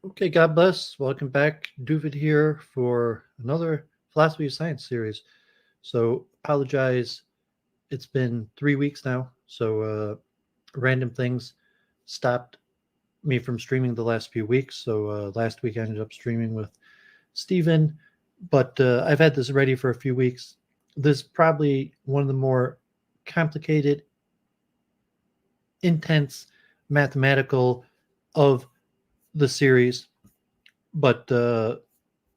Okay, God bless. Welcome back. Duvid here for another Philosophy of Science series. So, apologize. It's been 3 weeks now. Random things stopped me from streaming the last few weeks. Last week I ended up streaming with Steven, but I've had this ready for a few weeks. This is probably one of the more complicated, intense, mathematical of the series, but a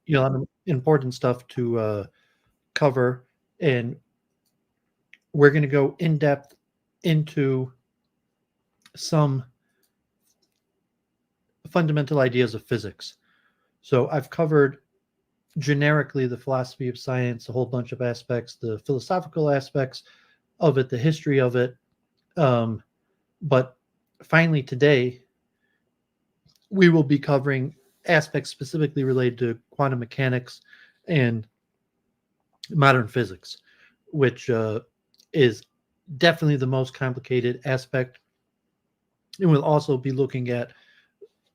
lot of important stuff to cover, and we're going to go in depth into some fundamental ideas of physics. So I've covered generically the philosophy of science, a whole bunch of aspects, the philosophical aspects of it, the history of it. But finally, today, we will be covering aspects specifically related to quantum mechanics and modern physics, which is definitely the most complicated aspect. And we'll also be looking at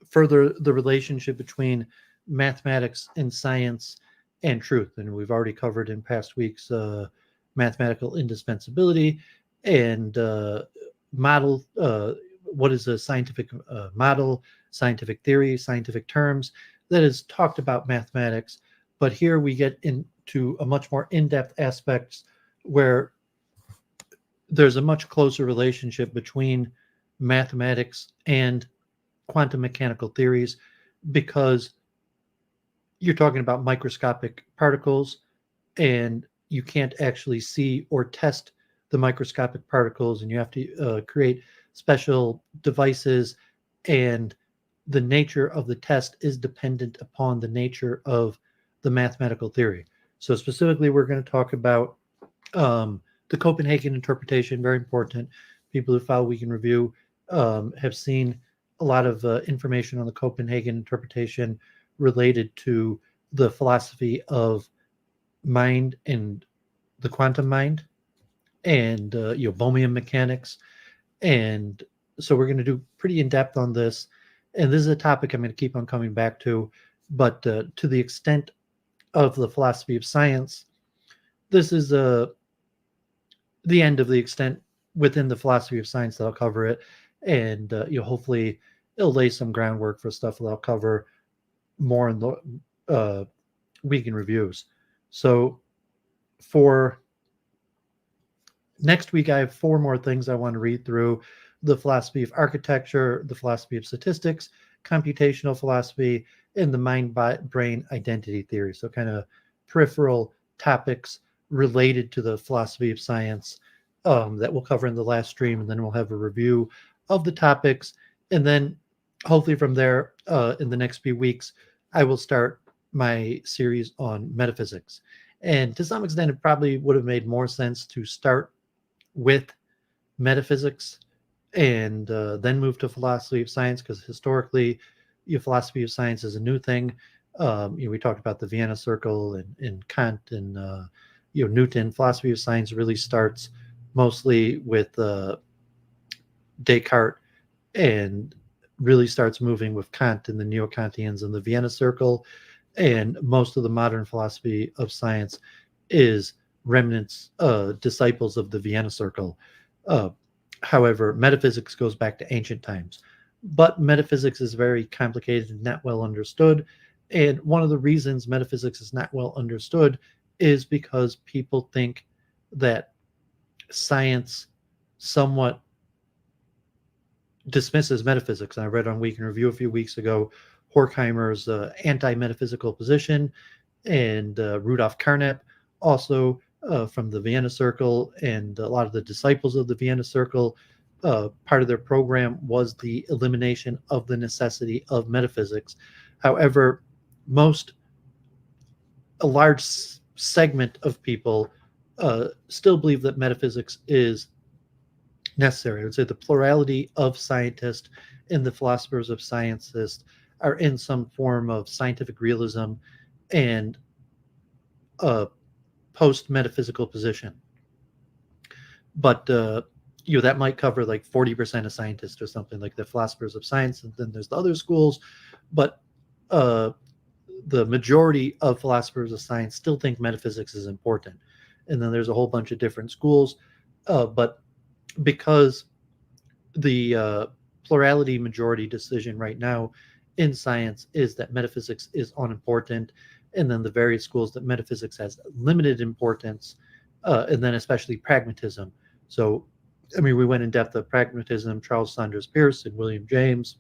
further the relationship between mathematics and science and truth. And we've already covered in past weeks mathematical indispensability and model. What is a scientific model, scientific theory, scientific terms that is talked about mathematics. But here we get into a much more in-depth aspects where there's a much closer relationship between mathematics and quantum mechanical theories, because you're talking about microscopic particles and you can't actually see or test the microscopic particles, and you have to create special devices, and the nature of the test is dependent upon the nature of the mathematical theory. So specifically, we're going to talk about the Copenhagen interpretation, very important. People who follow Week in Review have seen a lot of information on the Copenhagen interpretation related to the philosophy of mind and the quantum mind, and Bohmian mechanics. And so we're going to do pretty in depth on this. And this is a topic I'm going to keep on coming back to. But to the extent of the philosophy of science, this is the end of the extent within the philosophy of science that I'll cover it. And hopefully it'll lay some groundwork for stuff that I'll cover more in the week in reviews. So for next week, I have 4 more things I want to read through: the philosophy of architecture, the philosophy of statistics, computational philosophy, and the mind-brain identity theory. So kind of peripheral topics related to the philosophy of science that we'll cover in the last stream, and then we'll have a review of the topics. And then hopefully from there, in the next few weeks, I will start my series on metaphysics. And to some extent, it probably would have made more sense to start with metaphysics and then move to philosophy of science, because historically, philosophy of science is a new thing. We talked about the Vienna Circle and Kant and Newton. Philosophy of science really starts mostly with Descartes, and really starts moving with Kant and the Neo-Kantians and the Vienna Circle. And most of the modern philosophy of science is remnants, disciples of the Vienna Circle. However, metaphysics goes back to ancient times. But metaphysics is very complicated and not well understood. And one of the reasons metaphysics is not well understood is because people think that science somewhat dismisses metaphysics. And I read on Week in Review a few weeks ago Horkheimer's anti-metaphysical position, and Rudolf Carnap, also from the Vienna Circle, and a lot of the disciples of the Vienna Circle. Part of their program was the elimination of the necessity of metaphysics. However, a large segment of people still believe that metaphysics is necessary. I would say the plurality of scientists and the philosophers of sciences are in some form of scientific realism and a post-metaphysical position. But that might cover like 40% of scientists or something, like the philosophers of science, and then there's the other schools. But the majority of philosophers of science still think metaphysics is important. And then there's a whole bunch of different schools. But because the plurality majority decision right now in science is that metaphysics is unimportant, and then the various schools that metaphysics has limited importance, and then especially pragmatism. So, I mean, we went in depth of pragmatism, Charles Sanders Peirce and William James,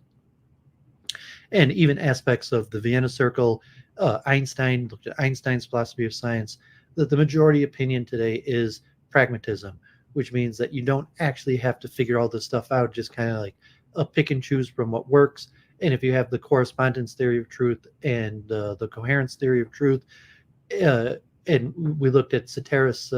and even aspects of the Vienna Circle. Einstein looked at Einstein's philosophy of science. That the majority opinion today is pragmatism, which means that you don't actually have to figure all this stuff out, just kind of like pick and choose from what works. And if you have the correspondence theory of truth and the coherence theory of truth, and we looked at ceteris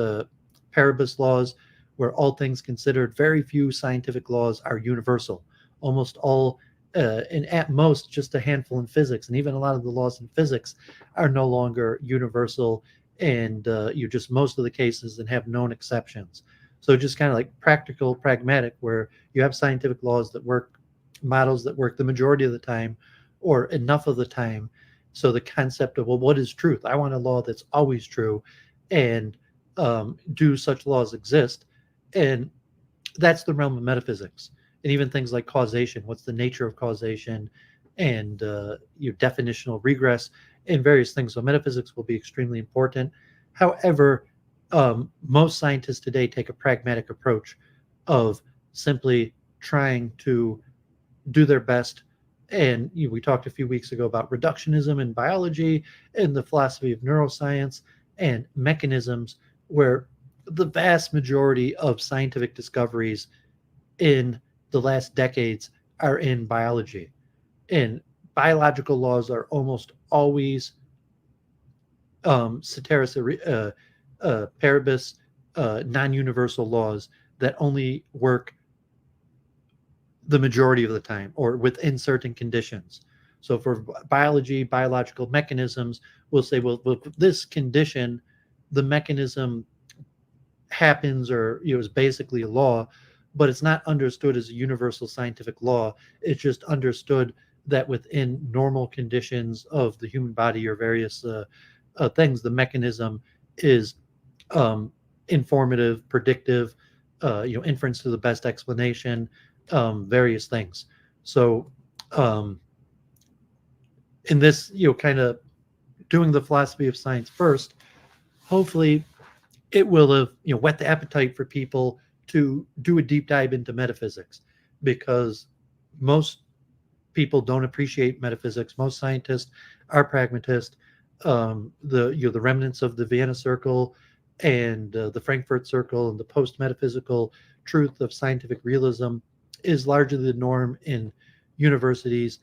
paribus laws, where all things considered, very few scientific laws are universal. Almost all, and at most just a handful in physics, and even a lot of the laws in physics are no longer universal, and you just most of the cases and have known exceptions. So just kind of like practical, pragmatic, where you have scientific laws that work, models that work the majority of the time, or enough of the time. So the concept of, well, what is truth? I want a law that's always true, and do such laws exist? And that's the realm of metaphysics. And even things like causation, what's the nature of causation, and your definitional regress, and various things. So metaphysics will be extremely important. However, most scientists today take a pragmatic approach of simply trying to do their best. And we talked a few weeks ago about reductionism in biology and the philosophy of neuroscience and mechanisms, where the vast majority of scientific discoveries in the last decades are in biology. And biological laws are almost always ceteris paribus, non-universal laws that only work the majority of the time or within certain conditions. So for biology, biological mechanisms, we'll say, well, with this condition, the mechanism happens, or is basically a law, but it's not understood as a universal scientific law. It's just understood that within normal conditions of the human body or various things, the mechanism is informative, predictive, inference to the best explanation, various things. So in this, kind of doing the philosophy of science first, hopefully it will have whet the appetite for people to do a deep dive into metaphysics, because most people don't appreciate metaphysics. Most scientists are pragmatists. The remnants of the Vienna Circle and the Frankfurt Circle and the post-metaphysical truth of scientific realism is largely the norm in universities,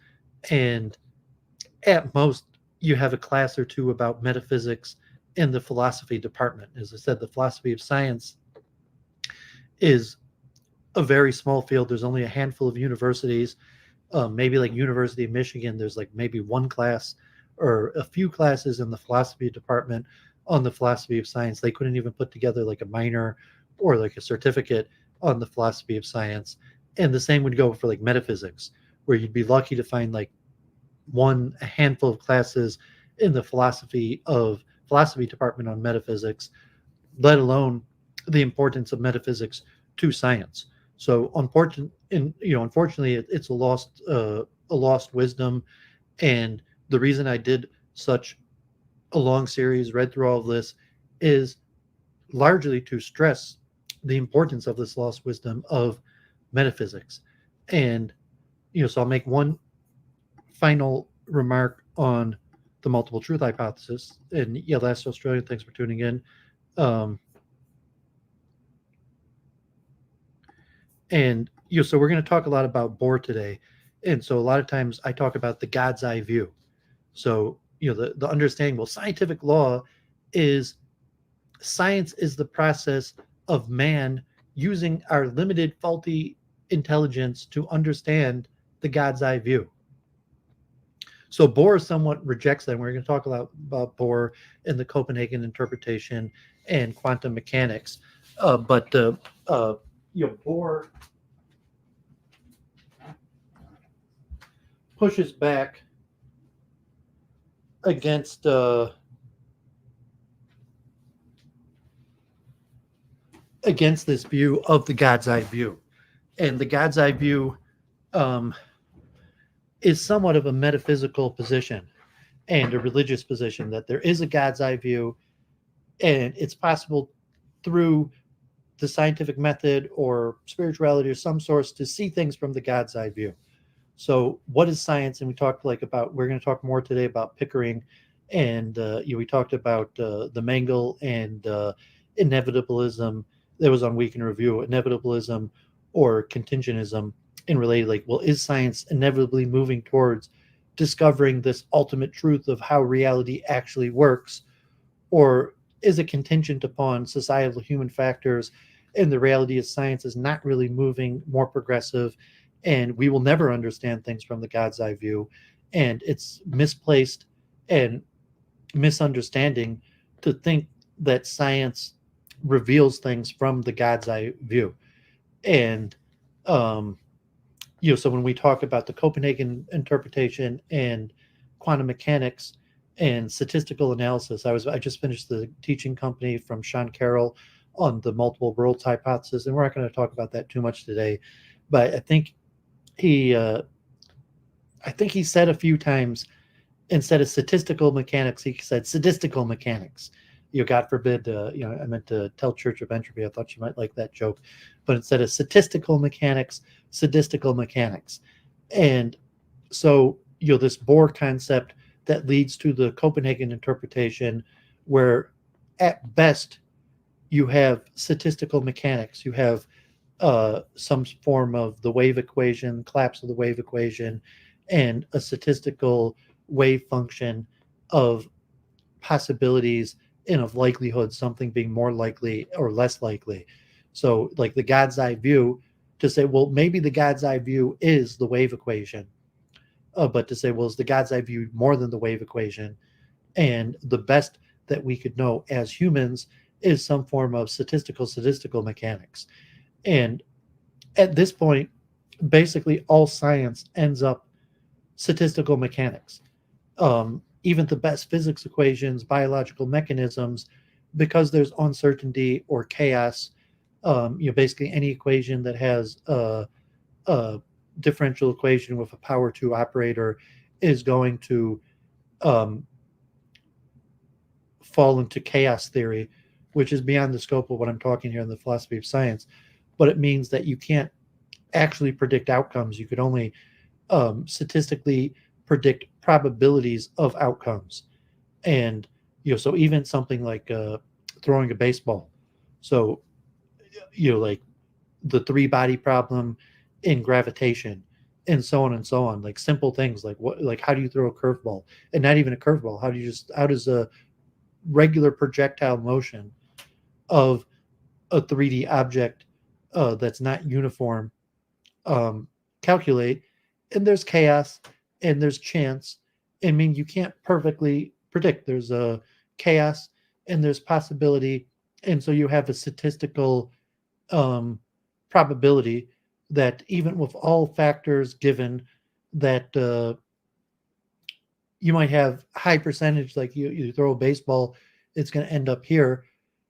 and at most you have a class or two about metaphysics in the philosophy department. As I said, the philosophy of science is a very small field. There's only a handful of universities, maybe like University of Michigan, there's like maybe one class or a few classes in the philosophy department on the philosophy of science. They couldn't even put together like a minor or like a certificate on the philosophy of science. And the same would go for like metaphysics, where you'd be lucky to find like a handful of classes in the philosophy department on metaphysics, let alone the importance of metaphysics to science. So unfortunately, it's a lost wisdom. And the reason I did such a long series, read through all of this, is largely to stress the importance of this lost wisdom of metaphysics. And so I'll make one final remark on the multiple truth hypothesis. And last Australian, thanks for tuning in. And so we're going to talk a lot about Bohr today. And so a lot of times I talk about the God's eye view. So the understanding, well, scientific law is science is the process of man using our limited faulty intelligence to understand the God's eye view. So Bohr somewhat rejects that. We're going to talk a lot about Bohr and the Copenhagen interpretation and quantum mechanics. But Bohr pushes back against against this view of the God's eye view. And the God's eye view um, is somewhat of a metaphysical position and a religious position, that there is a God's eye view, and it's possible through the scientific method or spirituality or some source to see things from the God's eye view. So what is science? And we talked we're going to talk more today about Pickering, and we talked about the Mengel and inevitabilism that was on Week in Review, inevitabilism or contingentism, and related, like, well, is science inevitably moving towards discovering this ultimate truth of how reality actually works, or is it contingent upon societal human factors, and the reality is science is not really moving more progressive, and we will never understand things from the God's eye view, and it's misplaced and misunderstanding to think that science reveals things from the God's eye view. And um, so when we talk about the Copenhagen interpretation and quantum mechanics and statistical analysis, I just finished the teaching company from Sean Carroll on the multiple worlds hypothesis, and we're not going to talk about that too much today. But he he said a few times, instead of statistical mechanics, he said sadistical mechanics. God forbid, I meant to tell Church of Entropy. I thought you might like that joke. But instead of statistical mechanics, sadistical mechanics. And so, this Bohr concept that leads to the Copenhagen interpretation, where at best you have statistical mechanics, you have some form of the wave equation, collapse of the wave equation, and a statistical wave function of possibilities and of likelihood, something being more likely or less likely. So, like the God's eye view, to say, well, maybe the God's eye view is the wave equation, but to say, well, is the God's eye view more than the wave equation? And the best that we could know as humans is some form of statistical mechanics. And at this point, basically all science ends up statistical mechanics. Even the best physics equations, biological mechanisms, because there's uncertainty or chaos, basically any equation that has a differential equation with a power 2 operator is going to fall into chaos theory, which is beyond the scope of what I'm talking here in the philosophy of science. But it means that you can't actually predict outcomes. You could only statistically predict probabilities of outcomes. And so even something like throwing a baseball, so like the three body problem in gravitation, and so on and so on, like simple things like how do you throw a curveball? And not even a curveball, how does a regular projectile motion of a 3D object that's not uniform calculate? And there's chaos and there's chance. I mean, you can't perfectly predict. There's a chaos and there's possibility, and so you have a statistical probability that even with all factors given, that you might have high percentage, like you throw a baseball, it's going to end up here,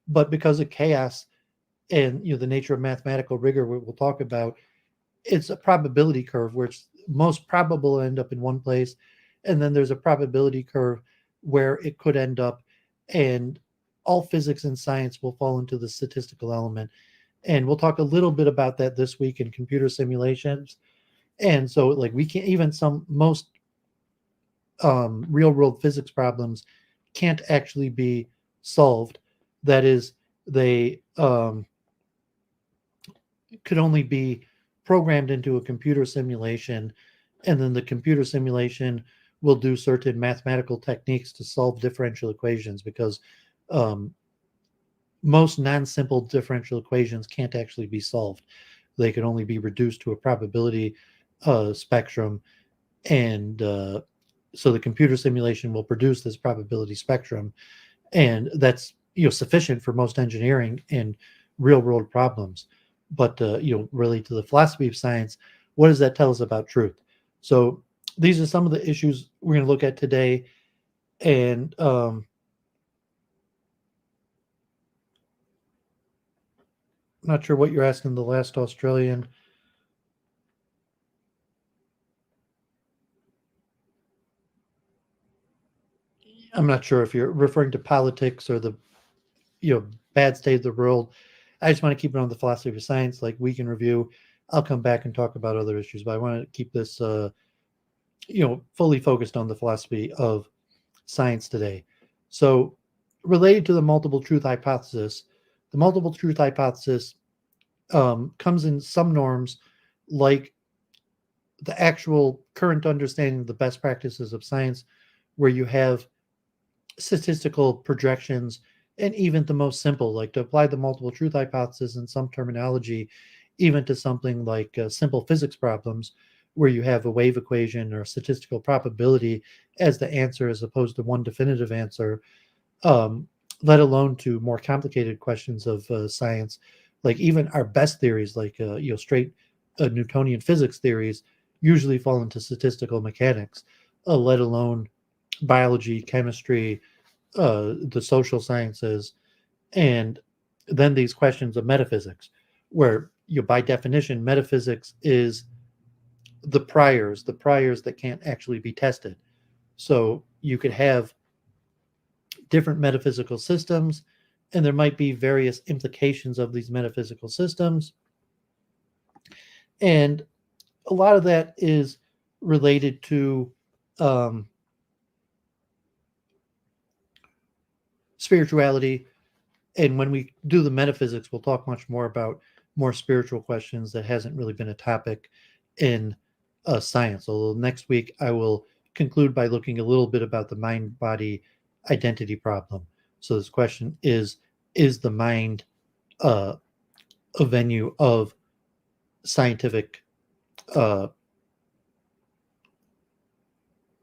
but because of chaos and the nature of mathematical rigor we'll talk about, it's a probability curve where it's most probable to end up in one place, and then there's a probability curve where it could end up, and all physics and science will fall into the statistical element. And we'll talk a little bit about that this week in computer simulations. And so, like, we can't even most real world physics problems can't actually be solved. That is, they could only be programmed into a computer simulation, and then the computer simulation will do certain mathematical techniques to solve differential equations, because most non-simple differential equations can't actually be solved. They can only be reduced to a probability spectrum, and so the computer simulation will produce this probability spectrum, and that's sufficient for most engineering and real-world problems. But really, to the philosophy of science, what does that tell us about truth? So these are some of the issues we're going to look at today. And not sure what you're asking the last Australian. I'm not sure if you're referring to politics or the bad state of the world. I just want to keep it on the philosophy of science, like week in review. I'll come back and talk about other issues, but I want to keep this fully focused on the philosophy of science today. So, related to the multiple truth hypothesis, the multiple truth hypothesis comes in some norms like the actual current understanding of the best practices of science, where you have statistical projections, and even the most simple, like to apply the multiple truth hypothesis in some terminology, even to something like simple physics problems, where you have a wave equation or statistical probability as the answer as opposed to one definitive answer, um, let alone to more complicated questions of science. Like even our best theories, like straight Newtonian physics theories, usually fall into statistical mechanics, let alone biology, chemistry, the social sciences, and then these questions of metaphysics, where by definition, metaphysics is the priors that can't actually be tested. So you could have different metaphysical systems, and there might be various implications of these metaphysical systems. And a lot of that is related to um, spirituality. And when we do the metaphysics, we'll talk much more about more spiritual questions that hasn't really been a topic in science. Although next week I will conclude by looking a little bit about the mind-body identity problem. So this question is the mind uh, a venue of scientific uh,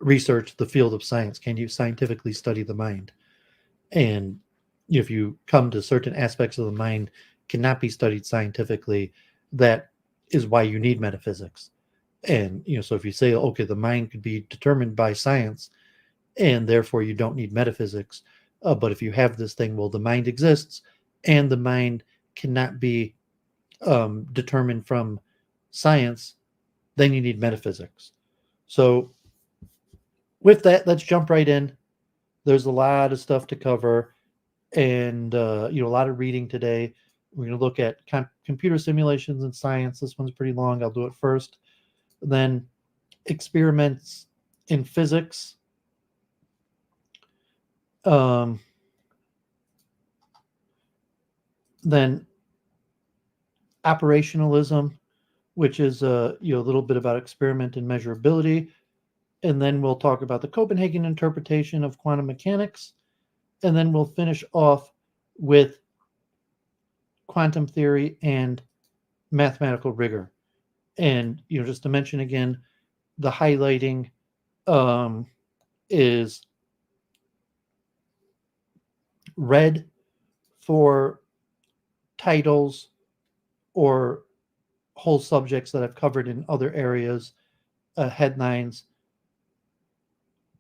research, the field of science? Can you scientifically study the mind? And if you come to certain aspects of the mind cannot be studied scientifically, that is why you need metaphysics. And so if you say, okay, the mind could be determined by science, and therefore you don't need metaphysics, but if you have this thing, well, the mind exists, and the mind cannot be determined from science, then you need metaphysics. So with that, let's jump right in. There's a lot of stuff to cover, and a lot of reading today. We're going to look at computer simulations in science. This one's pretty long. I'll do it first. Then experiments in physics. Then operationalism, which is a little bit about experiment and measurability. And then we'll talk about the Copenhagen interpretation of quantum mechanics. And then we'll finish off with quantum theory and mathematical rigor. And just to mention again, the highlighting is red for titles or whole subjects that I've covered in other areas, headlines,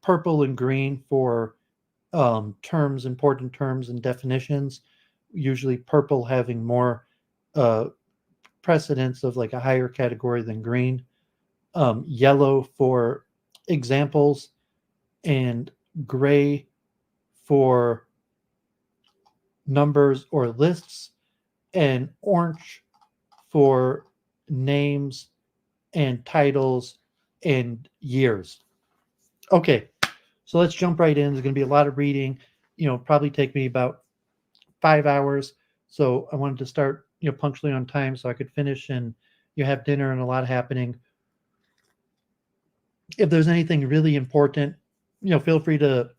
purple and green for terms, important terms and definitions, usually purple having more precedence of like a higher category than green, yellow for examples, and gray for numbers or lists, and orange for names and titles and years. Okay, so let's jump right in. There's going to be a lot of reading, probably take me about 5 hours. So I wanted to start, punctually on time so I could finish and you have dinner and a lot happening. If there's anything really important, feel free to,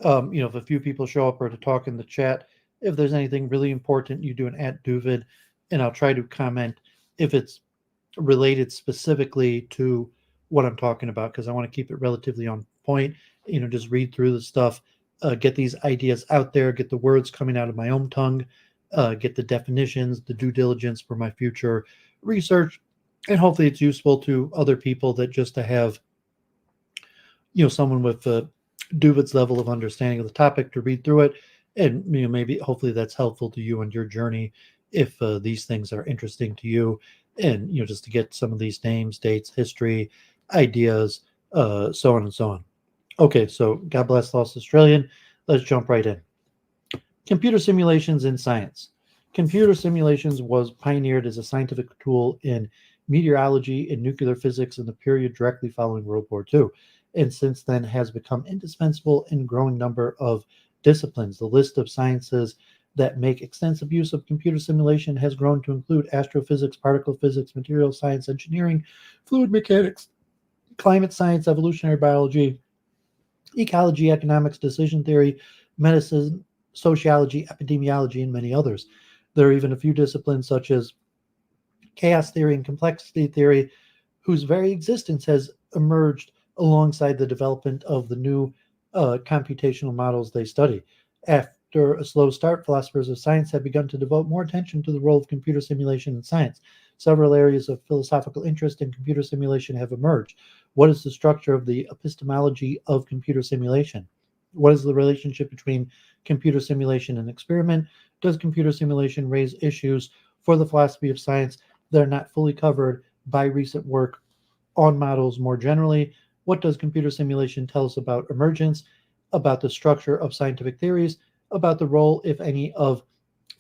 if a few people show up or to talk in the chat, if there's anything really important, you do an @Duvid, and I'll try to comment if it's related specifically to what I'm talking about, because I want to keep it relatively on point. Just read through the stuff, get these ideas out there, get the words coming out of my own tongue, get the definitions, the due diligence for my future research, and hopefully it's useful to other people that just to have, someone with Duvid's level of understanding of the topic to read through it, and maybe hopefully that's helpful to you on your journey if these things are interesting to you, and just to get some of these names, dates, history, ideas, so on and so on. Okay, so God bless Lost Australian. Let's jump right in. Computer simulations in science. Computer simulations was pioneered as a scientific tool in meteorology and nuclear physics in the period directly following World War II, and since then has become indispensable in a growing number of disciplines. The list of sciences that make extensive use of computer simulation has grown to include astrophysics, particle physics, material science, engineering, fluid mechanics, climate science, evolutionary biology, ecology, economics, decision theory, medicine, sociology, epidemiology, and many others. There are even a few disciplines such as chaos theory and complexity theory, whose very existence has emerged alongside the development of the new computational models they study. After a slow start, philosophers of science have begun to devote more attention to the role of computer simulation in science. Several areas of philosophical interest in computer simulation have emerged. What is the structure of the epistemology of computer simulation? What is the relationship between computer simulation and experiment? Does computer simulation raise issues for the philosophy of science that are not fully covered by recent work on models more generally? What does computer simulation tell us about emergence, about the structure of scientific theories, about the role, if any, of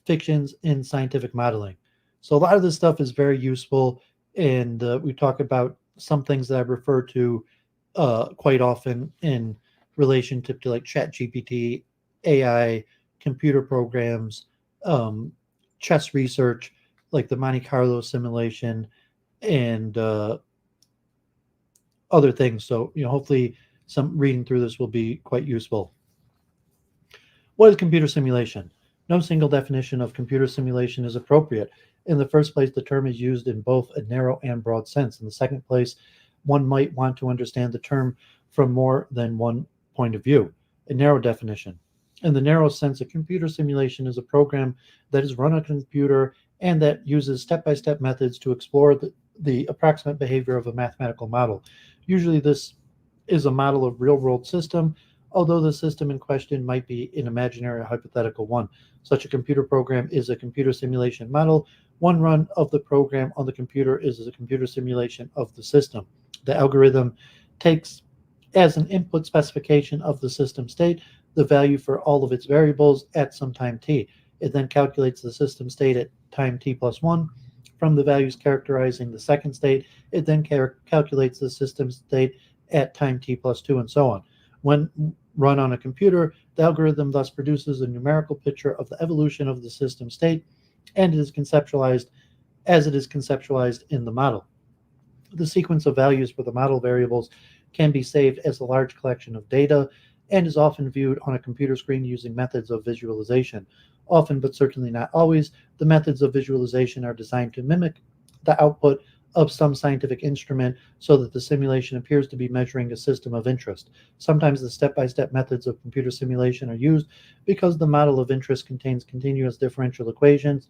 fictions in scientific modeling? So a lot of this stuff is very useful, and we talk about some things that I refer to quite often in relationship to like Chat GPT, AI, computer programs, um, chess research, like the Monte Carlo simulation, and other things. So, hopefully some reading through this will be quite useful. What is computer simulation? No single definition of computer simulation is appropriate. In the first place, the term is used in both a narrow and broad sense. In the second place, one might want to understand the term from more than one point of view. A narrow definition. In the narrow sense, a computer simulation is a program that is run on a computer and that uses step-by-step methods to explore the approximate behavior of a mathematical model. Usually this is a model of real-world system, although the system in question might be an imaginary or hypothetical one. Such a computer program is a computer simulation model. One run of the program on the computer is a computer simulation of the system. The algorithm takes as an input specification of the system state the value for all of its variables at some time t. It then calculates the system state at time t plus 1 from the values characterizing the second state. It then calculates the system state at time t plus 2 and so on. When run on a computer, the algorithm thus produces a numerical picture of the evolution of the system state, and it is conceptualized as it is conceptualized in the model. The sequence of values for the model variables can be saved as a large collection of data and is often viewed on a computer screen using methods of visualization. Often, but certainly not always, the methods of visualization are designed to mimic the output of some scientific instrument so that the simulation appears to be measuring a system of interest. Sometimes the step-by-step methods of computer simulation are used because the model of interest contains continuous differential equations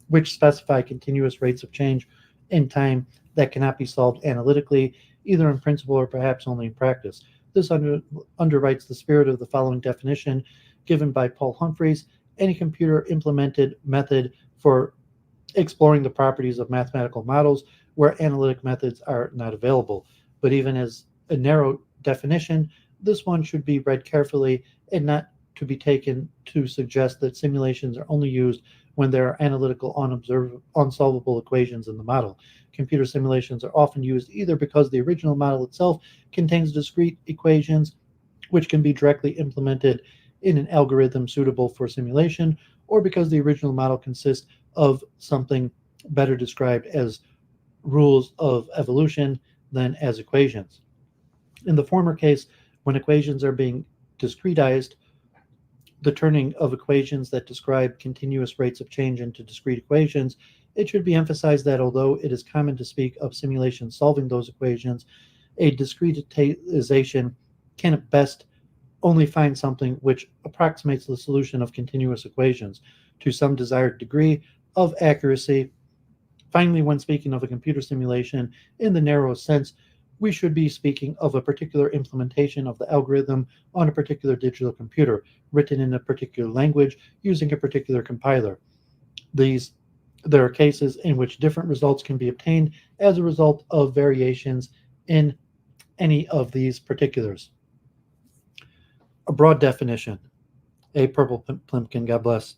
which specify continuous rates of change in time that cannot be solved analytically, either in principle or perhaps only in practice. This underwrites the spirit of the following definition given by Paul Humphreys: any computer implemented method for exploring the properties of mathematical models where analytic methods are not available. But even as a narrow definition, this one should be read carefully and not to be taken to suggest that simulations are only used when there are analytical unsolvable equations in the model. Computer simulations are often used either because the original model itself contains discrete equations which can be directly implemented in an algorithm suitable for simulation, or because the original model consists of something better described as rules of evolution than as equations. In the former case, when equations are being discretized, the turning of equations that describe continuous rates of change into discrete equations, it should be emphasized that although it is common to speak of simulations solving those equations, a discretization can at best only find something which approximates the solution of continuous equations to some desired degree of accuracy. Finally, when speaking of a computer simulation in the narrowest sense, we should be speaking of a particular implementation of the algorithm on a particular digital computer, written in a particular language using a particular compiler. These There are cases in which different results can be obtained as a result of variations in any of these particulars. A broad definition. A purple plimpkin, God bless.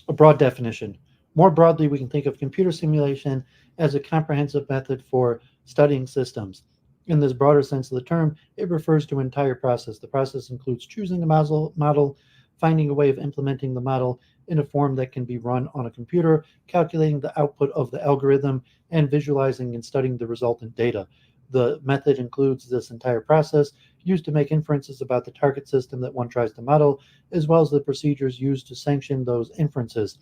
A broad definition. More broadly, we can think of computer simulation as a comprehensive method for studying systems. In this broader sense of the term, it refers to an entire process. The process includes choosing a model, finding a way of implementing the model in a form that can be run on a computer, calculating the output of the algorithm, and visualizing and studying the resultant data. The method includes this entire process used to make inferences about the target system that one tries to model, as well as the procedures used to sanction those inferences.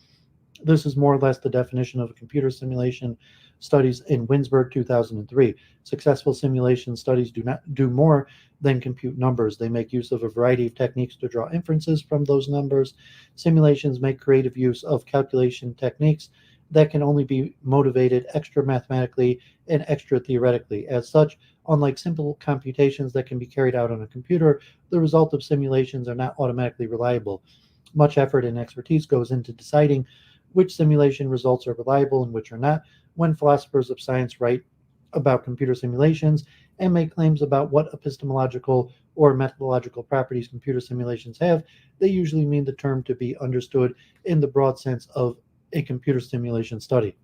This is more or less the definition of a computer simulation studies in Winsberg 2003. Successful simulation studies do not do more than compute numbers. They make use of a variety of techniques to draw inferences from those numbers. Simulations make creative use of calculation techniques that can only be motivated extra mathematically and extra theoretically. As such, unlike simple computations that can be carried out on a computer, the result of simulations are not automatically reliable. Much effort and expertise goes into deciding which simulation results are reliable and which are not. When philosophers of science write about computer simulations and make claims about what epistemological or methodological properties computer simulations have, they usually mean the term to be understood in the broad sense of a computer simulation study.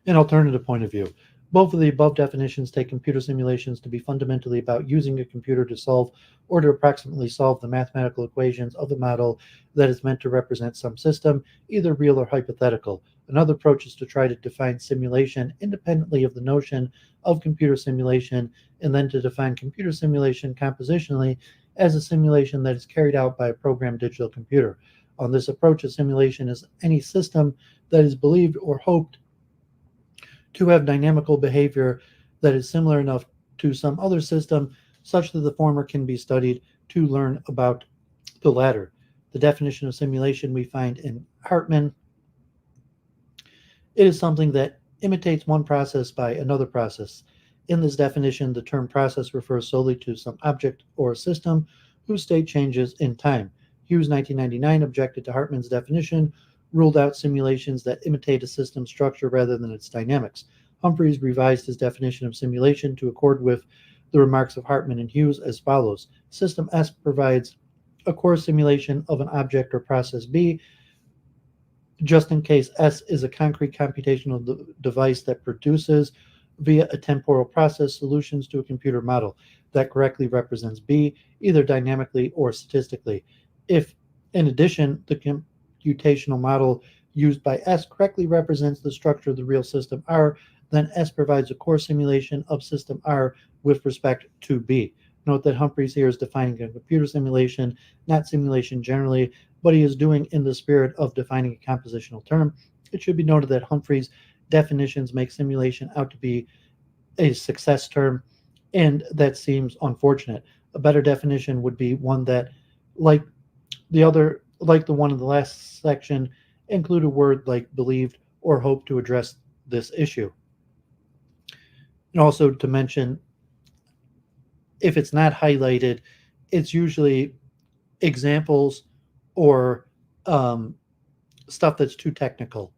An alternative point of view. Both of the above definitions take computer simulations to be fundamentally about using a computer to solve or to approximately solve the mathematical equations of a model that is meant to represent some system, either real or hypothetical. Another approach is to try to define simulation independently of the notion of computer simulation, and then to define computer simulation compositionally as a simulation that is carried out by a programmed digital computer. On this approach, a simulation is any system that is believed or hoped to have dynamical behavior that is similar enough to some other system such that the former can be studied to learn about the latter. The definition of simulation we find in Hartman. It is something that imitates one process by another process. In this definition, the term process refers solely to some object or system whose state changes in time. Hughes, 1999, objected to Hartman's definition, ruled out simulations that imitate a system structure rather than its dynamics. Humphreys revised his definition of simulation to accord with the remarks of Hartman and Hughes as follows. System S provides a core simulation of an object or process B, just in case S is a concrete computational device that produces, via a temporal process, solutions to a computer model that correctly represents B, either dynamically or statistically. If, in addition, the computational model used by S correctly represents the structure of the real system R, then S provides a core simulation of system R with respect to B. Note that Humphreys here is defining a computer simulation, not simulation generally, but he is doing in the spirit of defining a compositional term. It should be noted that Humphreys' definitions make simulation out to be a success term, and that seems unfortunate. A better definition would be one that, like the one in the last section, include a word like believed or hope to address this issue. And also to mention, if it's not highlighted, it's usually examples or stuff that's too technical.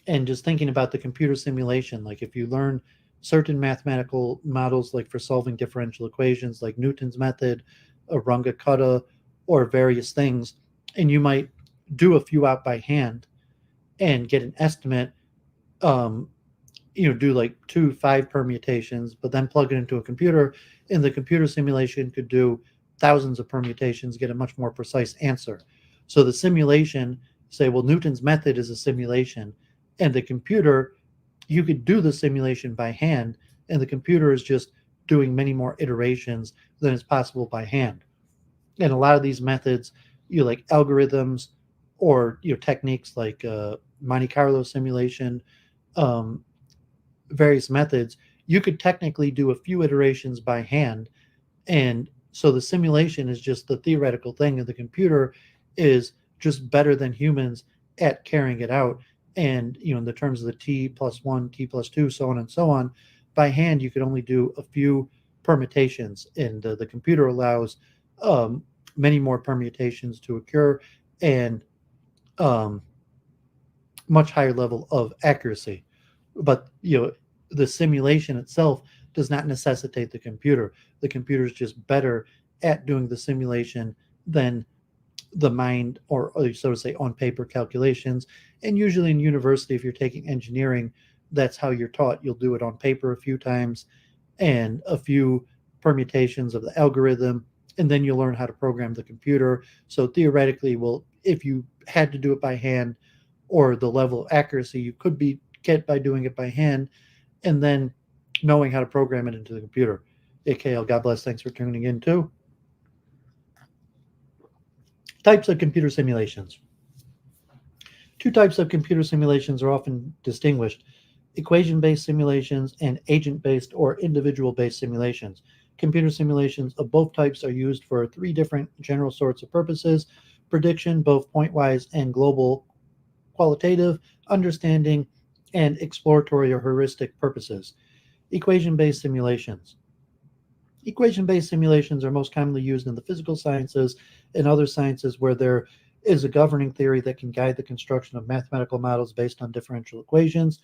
And just thinking about the computer simulation, like if you learn certain mathematical models, like for solving differential equations, like Newton's method, a Runge-Kutta, or various things, and you might do a few out by hand and get an estimate, do like 2-5 permutations, but then plug it into a computer, and the computer simulation could do thousands of permutations, get a much more precise answer. So the simulation, say, well, Newton's method is a simulation, and the computer, you could do the simulation by hand, and the computer is just doing many more iterations than is possible by hand. And a lot of these methods, like algorithms or techniques like Monte Carlo simulation, various methods, you could technically do a few iterations by hand. And so the simulation is just the theoretical thing, and the computer is just better than humans at carrying it out. And, in the terms of the t+1, t+2, so on and so on, by hand, you could only do a few permutations, and the computer allows um, many more permutations to occur, and um, much higher level of accuracy. But the simulation itself does not necessitate the computer. The computer is just better at doing the simulation than the mind, or so to say, on paper calculations. And usually in university, if you're taking engineering, that's how you're taught. You'll do it on paper a few times and a few permutations of the algorithm, and then you'll learn how to program the computer. So theoretically, well, if you had to do it by hand, or the level of accuracy you could get by doing it by hand, and then knowing how to program it into the computer. AKL, God bless. Thanks for tuning in too. Types of computer simulations. Two types of computer simulations are often distinguished: equation-based simulations and agent-based or individual-based simulations. Computer simulations of both types are used for three different general sorts of purposes: prediction, both pointwise and global, qualitative, understanding, and exploratory or heuristic purposes. Equation-based simulations. Equation-based simulations are most commonly used in the physical sciences and other sciences where there is a governing theory that can guide the construction of mathematical models based on differential equations.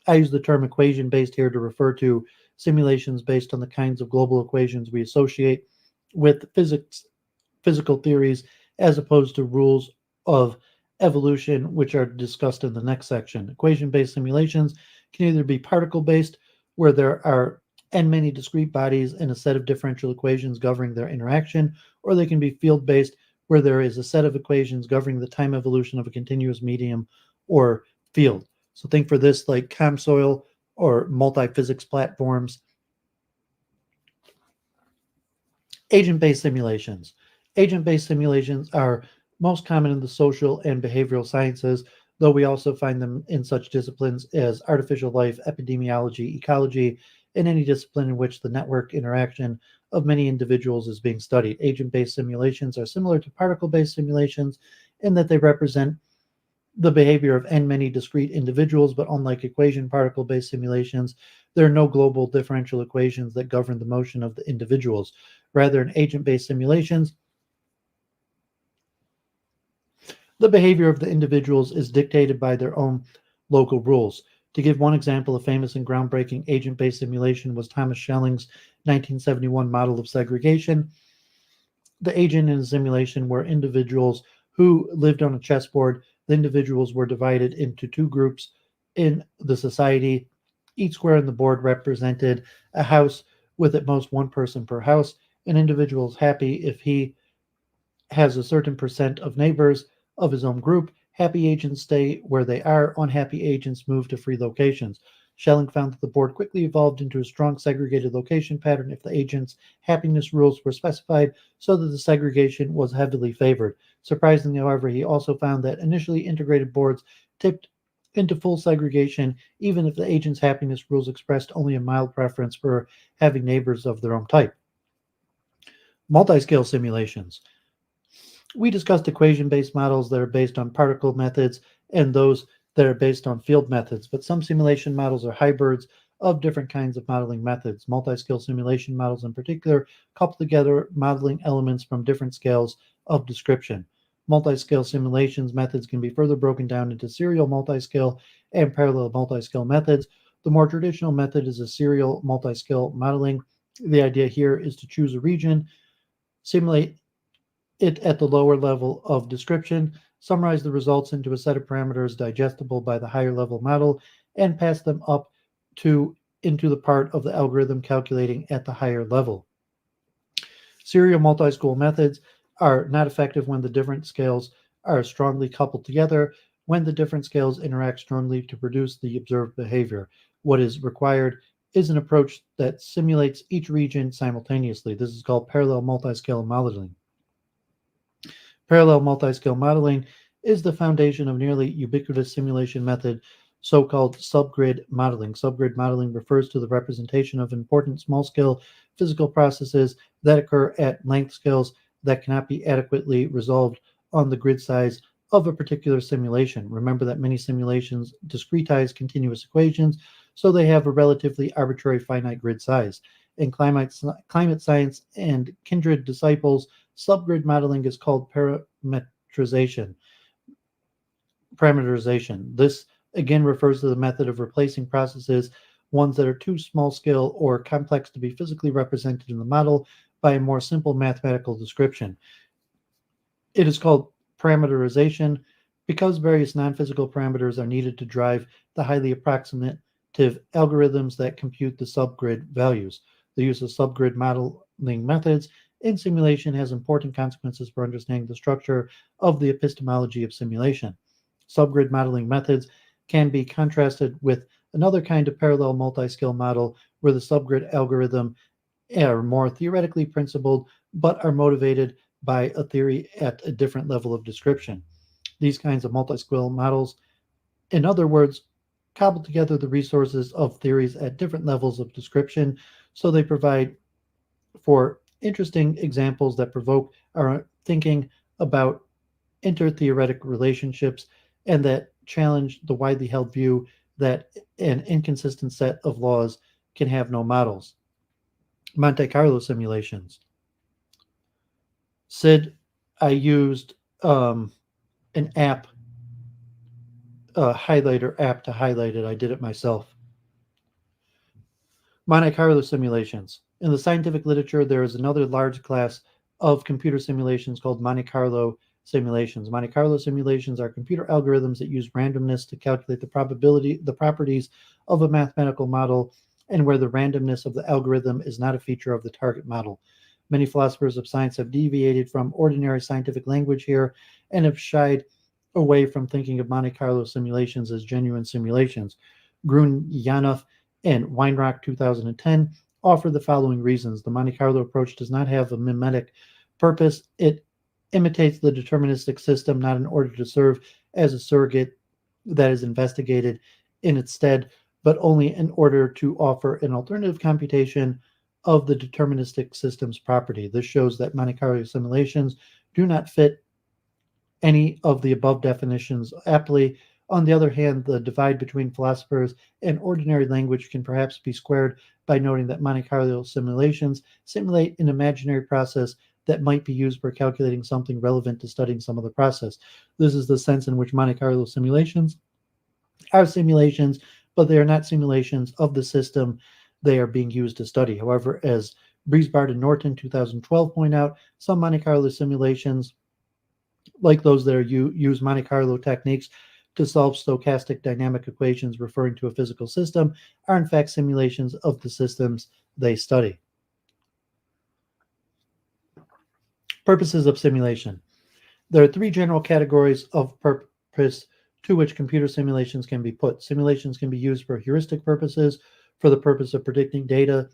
I use the term equation-based here to refer to simulations based on the kinds of global equations we associate with physical theories, as opposed to rules of evolution, which are discussed in the next section. Equation-based simulations can either be particle-based, where there are n many discrete bodies and a set of differential equations governing their interaction, or they can be field-based, where there is a set of equations governing the time evolution of a continuous medium or field. So think for this like ComSoil or multi-physics platforms. Agent-based simulations. Agent-based simulations are most common in the social and behavioral sciences, though we also find them in such disciplines as artificial life, epidemiology, ecology, and any discipline in which the network interaction of many individuals is being studied. Agent-based simulations are similar to particle-based simulations in that they represent the behavior of n many discrete individuals, but unlike equation particle-based simulations, there are no global differential equations that govern the motion of the individuals. Rather, in agent-based simulations, the behavior of the individuals is dictated by their own local rules. To give one example, a famous and groundbreaking agent-based simulation was Thomas Schelling's 1971 model of segregation. The agent in the simulation were individuals who lived on a chessboard. The individuals were divided into two groups in the society. Each square on the board represented a house with at most one person per house. An individual is happy if he has a certain percent of neighbors of his own group. Happy agents stay where they are. Unhappy agents move to free locations. Schelling found that the board quickly evolved into a strong segregated location pattern if the agent's happiness rules were specified, so that the segregation was heavily favored. Surprisingly, however, he also found that initially integrated boards tipped into full segregation, even if the agent's happiness rules expressed only a mild preference for having neighbors of their own type. Multi-scale simulations. We discussed equation-based models that are based on particle methods and those that are based on field methods, but some simulation models are hybrids of different kinds of modeling methods. Multi-scale simulation models in particular couple together modeling elements from different scales of description. Multi-scale simulations methods can be further broken down into serial multi-scale and parallel multi-scale methods. The more traditional method is a serial multi-scale modeling. The idea here is to choose a region, simulate it at the lower level of description, summarize the results into a set of parameters digestible by the higher level model, and pass them up into the part of the algorithm calculating at the higher level. Serial multi-scale methods are not effective when the different scales are strongly coupled together, when the different scales interact strongly to produce the observed behavior. What is required is an approach that simulates each region simultaneously. This is called parallel multi-scale modeling. Parallel multi-scale modeling is the foundation of nearly ubiquitous simulation method, so-called subgrid modeling. Subgrid modeling refers to the representation of important small-scale physical processes that occur at length scales that cannot be adequately resolved on the grid size of a particular simulation. Remember that many simulations discretize continuous equations, so they have a relatively arbitrary finite grid size. In climate science and kindred disciples, subgrid modeling is called parameterization. This again refers to the method of replacing processes, ones that are too small scale or complex to be physically represented in the model, by a more simple mathematical description. It is called parameterization because various non-physical parameters are needed to drive the highly approximative algorithms that compute the subgrid values. The use of subgrid modeling methods in simulation has important consequences for understanding the structure of the epistemology of simulation. Subgrid modeling methods can be contrasted with another kind of parallel multi-scale model where the subgrid algorithm are more theoretically principled but are motivated by a theory at a different level of description. These kinds of multi-scale models, in other words, cobble together the resources of theories at different levels of description, so they provide for interesting examples that provoke our thinking about intertheoretic relationships and that challenge the widely held view that an inconsistent set of laws can have no models. Monte Carlo simulations. Sid, I used an app, a highlighter app to highlight it. I did it myself. Monte Carlo simulations. In the scientific literature, there is another large class of computer simulations called Monte Carlo simulations. Monte Carlo simulations are computer algorithms that use randomness to calculate the properties of a mathematical model, and where the randomness of the algorithm is not a feature of the target model. Many philosophers of science have deviated from ordinary scientific language here and have shied away from thinking of Monte Carlo simulations as genuine simulations. Grun-Yanov and Weinrock 2010 offer the following reasons. The Monte Carlo approach does not have a mimetic purpose. It imitates the deterministic system not in order to serve as a surrogate that is investigated in its stead, but only in order to offer an alternative computation of the deterministic system's property. This shows that Monte Carlo simulations do not fit any of the above definitions aptly. On the other hand, the divide between philosophers and ordinary language can perhaps be squared by noting that Monte Carlo simulations simulate an imaginary process that might be used for calculating something relevant to studying some other process. This is the sense in which Monte Carlo simulations are simulations, but they are not simulations of the system they are being used to study. However, as Bridgman and Norton 2012 point out, some Monte Carlo simulations, like those that use Monte Carlo techniques to solve stochastic dynamic equations referring to a physical system, are in fact simulations of the systems they study. Purposes of simulation. There are three general categories of purpose to which computer simulations can be put. Simulations can be used for heuristic purposes, for the purpose of predicting data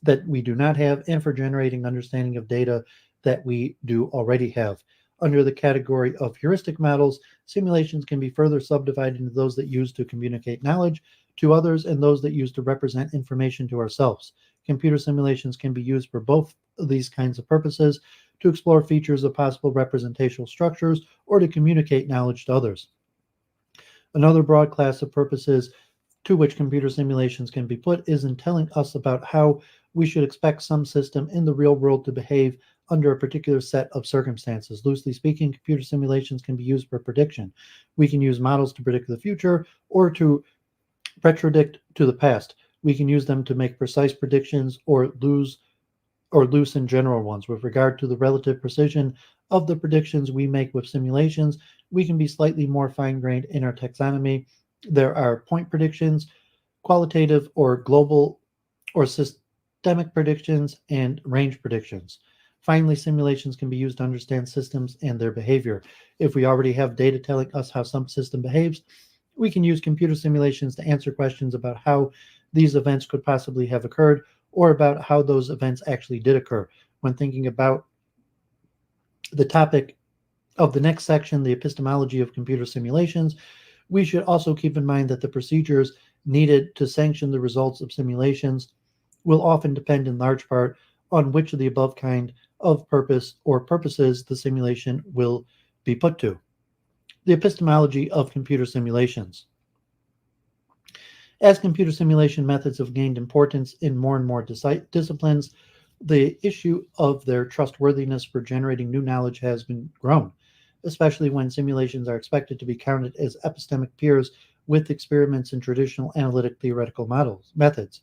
that we do not have, and for generating understanding of data that we do already have. Under the category of heuristic models, simulations can be further subdivided into those that use to communicate knowledge to others and those that use to represent information to ourselves. Computer simulations can be used for both of these kinds of purposes, to explore features of possible representational structures, or to communicate knowledge to others. Another broad class of purposes to which computer simulations can be put is in telling us about how we should expect some system in the real world to behave under a particular set of circumstances. Loosely speaking, computer simulations can be used for prediction. We can use models to predict the future or to predict to the past. We can use them to make precise predictions or loosen general ones. With regard to the relative precision of the predictions we make with simulations, we can be slightly more fine-grained in our taxonomy. There are point predictions, qualitative or global or systemic predictions, and range predictions. Finally, simulations can be used to understand systems and their behavior. If we already have data telling us how some system behaves, we can use computer simulations to answer questions about how these events could possibly have occurred, or about how those events actually did occur. When thinking about the topic of the next section, the epistemology of computer simulations, we should also keep in mind that the procedures needed to sanction the results of simulations will often depend in large part on which of the above kind of purpose or purposes the simulation will be put to. The epistemology of computer simulations. As computer simulation methods have gained importance in more and more disciplines, the issue of their trustworthiness for generating new knowledge has been grown, especially when simulations are expected to be counted as epistemic peers with experiments in traditional analytic theoretical methods.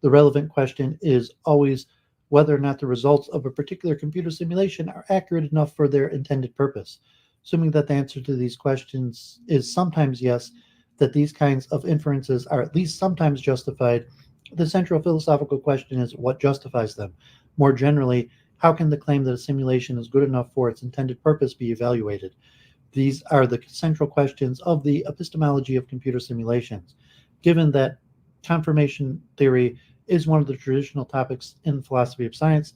The relevant question is always whether or not the results of a particular computer simulation are accurate enough for their intended purpose. Assuming that the answer to these questions is sometimes yes, that these kinds of inferences are at least sometimes justified, the central philosophical question is what justifies them? More generally, how can the claim that a simulation is good enough for its intended purpose be evaluated? These are the central questions of the epistemology of computer simulations. Given that confirmation theory is one of the traditional topics in philosophy of science,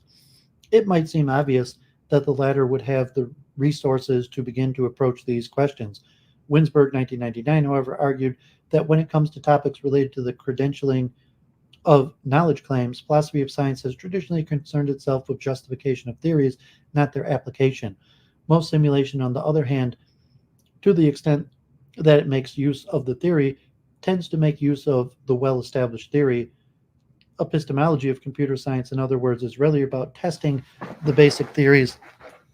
it might seem obvious that the latter would have the resources to begin to approach these questions. Winsberg, 1999, however, argued that when it comes to topics related to the credentialing of knowledge claims, philosophy of science has traditionally concerned itself with justification of theories, not their application. Most simulation, on the other hand, to the extent that it makes use of the theory, tends to make use of the well-established theory. Epistemology of computer science, in other words, is really about testing the basic theories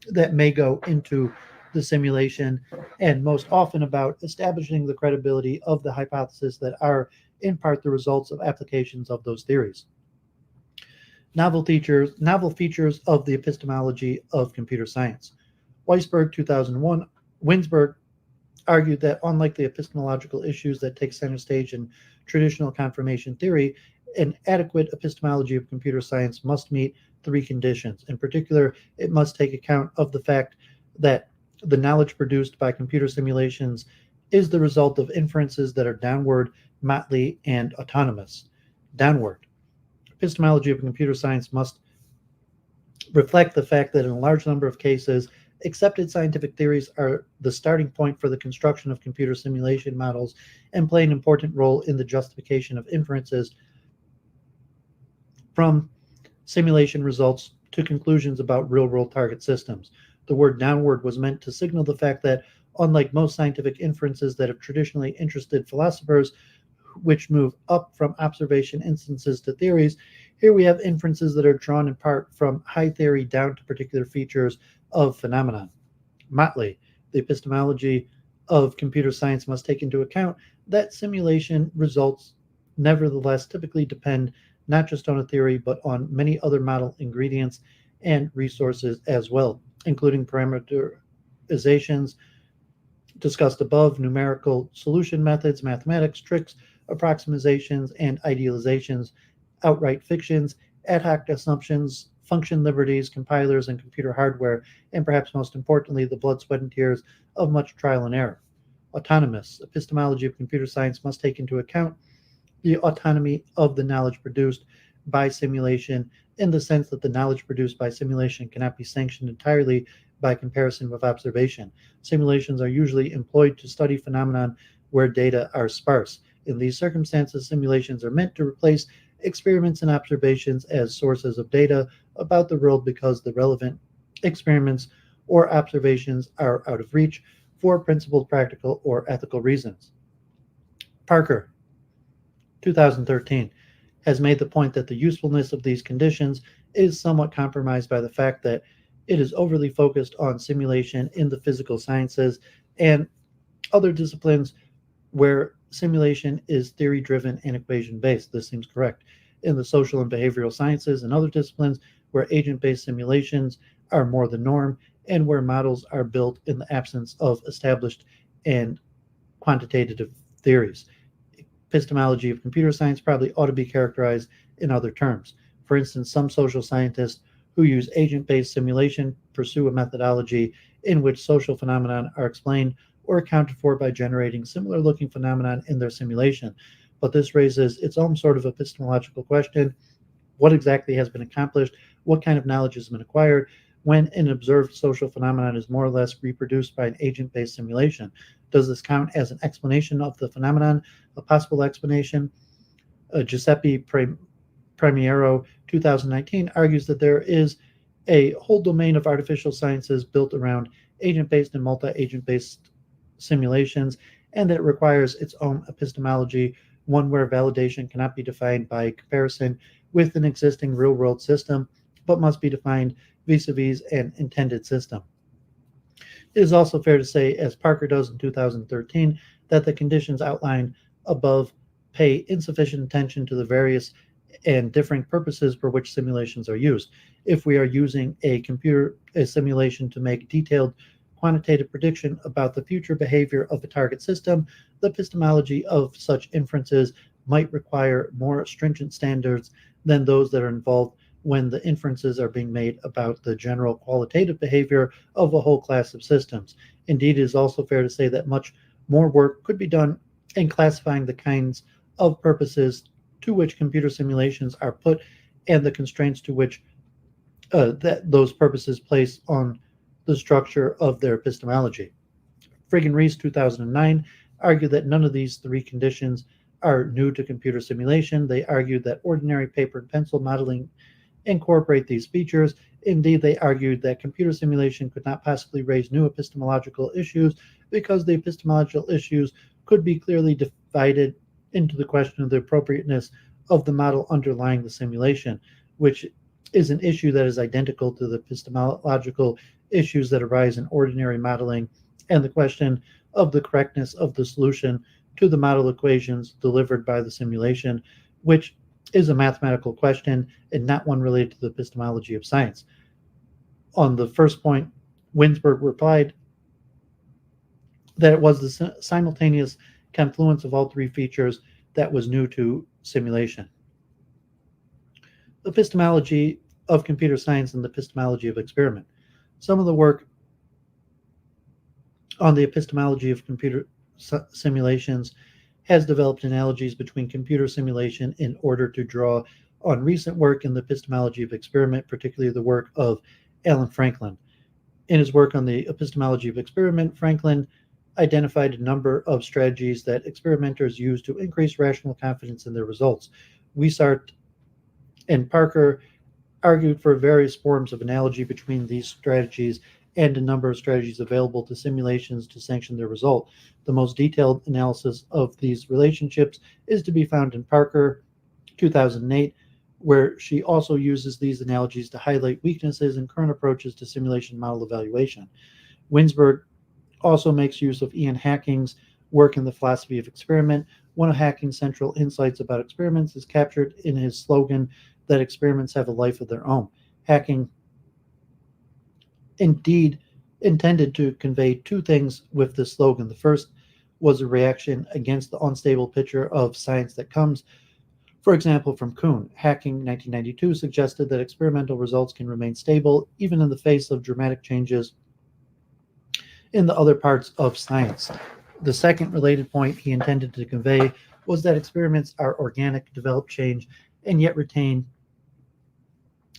that may go into the simulation, and most often about establishing the credibility of the hypotheses that are, in part, the results of applications of those theories. Novel features of the epistemology of computer science. Weisberg, 2001. Winsberg argued that unlike the epistemological issues that take center stage in traditional confirmation theory, an adequate epistemology of computer science must meet three conditions. In particular, it must take account of the fact that the knowledge produced by computer simulations is the result of inferences that are downward, motley, and autonomous. Downward. Epistemology of computer science must reflect the fact that in a large number of cases, accepted scientific theories are the starting point for the construction of computer simulation models and play an important role in the justification of inferences from simulation results to conclusions about real-world target systems. The word downward was meant to signal the fact that, unlike most scientific inferences that have traditionally interested philosophers, which move up from observation instances to theories, here we have inferences that are drawn in part from high theory down to particular features of phenomenon. Motley, the epistemology of computer science must take into account that simulation results nevertheless typically depend not just on a theory, but on many other model ingredients and resources as well, including parameterizations discussed above, numerical solution methods, mathematics, tricks, approximations, and idealizations, outright fictions, ad hoc assumptions, function liberties, compilers, and computer hardware, and perhaps most importantly, the blood, sweat, and tears of much trial and error. Autonomous. Epistemology of computer science must take into account the autonomy of the knowledge produced by simulation in the sense that the knowledge produced by simulation cannot be sanctioned entirely by comparison with observation. Simulations are usually employed to study phenomenon where data are sparse. In these circumstances, simulations are meant to replace experiments and observations as sources of data about the world because the relevant experiments or observations are out of reach for principled, practical, or ethical reasons. Parker, 2013, has made the point that the usefulness of these conditions is somewhat compromised by the fact that it is overly focused on simulation in the physical sciences and other disciplines where simulation is theory-driven and equation-based. This seems correct. In the social and behavioral sciences and other disciplines where agent-based simulations are more the norm and where models are built in the absence of established and quantitative theories. Epistemology of computer science probably ought to be characterized in other terms. For instance, some social scientists who use agent-based simulation pursue a methodology in which social phenomena are explained or accounted for by generating similar-looking phenomena in their simulation. But this raises its own sort of epistemological question. What exactly has been accomplished? What kind of knowledge has been acquired when an observed social phenomenon is more or less reproduced by an agent-based simulation? Does this count as an explanation of the phenomenon, a possible explanation? Giuseppe Premiero, 2019, argues that there is a whole domain of artificial sciences built around agent-based and multi-agent-based simulations, and that it requires its own epistemology, one where validation cannot be defined by comparison with an existing real-world system, but must be defined vis-a-vis an intended system. It is also fair to say, as Parker does in 2013, that the conditions outlined above pay insufficient attention to the various and differing purposes for which simulations are used. If we are using a simulation to make detailed quantitative prediction about the future behavior of a target system, the epistemology of such inferences might require more stringent standards than those that are involved when the inferences are being made about the general qualitative behavior of a whole class of systems. Indeed, it is also fair to say that much more work could be done in classifying the kinds of purposes to which computer simulations are put and the constraints to which that those purposes place on the structure of their epistemology. Frigg and Rees, 2009, argued that none of these three conditions are new to computer simulation. They argued that ordinary paper and pencil modeling incorporate these features. Indeed, they argued that computer simulation could not possibly raise new epistemological issues because the epistemological issues could be clearly divided into the question of the appropriateness of the model underlying the simulation, which is an issue that is identical to the epistemological issues that arise in ordinary modeling and the question of the correctness of the solution to the model equations delivered by the simulation, which is a mathematical question and not one related to the epistemology of science. On the first point, Winsberg replied that it was the simultaneous confluence of all three features that was new to simulation. Epistemology of computer science and the epistemology of experiment. Some of the work on the epistemology of computer simulations has developed analogies between computer simulation in order to draw on recent work in the epistemology of experiment, particularly the work of Alan Franklin. In his work on the epistemology of experiment, Franklin identified a number of strategies that experimenters use to increase rational confidence in their results. Wiesart and Parker argued for various forms of analogy between these strategies and a number of strategies available to simulations to sanction their result. The most detailed analysis of these relationships is to be found in Parker, 2008, where she also uses these analogies to highlight weaknesses in current approaches to simulation model evaluation. Winsberg also makes use of Ian Hacking's work in the philosophy of experiment. One of Hacking's central insights about experiments is captured in his slogan that experiments have a life of their own. Hacking indeed intended to convey two things with this slogan. The first was a reaction against the unstable picture of science that comes, for example, from Kuhn. Hacking, 1992, suggested that experimental results can remain stable even in the face of dramatic changes in the other parts of science. The second related point he intended to convey was that experiments are organic, develop change, and yet retain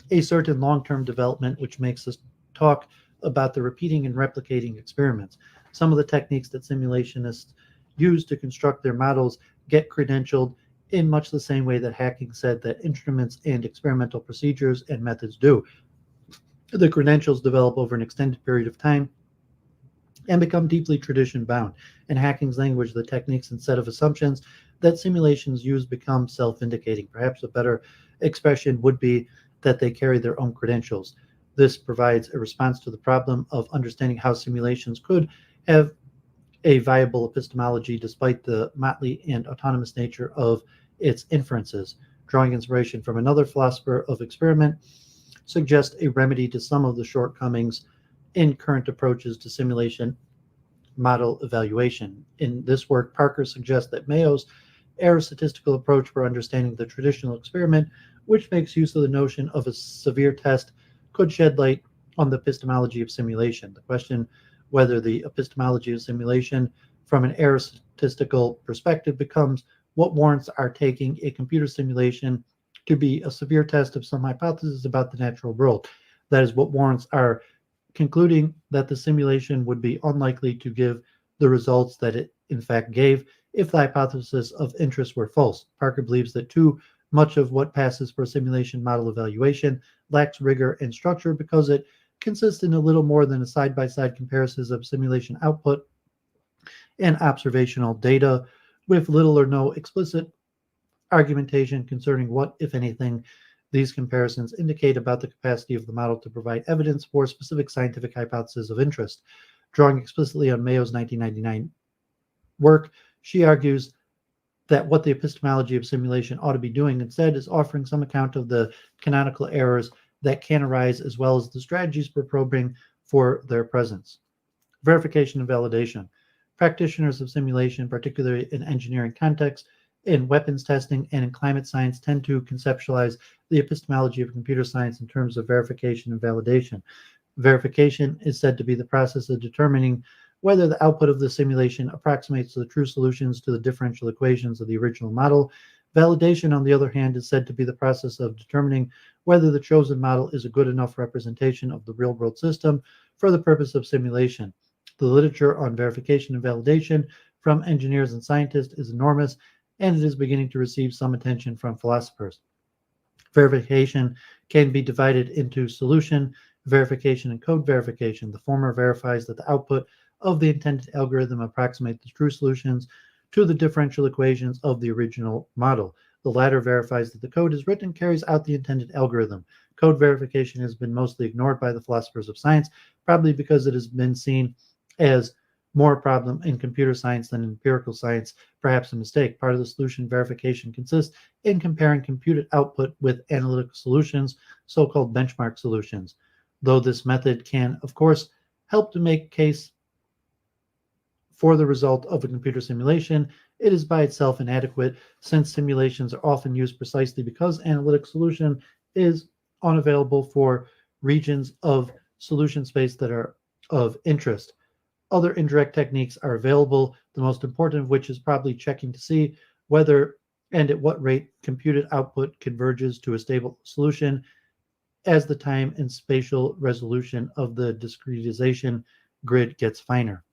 a certain long-term development, which makes us talk about the repeating and replicating experiments. Some of the techniques that simulationists use to construct their models get credentialed in much the same way that Hacking said that instruments and experimental procedures and methods do. The credentials develop over an extended period of time and become deeply tradition-bound. In Hacking's language, the techniques and set of assumptions that simulations use become self-indicating. Perhaps a better expression would be that they carry their own credentials. This provides a response to the problem of understanding how simulations could have a viable epistemology despite the motley and autonomous nature of its inferences. Drawing inspiration from another philosopher of experiment suggests a remedy to some of the shortcomings in current approaches to simulation model evaluation. In this work, Parker suggests that Mayo's error statistical approach for understanding the traditional experiment, which makes use of the notion of a severe test, could shed light on the epistemology of simulation. The question whether the epistemology of simulation from an error statistical perspective becomes what warrants our taking a computer simulation to be a severe test of some hypothesis about the natural world. That is what warrants our concluding that the simulation would be unlikely to give the results that it in fact gave if the hypothesis of interest were false. Parker believes that too much of what passes for simulation model evaluation lacks rigor and structure because it consists in a little more than a side-by-side comparison of simulation output and observational data with little or no explicit argumentation concerning what, if anything, these comparisons indicate about the capacity of the model to provide evidence for specific scientific hypotheses of interest. Drawing explicitly on Mayo's 1999 work, she argues that what the epistemology of simulation ought to be doing instead is offering some account of the canonical errors that can arise as well as the strategies for probing for their presence. Verification and validation. Practitioners of simulation, particularly in engineering contexts, in weapons testing, and in climate science, tend to conceptualize the epistemology of computer science in terms of verification and validation. Verification is said to be the process of determining whether the output of the simulation approximates the true solutions to the differential equations of the original model. Validation, on the other hand, is said to be the process of determining whether the chosen model is a good enough representation of the real-world system for the purpose of simulation. The literature on verification and validation from engineers and scientists is enormous, and it is beginning to receive some attention from philosophers. Verification can be divided into solution verification and code verification. The former verifies that the output of the intended algorithm approximates the true solutions to the differential equations of the original model. The latter verifies that the code is written and carries out the intended algorithm. Code verification has been mostly ignored by the philosophers of science, probably because it has been seen as more a problem in computer science than in empirical science, perhaps a mistake. Part of the solution verification consists in comparing computed output with analytical solutions, so-called benchmark solutions. Though this method can, of course, help to make a case for the result of a computer simulation, it is by itself inadequate, since simulations are often used precisely because analytic solution is unavailable for regions of solution space that are of interest. Other indirect techniques are available, the most important of which is probably checking to see whether and at what rate computed output converges to a stable solution as the time and spatial resolution of the discretization grid gets finer.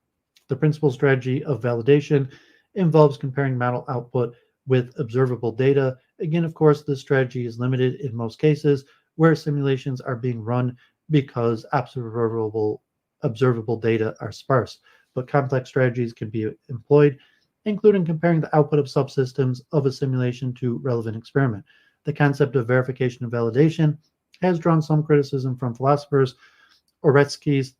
The principal strategy of validation involves comparing model output with observable data. Again, of course, this strategy is limited in most cases where simulations are being run because observable data are sparse, but complex strategies can be employed, including comparing the output of subsystems of a simulation to relevant experiment. The concept of verification and validation has drawn some criticism from philosophers. Oretsky's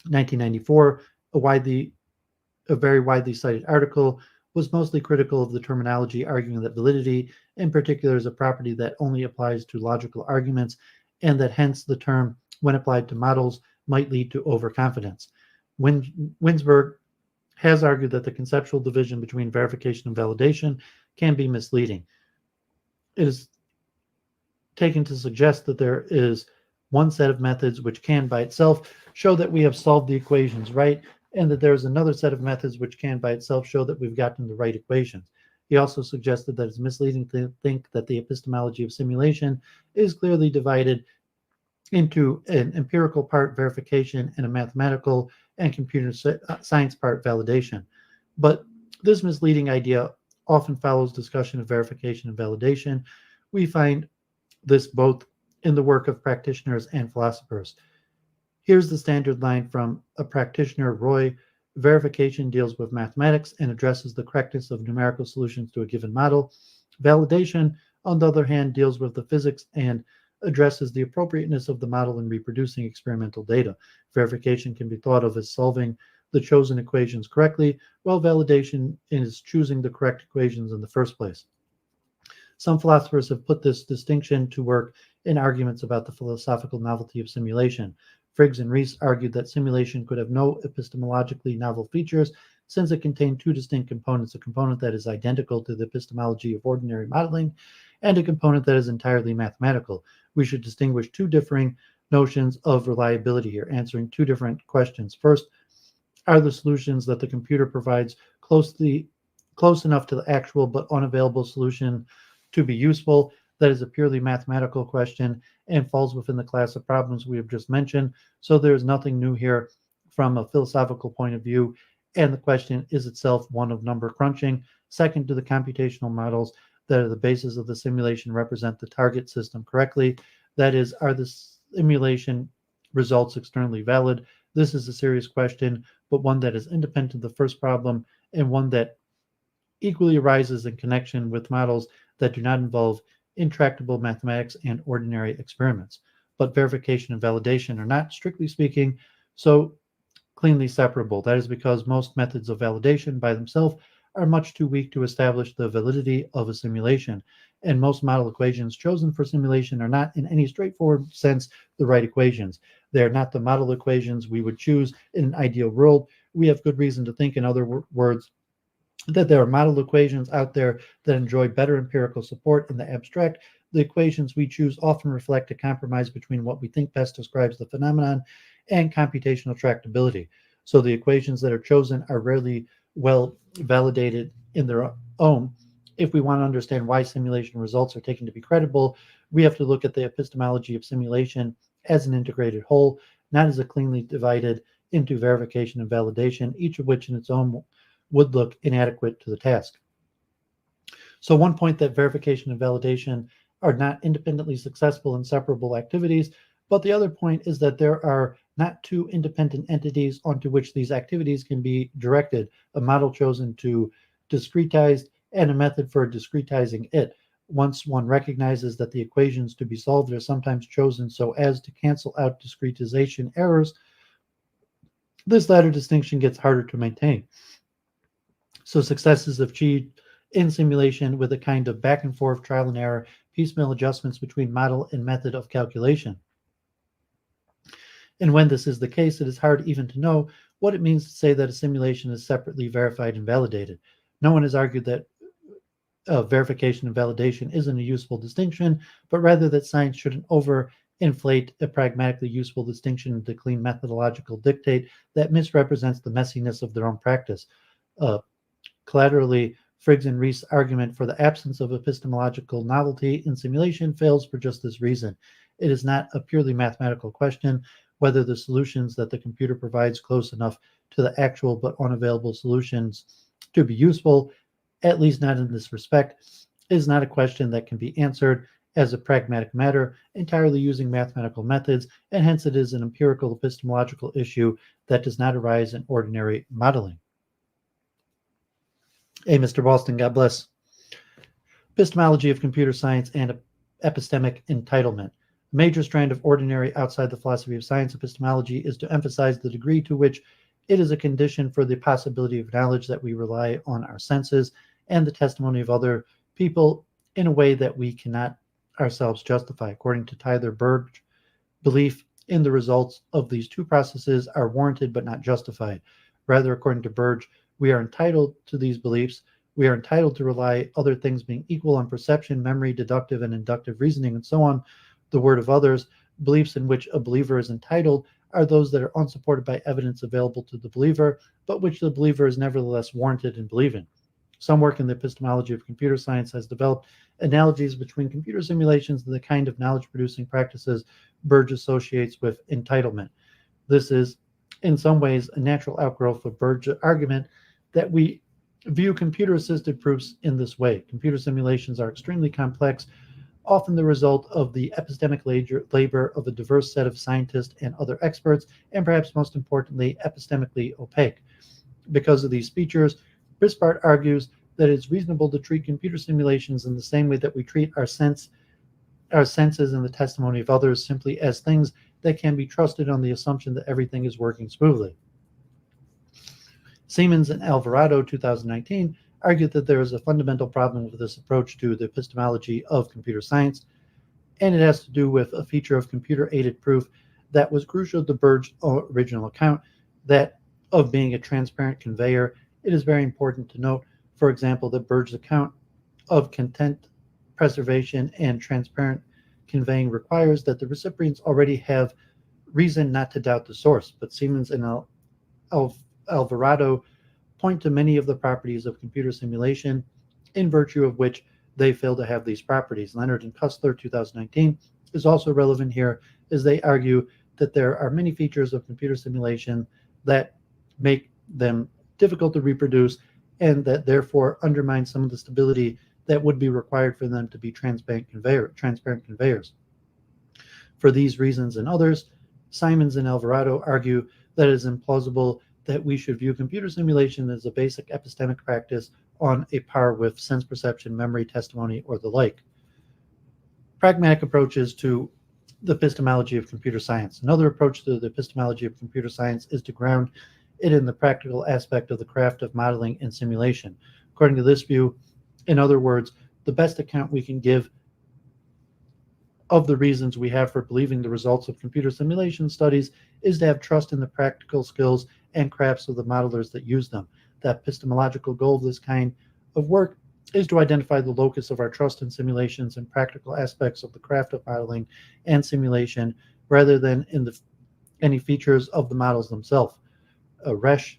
1994, a very widely cited article, was mostly critical of the terminology, arguing that validity in particular is a property that only applies to logical arguments, and that hence the term, when applied to models, might lead to overconfidence. Winsberg has argued that the conceptual division between verification and validation can be misleading. It is taken to suggest that there is one set of methods which can by itself show that we have solved the equations right, and that there is another set of methods which can by itself show that we've gotten the right equations. He also suggested that it's misleading to think that the epistemology of simulation is clearly divided into an empirical part, verification, and a mathematical and computer science part, validation. But this misleading idea often follows discussion of verification and validation. We find this both in the work of practitioners and philosophers. Here's the standard line from a practitioner, Roy. Verification deals with mathematics and addresses the correctness of numerical solutions to a given model. Validation, on the other hand, deals with the physics and addresses the appropriateness of the model in reproducing experimental data. Verification can be thought of as solving the chosen equations correctly, while validation is choosing the correct equations in the first place. Some philosophers have put this distinction to work in arguments about the philosophical novelty of simulation. Friggs and Rees argued that simulation could have no epistemologically novel features since it contained two distinct components, a component that is identical to the epistemology of ordinary modeling and a component that is entirely mathematical. We should distinguish two differing notions of reliability here, answering two different questions. First, are the solutions that the computer provides close enough to the actual but unavailable solution to be useful? That is a purely mathematical question and falls within the class of problems we have just mentioned. So there is nothing new here from a philosophical point of view, and the question is itself one of number crunching. Second, do the computational models that are the basis of the simulation represent the target system correctly? That is, are the simulation results externally valid? This is a serious question, but one that is independent of the first problem and one that equally arises in connection with models that do not involve intractable mathematics and ordinary experiments. But verification and validation are not, strictly speaking, so cleanly separable. That is because most methods of validation by themselves are much too weak to establish the validity of a simulation, and most model equations chosen for simulation are not in any straightforward sense the right equations. They are not the model equations we would choose in an ideal world. We have good reason to think, in other words, that there are model equations out there that enjoy better empirical support in the abstract. The equations we choose often reflect a compromise between what we think best describes the phenomenon and computational tractability. So the equations that are chosen are rarely well validated in their own. If we want to understand why simulation results are taken to be credible, we have to look at the epistemology of simulation as an integrated whole, not as a cleanly divided into verification and validation, each of which in its own would look inadequate to the task. So one point that verification and validation are not independently successful and separable activities, but the other point is that there are not two independent entities onto which these activities can be directed, a model chosen to discretize and a method for discretizing it. Once one recognizes that the equations to be solved are sometimes chosen so as to cancel out discretization errors, this latter distinction gets harder to maintain. So success is achieved in simulation with a kind of back and forth trial and error, piecemeal adjustments between model and method of calculation. And when this is the case, it is hard even to know what it means to say that a simulation is separately verified and validated. No one has argued that verification and validation isn't a useful distinction, but rather that science shouldn't overinflate a pragmatically useful distinction into clean methodological dictate that misrepresents the messiness of their own practice. Collaterally, Frigg's and Rees' argument for the absence of epistemological novelty in simulation fails for just this reason. It is not a purely mathematical question whether the solutions that the computer provides close enough to the actual but unavailable solutions to be useful, at least not in this respect. It is not a question that can be answered as a pragmatic matter entirely using mathematical methods, and hence it is an empirical epistemological issue that does not arise in ordinary modeling. Hey, Mr. Boston, God bless. Epistemology of computer science and epistemic entitlement. A major strand of ordinary outside the philosophy of science epistemology is to emphasize the degree to which it is a condition for the possibility of knowledge that we rely on our senses and the testimony of other people in a way that we cannot ourselves justify. According to Tyler Burge, belief in the results of these two processes are warranted but not justified. Rather, according to Burge, we are entitled to these beliefs. We are entitled to rely, other things being equal, on perception, memory, deductive and inductive reasoning, and so on, the word of others. Beliefs in which a believer is entitled are those that are unsupported by evidence available to the believer, but which the believer is nevertheless warranted in believing. Some work in the epistemology of computer science has developed analogies between computer simulations and the kind of knowledge-producing practices Burge associates with entitlement. This is, in some ways, a natural outgrowth of Burge's argument that we view computer-assisted proofs in this way. Computer simulations are extremely complex, often the result of the epistemic labor of a diverse set of scientists and other experts, and perhaps most importantly, epistemically opaque. Because of these features, Brispart argues that it's reasonable to treat computer simulations in the same way that we treat our senses and the testimony of others, simply as things that can be trusted on the assumption that everything is working smoothly. Siemens and Alvarado, 2019, argued that there is a fundamental problem with this approach to the epistemology of computer science, and it has to do with a feature of computer-aided proof that was crucial to Burge's original account, that of being a transparent conveyor. It is very important to note, for example, that Burge's account of content preservation and transparent conveying requires that the recipients already have reason not to doubt the source, but Siemens and Alvarado point to many of the properties of computer simulation in virtue of which they fail to have these properties. Leonard and Kussler, 2019, is also relevant here, as they argue that there are many features of computer simulation that make them difficult to reproduce and that therefore undermine some of the stability that would be required for them to be transparent conveyors. For these reasons and others, Siemens and Alvarado argue that it is implausible that we should view computer simulation as a basic epistemic practice on a par with sense perception, memory, testimony, or the like. Pragmatic approaches to the epistemology of computer science. Another approach to the epistemology of computer science is to ground it in the practical aspect of the craft of modeling and simulation. According to this view, in other words, the best account we can give of the reasons we have for believing the results of computer simulation studies is to have trust in the practical skills and crafts of the modelers that use them. The epistemological goal of this kind of work is to identify the locus of our trust in simulations and practical aspects of the craft of modeling and simulation rather than in any features of the models themselves. Resch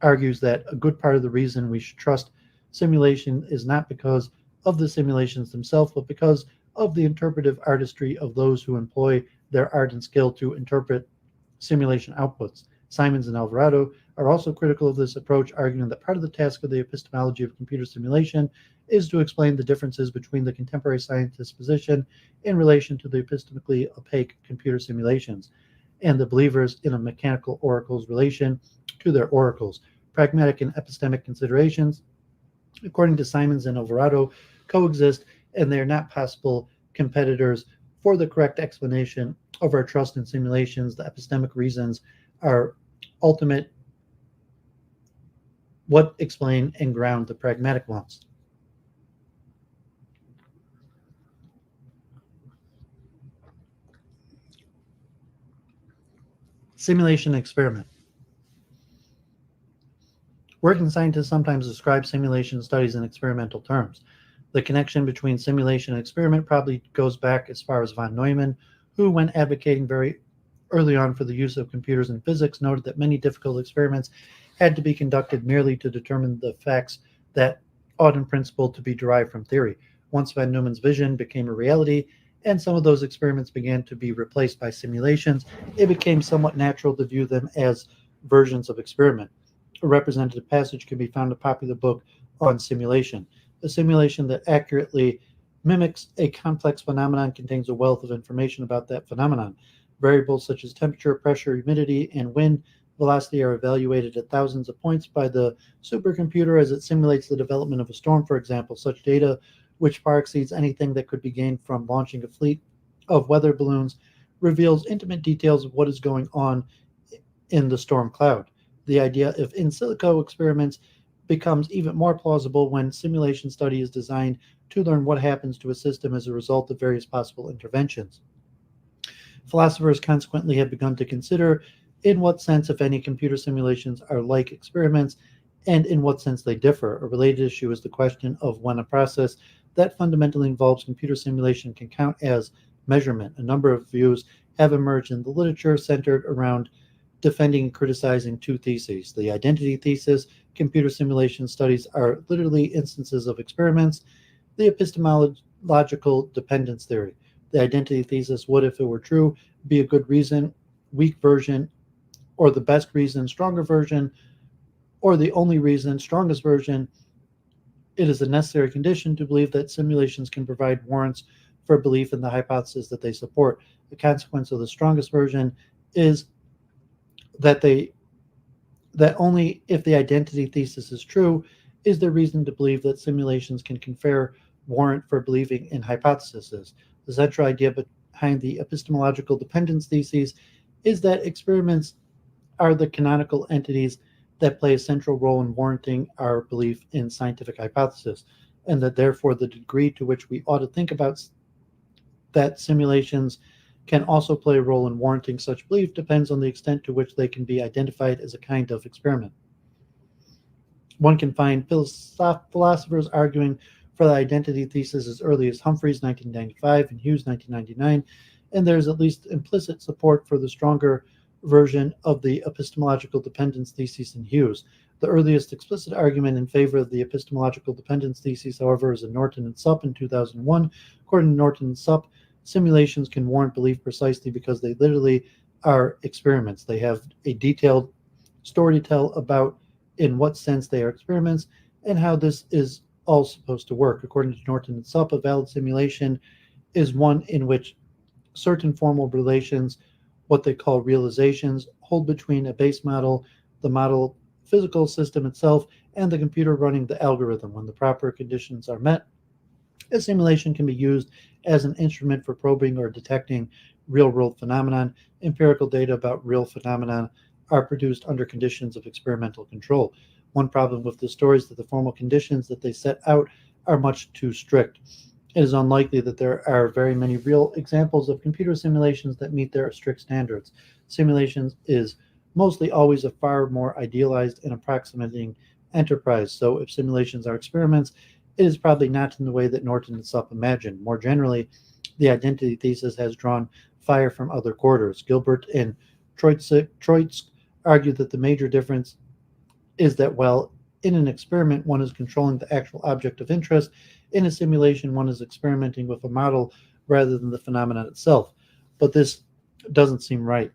argues that a good part of the reason we should trust simulation is not because of the simulations themselves, but because of the interpretive artistry of those who employ their art and skill to interpret simulation outputs. Simons and Alvarado are also critical of this approach, arguing that part of the task of the epistemology of computer simulation is to explain the differences between the contemporary scientist's position in relation to the epistemically opaque computer simulations and the believers in a mechanical oracle's relation to their oracles. Pragmatic and epistemic considerations, according to Simons and Alvarado, coexist, and they are not possible competitors for the correct explanation of our trust in simulations. The epistemic reasons are ultimate, what explain and ground the pragmatic ones. Simulation experiment. Working scientists sometimes describe simulation studies in experimental terms. The connection between simulation and experiment probably goes back as far as von Neumann, who, when advocating very early on for the use of computers in physics, noted that many difficult experiments had to be conducted merely to determine the facts that ought in principle to be derived from theory. Once von Neumann's vision became a reality, and some of those experiments began to be replaced by simulations, it became somewhat natural to view them as versions of experiment. A representative passage can be found in a popular book on simulation. A simulation that accurately mimics a complex phenomenon contains a wealth of information about that phenomenon. Variables such as temperature, pressure, humidity, and wind velocity are evaluated at thousands of points by the supercomputer as it simulates the development of a storm, for example. Such data, which far exceeds anything that could be gained from launching a fleet of weather balloons, reveals intimate details of what is going on in the storm cloud. The idea of in silico experiments becomes even more plausible when simulation study is designed to learn what happens to a system as a result of various possible interventions. Philosophers consequently have begun to consider in what sense, if any, computer simulations are like experiments and in what sense they differ. A related issue is the question of when a process that fundamentally involves computer simulation can count as measurement. A number of views have emerged in the literature centered around defending and criticizing two theses. The identity thesis: computer simulation studies are literally instances of experiments. The epistemological dependence theory. The identity thesis would, if it were true, be a good reason, weak version, or the best reason, stronger version, or the only reason, strongest version. It is a necessary condition to believe that simulations can provide warrants for belief in the hypothesis that they support. The consequence of the strongest version is that only if the identity thesis is true is there reason to believe that simulations can confer warrant for believing in hypotheses. The central idea behind the epistemological dependence thesis is that experiments are the canonical entities that play a central role in warranting our belief in scientific hypothesis, and that therefore the degree to which we ought to think about that simulations can also play a role in warranting such belief depends on the extent to which they can be identified as a kind of experiment. One can find philosophers arguing for the identity thesis as early as Humphreys 1995 and Hughes 1999, and there's at least implicit support for the stronger version of the epistemological dependence thesis in Hughes. The earliest explicit argument in favor of the epistemological dependence thesis, however, is in Norton and Supp in 2001. According to Norton and Supp, simulations can warrant belief precisely because they literally are experiments. They have a detailed story to tell about in what sense they are experiments and how this is all supposed to work. According to Norton and Supp, a valid simulation is one in which certain formal relations, what they call realizations, hold between a base model the model physical system itself, and the computer running the algorithm. When the proper conditions are met, a simulation can be used as an instrument for probing or detecting real-world phenomenon. Empirical data about real phenomenon are produced under conditions of experimental control. One problem with this story is that the formal conditions that they set out are much too strict. It is unlikely that there are very many real examples of computer simulations that meet their strict standards. Simulations is mostly always a far more idealized and approximating enterprise. So if simulations are experiments, it is probably not in the way that Norton himself imagined. More generally, the identity thesis has drawn fire from other quarters. Gilbert and Troitsk argued that the major difference is that while in an experiment one is controlling the actual object of interest, in a simulation one is experimenting with a model rather than the phenomenon itself. But this doesn't seem right.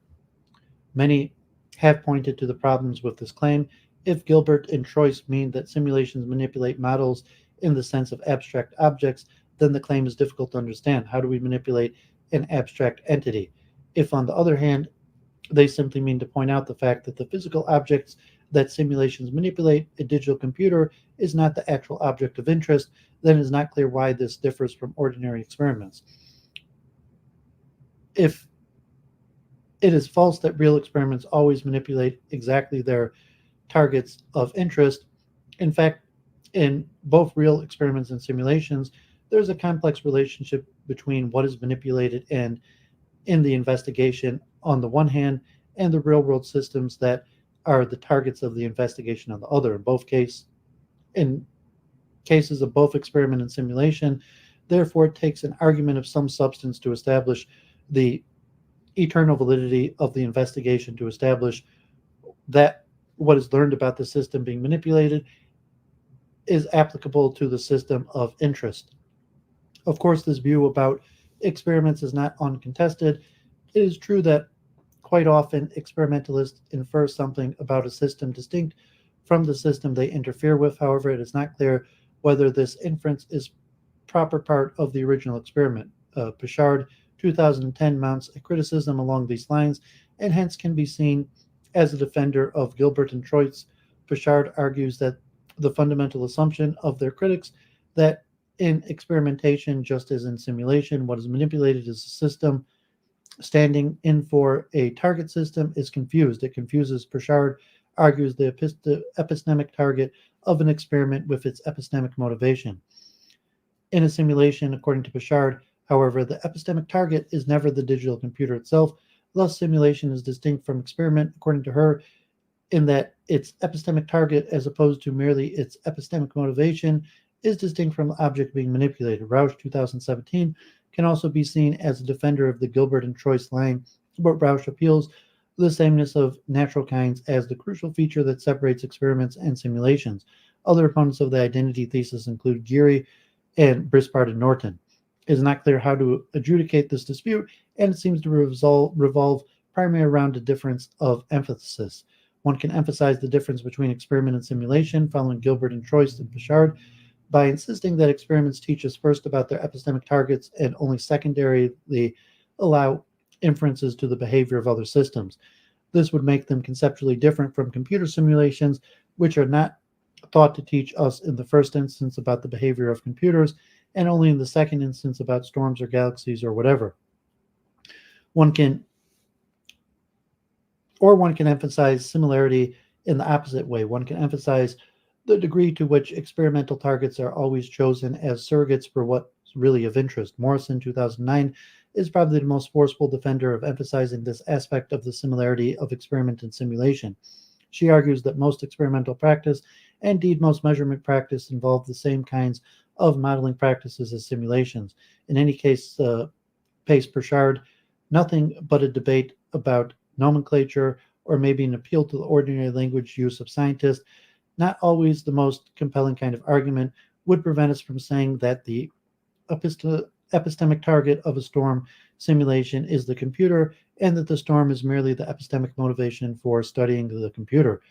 Many have pointed to the problems with this claim. If Gilbert and Troitsk mean that simulations manipulate models in the sense of abstract objects, then the claim is difficult to understand. How do we manipulate an abstract entity? If, on the other hand, they simply mean to point out the fact that the physical objects that simulations manipulate, a digital computer, is not the actual object of interest, then it is not clear why this differs from ordinary experiments. If it is false that real experiments always manipulate exactly their targets of interest, in fact, in both real experiments and simulations, there's a complex relationship between what is manipulated and in the investigation on the one hand, and the real world systems that are the targets of the investigation on the other. In cases of both experiment and simulation, therefore it takes an argument of some substance to establish the eternal validity of the investigation, to establish that what is learned about the system being manipulated is applicable to the system of interest. Of course, this view about experiments is not uncontested. It is true that quite often experimentalists infer something about a system distinct from the system they interfere with. However, it is not clear whether this inference is proper part of the original experiment. Pichard, 2010, mounts a criticism along these lines and hence can be seen as a defender of Gilbert and Troitsk. Pichard argues that the fundamental assumption of their critics that in experimentation, just as in simulation, what is manipulated is a system standing in for a target system is confused. It confuses, Pichard argues, the epistemic target of an experiment with its epistemic motivation. In a simulation, according to Pichard, however, the epistemic target is never the digital computer itself. Thus, simulation is distinct from experiment, according to her, in that its epistemic target, as opposed to merely its epistemic motivation, is distinct from the object being manipulated. Rausch, 2017, can also be seen as a defender of the Gilbert and Troitsk line, but Rausch appeals to the sameness of natural kinds as the crucial feature that separates experiments and simulations. Other opponents of the identity thesis include Geary and Brispart and Norton. It is not clear how to adjudicate this dispute, and it seems to revolve primarily around a difference of emphasis. One can emphasize the difference between experiment and simulation, following Gilbert and Troitsk and Pichard, by insisting that experiments teach us first about their epistemic targets and only secondarily allow inferences to the behavior of other systems. This would make them conceptually different from computer simulations, which are not thought to teach us in the first instance about the behavior of computers, and only in the second instance about storms or galaxies or whatever. One can emphasize similarity in the opposite way. One can emphasize the degree to which experimental targets are always chosen as surrogates for what's really of interest. Morrison, 2009, is probably the most forceful defender of emphasizing this aspect of the similarity of experiment and simulation. She argues that most experimental practice, and indeed most measurement practice, involve the same kinds of modeling practices as simulations. In any case, Pace Pichard, nothing but a debate about nomenclature or maybe an appeal to the ordinary language use of scientists, not always the most compelling kind of argument, would prevent us from saying that the epistemic target of a storm simulation is the computer, and that the storm is merely the epistemic motivation for studying the computer.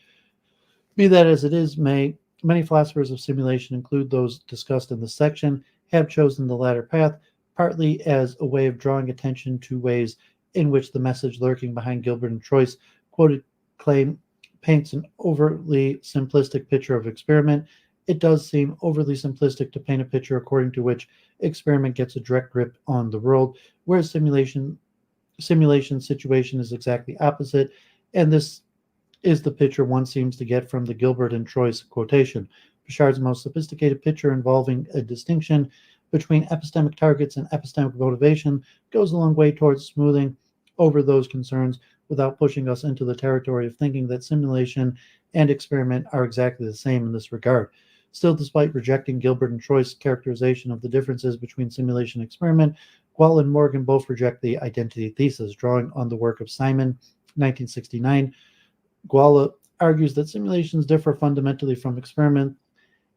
Be that as it is, many philosophers of simulation, include those discussed in this section, have chosen the latter path, partly as a way of drawing attention to ways in which the message lurking behind Gilbert and Troitsk's quoted claim paints an overly simplistic picture of experiment. It does seem overly simplistic to paint a picture according to which experiment gets a direct grip on the world, whereas simulation situation is exactly opposite, and this is the picture one seems to get from the Gilbert and Troyes quotation. Pichard's most sophisticated picture involving a distinction between epistemic targets and epistemic motivation goes a long way towards smoothing over those concerns without pushing us into the territory of thinking that simulation and experiment are exactly the same in this regard. Still, despite rejecting Gilbert and Troyes' characterization of the differences between simulation and experiment, Gual and Morgan both reject the identity thesis, drawing on the work of Simon, 1969. Gual argues that simulations differ fundamentally from experiment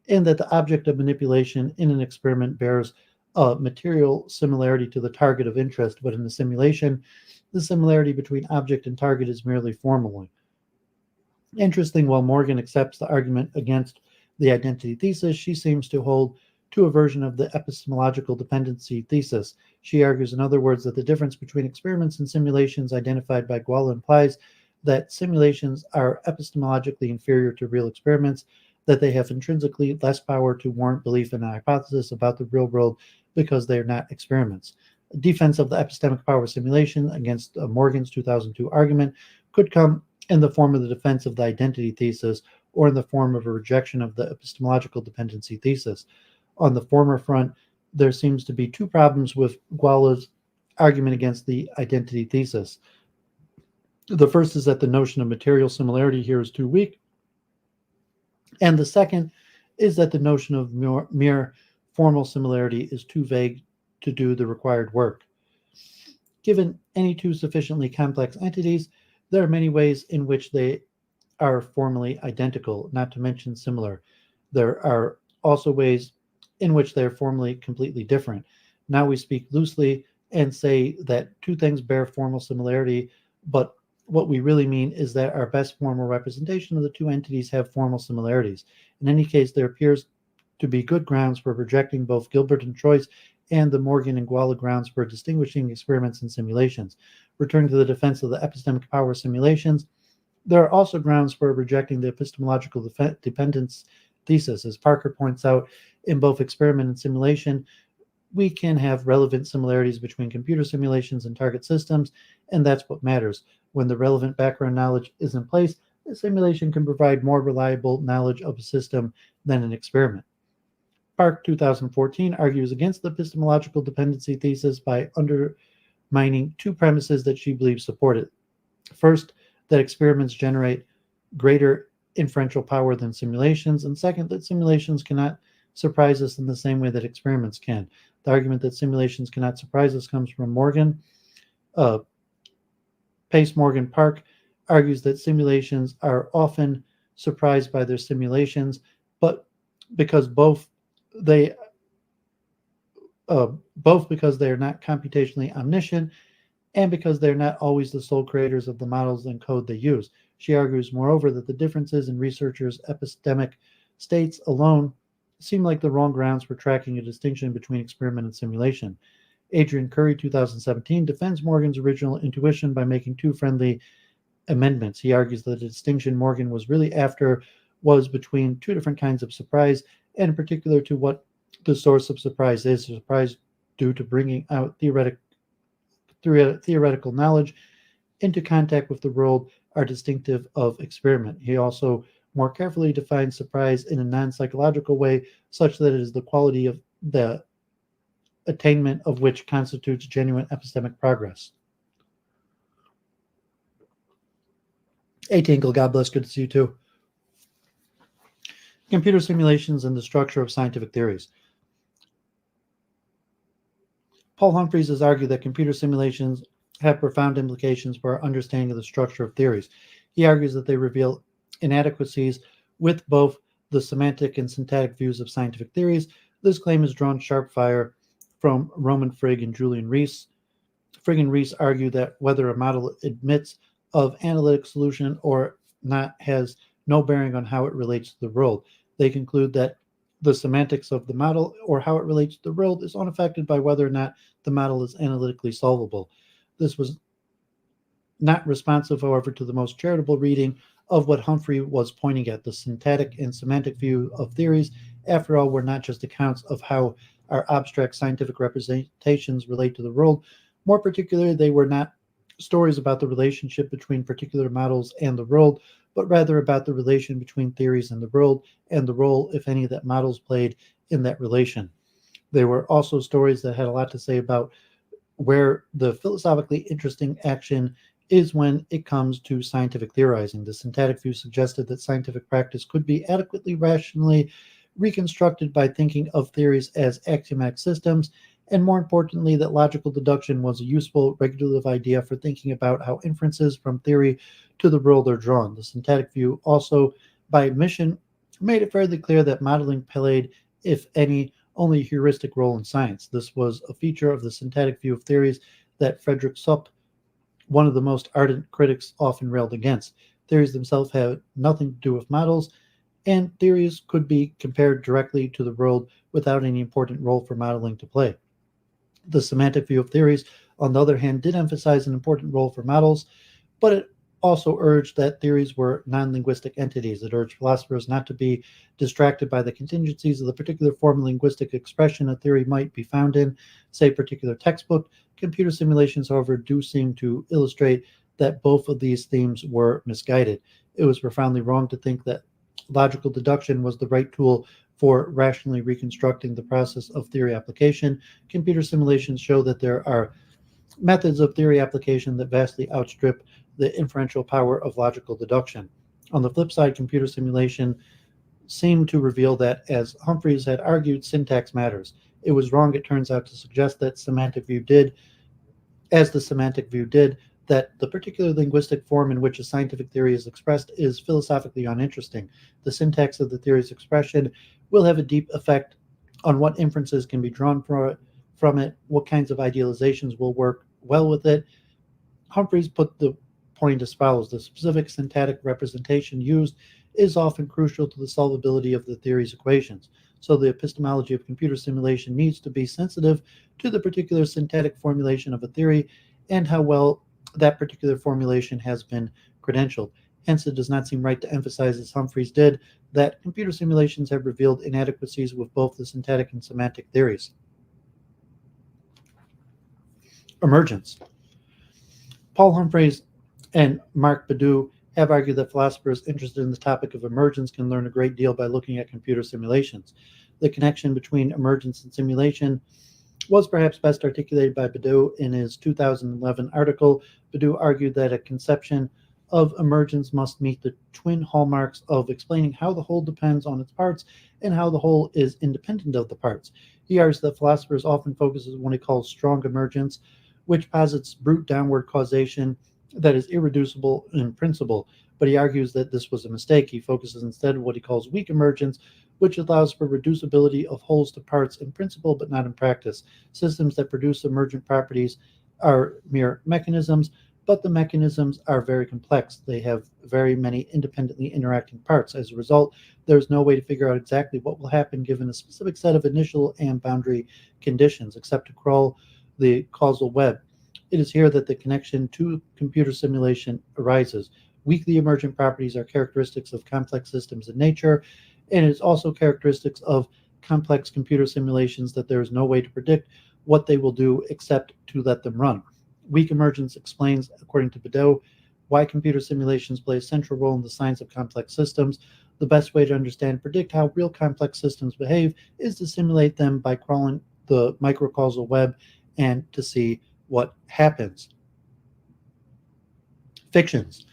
and that the object of manipulation in an experiment bears a material similarity to the target of interest, but in the simulation, the similarity between object and target is merely formal. Interesting, while Morgan accepts the argument against the identity thesis, she seems to hold to a version of the epistemological dependency thesis. She argues, in other words, that the difference between experiments and simulations identified by Gual implies that simulations are epistemologically inferior to real experiments, that they have intrinsically less power to warrant belief in a hypothesis about the real world because they are not experiments. A defense of the epistemic power of simulation against Morgan's 2002 argument could come in the form of the defense of the identity thesis or in the form of a rejection of the epistemological dependency thesis. On the former front, there seems to be two problems with Gual's argument against the identity thesis. The first is that the notion of material similarity here is too weak, and the second is that the notion of mere formal similarity is too vague to do the required work. Given any two sufficiently complex entities, there are many ways in which they are formally identical, not to mention similar. There are also ways in which they are formally completely different. Now we speak loosely and say that two things bear formal similarity, but what we really mean is that our best formal representation of the two entities have formal similarities. In any case, there appears to be good grounds for rejecting both Gilbert and Troyes and the Morgan and Gual grounds for distinguishing experiments and simulations. Returning to the defense of the epistemic power of simulations, there are also grounds for rejecting the epistemological dependence thesis. As Parker points out, in both experiment and simulation, we can have relevant similarities between computer simulations and target systems, and that's what matters. When the relevant background knowledge is in place, a simulation can provide more reliable knowledge of a system than an experiment. Park 2014 argues against the epistemological dependency thesis by undermining two premises that she believes support it. First, that experiments generate greater inferential power than simulations, and second, that simulations cannot surprise us in the same way that experiments can. The argument that simulations cannot surprise us comes from Morgan. Pace Morgan Park argues that simulations are often surprised by their simulations, but because both because they are not computationally omniscient and because they're not always the sole creators of the models and code they use. She argues, moreover, that the differences in researchers' epistemic states alone seem like the wrong grounds for tracking a distinction between experiment and simulation. Adrian Curry, 2017, defends Morgan's original intuition by making two friendly amendments. He argues that the distinction Morgan was really after was between two different kinds of surprise, and in particular to what the source of surprise is. Surprise due to bringing out theoretical knowledge into contact with the world are distinctive of experiment. He also more carefully defines surprise in a non-psychological way, such that it is the quality of the attainment of which constitutes genuine epistemic progress. Hey, Tinkle, God bless, good to see you too. Computer simulations and the structure of scientific theories. Paul Humphreys has argued that computer simulations have profound implications for our understanding of the structure of theories. He argues that they reveal inadequacies with both the semantic and syntactic views of scientific theories. This claim has drawn sharp fire from Roman Frigg and Julian Rees. Frigg and Rees argue that whether a model admits of analytic solution or not has no bearing on how it relates to the world. They conclude that the semantics of the model or how it relates to the world is unaffected by whether or not the model is analytically solvable. This was not responsive, however, to the most charitable reading of what Humphrey was pointing at. The syntactic and semantic view of theories, after all, were not just accounts of how our abstract scientific representations relate to the world. More particularly, they were not stories about the relationship between particular models and the world, but rather about the relation between theories and the world, and the role, if any, that models played in that relation. They were also stories that had a lot to say about where the philosophically interesting action is when it comes to scientific theorizing. The syntactic view suggested that scientific practice could be adequately rationally reconstructed by thinking of theories as axiomatic systems, and more importantly, that logical deduction was a useful regulative idea for thinking about how inferences from theory to the world are drawn. The syntactic view also, by omission, made it fairly clear that modeling played, if any, only a heuristic role in science. This was a feature of the syntactic view of theories that Frederick Supp, one of the most ardent critics, often railed against. Theories themselves have nothing to do with models, and theories could be compared directly to the world without any important role for modeling to play. The semantic view of theories, on the other hand, did emphasize an important role for models, but it also urged that theories were non-linguistic entities. It urged philosophers not to be distracted by the contingencies of the particular form of linguistic expression a theory might be found in, say, a particular textbook. Computer simulations, however, do seem to illustrate that both of these themes were misguided. It was profoundly wrong to think that logical deduction was the right tool for rationally reconstructing the process of theory application. Computer simulations show that there are methods of theory application that vastly outstrip the inferential power of logical deduction. On the flip side, computer simulation seemed to reveal that, as Humphreys had argued, syntax matters. It was wrong, it turns out, to suggest that the semantic view did, that the particular linguistic form in which a scientific theory is expressed is philosophically uninteresting. The syntax of the theory's expression will have a deep effect on what inferences can be drawn from it, what kinds of idealizations will work well with it. Humphreys put the point as follows: the specific syntactic representation used is often crucial to the solvability of the theory's equations. So the epistemology of computer simulation needs to be sensitive to the particular syntactic formulation of a theory and how well that particular formulation has been credentialed. Hence, it does not seem right to emphasize, as Humphreys did, that computer simulations have revealed inadequacies with both the syntactic and semantic theories. Emergence. Paul Humphreys and Marc Badiou have argued that philosophers interested in the topic of emergence can learn a great deal by looking at computer simulations. The connection between emergence and simulation was perhaps best articulated by Badiou in his 2011 article. Badiou argued that a conception of emergence must meet the twin hallmarks of explaining how the whole depends on its parts and how the whole is independent of the parts. He argues that philosophers often focus on what he calls strong emergence, which posits brute downward causation that is irreducible in principle, but he argues that this was a mistake. He focuses instead on what he calls weak emergence, which allows for reducibility of wholes to parts in principle but not in practice. Systems that produce emergent properties are mere mechanisms, but the mechanisms are very complex. They have very many independently interacting parts. As a result, there's no way to figure out exactly what will happen given a specific set of initial and boundary conditions, except to crawl the causal web. It is here that the connection to computer simulation arises. Weakly emergent properties are characteristics of complex systems in nature, and it is also characteristics of complex computer simulations that there is no way to predict what they will do except to let them run. Weak emergence explains, according to Badiou, why computer simulations play a central role in the science of complex systems. The best way to understand and predict how real complex systems behave is to simulate them by crawling the microcausal web and to see what happens. Fictions.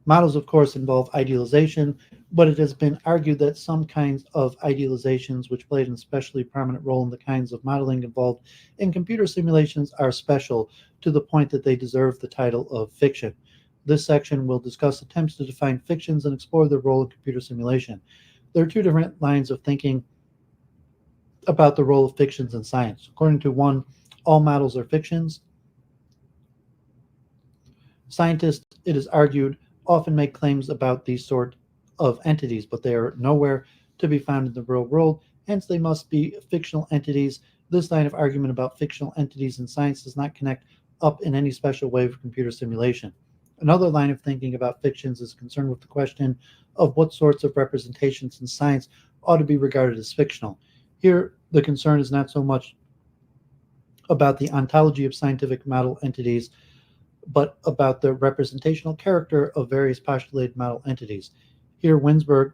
Models, of course, involve idealization, but it has been argued that some kinds of idealizations, which played an especially prominent role in the kinds of modeling involved in computer simulations, are special to the point that they deserve the title of fiction. This section will discuss attempts to define fictions and explore their role in computer simulation. There are two different lines of thinking about the role of fictions in science. According to one, all models are fictions. Scientists, it is argued, often make claims about these sort of entities, but they are nowhere to be found in the real world, hence they must be fictional entities. This line of argument about fictional entities in science does not connect up in any special way with computer simulation. Another line of thinking about fictions is concerned with the question of what sorts of representations in science ought to be regarded as fictional. Here, the concern is not so much about the ontology of scientific model entities, but about the representational character of various postulated model entities. Here, Winsberg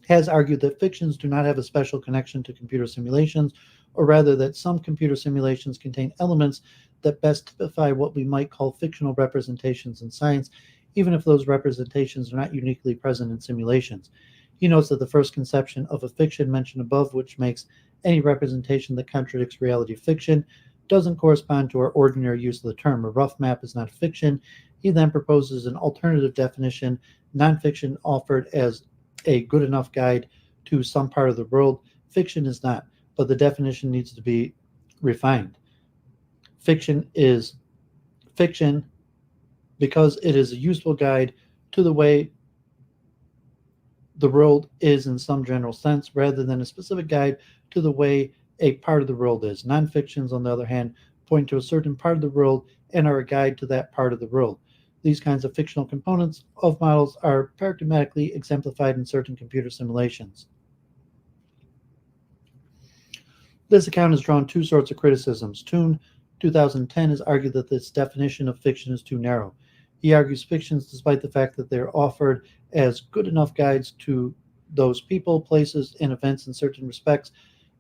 has argued that fictions do not have a special connection to computer simulations, or rather that some computer simulations contain elements that best typify what we might call fictional representations in science, even if those representations are not uniquely present in simulations. He notes that the first conception of a fiction mentioned above, which makes any representation that contradicts reality fiction, doesn't correspond to our ordinary use of the term. A rough map is not fiction. He then proposes an alternative definition, nonfiction offered as a good enough guide to some part of the world. Fiction is not, but the definition needs to be refined. Fiction is fiction because it is a useful guide to the way the world is in some general sense, rather than a specific guide to the way a part of the world is. Non-fictions, on the other hand, point to a certain part of the world and are a guide to that part of the world. These kinds of fictional components of models are paradigmatically exemplified in certain computer simulations. This account has drawn two sorts of criticisms. Toon, 2010, has argued that this definition of fiction is too narrow. He argues fictions, despite the fact that they are offered as good enough guides to those people, places, and events in certain respects,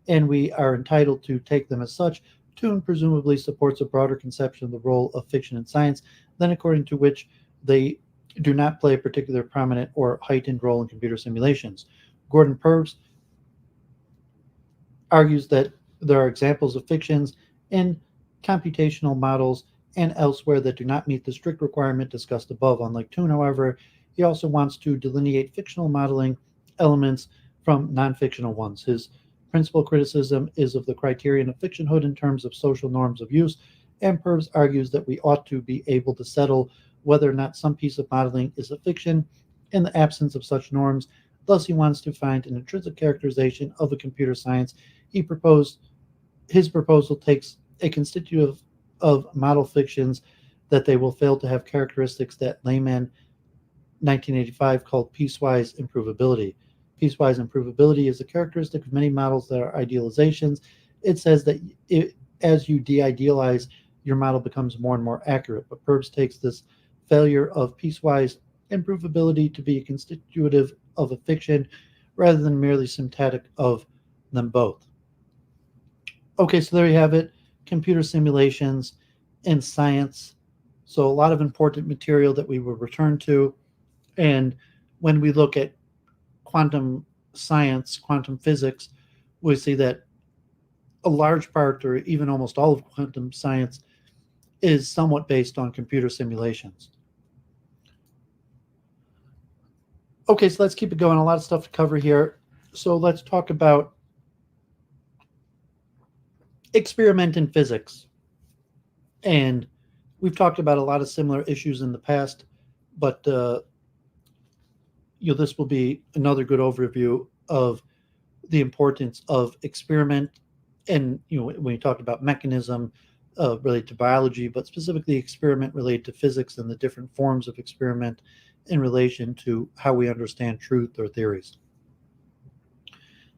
and we are entitled to take them as such, Toon presumably supports a broader conception of the role of fiction in science than according to which they do not play a particular prominent or heightened role in computer simulations. Gordon Purves argues that there are examples of fictions in computational models and elsewhere that do not meet the strict requirement discussed above. Unlike Toon, however, he also wants to delineate fictional modeling elements from non-fictional ones. His principal criticism is of the criterion of fictionhood in terms of social norms of use, and Purves argues that we ought to be able to settle whether or not some piece of modeling is a fiction in the absence of such norms. Thus, he wants to find an intrinsic characterization of a computer science. His proposal takes a constitutive of model fictions that they will fail to have characteristics that Layman 1985 called piecewise improvability. Piecewise improvability is a characteristic of many models that are idealizations. It says that as you de-idealize, your model becomes more and more accurate. But Purves takes this failure of piecewise improvability to be a constitutive of a fiction rather than merely symptomatic of them both. Okay, so there you have it. Computer simulations in science. So a lot of important material that we will return to. And when we look at quantum science, quantum physics, we see that a large part, or even almost all of quantum science, is somewhat based on computer simulations. Okay, so let's keep it going. A lot of stuff to cover here. So let's talk about experiment in physics. And we've talked about a lot of similar issues in the past, but this will be another good overview of the importance of experiment. And when you talk about mechanism related to biology, but specifically experiment related to physics and the different forms of experiment in relation to how we understand truth or theories.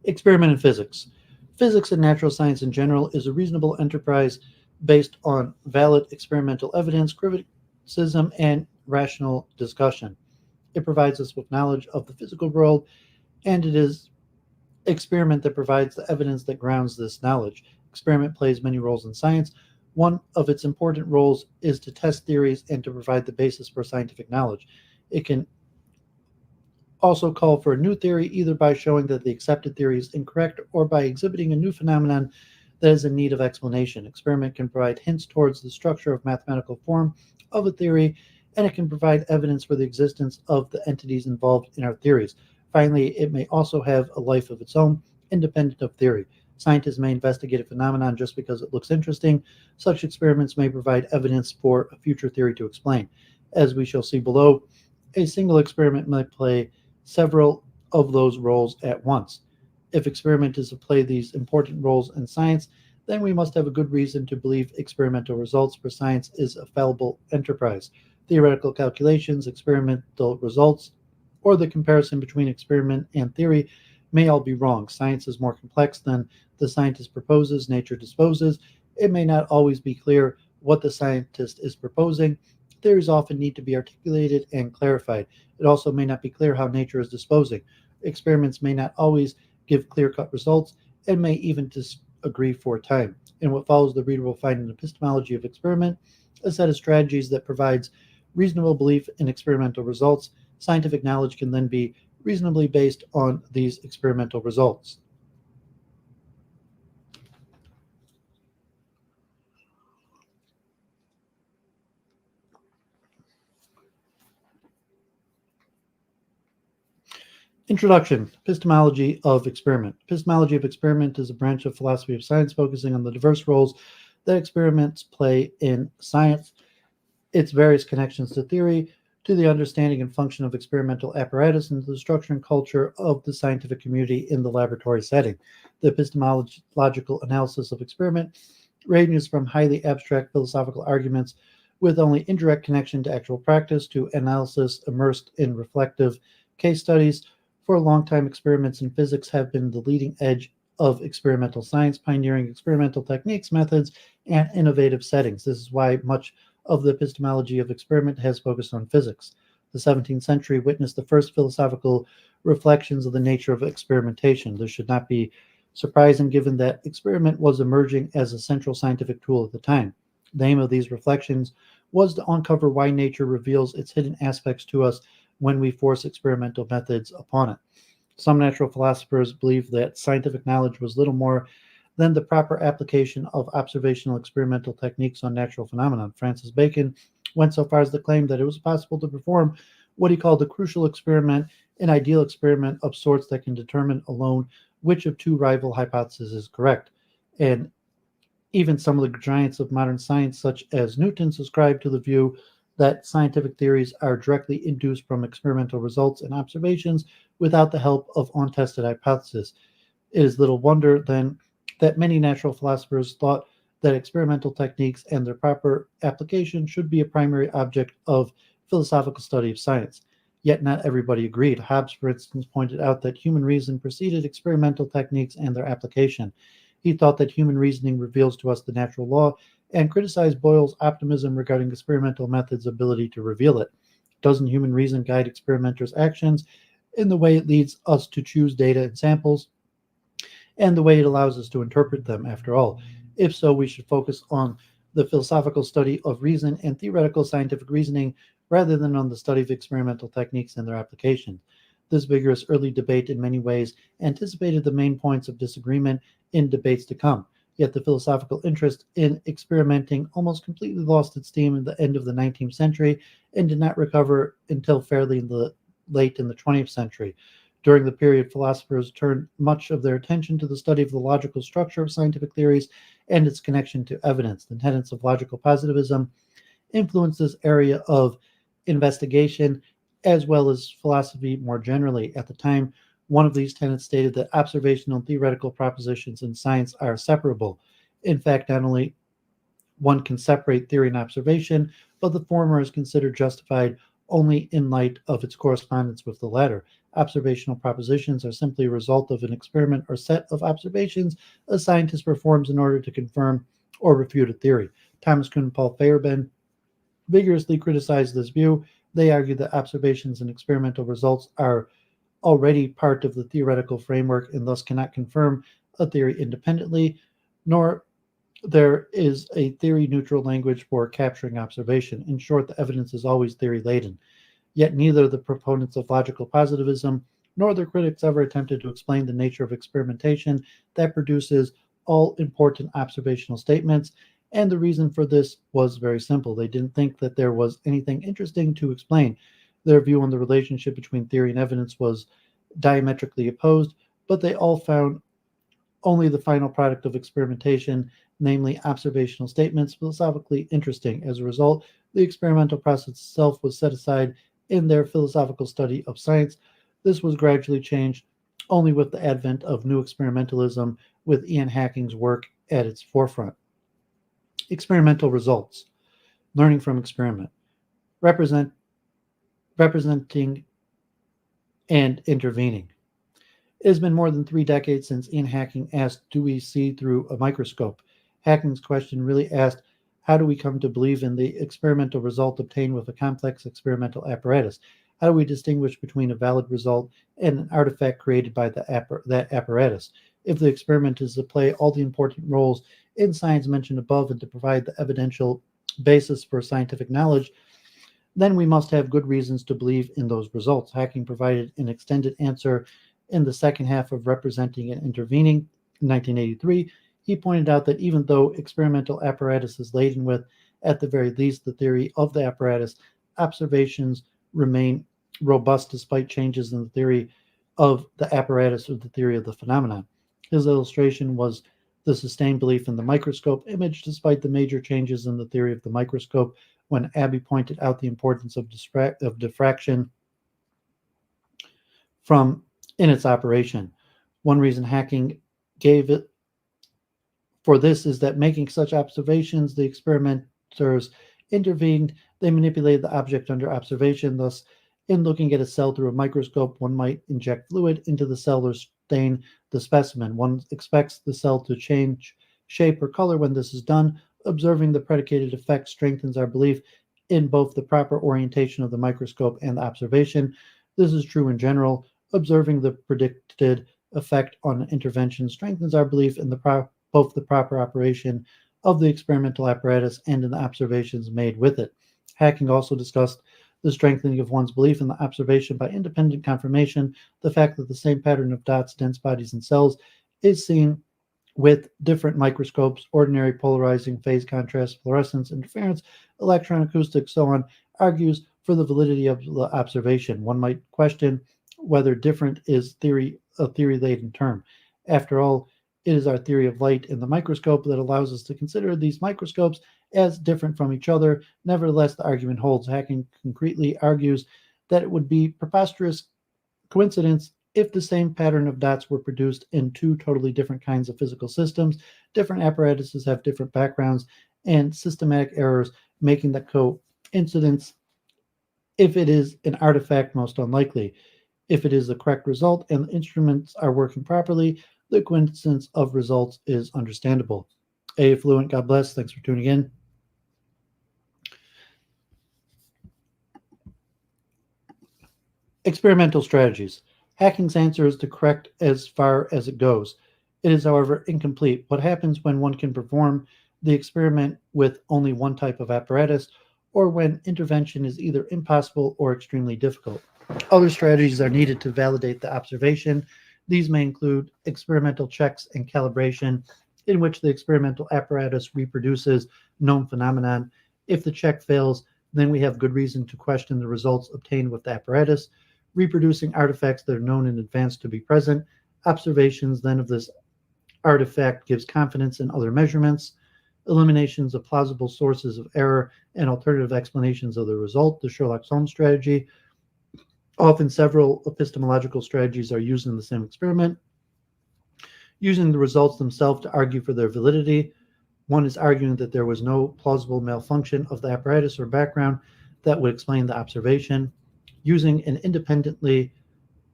Experiment in physics. Physics and natural science in general is a reasonable enterprise based on valid experimental evidence, criticism, and rational discussion. It provides us with knowledge of the physical world, and it is experiment that provides the evidence that grounds this knowledge. Experiment plays many roles in science. One of its important roles is to test theories and to provide the basis for scientific knowledge. It can also call for a new theory, either by showing that the accepted theory is incorrect or by exhibiting a new phenomenon that is in need of explanation. Experiment can provide hints towards the structure of mathematical form of a theory, and it can provide evidence for the existence of the entities involved in our theories. Finally, it may also have a life of its own, independent of theory. Scientists may investigate a phenomenon just because it looks interesting. Such experiments may provide evidence for a future theory to explain. As we shall see below, a single experiment might play several of those roles at once. If experiment is to play these important roles in science, then we must have a good reason to believe experimental results for science is a fallible enterprise. theoretical calculations, experimental results, or the comparison between experiment and theory may all be wrong. Science is more complex than the scientist proposes, nature disposes. It may not always be clear what the scientist is proposing. Theories often need to be articulated and clarified. It also may not be clear how nature is disposing. Experiments may not always give clear cut results and may even disagree for a time. In what follows, the reader will find an epistemology of experiment, a set of strategies that provides reasonable belief in experimental results. Scientific knowledge can then be reasonably based on these experimental results. Introduction. Epistemology of experiment. Epistemology of experiment is a branch of philosophy of science focusing on the diverse roles that experiments play in science, its various connections to theory, to the understanding and function of experimental apparatus, and to the structure and culture of the scientific community in the laboratory setting. The epistemological analysis of experiment ranges from highly abstract philosophical arguments with only indirect connection to actual practice to analysis immersed in reflective case studies. For a long time, experiments in physics have been the leading edge of experimental science, pioneering experimental techniques, methods, and innovative settings. This is why much of the epistemology of experiment has focused on physics. The 17th century witnessed the first philosophical reflections of the nature of experimentation. This should not be surprising given that experiment was emerging as a central scientific tool at the time. The aim of these reflections was to uncover why nature reveals its hidden aspects to us when we force experimental methods upon it. Some natural philosophers believed that scientific knowledge was little more than the proper application of observational experimental techniques on natural phenomena. Francis Bacon went so far as to claim that it was possible to perform what he called a crucial experiment, an ideal experiment of sorts that can determine alone which of two rival hypotheses is correct. And even some of the giants of modern science, such as Newton, subscribed to the view that scientific theories are directly induced from experimental results and observations without the help of untested hypotheses. It is little wonder, then, that many natural philosophers thought that experimental techniques and their proper application should be a primary object of philosophical study of science. Yet not everybody agreed. Hobbes, for instance, pointed out that human reason preceded experimental techniques and their application. He thought that human reasoning reveals to us the natural law and criticized Boyle's optimism regarding experimental methods' ability to reveal it. Doesn't human reason guide experimenters' actions in the way it leads us to choose data and samples, and the way it allows us to interpret them, after all? If so, we should focus on the philosophical study of reason and theoretical scientific reasoning rather than on the study of experimental techniques and their application. This vigorous early debate in many ways anticipated the main points of disagreement in debates to come. Yet the philosophical interest in experimenting almost completely lost its steam at the end of the 19th century and did not recover until fairly late in the 20th century. During the period, philosophers turned much of their attention to the study of the logical structure of scientific theories and its connection to evidence. The tenets of logical positivism influenced this area of investigation as well as philosophy more generally. At the time, one of these tenets stated that observational and theoretical propositions in science are separable. In fact, not only one can separate theory and observation, but the former is considered justified only in light of its correspondence with the latter. Observational propositions are simply a result of an experiment or set of observations a scientist performs in order to confirm or refute a theory. Thomas Kuhn and Paul Feyerabend vigorously criticized this view. They argue that observations and experimental results are already part of the theoretical framework and thus cannot confirm a theory independently, nor there is a theory-neutral language for capturing observation. In short, the evidence is always theory-laden. Yet neither the proponents of logical positivism nor their critics ever attempted to explain the nature of experimentation that produces all important observational statements, and the reason for this was very simple. They didn't think that there was anything interesting to explain. Their view on the relationship between theory and evidence was diametrically opposed, but they all found only the final product of experimentation, namely observational statements, philosophically interesting. As a result, the experimental process itself was set aside in their philosophical study of science. This was gradually changed only with the advent of new experimentalism, with Ian Hacking's work at its forefront. Experimental results. Learning from experiment. representing and intervening. It has been more than 3 decades since Ian Hacking asked, "Do we see through a microscope?" Hacking's question really asked, "How do we come to believe in the experimental result obtained with a complex experimental apparatus? How do we distinguish between a valid result and an artifact created by that apparatus? If the experiment is to play all the important roles in science mentioned above and to provide the evidential basis for scientific knowledge, then we must have good reasons to believe in those results." Hacking provided an extended answer in the second half of Representing and Intervening in 1983. He pointed out that even though experimental apparatus is laden with, at the very least, the theory of the apparatus, observations remain robust despite changes in the theory of the apparatus or the theory of the phenomenon. His illustration was the sustained belief in the microscope image despite the major changes in the theory of the microscope, when Abbey pointed out the importance of diffraction in its operation. One reason Hacking gave it for this is that making such observations, the experimenters intervened. They manipulated the object under observation. Thus, in looking at a cell through a microscope, one might inject fluid into the cell or stain the specimen. One expects the cell to change shape or color when this is done. Observing the predicated effect strengthens our belief in both the proper orientation of the microscope and the observation. This is true in general. Observing the predicted effect on intervention strengthens our belief in both the proper operation of the experimental apparatus and in the observations made with it. Hacking also discussed the strengthening of one's belief in the observation by independent confirmation, the fact that the same pattern of dots, dense bodies, and cells is seen with different microscopes, ordinary, polarizing, phase contrast, fluorescence, interference, electron acoustics, so on, argues for the validity of the observation. One might question whether different is a theory-laden term. After all, it is our theory of light in the microscope that allows us to consider these microscopes as different from each other. Nevertheless, the argument holds. Hacking concretely argues that it would be preposterous coincidence if the same pattern of dots were produced in two totally different kinds of physical systems. Different apparatuses have different backgrounds and systematic errors, making the coincidence, if it is an artifact, most unlikely. If it is the correct result and the instruments are working properly, the coincidence of results is understandable. A Fluent, God bless. Thanks for tuning in. Experimental strategies. Hacking's answer is correct as far as it goes. It is, however, incomplete. What happens when one can perform the experiment with only one type of apparatus, or when intervention is either impossible or extremely difficult? Other strategies are needed to validate the observation. These may include experimental checks and calibration, in which the experimental apparatus reproduces known phenomenon. If the check fails, then we have good reason to question the results obtained with the apparatus. Reproducing artifacts that are known in advance to be present. Observations then of this artifact gives confidence in other measurements. Eliminations of plausible sources of error and alternative explanations of the result, the Sherlock Holmes strategy. Often several epistemological strategies are used in the same experiment. Using the results themselves to argue for their validity. One is arguing that there was no plausible malfunction of the apparatus or background that would explain the observation. Using an independently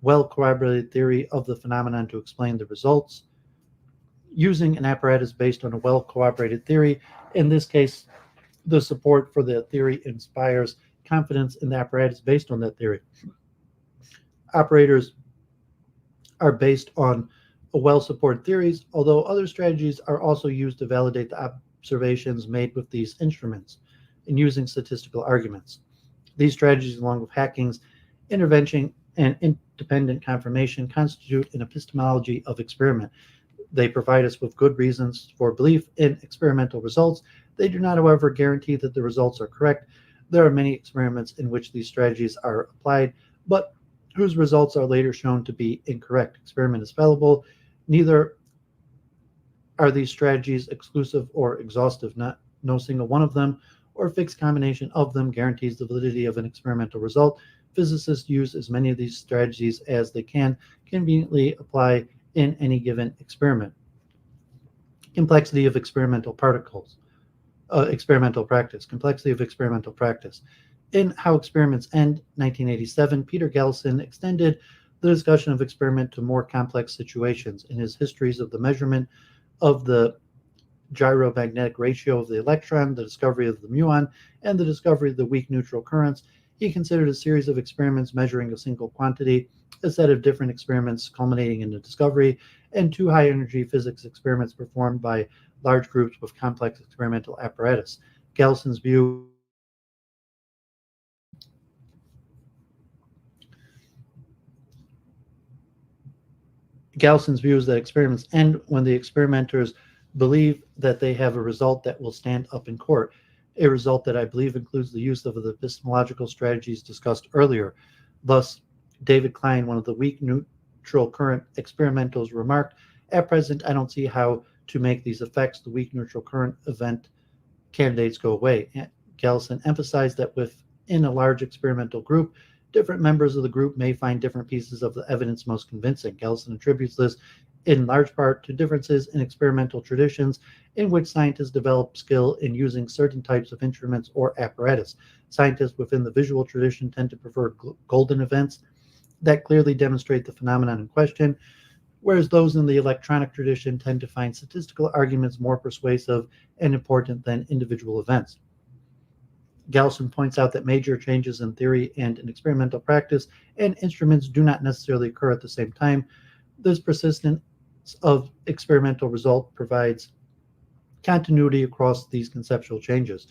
well-corroborated theory of the phenomenon to explain the results. Using an apparatus based on a well-corroborated theory. In this case, the support for the theory inspires confidence in the apparatus based on that theory. Operators are based on well-supported theories, although other strategies are also used to validate the observations made with these instruments and using statistical arguments. These strategies, along with Hacking's intervention and independent confirmation, constitute an epistemology of experiment. They provide us with good reasons for belief in experimental results. They do not, however, guarantee that the results are correct. There are many experiments in which these strategies are applied, but whose results are later shown to be incorrect. Experiment is fallible. Neither are these strategies exclusive or exhaustive. No single one of them or fixed combination of them guarantees the validity of an experimental result. Physicists use as many of these strategies as they can conveniently apply in any given experiment. Complexity of experimental practice. Complexity of experimental practice. In How Experiments End, 1987, Peter Galison extended the discussion of experiment to more complex situations. In his Histories of the Measurement of the Gyromagnetic Ratio of the Electron, the discovery of the muon, and the discovery of the weak neutral currents, he considered a series of experiments measuring a single quantity, a set of different experiments culminating in the discovery, and two high-energy physics experiments performed by large groups with complex experimental apparatus. Galison's view is that experiments end when the experimenters believe that they have a result that will stand up in court, a result that I believe includes the use of the epistemological strategies discussed earlier. Thus, David Klein, one of the weak neutral current experimentals, remarked, "At present, I don't see how to make these effects, the weak neutral current event candidates, go away." Galison emphasized that within a large experimental group, different members of the group may find different pieces of the evidence most convincing. Galison attributes this in large part to differences in experimental traditions in which scientists develop skill in using certain types of instruments or apparatus. Scientists within the visual tradition tend to prefer golden events that clearly demonstrate the phenomenon in question, whereas those in the electronic tradition tend to find statistical arguments more persuasive and important than individual events. Galison points out that major changes in theory and in experimental practice and instruments do not necessarily occur at the same time. This persistence of experimental result provides continuity across these conceptual changes.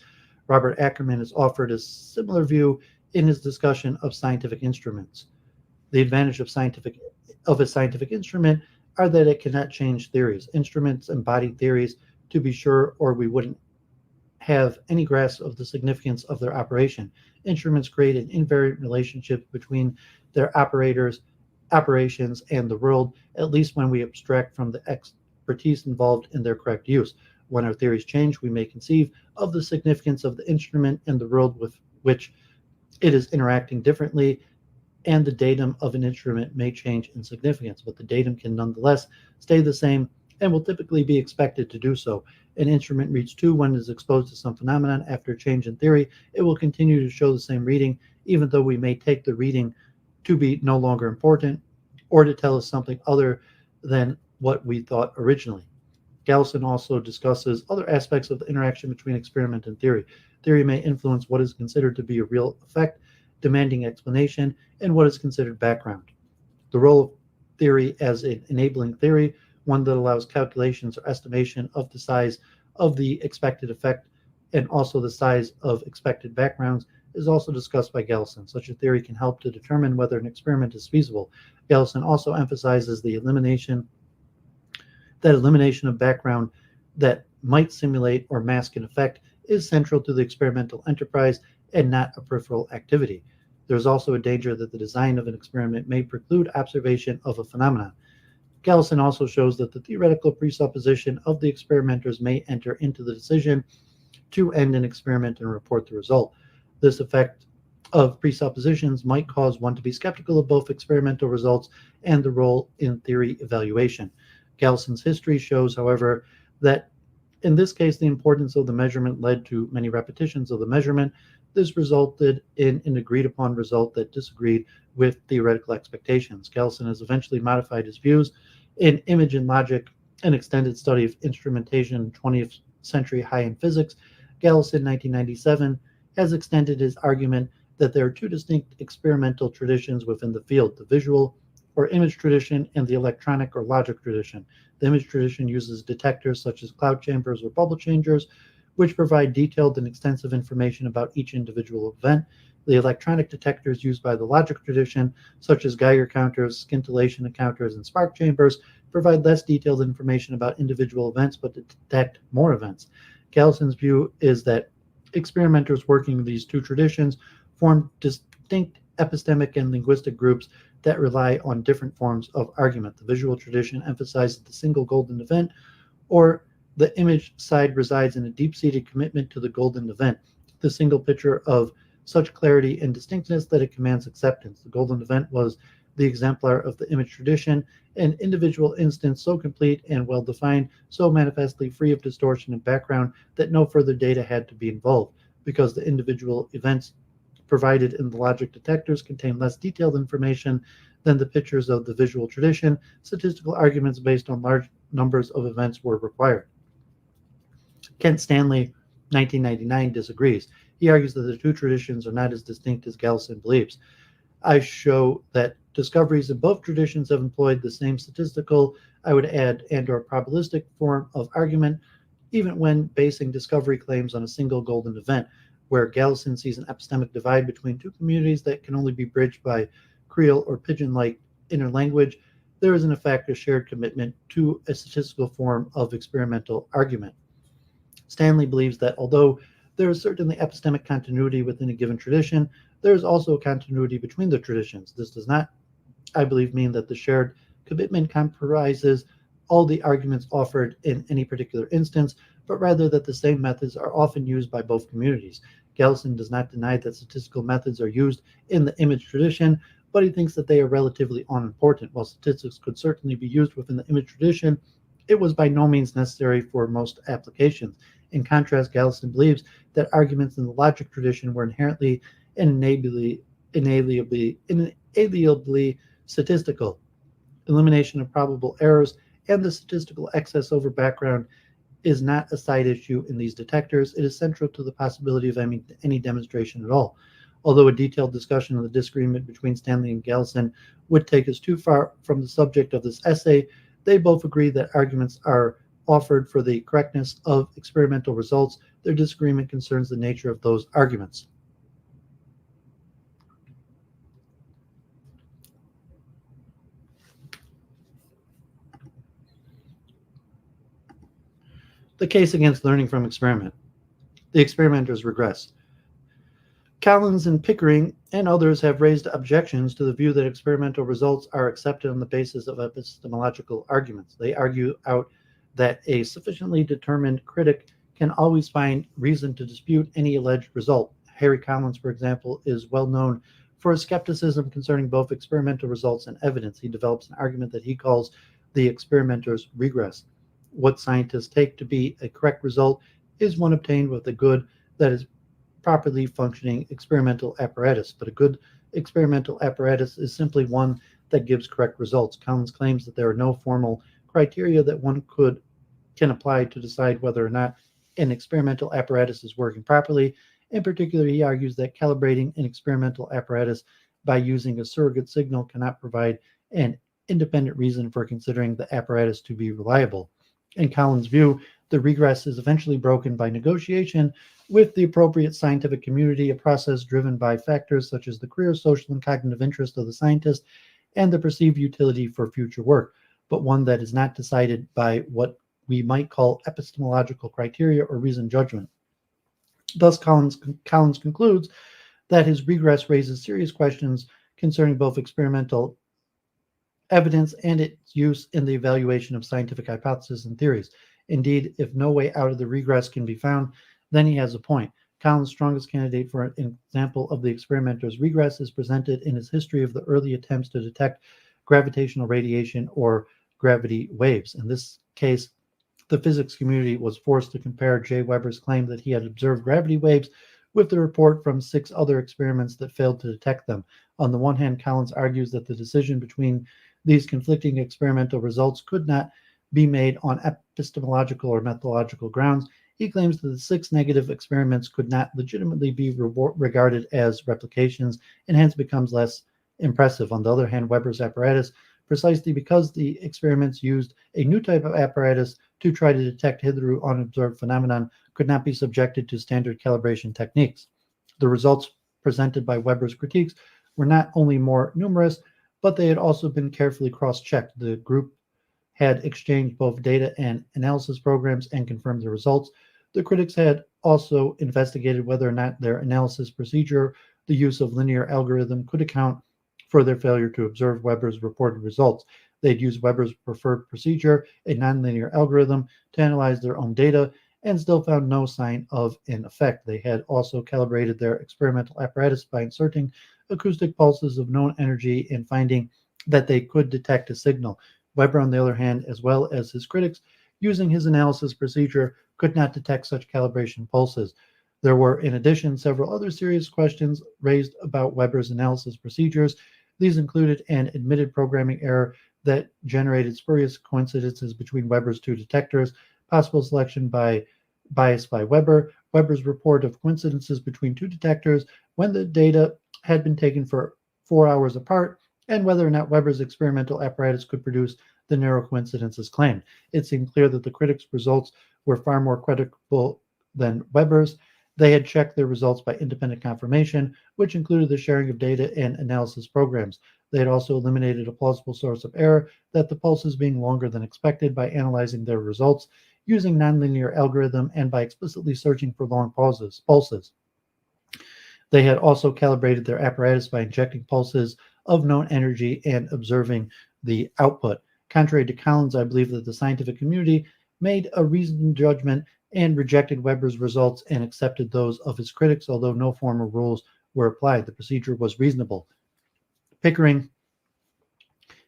Robert Ackerman has offered a similar view in his discussion of scientific instruments. The advantage of a scientific instrument are that it cannot change theories. Instruments embody theories, to be sure, or we wouldn't have any grasp of the significance of their operation. Instruments create an invariant relationship between their operations and the world, at least when we abstract from the expertise involved in their correct use. When our theories change, we may conceive of the significance of the instrument and the world with which it is interacting differently, and the datum of an instrument may change in significance, but the datum can nonetheless stay the same and will typically be expected to do so. An instrument reads 2 when it is exposed to some phenomenon. After a change in theory, it will continue to show the same reading, even though we may take the reading to be no longer important or to tell us something other than what we thought originally. Galison also discusses other aspects of the interaction between experiment and theory. Theory may influence what is considered to be a real effect, demanding explanation, and what is considered background. The role of theory as an enabling theory, one that allows calculations or estimation of the size of the expected effect and also the size of expected backgrounds, is also discussed by Galison. Such a theory can help to determine whether an experiment is feasible. Galison also emphasizes the elimination of background that might simulate or mask an effect is central to the experimental enterprise and not a peripheral activity. There is also a danger that the design of an experiment may preclude observation of a phenomenon. Galison also shows that the theoretical presupposition of the experimenters may enter into the decision to end an experiment and report the result. This effect of presuppositions might cause one to be skeptical of both experimental results and the role in theory evaluation. Galison's history shows, however, that in this case, the importance of the measurement led to many repetitions of the measurement. This resulted in an agreed-upon result that disagreed with theoretical expectations. Galison has eventually modified his views in Image and Logic, an extended study of instrumentation in 20th century high-end physics. Galison, 1997, has extended his argument that there are two distinct experimental traditions within the field, the visual or image tradition and the electronic or logic tradition. The image tradition uses detectors such as cloud chambers or bubble changers, which provide detailed and extensive information about each individual event. The electronic detectors used by the logic tradition, such as Geiger counters, scintillation counters, and spark chambers, provide less detailed information about individual events but detect more events. Galison's view is that experimenters working in these two traditions form distinct epistemic and linguistic groups that rely on different forms of argument. The visual tradition emphasizes the single golden event, or the image side resides in a deep-seated commitment to the golden event, the single picture of such clarity and distinctness that it commands acceptance. The golden event was the exemplar of the image tradition, an individual instance so complete and well-defined, so manifestly free of distortion and background that no further data had to be involved, because the individual events provided in the logic detectors contain less detailed information than the pictures of the visual tradition. Statistical arguments based on large numbers of events were required. Kent Stanley, 1999, disagrees. He argues that the two traditions are not as distinct as Galison believes. I show that discoveries in both traditions have employed the same statistical, I would add, and/or probabilistic form of argument, even when basing discovery claims on a single golden event, where Galison sees an epistemic divide between two communities that can only be bridged by Creole or Pidgin-like inner language. There is in effect a shared commitment to a statistical form of experimental argument. Stanley believes that although there is certainly epistemic continuity within a given tradition, there is also a continuity between the traditions. This does not, I believe, mean that the shared commitment comprises all the arguments offered in any particular instance, but rather that the same methods are often used by both communities. Galison does not deny that statistical methods are used in the image tradition, but he thinks that they are relatively unimportant. While statistics could certainly be used within the image tradition, it was by no means necessary for most applications. In contrast, Galison believes that arguments in the logic tradition were inherently and inalienably statistical. Elimination of probable errors and the statistical excess over background is not a side issue in these detectors. It is central to the possibility of any demonstration at all. Although a detailed discussion of the disagreement between Stanley and Galison would take us too far from the subject of this essay, they both agree that arguments are offered for the correctness of experimental results. Their disagreement concerns the nature of those arguments. The case against learning from experiment. The experimenters regress. Collins and Pickering and others have raised objections to the view that experimental results are accepted on the basis of epistemological arguments. They argue out that a sufficiently determined critic can always find reason to dispute any alleged result. Harry Collins, for example, is well known for his skepticism concerning both experimental results and evidence. He develops an argument that he calls the experimenter's regress. What scientists take to be a correct result is one obtained with a good that is properly functioning experimental apparatus, but a good experimental apparatus is simply one that gives correct results. Collins claims that there are no formal criteria that one can apply to decide whether or not an experimental apparatus is working properly. In particular, he argues that calibrating an experimental apparatus by using a surrogate signal cannot provide an independent reason for considering the apparatus to be reliable. In Collins' view, the regress is eventually broken by negotiation with the appropriate scientific community, a process driven by factors such as the career, social, and cognitive interest of the scientist and the perceived utility for future work, but one that is not decided by what we might call epistemological criteria or reasoned judgment. Thus, Collins concludes that his regress raises serious questions concerning both experimental evidence and its use in the evaluation of scientific hypotheses and theories. Indeed, if no way out of the regress can be found, then he has a point. Collins' strongest candidate for an example of the experimenter's regress is presented in his history of the early attempts to detect gravitational radiation or gravity waves. In this case, the physics community was forced to compare J. Weber's claim that he had observed gravity waves with the report from 6 other experiments that failed to detect them. On the one hand, Collins argues that the decision between these conflicting experimental results could not be made on epistemological or methodological grounds. He claims that the 6 negative experiments could not legitimately be regarded as replications and hence becomes less impressive. On the other hand, Weber's apparatus, precisely because the experiments used a new type of apparatus to try to detect hitherto unobserved phenomenon, could not be subjected to standard calibration techniques. The results presented by Weber's critiques were not only more numerous, but they had also been carefully cross-checked. The group had exchanged both data and analysis programs and confirmed the results. The critics had also investigated whether or not their analysis procedure, the use of linear algorithm, could account for their failure to observe Weber's reported results. They'd used Weber's preferred procedure, a nonlinear algorithm, to analyze their own data and still found no sign of an effect. They had also calibrated their experimental apparatus by inserting acoustic pulses of known energy and finding that they could detect a signal. Weber, on the other hand, as well as his critics, using his analysis procedure, could not detect such calibration pulses. There were, in addition, several other serious questions raised about Weber's analysis procedures. These included an admitted programming error that generated spurious coincidences between Weber's two detectors, possible selection by bias by Weber, Weber's report of coincidences between two detectors when the data had been taken for 4 hours apart, and whether or not Weber's experimental apparatus could produce the narrow coincidences claimed. It seemed clear that the critics' results were far more credible than Weber's. They had checked their results by independent confirmation, which included the sharing of data and analysis programs. They had also eliminated a plausible source of error, that the pulses being longer than expected, by analyzing their results using nonlinear algorithm and by explicitly searching for long pulses. They had also calibrated their apparatus by injecting pulses of known energy and observing the output. Contrary to Collins, I believe that the scientific community made a reasoned judgment and rejected Weber's results and accepted those of his critics, although no formal rules were applied. The procedure was reasonable. Pickering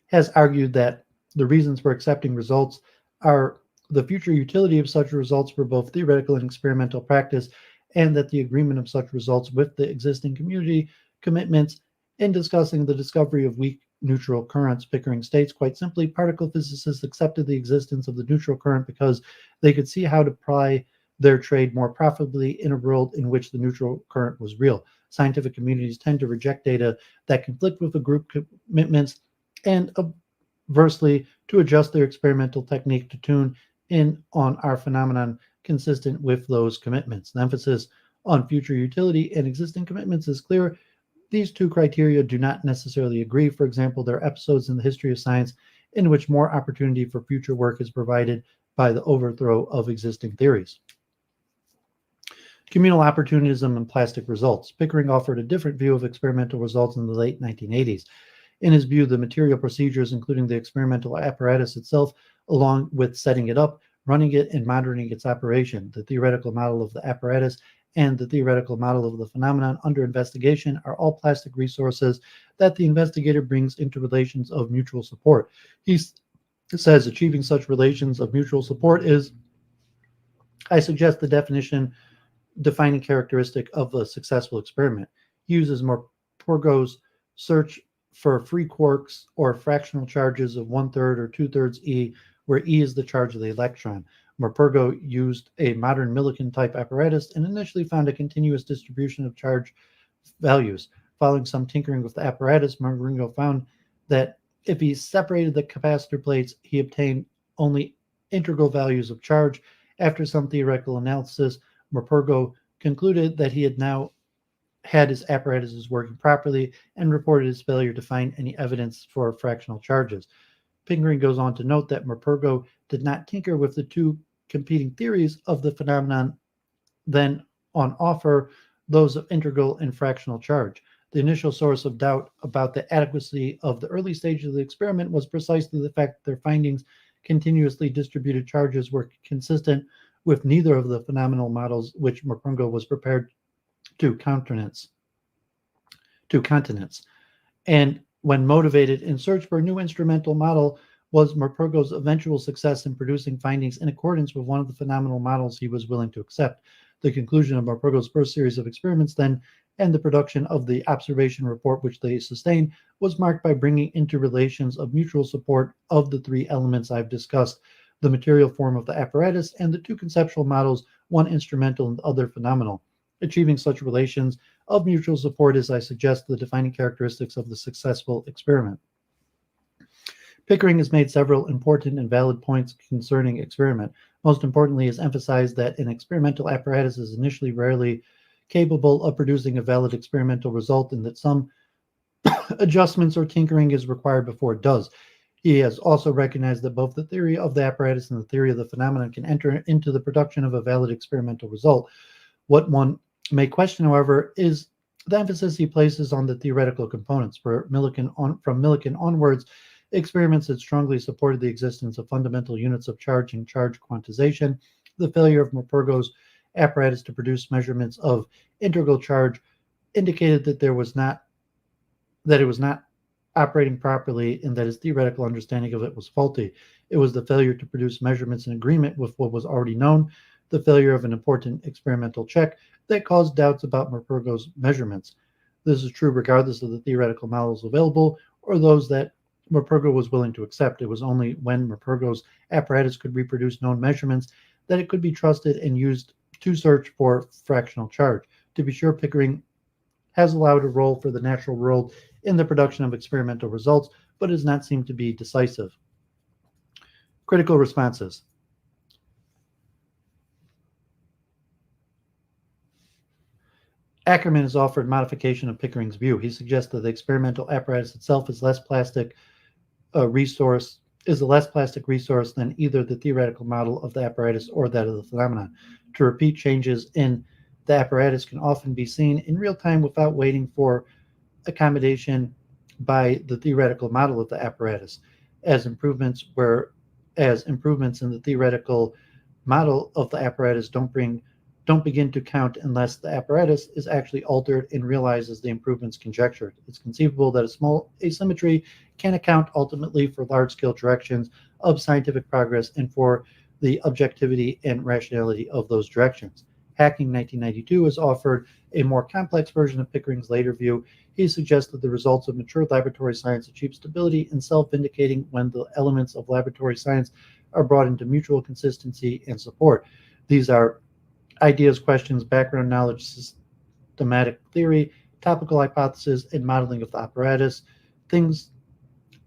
has argued that the reasons for accepting results are the future utility of such results for both theoretical and experimental practice, and that the agreement of such results with the existing community commitments. In discussing the discovery of weak neutral currents, Pickering states, quite simply, particle physicists accepted the existence of the neutral current because they could see how to ply their trade more profitably in a world in which the neutral current was real. Scientific communities tend to reject data that conflict with the group commitments, and conversely, to adjust their experimental technique to tune in on our phenomenon consistent with those commitments. The emphasis on future utility and existing commitments is clear. These two criteria do not necessarily agree. For example, there are episodes in the history of science in which more opportunity for future work is provided by the overthrow of existing theories. Communal opportunism and plastic results. Pickering offered a different view of experimental results in the late 1980s. In his view, the material procedures, including the experimental apparatus itself, along with setting it up, running it, and monitoring its operation, the theoretical model of the apparatus, and the theoretical model of the phenomenon under investigation are all plastic resources that the investigator brings into relations of mutual support. He says achieving such relations of mutual support is, I suggest, the defining characteristic of a successful experiment. He uses Morpurgo's search for free quarks or fractional charges of 1/3 or 2/3 E, where E is the charge of the electron. Morpurgo used a modern Millikan-type apparatus and initially found a continuous distribution of charge values. Following some tinkering with the apparatus, Morpurgo found that if he separated the capacitor plates, he obtained only integral values of charge. After some theoretical analysis, Morpurgo concluded that he had now had his apparatuses working properly and reported his failure to find any evidence for fractional charges. Pickering goes on to note that Morpurgo did not tinker with the two competing theories of the phenomenon then on offer, those of integral and fractional charge. The initial source of doubt about the adequacy of the early stages of the experiment was precisely the fact that their findings, continuously distributed charges, were consistent with neither of the phenomenal models which Morpurgo was prepared to countenance. And when motivated in search for a new instrumental model, was Morpurgo's eventual success in producing findings in accordance with one of the phenomenal models he was willing to accept. The conclusion of Morpurgo's first series of experiments then, and the production of the observation report which they sustained, was marked by bringing into relations of mutual support of the three elements I've discussed: the material form of the apparatus and the two conceptual models, one instrumental and the other phenomenal. Achieving such relations of mutual support is, I suggest, the defining characteristics of the successful experiment. Pickering has made several important and valid points concerning experiment. Most importantly, he has emphasized that an experimental apparatus is initially rarely capable of producing a valid experimental result, and that some adjustments or tinkering is required before it does. He has also recognized that both the theory of the apparatus and the theory of the phenomenon can enter into the production of a valid experimental result. What one may question, however, is the emphasis he places on the theoretical components. From Millikan onwards, experiments had strongly supported the existence of fundamental units of charge and charge quantization. The failure of Morpurgo's apparatus to produce measurements of integral charge indicated that it was not operating properly, and that his theoretical understanding of it was faulty. It was the failure to produce measurements in agreement with what was already known the failure of an important experimental check that caused doubts about Merpergo's measurements. This is true regardless of the theoretical models available or those that Merpergo was willing to accept. It was only when Merpergo's apparatus could reproduce known measurements that it could be trusted and used to search for fractional charge. To be sure, Pickering has allowed a role for the natural world in the production of experimental results, but does not seem to be decisive. Critical responses. Ackerman has offered modification of Pickering's view. He suggests that the experimental apparatus itself is a less plastic resource than either the theoretical model of the apparatus or that of the phenomenon. To repeat changes in the apparatus can often be seen in real time without waiting for accommodation by the theoretical model of the apparatus, as improvements in the theoretical model of the apparatus don't begin to count unless the apparatus is actually altered and realizes the improvements conjectured. It's conceivable that a small asymmetry can account ultimately for large-scale directions of scientific progress and for the objectivity and rationality of those directions. Hacking 1992 has offered a more complex version of Pickering's later view. He suggests that the results of mature laboratory science achieve stability and self-vindicating when the elements of laboratory science are brought into mutual consistency and support. These are ideas, questions, background knowledge, systematic theory, topical hypothesis, and modeling of the apparatus, things,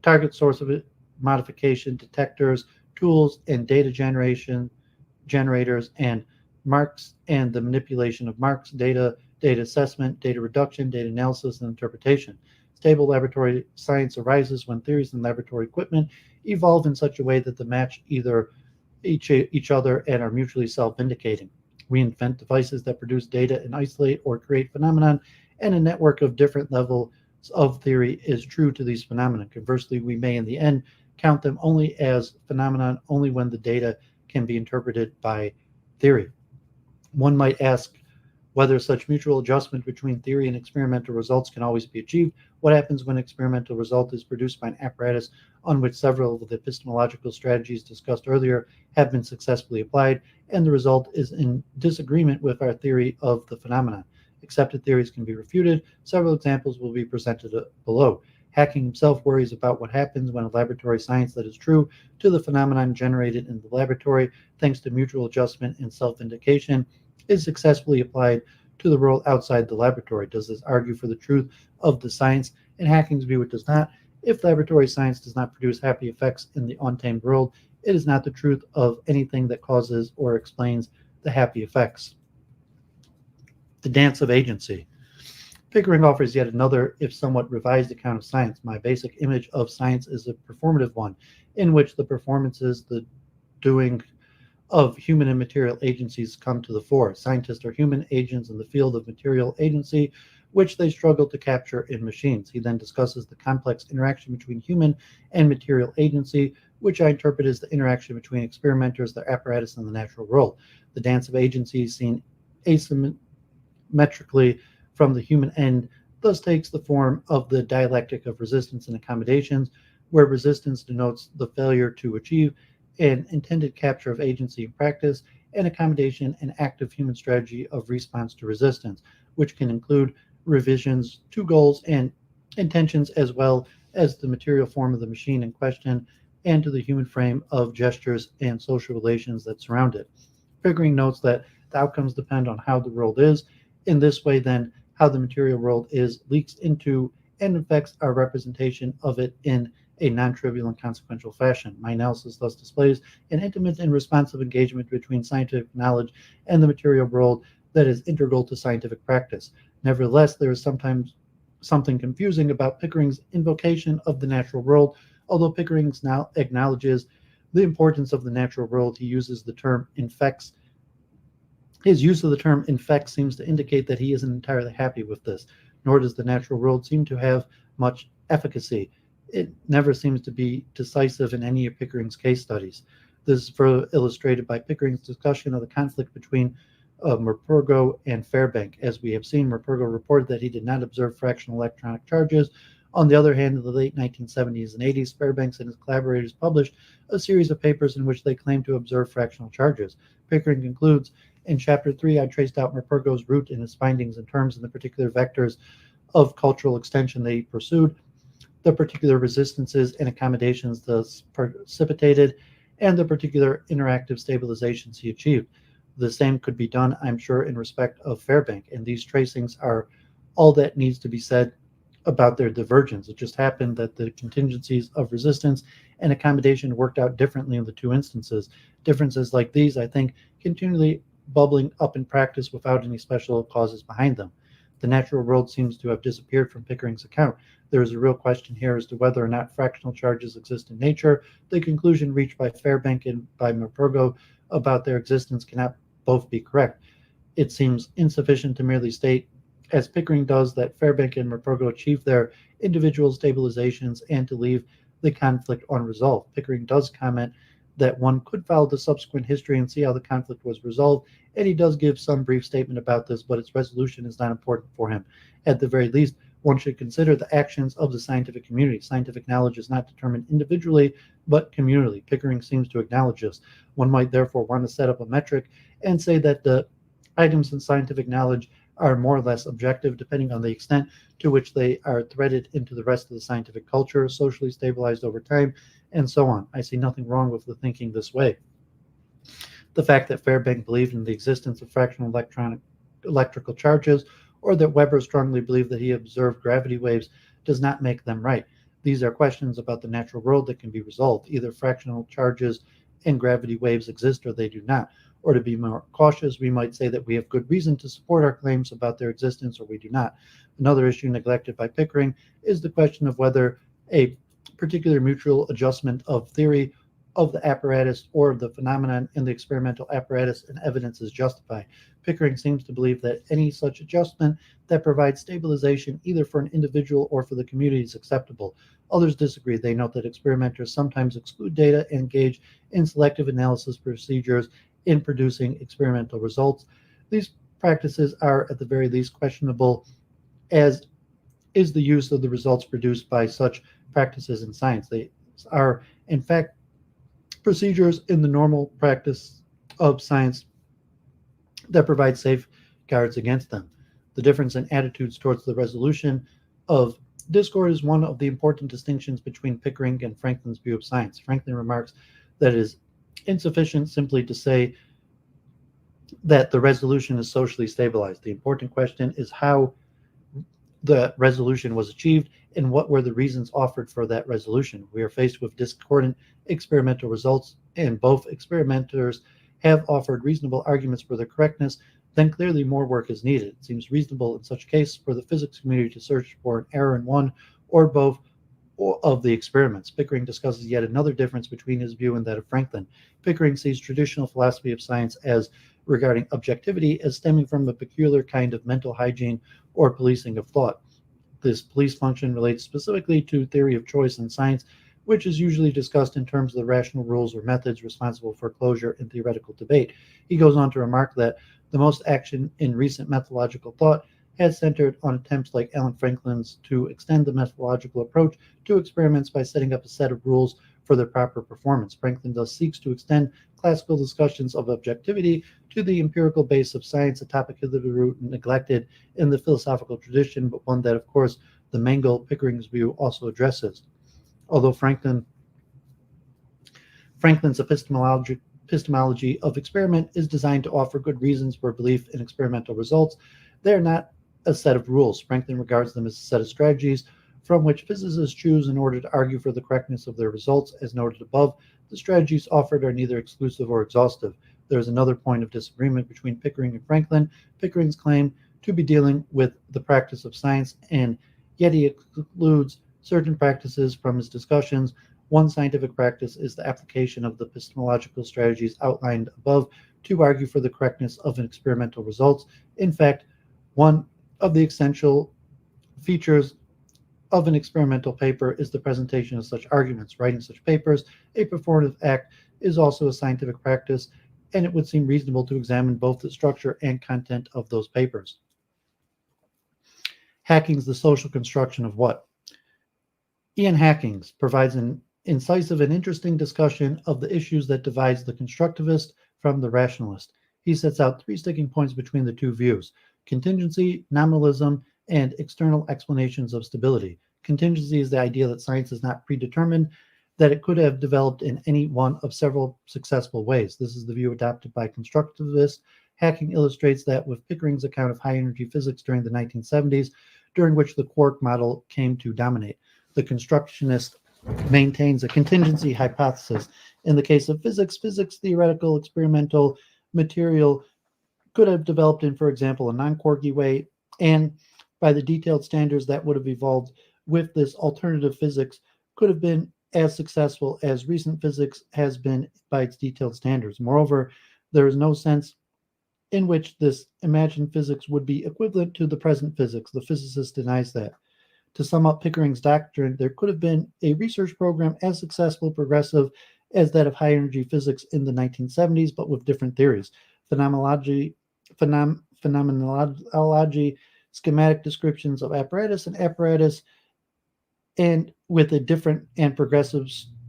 target source of it, modification, detectors, tools, and data generators, and marks, and the manipulation of marks, data assessment, data reduction, data analysis, and interpretation. Stable laboratory science arises when theories and laboratory equipment evolve in such a way that they match each other and are mutually self-vindicating. We invent devices that produce data and isolate or create phenomenon, and a network of different levels of theory is true to these phenomena. Conversely, we may in the end count them only as phenomenon only when the data can be interpreted by theory. One might ask whether such mutual adjustment between theory and experimental results can always be achieved. What happens when an experimental result is produced by an apparatus on which several of the epistemological strategies discussed earlier have been successfully applied, and the result is in disagreement with our theory of the phenomenon? Accepted theories can be refuted. Several examples will be presented below. Hacking himself worries about what happens when a laboratory science that is true to the phenomenon generated in the laboratory, thanks to mutual adjustment and self-vindication, is successfully applied to the world outside the laboratory. Does this argue for the truth of the science? In Hacking's view, it does not. If laboratory science does not produce happy effects in the untamed world, it is not the truth of anything that causes or explains the happy effects. The dance of agency. Pickering offers yet another, if somewhat revised, account of science. My basic image of science is a performative one, in which the performances, the doing of human and material agencies come to the fore. Scientists are human agents in the field of material agency, which they struggle to capture in machines. He then discusses the complex interaction between human and material agency, which I interpret as the interaction between experimenters, their apparatus, and the natural world. The dance of agency, seen asymmetrically from the human end, thus takes the form of the dialectic of resistance and accommodations, where resistance denotes the failure to achieve an intended capture of agency in practice, and accommodation an active human strategy of response to resistance, which can include revisions to goals and intentions, as well as the material form of the machine in question, and to the human frame of gestures and social relations that surround it. Pickering notes that the outcomes depend on how the world is. In this way, then, how the material world is leaks into and affects our representation of it in a non-trivial and consequential fashion. My analysis thus displays an intimate and responsive engagement between scientific knowledge and the material world that is integral to scientific practice. Nevertheless, there is sometimes something confusing about Pickering's invocation of the natural world. Although Pickering now acknowledges the importance of the natural world, he uses the term infects. His use of the term infect seems to indicate that he isn't entirely happy with this, nor does the natural world seem to have much efficacy. It never seems to be decisive in any of Pickering's case studies. This is further illustrated by Pickering's discussion of the conflict between Merpergo and Fairbank. As we have seen, Merpergo reported that he did not observe fractional electronic charges On the other hand, in the late 1970s and 80s, Fairbanks and his collaborators published a series of papers in which they claimed to observe fractional charges. Pickering concludes, in Chapter 3, I traced out Merpergo's route in his findings in terms of the particular vectors of cultural extension they pursued, the particular resistances and accommodations thus precipitated, and the particular interactive stabilizations he achieved. The same could be done, I'm sure, in respect of Fairbank, and these tracings are all that needs to be said about their divergence. It just happened that the contingencies of resistance and accommodation worked out differently in the two instances. Differences like these, I think, continually bubbling up in practice without any special causes behind them. The natural world seems to have disappeared from Pickering's account. There is a real question here as to whether or not fractional charges exist in nature. The conclusion reached by Fairbank and by Merpergo about their existence cannot both be correct. It seems insufficient to merely state, as Pickering does, that Fairbank and Merpergo achieved their individual stabilizations and to leave the conflict unresolved. Pickering does comment that one could follow the subsequent history and see how the conflict was resolved, and he does give some brief statement about this, but its resolution is not important for him. At the very least, one should consider the actions of the scientific community. Scientific knowledge is not determined individually, but communally. Pickering seems to acknowledge this. One might therefore want to set up a metric and say that the items in scientific knowledge are more or less objective, depending on the extent to which they are threaded into the rest of the scientific culture, socially stabilized over time, and so on. I see nothing wrong with the thinking this way. The fact that Fairbank believed in the existence of fractional electrical charges, or that Weber strongly believed that he observed gravity waves, does not make them right. These are questions about the natural world that can be resolved. Either fractional charges and gravity waves exist or they do not. Or to be more cautious, we might say that we have good reason to support our claims about their existence or we do not. Another issue neglected by Pickering is the question of whether a particular mutual adjustment of theory of the apparatus or of the phenomenon in the experimental apparatus and evidence is justified. Pickering seems to believe that any such adjustment that provides stabilization either for an individual or for the community is acceptable. Others disagree. They note that experimenters sometimes exclude data and engage in selective analysis procedures in producing experimental results. These practices are at the very least questionable, as is the use of the results produced by such practices in science. They are, in fact, procedures in the normal practice of science that provide safeguards against them. The difference in attitudes towards the resolution of discord is one of the important distinctions between Pickering and Franklin's view of science. Franklin remarks that it is insufficient simply to say that the resolution is socially stabilized. The important question is how the resolution was achieved and what were the reasons offered for that resolution. We are faced with discordant experimental results, and both experimenters have offered reasonable arguments for their correctness. Then clearly more work is needed. It seems reasonable in such case for the physics community to search for an error in one or both of the experiments. Pickering discusses yet another difference between his view and that of Franklin. Pickering sees traditional philosophy of science as regarding objectivity as stemming from a peculiar kind of mental hygiene or policing of thought. This police function relates specifically to theory of choice in science, which is usually discussed in terms of the rational rules or methods responsible for closure in theoretical debate. He goes on to remark that the most action in recent methodological thought has centered on attempts like Alan Franklin's to extend the methodological approach to experiments by setting up a set of rules for their proper performance. Franklin thus seeks to extend classical discussions of objectivity to the empirical base of science, a topic hitherto neglected in the philosophical tradition, but one that, of course, the Mengel Pickering's view also addresses. Although Franklin's epistemology of experiment is designed to offer good reasons for belief in experimental results, they are not a set of rules. Franklin regards them as a set of strategies from which physicists choose in order to argue for the correctness of their results. As noted above, the strategies offered are neither exclusive or exhaustive. There is another point of disagreement between Pickering and Franklin. Pickering's claim to be dealing with the practice of science, and yet he excludes certain practices from his discussions. One scientific practice is the application of the epistemological strategies outlined above to argue for the correctness of an experimental results. In fact, one of the essential features of an experimental paper is the presentation of such arguments. Writing such papers, a performative act, is also a scientific practice, and it would seem reasonable to examine both the structure and content of those papers. Hacking's the social construction of what? Ian Hackings provides an incisive and interesting discussion of the issues that divides the constructivist from the rationalist. He sets out three sticking points between the two views: contingency, nominalism, and external explanations of stability. Contingency is the idea that science is not predetermined, that it could have developed in any one of several successful ways. This is the view adopted by constructivists. Hacking illustrates that with Pickering's account of high-energy physics during the 1970s, during which the quark model came to dominate. The constructionist maintains a contingency hypothesis. In the case of physics, theoretical, experimental material could have developed in, for example, a non-quarky way, and by the detailed standards that would have evolved with this alternative physics could have been as successful as recent physics has been by its detailed standards. Moreover, there is no sense in which this imagined physics would be equivalent to the present physics. The physicist denies that. To sum up Pickering's doctrine, there could have been a research program as successful, progressive as that of high energy physics in the 1970s, but with different theories. Phenomenology, schematic descriptions of apparatus, and with a different and progressive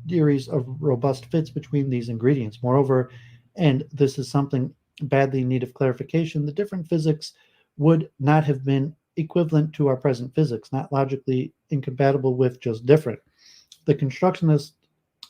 theories of robust fits between these ingredients. Moreover, and this is something badly in need of clarification, the different physics would not have been equivalent to our present physics, not logically incompatible with, just different. The constructionist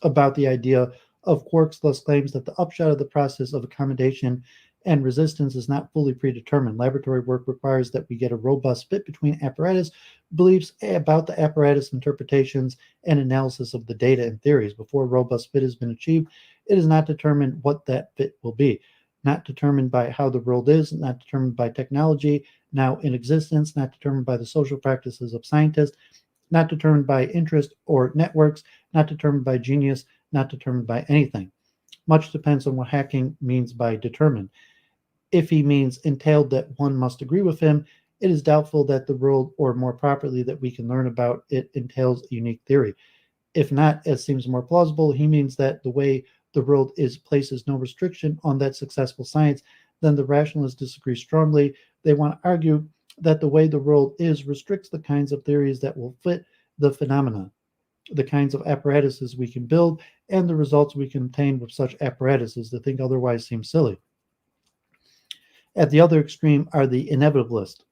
about the idea of quarks thus claims that the upshot of the process of accommodation and resistance is not fully predetermined. Laboratory work requires that we get a robust fit between apparatus, beliefs about the apparatus, interpretations, and analysis of the data and theories. Before a robust fit has been achieved, it is not determined what that fit will be. Not determined by how the world is, not determined by technology now in existence, not determined by the social practices of scientists, not determined by interest or networks, not determined by genius, not determined by anything. Much depends on what Hacking means by determined. If he means entailed that one must agree with him, it is doubtful that the world, or more properly, that we can learn about it, entails a unique theory. If not, as seems more plausible, he means that the way the world is places no restriction on that successful science, then the rationalists disagree strongly. They want to argue that the way the world is restricts the kinds of theories that will fit the phenomena, the kinds of apparatuses we can build, and the results we can obtain with such apparatuses. To think otherwise seems silly. At the other extreme are the inevitabilists,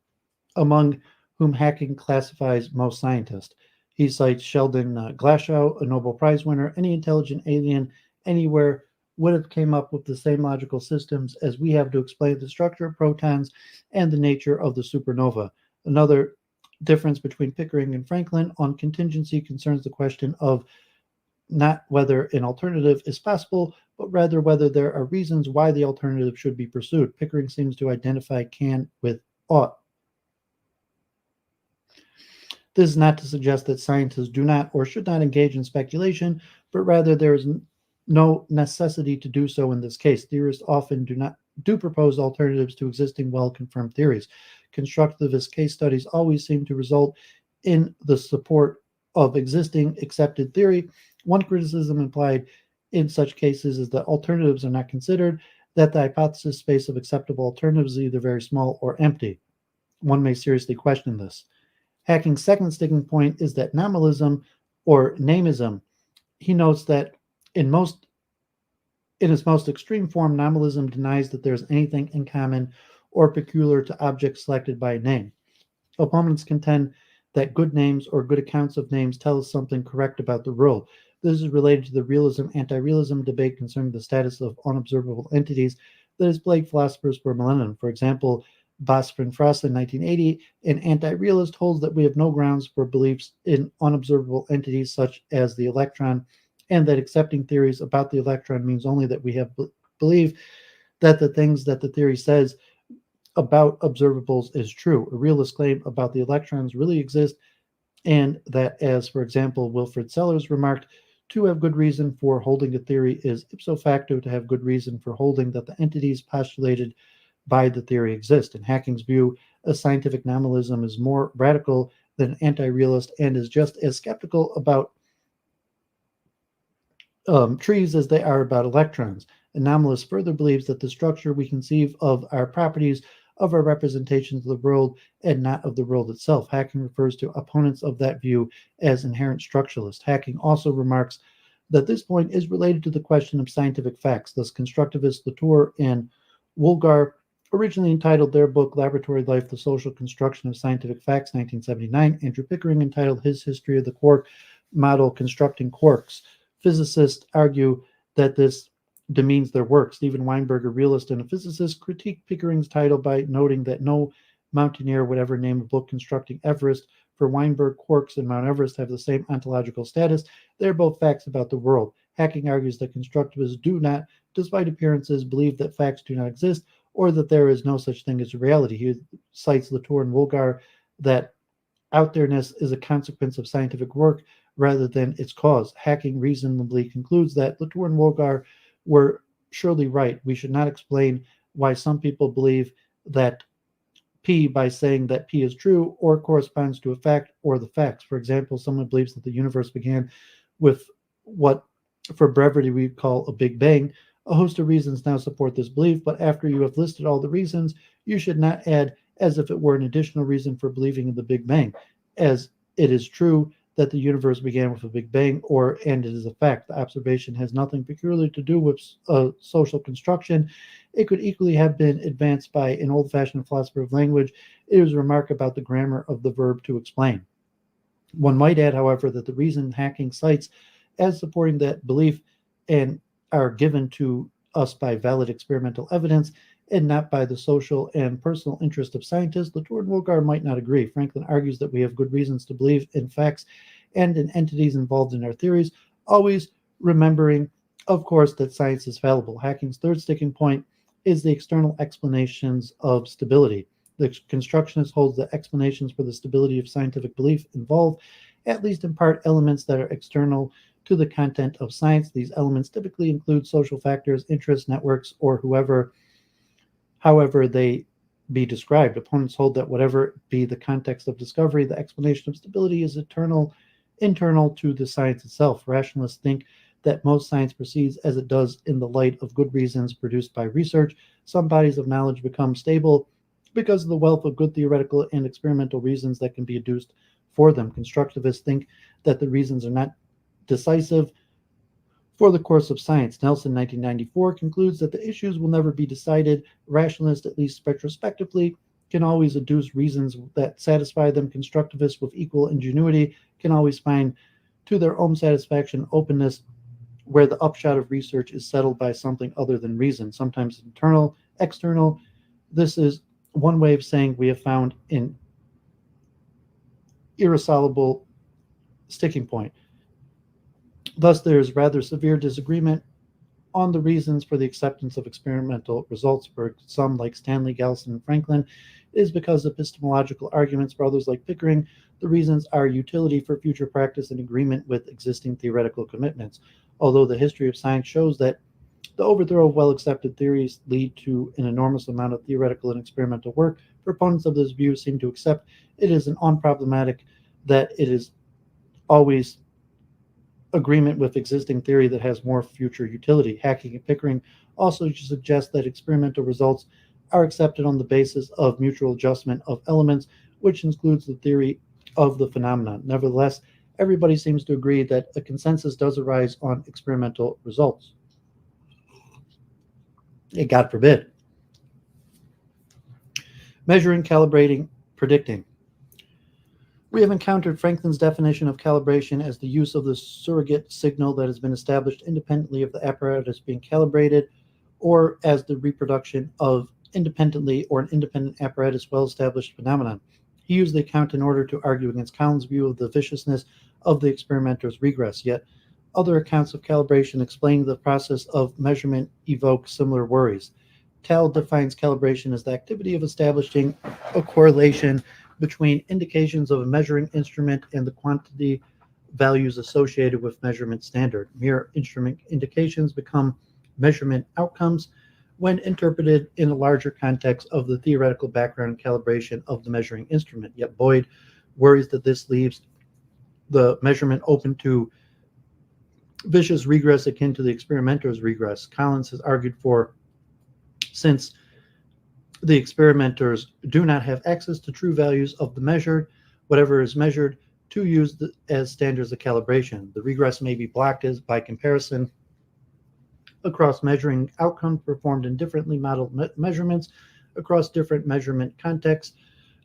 among whom Hacking classifies most scientists. He cites Sheldon Glashow, a Nobel Prize winner. Any intelligent alien anywhere would have came up with the same logical systems as we have to explain the structure of protons and the nature of the supernova. Another difference between Pickering and Franklin on contingency concerns the question of not whether an alternative is possible, but rather whether there are reasons why the alternative should be pursued. Pickering seems to identify can with ought. This is not to suggest that scientists do not or should not engage in speculation, but rather there is no necessity to do so in this case. Theorists often do propose alternatives to existing well-confirmed theories. Constructivist case studies always seem to result in the support of existing accepted theory. One criticism implied in such cases is that alternatives are not considered, that the hypothesis space of acceptable alternatives is either very small or empty. One may seriously question this. Hacking's second sticking point is that nominalism or namism. He notes that in its most extreme form, nominalism denies that there is anything in common or peculiar to objects selected by a name. Opponents contend that good names or good accounts of names tell us something correct about the world. This is related to the realism-anti-realism debate concerning the status of unobservable entities that has plagued philosophers for a millennium. For example, Bosfer and Frost in 1980, an anti-realist holds that we have no grounds for beliefs in unobservable entities such as the electron, and that accepting theories about the electron means only that we have believe that the things that the theory says about observables is true. A realist claim about the electrons really exist, and that, as for example, Wilfrid Sellers remarked, to have good reason for holding a theory is ipso facto to have good reason for holding that the entities postulated by the theory exist. In Hacking's view, a scientific nominalism is more radical than anti-realist and is just as skeptical about trees as they are about electrons. A nominalist further believes that the structure we conceive of our properties of our representations of the world and not of the world itself. Hacking refers to opponents of that view as inherent structuralists. Hacking also remarks that this point is related to the question of scientific facts. Thus, constructivists Latour and Woolgar originally entitled their book Laboratory Life, The Social Construction of Scientific Facts, 1979. Andrew Pickering entitled his History of the Quark Model, Constructing Quarks. Physicists argue that this demeans their work. Stephen Weinberg, a realist and a physicist, critiqued Pickering's title by noting that no mountaineer would ever name a book Constructing Everest. For Weinberg, quarks and Mount Everest have the same ontological status. They're both facts about the world. Hacking argues that constructivists do not, despite appearances, believe that facts do not exist or that there is no such thing as reality. He cites Latour and Woolgar that out-there-ness is a consequence of scientific work rather than its cause. Hacking reasonably concludes that Latour and Woolgar were surely right. We should not explain why some people believe that P by saying that P is true or corresponds to a fact or the facts. For example, someone believes that the universe began with what, for brevity, we call a Big Bang. A host of reasons now support this belief, but after you have listed all the reasons, you should not add as if it were an additional reason for believing in the Big Bang, as it is true that the universe began with a Big Bang, and it is a fact. The observation has nothing peculiar to do with social construction. It could equally have been advanced by an old-fashioned philosopher of language. It is a remark about the grammar of the verb to explain. One might add, however, that the reason Hacking cites as supporting that belief and are given to us by valid experimental evidence and not by the social and personal interest of scientists, Latour and Woolgar might not agree. Franklin argues that we have good reasons to believe in facts and in entities involved in our theories, always remembering, of course, that science is fallible. Hacking's third sticking point is the external explanations of stability. The constructionist holds that explanations for the stability of scientific belief involve, at least in part, elements that are external to the content of science. These elements typically include social factors, interest networks, or however they be described. Opponents hold that whatever be the context of discovery, the explanation of stability is internal to the science itself. Rationalists think that most science proceeds as it does in the light of good reasons produced by research. Some bodies of knowledge become stable because of the wealth of good theoretical and experimental reasons that can be adduced for them. Constructivists think that the reasons are not decisive for the course of science. Nelson, 1994, concludes that the issues will never be decided. Rationalists, at least retrospectively, can always adduce reasons that satisfy them. Constructivists, with equal ingenuity, can always find to their own satisfaction openness where the upshot of research is settled by something other than reason, sometimes internal, external. This is one way of saying we have found an irresolvable sticking point. Thus, there is rather severe disagreement on the reasons for the acceptance of experimental results. For some, like Stanley, Gallison, and Franklin, it is because of epistemological arguments. For others, like Pickering, the reasons are utility for future practice and agreement with existing theoretical commitments. Although the history of science shows that the overthrow of well-accepted theories lead to an enormous amount of theoretical and experimental work, proponents of this view seem to accept it is an unproblematic that it is always agreement with existing theory that has more future utility. Hacking and Pickering also suggest that experimental results are accepted on the basis of mutual adjustment of elements, which includes the theory of the phenomenon. Nevertheless, everybody seems to agree that a consensus does arise on experimental results. God forbid. Measuring, calibrating, predicting. We have encountered Franklin's definition of calibration as the use of the surrogate signal that has been established independently of the apparatus being calibrated, or as the reproduction of independently or an independent apparatus well-established phenomenon. He used the account in order to argue against Collins' view of the viciousness of the experimenter's regress, yet other accounts of calibration explaining the process of measurement evoke similar worries. Tal defines calibration as the activity of establishing a correlation between indications of a measuring instrument and the quantity values associated with measurement standard. Mere instrument indications become measurement outcomes when interpreted in a larger context of the theoretical background and calibration of the measuring instrument. Yet Boyd worries that this leaves the measurement open to vicious regress akin to the experimenter's regress. Collins has argued for, since the experimenters do not have access to true values of the measured, whatever is measured, to use as standards of calibration. The regress may be blocked as by comparison across measuring outcomes performed in differently modeled measurements across different measurement contexts,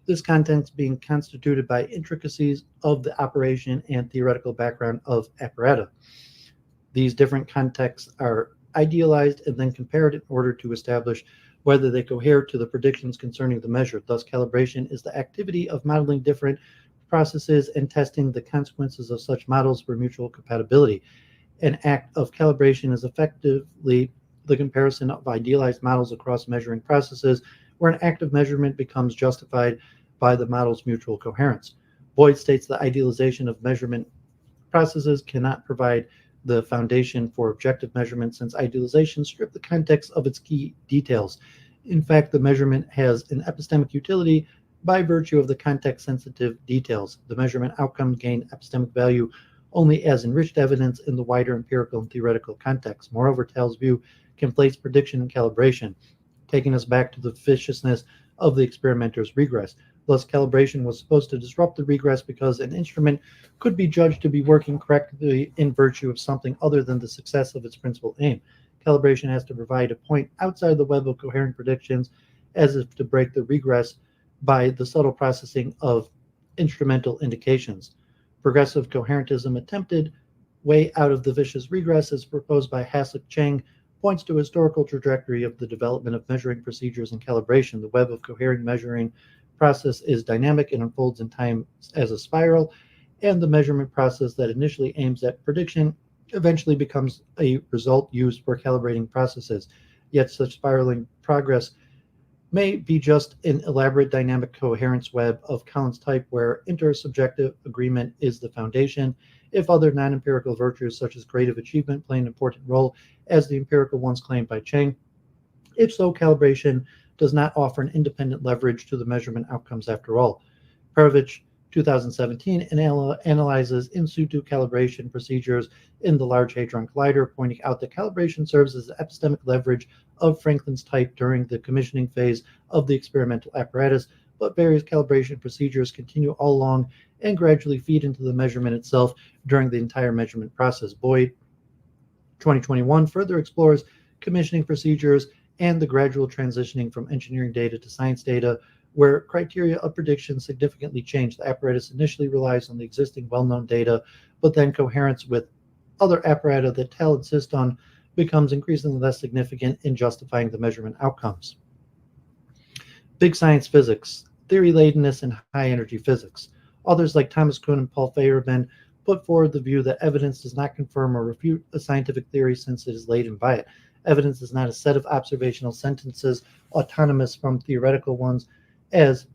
this context being constituted by intricacies of the operation and theoretical background of apparatus. These different contexts are idealized and then compared in order to establish whether they cohere to the predictions concerning the measure. Thus, calibration is the activity of modeling different processes and testing the consequences of such models for mutual compatibility. An act of calibration is effectively the comparison of idealized models across measuring processes, where an act of measurement becomes justified by the model's mutual coherence. Boyd states the idealization of measurement processes cannot provide the foundation for objective measurement since idealization strips the context of its key details. In fact, the measurement has an epistemic utility by virtue of the context-sensitive details. The measurement outcomes gain epistemic value only as enriched evidence in the wider empirical and theoretical context. Moreover, Tal's view conflates prediction and calibration, taking us back to the viciousness of the experimenter's regress. Thus, calibration was supposed to disrupt the regress because an instrument could be judged to be working correctly in virtue of something other than the success of its principal aim. Calibration has to provide a point outside the web of coherent predictions, as if to break the regress by the subtle processing of instrumental indications. Progressive coherentism attempted way out of the vicious regress as proposed by Hasslick Chang points to a historical trajectory of the development of measuring procedures and calibration. The web of coherent measuring process is dynamic and unfolds in time as a spiral, and the measurement process that initially aims at prediction eventually becomes a result used for calibrating processes. Yet such spiraling progress may be just an elaborate dynamic coherence web of Collins type where intersubjective agreement is the foundation, if other non-empirical virtues such as creative achievement play an important role as the empirical ones claimed by Chang. If so, calibration does not offer an independent leverage to the measurement outcomes after all. Perovich, 2017, analyzes in situ calibration procedures in the Large Hadron Collider, pointing out that calibration serves as the epistemic leverage of Franklin's type during the commissioning phase of the experimental apparatus, but various calibration procedures continue all along and gradually feed into the measurement itself during the entire measurement process. Boyd, 2021, further explores commissioning procedures and the gradual transitioning from engineering data to science data, where criteria of prediction significantly change. The apparatus initially relies on the existing well-known data, but then coherence with other apparatus that Tal insists on becomes increasingly less significant in justifying the measurement outcomes. Big science physics, theory-ladenness, and high-energy physics. Authors like Thomas Kuhn and Paul Feyerabend put forward the view that evidence does not confirm or refute a scientific theory since it is laden by it. Evidence is not a set of observational sentences autonomous from theoretical ones, as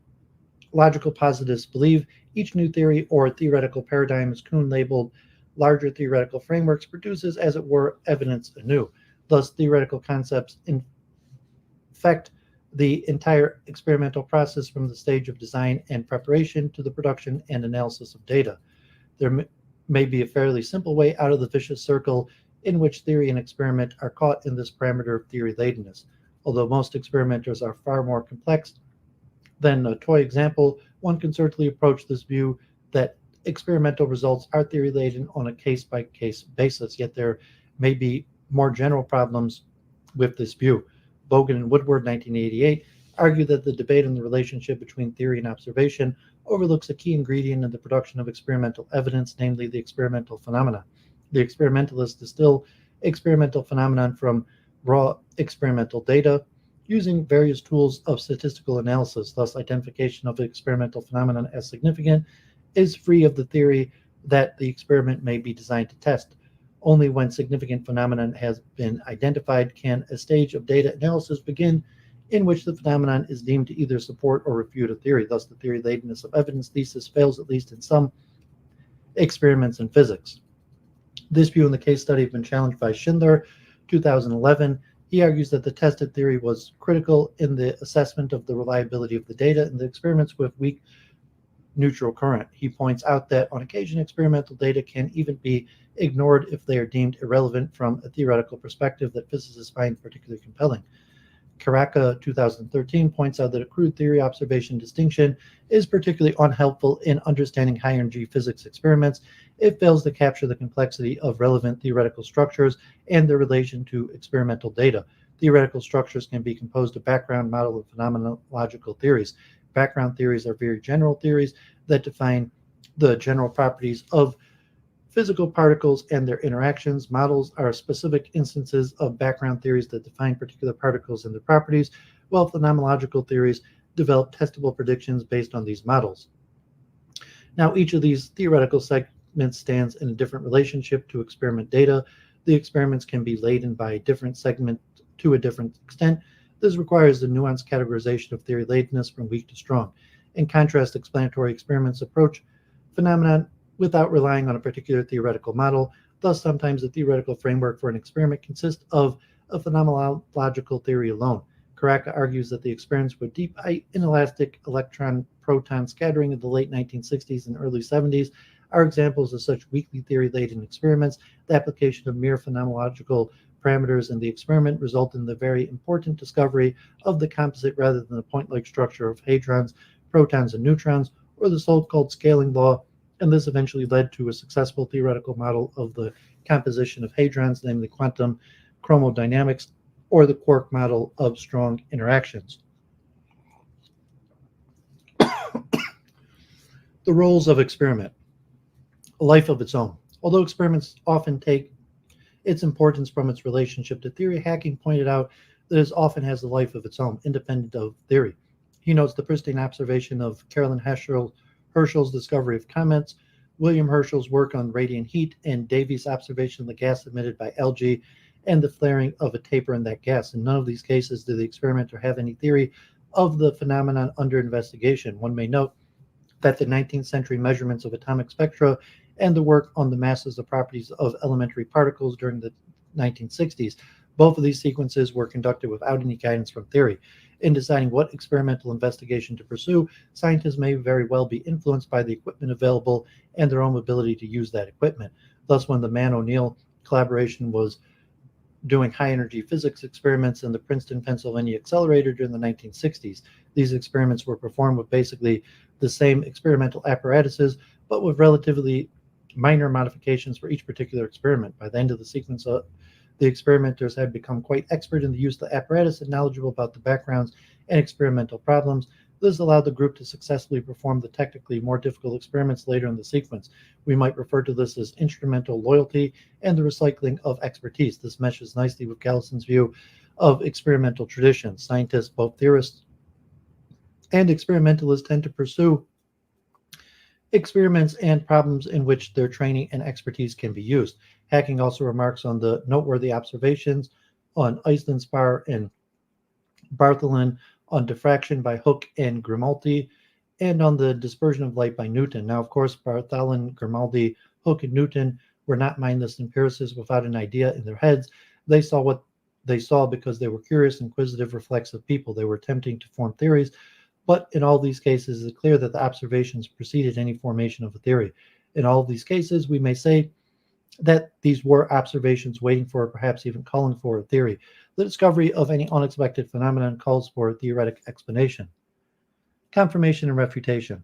logical positivists believe. Each new theory or theoretical paradigm, as Kuhn labeled larger theoretical frameworks, produces, as it were, evidence anew. Thus, theoretical concepts infect the entire experimental process from the stage of design and preparation to the production and analysis of data. There may be a fairly simple way out of the vicious circle in which theory and experiment are caught in this parameter of theory-ladenness. Although most experimenters are far more complex than a toy example, one can certainly approach this view that experimental results are theory-laden on a case-by-case basis, yet there may be more general problems with this view. Bogan and Woodward, 1988, argue that the debate on the relationship between theory and observation overlooks a key ingredient in the production of experimental evidence, namely the experimental phenomena. The experimentalists distill experimental phenomenon from raw experimental data using various tools of statistical analysis. Thus, identification of the experimental phenomenon as significant is free of the theory that the experiment may be designed to test. Only when significant phenomenon has been identified can a stage of data analysis begin in which the phenomenon is deemed to either support or refute a theory. Thus, the theory-ladenness of evidence thesis fails at least in some experiments in physics. This view in the case study has been challenged by Schindler, 2011. He argues that the tested theory was critical in the assessment of the reliability of the data in the experiments with weak neutral current. He points out that on occasion experimental data can even be ignored if they are deemed irrelevant from a theoretical perspective that physicists find particularly compelling. Caraca 2013 points out that a crude theory observation distinction is particularly unhelpful in understanding high-energy physics experiments. It fails to capture the complexity of relevant theoretical structures and their relation to experimental data. Theoretical structures can be composed of background, model, and phenomenological theories. Background theories are very general theories that define the general properties of physical particles and their interactions. Models are specific instances of background theories that define particular particles and their properties, while phenomenological theories develop testable predictions based on these models. Now, each of these theoretical segments stands in a different relationship to experiment data. The experiments can be laden by a different segment to a different extent. This requires the nuanced categorization of theory ladenness from weak to strong. In contrast, explanatory experiments approach phenomena without relying on a particular theoretical model. Thus, sometimes the theoretical framework for an experiment consists of a phenomenological theory alone. Caraca argues that the experiments with deep inelastic electron-proton scattering of the late 1960s and early 70s are examples of such weakly theory-laden experiments. The application of mere phenomenological parameters in the experiment result in the very important discovery of the composite rather than the point-like structure of hadrons, protons, and neutrons, or the so-called scaling law, and this eventually led to a successful theoretical model of the composition of hadrons, namely quantum chromodynamics, or the quark model of strong interactions. The roles of experiment. A life of its own. Although experiments often take its importance from its relationship to theory, Hacking pointed out that it often has a life of its own, independent of theory. He notes the pristine observation of Carolyn Herschel's discovery of comets, William Herschel's work on radiant heat, and Davy's observation of the gas emitted by algae and the flaring of a taper in that gas. In none of these cases did the experimenter have any theory of the phenomenon under investigation. One may note that the 19th century measurements of atomic spectra and the work on the masses of properties of elementary particles during the 1960s, both of these sequences were conducted without any guidance from theory. In deciding what experimental investigation to pursue, scientists may very well be influenced by the equipment available and their own ability to use that equipment. Thus, when the Mann-O'Neill collaboration was doing high-energy physics experiments in the Princeton, Pennsylvania accelerator during the 1960s, these experiments were performed with basically the same experimental apparatuses, but with relatively minor modifications for each particular experiment. By the end of the sequence, the experimenters had become quite expert in the use of the apparatus and knowledgeable about the backgrounds and experimental problems. This allowed the group to successfully perform the technically more difficult experiments later in the sequence. We might refer to this as instrumental loyalty and the recycling of expertise. This meshes nicely with Gallison's view of experimental tradition. Scientists, both theorists and experimentalists, tend to pursue experiments and problems in which their training and expertise can be used. Hacking also remarks on the noteworthy observations on Eisenspar and Bartholin, on diffraction by Hooke and Grimaldi, and on the dispersion of light by Newton. Now, of course, Bartholin, Grimaldi, Hooke, and Newton were not mindless empiricists without an idea in their heads. They saw what they saw because they were curious, inquisitive, reflexive people. They were attempting to form theories, but in all these cases, it's clear that the observations preceded any formation of a theory. In all of these cases, we may say that these were observations waiting for, or perhaps even calling for, a theory. The discovery of any unexpected phenomenon calls for a theoretic explanation. Confirmation and refutation.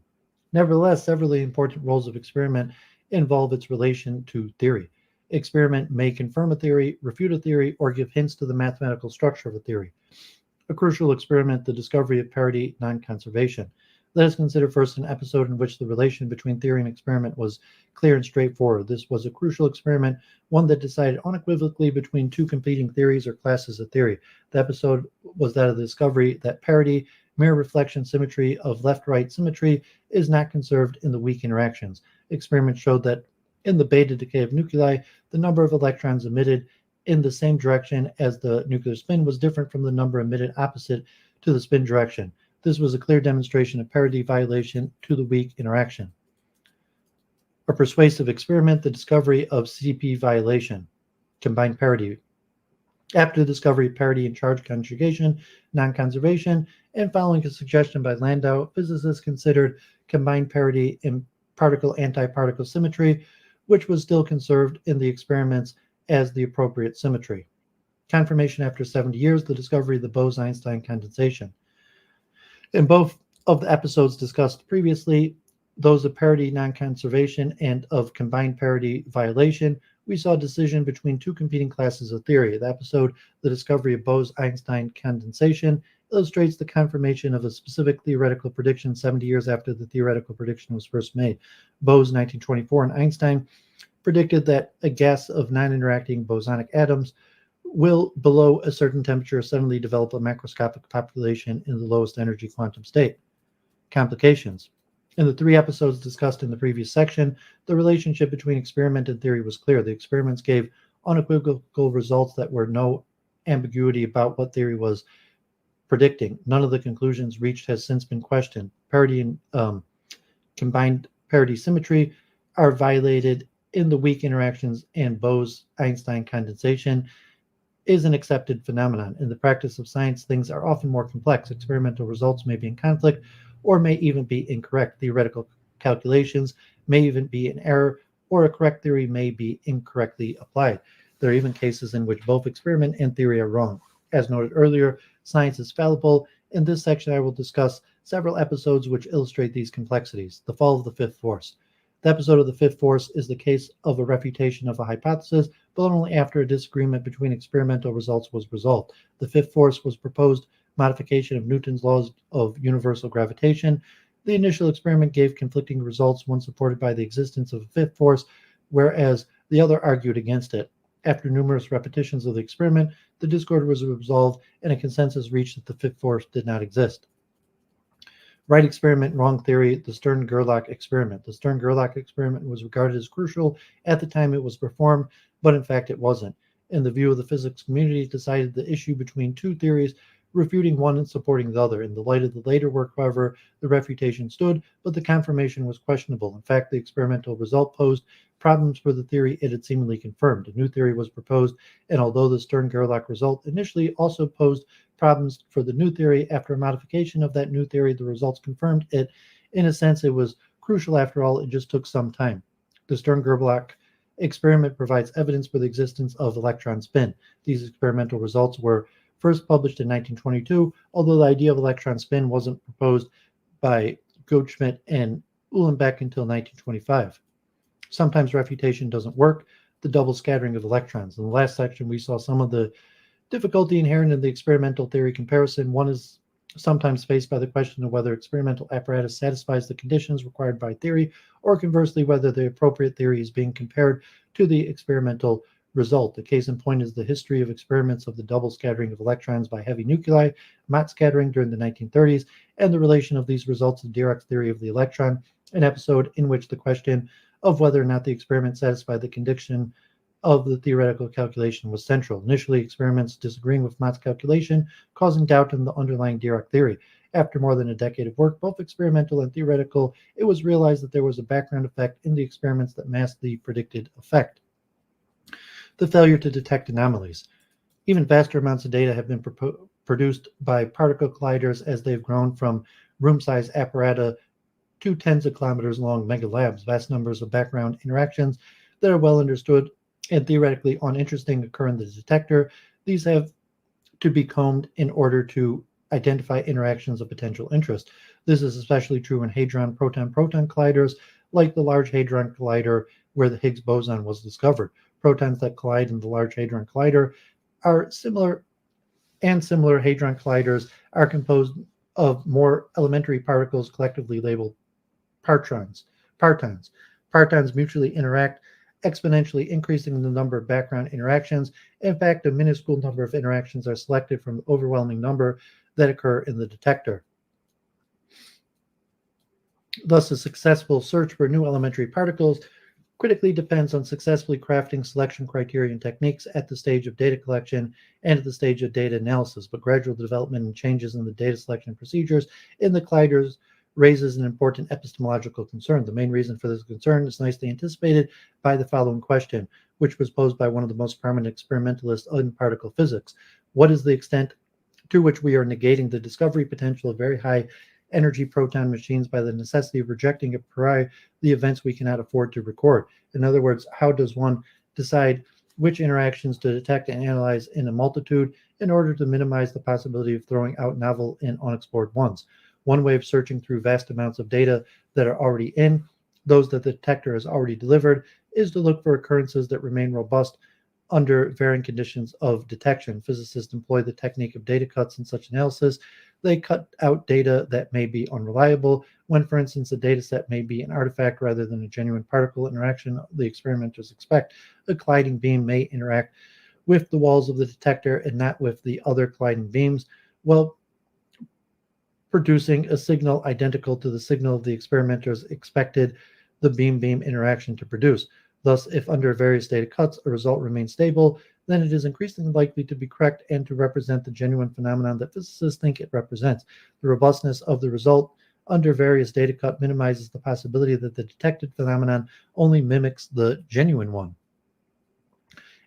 Nevertheless, several important roles of experiment involve its relation to theory. Experiment may confirm a theory, refute a theory, or give hints to the mathematical structure of a theory. A crucial experiment, the discovery of parity non-conservation. Let us consider first an episode in which the relation between theory and experiment was clear and straightforward. This was a crucial experiment, one that decided unequivocally between two competing theories or classes of theory. The episode was that of the discovery that parity, mirror reflection symmetry of left-right symmetry, is not conserved in the weak interactions. Experiments showed that in the beta decay of nuclei, the number of electrons emitted in the same direction as the nuclear spin was different from the number emitted opposite to the spin direction. This was a clear demonstration of parity violation to the weak interaction. A persuasive experiment, the discovery of CP violation, combined parity. After the discovery of parity in charge conjugation, non-conservation, and following a suggestion by Landau, physicists considered combined parity in particle-antiparticle symmetry, which was still conserved in the experiments as the appropriate symmetry. Confirmation after 70 years, the discovery of the Bose-Einstein condensation. In both of the episodes discussed previously, those of parity non-conservation and of combined parity violation, we saw a decision between two competing classes of theory. The episode, The Discovery of Bose-Einstein Condensation, illustrates the confirmation of a specific theoretical prediction 70 years after the theoretical prediction was first made. Bose, 1924, and Einstein predicted that a gas of non-interacting bosonic atoms will, below a certain temperature, suddenly develop a macroscopic population in the lowest energy quantum state. Complications. In the three episodes discussed in the previous section, the relationship between experiment and theory was clear. The experiments gave unequivocal results that were no ambiguity about what theory was predicting. None of the conclusions reached has since been questioned. Parity and combined parity symmetry are violated in the weak interactions, and Bose-Einstein condensation is an accepted phenomenon. In the practice of science, things are often more complex. Experimental results may be in conflict or may even be incorrect. Theoretical calculations may even be in error, or a correct theory may be incorrectly applied. There are even cases in which both experiment and theory are wrong. As noted earlier, science is fallible. In this section, I will discuss several episodes which illustrate these complexities. The fall of the fifth force. The episode of the fifth force is the case of a refutation of a hypothesis, but only after a disagreement between experimental results was resolved. The fifth force was proposed modification of Newton's laws of universal gravitation. The initial experiment gave conflicting results, one supported by the existence of a fifth force, whereas the other argued against it. After numerous repetitions of the experiment, the discord was resolved and a consensus reached that the fifth force did not exist. Right experiment, wrong theory, the Stern-Gerlach experiment. The Stern-Gerlach experiment was regarded as crucial at the time it was performed, but in fact it wasn't. In the view of the physics community, it decided the issue between two theories, refuting one and supporting the other. In the light of the later work, however, the refutation stood, but the confirmation was questionable. In fact, the experimental result posed problems for the theory it had seemingly confirmed. A new theory was proposed, and although the Stern-Gerlach result initially also posed problems for the new theory, after a modification of that new theory, the results confirmed it. In a sense, it was crucial after all, it just took some time. The Stern-Gerlach experiment provides evidence for the existence of electron spin. These experimental results were first published in 1922, although the idea of electron spin wasn't proposed by Goldschmidt and Uhlenbeck until 1925. Sometimes refutation doesn't work, the double scattering of electrons. In the last section, we saw some of the difficulty inherent in the experimental theory comparison. One is sometimes faced by the question of whether experimental apparatus satisfies the conditions required by theory, or conversely, whether the appropriate theory is being compared to the experimental result. The case in point is the history of experiments of the double scattering of electrons by heavy nuclei, Mott scattering during the 1930s, and the relation of these results to Dirac's theory of the electron, an episode in which the question of whether or not the experiment satisfied the condition of the theoretical calculation was central. Initially, experiments disagreeing with Mott's calculation, causing doubt in the underlying Dirac theory. After more than a decade of work, both experimental and theoretical, it was realized that there was a background effect in the experiments that masked the predicted effect. The failure to detect anomalies. Even vaster amounts of data have been produced by particle colliders as they've grown from room-sized apparatus to tens of kilometers long mega labs. Vast numbers of background interactions that are well understood and theoretically uninteresting occur in the detector. These have to be combed in order to identify interactions of potential interest. This is especially true in hadron proton-proton colliders, like the Large Hadron Collider, where the Higgs boson was discovered. Protons that collide in the Large Hadron Collider are similar hadron colliders are composed of more elementary particles collectively labeled partons. Partons mutually interact, exponentially increasing the number of background interactions. In fact, a minuscule number of interactions are selected from the overwhelming number that occur in the detector. Thus, a successful search for new elementary particles critically depends on successfully crafting selection criterion techniques at the stage of data collection and at the stage of data analysis, but gradual development and changes in the data selection procedures in the colliders raises an important epistemological concern. The main reason for this concern is nicely anticipated by the following question, which was posed by one of the most prominent experimentalists in particle physics. What is the extent to which we are negating the discovery potential of very high energy proton machines by the necessity of rejecting a priori the events we cannot afford to record? In other words, how does one decide which interactions to detect and analyze in a multitude in order to minimize the possibility of throwing out novel and unexplored ones. One way of searching through vast amounts of data that are already in, those that the detector has already delivered, is to look for occurrences that remain robust under varying conditions of detection. Physicists employ the technique of data cuts in such analysis. They cut out data that may be unreliable. When, for instance, a data set may be an artifact rather than a genuine particle interaction, the experimenters expect a colliding beam may interact with the walls of the detector and not with the other colliding beams, well, producing a signal identical to the signal the experimenters expected the beam-beam interaction to produce. Thus, if under various data cuts a result remains stable, then it is increasingly likely to be correct and to represent the genuine phenomenon that physicists think it represents. The robustness of the result under various data cut minimizes the possibility that the detected phenomenon only mimics the genuine one.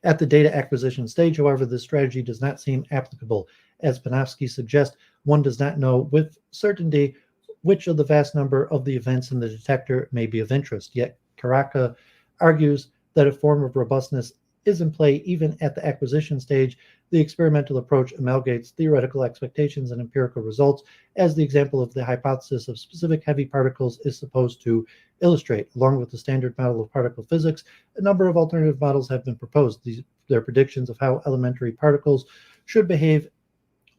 At the data acquisition stage, however, this strategy does not seem applicable. As Panofsky suggests, one does not know with certainty which of the vast number of the events in the detector may be of interest. Yet Karaka argues that a form of robustness is in play even at the acquisition stage. The experimental approach amalgamates theoretical expectations and empirical results, as the example of the hypothesis of specific heavy particles is supposed to illustrate. Along with the standard model of particle physics, a number of alternative models have been proposed. Their predictions of how elementary particles should behave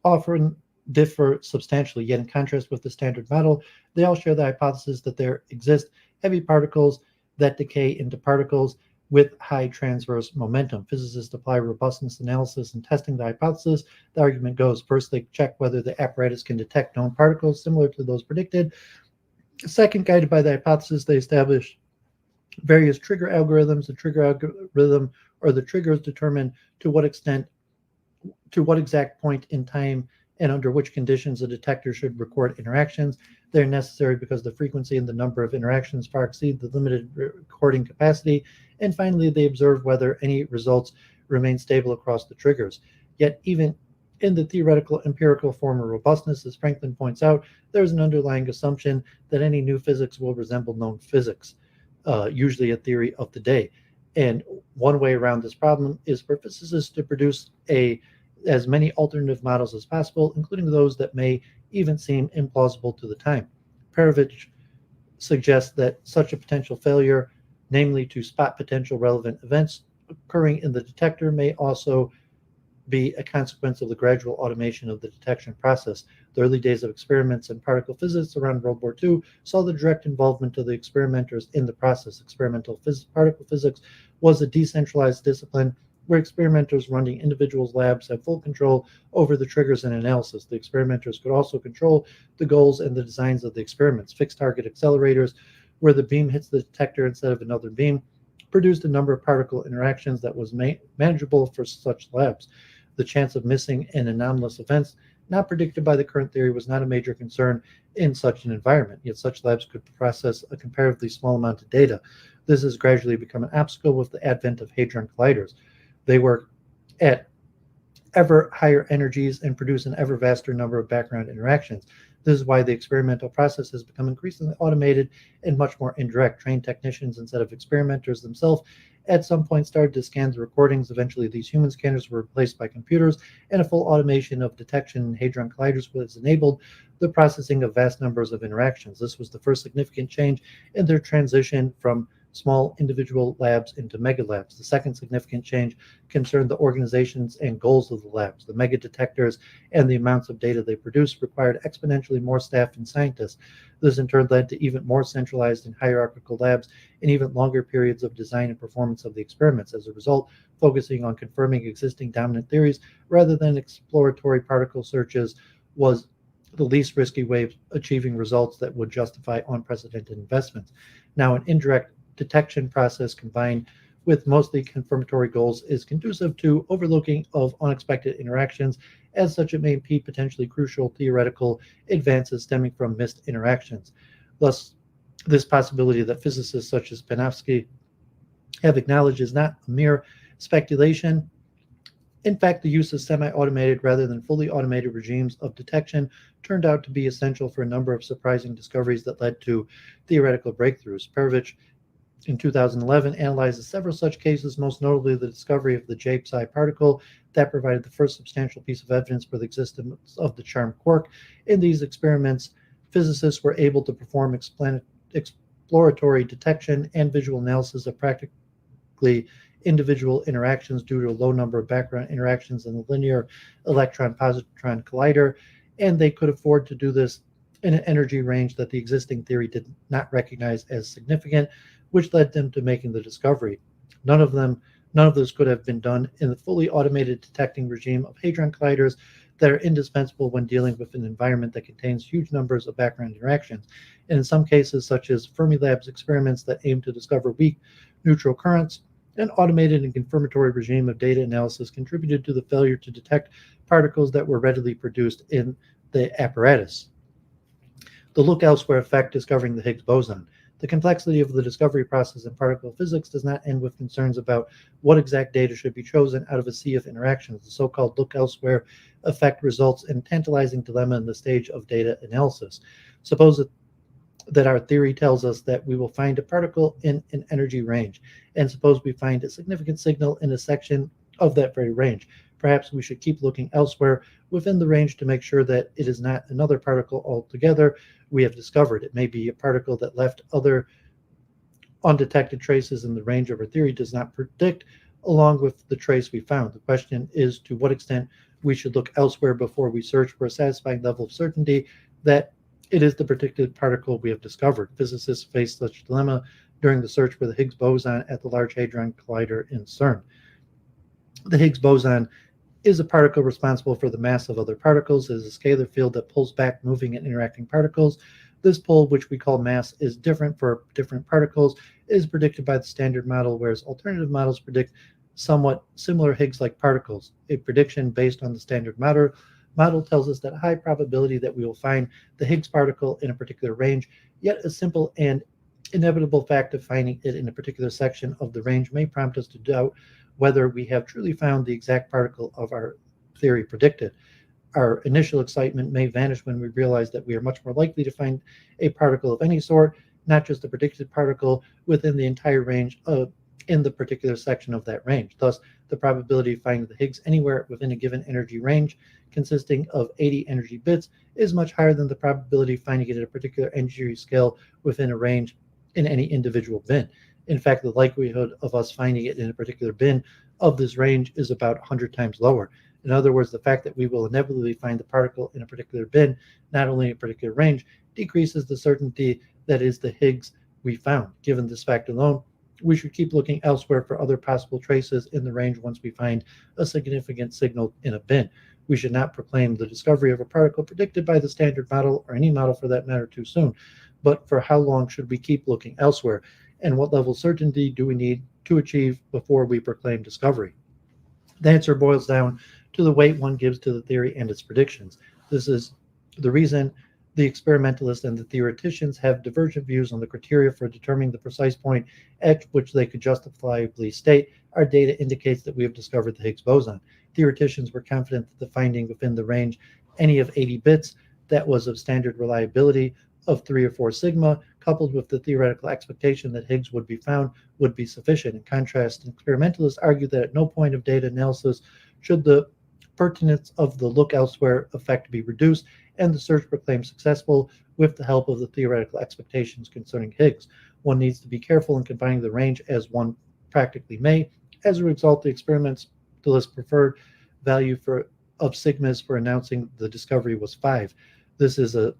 often differ substantially, yet in contrast with the standard model, they all share the hypothesis that there exist heavy particles that decay into particles with high transverse momentum. Physicists apply robustness analysis in testing the hypothesis. The argument goes, first, they check whether the apparatus can detect known particles similar to those predicted. Second, guided by the hypothesis, they establish various trigger algorithms. The trigger algorithm or the triggers determine to what exact point in time and under which conditions a detector should record interactions. They're necessary because the frequency and the number of interactions far exceed the limited recording capacity. And finally, they observe whether any results remain stable across the triggers. Yet even in the theoretical empirical form of robustness, as Franklin points out, there's an underlying assumption that any new physics will resemble known physics, usually a theory of the day. And one way around this problem is for physicists to produce as many alternative models as possible, including those that may even seem implausible to the time. Perovich suggests that such a potential failure, namely to spot potential relevant events occurring in the detector, may also be a consequence of the gradual automation of the detection process. The early days of experiments in particle physics around World War II saw the direct involvement of the experimenters in the process. Particle physics was a decentralized discipline where experimenters running individuals' labs have full control over the triggers and analysis. The experimenters could also control the goals and the designs of the experiments. Fixed target accelerators, where the beam hits the detector instead of another beam, produced a number of particle interactions that was manageable for such labs. The chance of missing and anomalous events not predicted by the current theory was not a major concern in such an environment, yet such labs could process a comparatively small amount of data. This has gradually become an obstacle with the advent of hadron colliders. They work at ever higher energies and produce an ever vaster number of background interactions. This is why the experimental process has become increasingly automated and much more indirect. Trained technicians instead of experimenters themselves at some point started to scan the recordings. Eventually, these human scanners were replaced by computers, and a full automation of detection in hadron colliders was enabled the processing of vast numbers of interactions. This was the first significant change in their transition from small individual labs into mega labs. The second significant change concerned the organizations and goals of the labs. The mega detectors and the amounts of data they produced required exponentially more staff and scientists. This in turn led to even more centralized and hierarchical labs and even longer periods of design and performance of the experiments. As a result, focusing on confirming existing dominant theories rather than exploratory particle searches was the least risky way of achieving results that would justify unprecedented investments. Now, an indirect detection process combined with mostly confirmatory goals is conducive to overlooking of unexpected interactions. As such, it may impede potentially crucial theoretical advances stemming from missed interactions. Thus, this possibility that physicists such as Panofsky have acknowledged is not a mere speculation. In fact, the use of semi-automated rather than fully automated regimes of detection turned out to be essential for a number of surprising discoveries that led to theoretical breakthroughs. Perovich in 2011 analyzes several such cases, most notably the discovery of the J-psi particle that provided the first substantial piece of evidence for the existence of the charm quark. In these experiments, physicists were able to perform exploratory detection and visual analysis of practically individual interactions due to a low number of background interactions in the linear electron-positron collider, and they could afford to do this in an energy range that the existing theory did not recognize as significant, which led them to making the discovery. None of this could have been done in the fully automated detecting regime of hadron colliders that are indispensable when dealing with an environment that contains huge numbers of background interactions. And in some cases, such as Fermilab's experiments that aim to discover weak neutral currents, an automated and confirmatory regime of data analysis contributed to the failure to detect particles that were readily produced in the apparatus. The look elsewhere effect discovering the Higgs boson. The complexity of the discovery process in particle physics does not end with concerns about what exact data should be chosen out of a sea of interactions. The so-called look elsewhere effect results in a tantalizing dilemma in the stage of data analysis. Suppose that our theory tells us that we will find a particle in an energy range, and suppose we find a significant signal in a section of that very range. Perhaps we should keep looking elsewhere within the range to make sure that it is not another particle altogether we have discovered. It may be a particle that left other undetected traces in the range of our theory does not predict, along with the trace we found. The question is to what extent we should look elsewhere before we search for a satisfying level of certainty that it is the predicted particle we have discovered. Physicists face such dilemma during the search for the Higgs boson at the Large Hadron Collider in CERN. The Higgs boson is a particle responsible for the mass of other particles. It is a scalar field that pulls back moving and interacting particles. This pull, which we call mass, is different for different particles. It is predicted by the standard model, whereas alternative models predict somewhat similar Higgs-like particles. A prediction based on the standard model tells us that a high probability that we will find the Higgs particle in a particular range, yet a simple and inevitable fact of finding it in a particular section of the range may prompt us to doubt whether we have truly found the exact particle of our theory predicted. Our initial excitement may vanish when we realize that we are much more likely to find a particle of any sort, not just a predicted particle, within the entire range in the particular section of that range. Thus, the probability of finding the Higgs anywhere within a given energy range consisting of 80 energy bits is much higher than the probability of finding it at a particular energy scale within a range in any individual bin. In fact, the likelihood of us finding it in a particular bin of this range is about 100 times lower. In other words, the fact that we will inevitably find the particle in a particular bin, not only in a particular range, decreases the certainty that is the Higgs we found. Given this fact alone, we should keep looking elsewhere for other possible traces in the range once we find a significant signal in a bin. We should not proclaim the discovery of a particle predicted by the standard model, or any model for that matter, too soon. But for how long should we keep looking elsewhere? And what level of certainty do we need to achieve before we proclaim discovery? The answer boils down to the weight one gives to the theory and its predictions. This is the reason the experimentalists and the theoreticians have divergent views on the criteria for determining the precise point at which they could justifiably state our data indicates that we have discovered the Higgs boson. Theoreticians were confident that the finding within the range any of 80 bits that was of standard reliability of 3 or 4 sigma, coupled with the theoretical expectation that Higgs would be found, would be sufficient. In contrast, experimentalists argue that at no point of data analysis should the pertinence of the look elsewhere effect be reduced, and the search proclaimed successful with the help of the theoretical expectations concerning Higgs. One needs to be careful in confining the range as one practically may. As a result, the experimentalist preferred value of sigmas for announcing the discovery was 5. This is a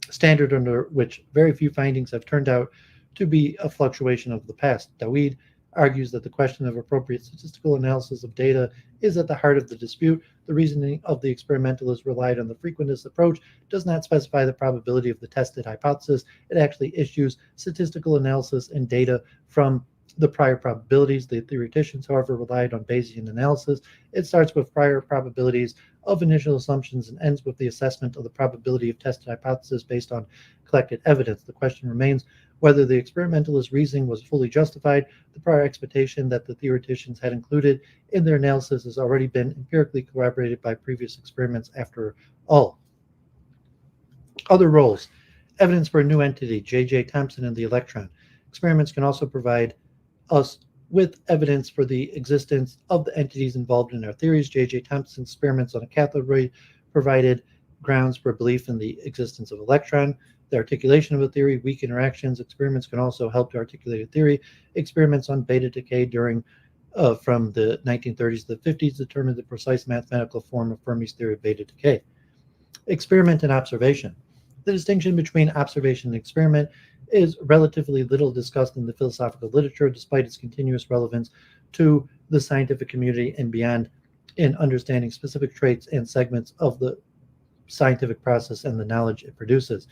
standard under which very few findings have turned out to be a fluctuation of the past. Dawid argues that the question of appropriate statistical analysis of data is at the heart of the dispute. The reasoning of the experimentalists relied on the frequentist approach does not specify the probability of the tested hypothesis. It actually issues statistical analysis and data from the prior probabilities. The theoreticians, however, relied on Bayesian analysis. It starts with prior probabilities of initial assumptions and ends with the assessment of the probability of tested hypothesis based on collected evidence. The question remains whether the experimentalist reasoning was fully justified. The prior expectation that the theoreticians had included in their analysis has already been empirically corroborated by previous experiments after all. Other roles. Evidence for a new entity, J.J. Thomson and the electron. Experiments can also provide us with evidence for the existence of the entities involved in our theories. J.J. Thompson's experiments on a cathode ray provided grounds for belief in the existence of electron. The articulation of a theory, weak interactions. Experiments can also help to articulate a theory. Experiments on beta decay from the 1930s to the 50s determined the precise mathematical form of Fermi's theory of beta decay. Experiment and observation. The distinction between observation and experiment is relatively little discussed in the philosophical literature, despite its continuous relevance to the scientific community and beyond in understanding specific traits and segments of the scientific process and the knowledge it produces.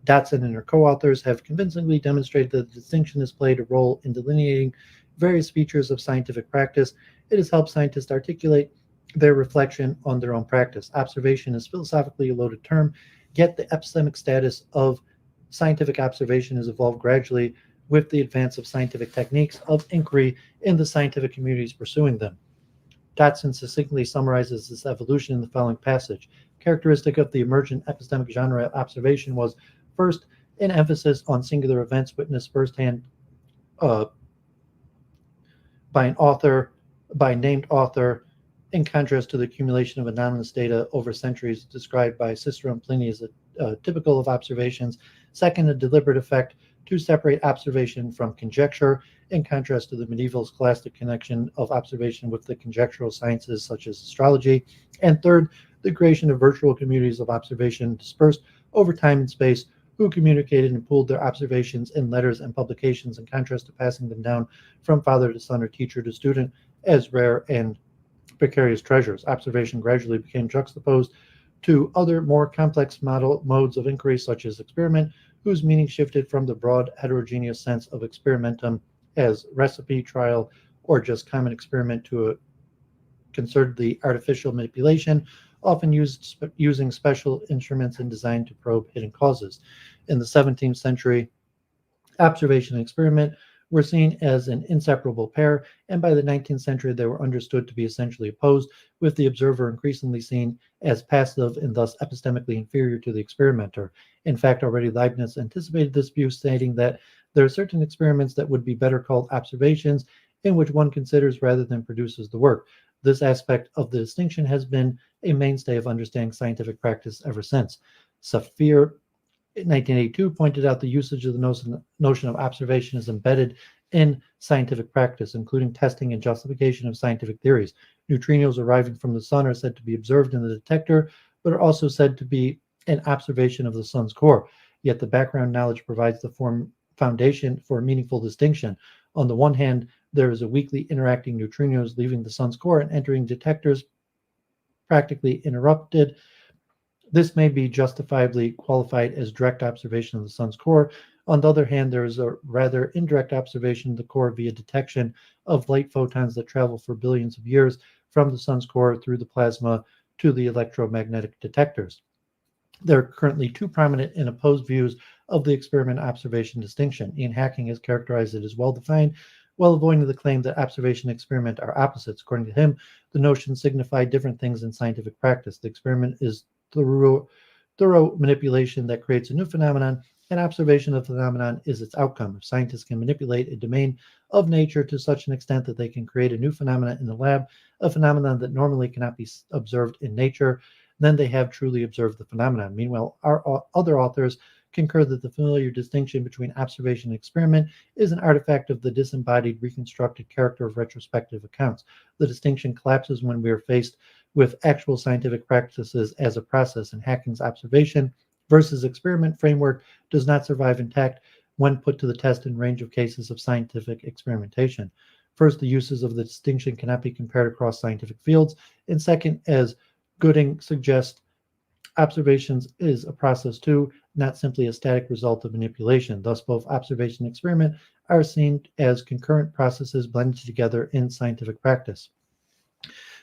Dotson and her co-authors have convincingly demonstrated that the distinction has played a role in delineating various features of scientific practice. It has helped scientists articulate their reflection on their own practice. Observation is philosophically a loaded term, yet the epistemic status of scientific observation has evolved gradually with the advance of scientific techniques of inquiry in the scientific communities pursuing them. Dotson succinctly summarizes this evolution in the following passage. Characteristic of the emergent epistemic genre of observation was, first, an emphasis on singular events witnessed firsthand by a named author, in contrast to the accumulation of anonymous data over centuries described by Cicero and Pliny as typical of observations. Second, a deliberate effect to separate observation from conjecture, in contrast to the medieval scholastic connection of observation with the conjectural sciences such as astrology. And third, the creation of virtual communities of observation dispersed over time and space, who communicated and pooled their observations in letters and publications, in contrast to passing them down from father to son or teacher to student as rare and precarious treasures. Observation gradually became juxtaposed to other more complex modes of inquiry, such as experiment, whose meaning shifted from the broad heterogeneous sense of experimentum as recipe, trial, or just common experiment to a concertedly artificial manipulation, often using special instruments and designed to probe hidden causes. In the 17th century, observation and experiment were seen as an inseparable pair, and by the 19th century they were understood to be essentially opposed, with the observer increasingly seen as passive and thus epistemically inferior to the experimenter. In fact, already Leibniz anticipated this view, stating that there are certain experiments that would be better called observations, in which one considers rather than produces the work. This aspect of the distinction has been a mainstay of understanding scientific practice ever since. Saphir, in 1982, pointed out the usage of the notion of observation is embedded in scientific practice, including testing and justification of scientific theories. Neutrinos arriving from the sun are said to be observed in the detector, but are also said to be an observation of the sun's core. Yet the background knowledge provides the foundation for a meaningful distinction. On the one hand, there is a weakly interacting neutrinos leaving the sun's core and entering detectors practically interrupted. This may be justifiably qualified as direct observation of the sun's core. On the other hand, there is a rather indirect observation of the core via detection of light photons that travel for billions of years from the sun's core through the plasma to the electromagnetic detectors. There are currently two prominent and opposed views of the experiment-observation distinction. Ian Hacking has characterized it as well-defined, while avoiding the claim that observation and experiment are opposites. According to him, the notions signify different things in scientific practice. The experiment is thorough manipulation that creates a new phenomenon, and observation of the phenomenon is its outcome. If scientists can manipulate a domain of nature to such an extent that they can create a new phenomenon in the lab, a phenomenon that normally cannot be observed in nature, then they have truly observed the phenomenon. Meanwhile, our other authors concur that the familiar distinction between observation and experiment is an artifact of the disembodied, reconstructed character of retrospective accounts. The distinction collapses when we are faced with actual scientific practices as a process, and Hacking's observation versus experiment framework does not survive intact when put to the test in range of cases of scientific experimentation. First, the uses of the distinction cannot be compared across scientific fields, and second, as Gooding suggests, observations is a process too, not simply a static result of manipulation. Thus, both observation and experiment are seen as concurrent processes blended together in scientific practice.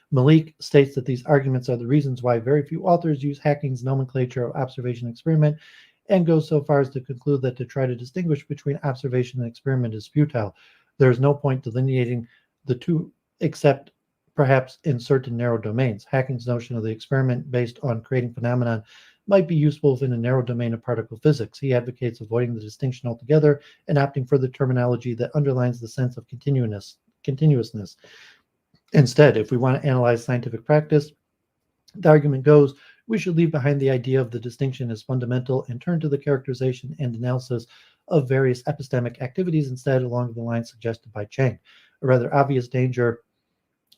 Malik states that these arguments are the reasons why very few authors use Hacking's nomenclature of observation and experiment, and goes so far as to conclude that to try to distinguish between observation and experiment is futile. There is no point delineating the two except perhaps in certain narrow domains. Hacking's notion of the experiment based on creating phenomenon might be useful within a narrow domain of particle physics. He advocates avoiding the distinction altogether and opting for the terminology that underlines the sense of continuousness. Instead, if we want to analyze scientific practice, the argument goes, we should leave behind the idea of the distinction as fundamental and turn to the characterization and analysis of various epistemic activities instead, along the lines suggested by Chang. A rather obvious danger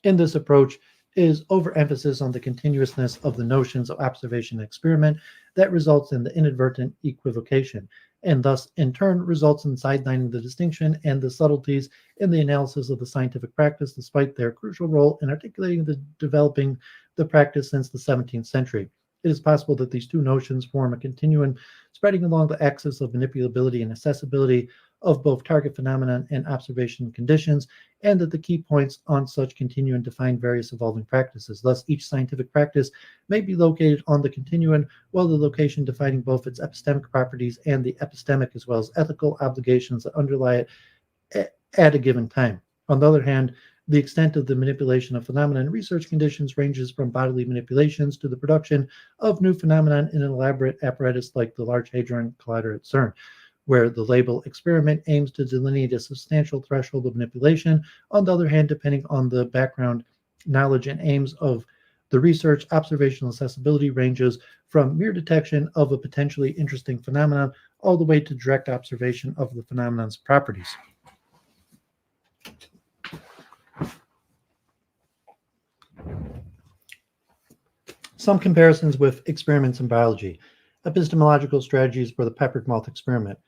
in this approach is overemphasis on the continuousness of the notions of observation and experiment that results in the inadvertent equivocation, and thus in turn results in sidelining the distinction and the subtleties in the analysis of the scientific practice, despite their crucial role in articulating the developing the practice since the 17th century. It is possible that these two notions form a continuum spreading along the axis of manipulability and accessibility of both target phenomenon and observation conditions, and that the key points on such continuum define various evolving practices. Thus, each scientific practice may be located on the continuum, while the location defining both its epistemic properties and the epistemic as well as ethical obligations that underlie it at a given time. On the other hand, the extent of the manipulation of phenomena in research conditions ranges from bodily manipulations to the production of new phenomena in an elaborate apparatus like the Large Hadron Collider at CERN, where the label experiment aims to delineate a substantial threshold of manipulation. On the other hand, depending on the background knowledge and aims of the research, observational accessibility ranges from mere detection of a potentially interesting phenomenon all the way to direct observation of the phenomenon's properties. Some comparisons with experiments in biology. Epistemological strategies for the peppered moth experiment.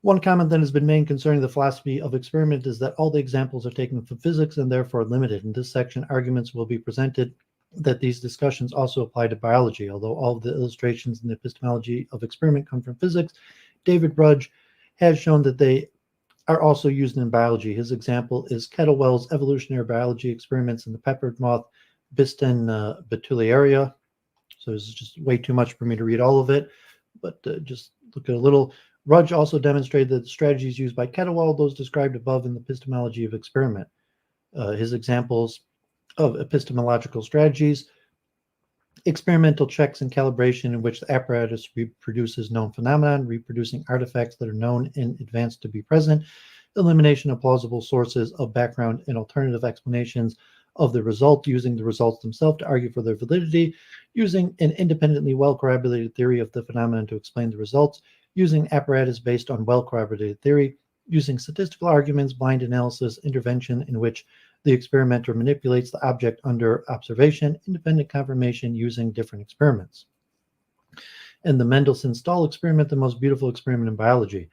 One comment that has been made concerning the philosophy of experiment is that all the examples are taken from physics and therefore limited. In this section, arguments will be presented that these discussions also apply to biology. Although all of the illustrations in the epistemology of experiment come from physics, David Brudge has shown that they are also used in biology. His example is Kettlewell's evolutionary biology experiments in the peppered moth Biston betuliaria. So this is just way too much for me to read all of it, but just look at a little. Rudge also demonstrated that the strategies used by Kettlewell, those described above in the epistemology of experiment. His examples of epistemological strategies: experimental checks and calibration in which the apparatus reproduces known phenomena, reproducing artifacts that are known in advance to be present, elimination of plausible sources of background and alternative explanations of the result, using the results themselves to argue for their validity, using an independently well-corroborated theory of the phenomenon to explain the results, using apparatus based on well-corroborated theory, using statistical arguments, blind analysis, intervention in which the experimenter manipulates the object under observation, independent confirmation using different experiments. And the Mendelssohn-Stahl experiment, the most beautiful experiment in biology.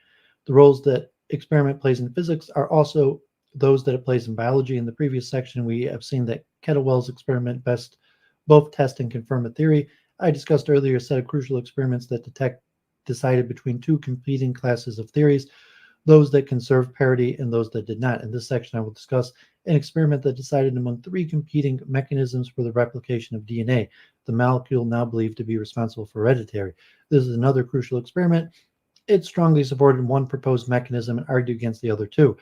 The roles that experiment plays in physics are also those that it plays in biology. In the previous section, we have seen that Kettlewell's experiment best both test and confirm a theory. I discussed earlier a set of crucial experiments that decided between two competing classes of theories, those that conserved parity and those that did not. In this section, I will discuss an experiment that decided among three competing mechanisms for the replication of DNA, the molecule now believed to be responsible for heredity. This is another crucial experiment. It strongly supported one proposed mechanism and argued against the other two.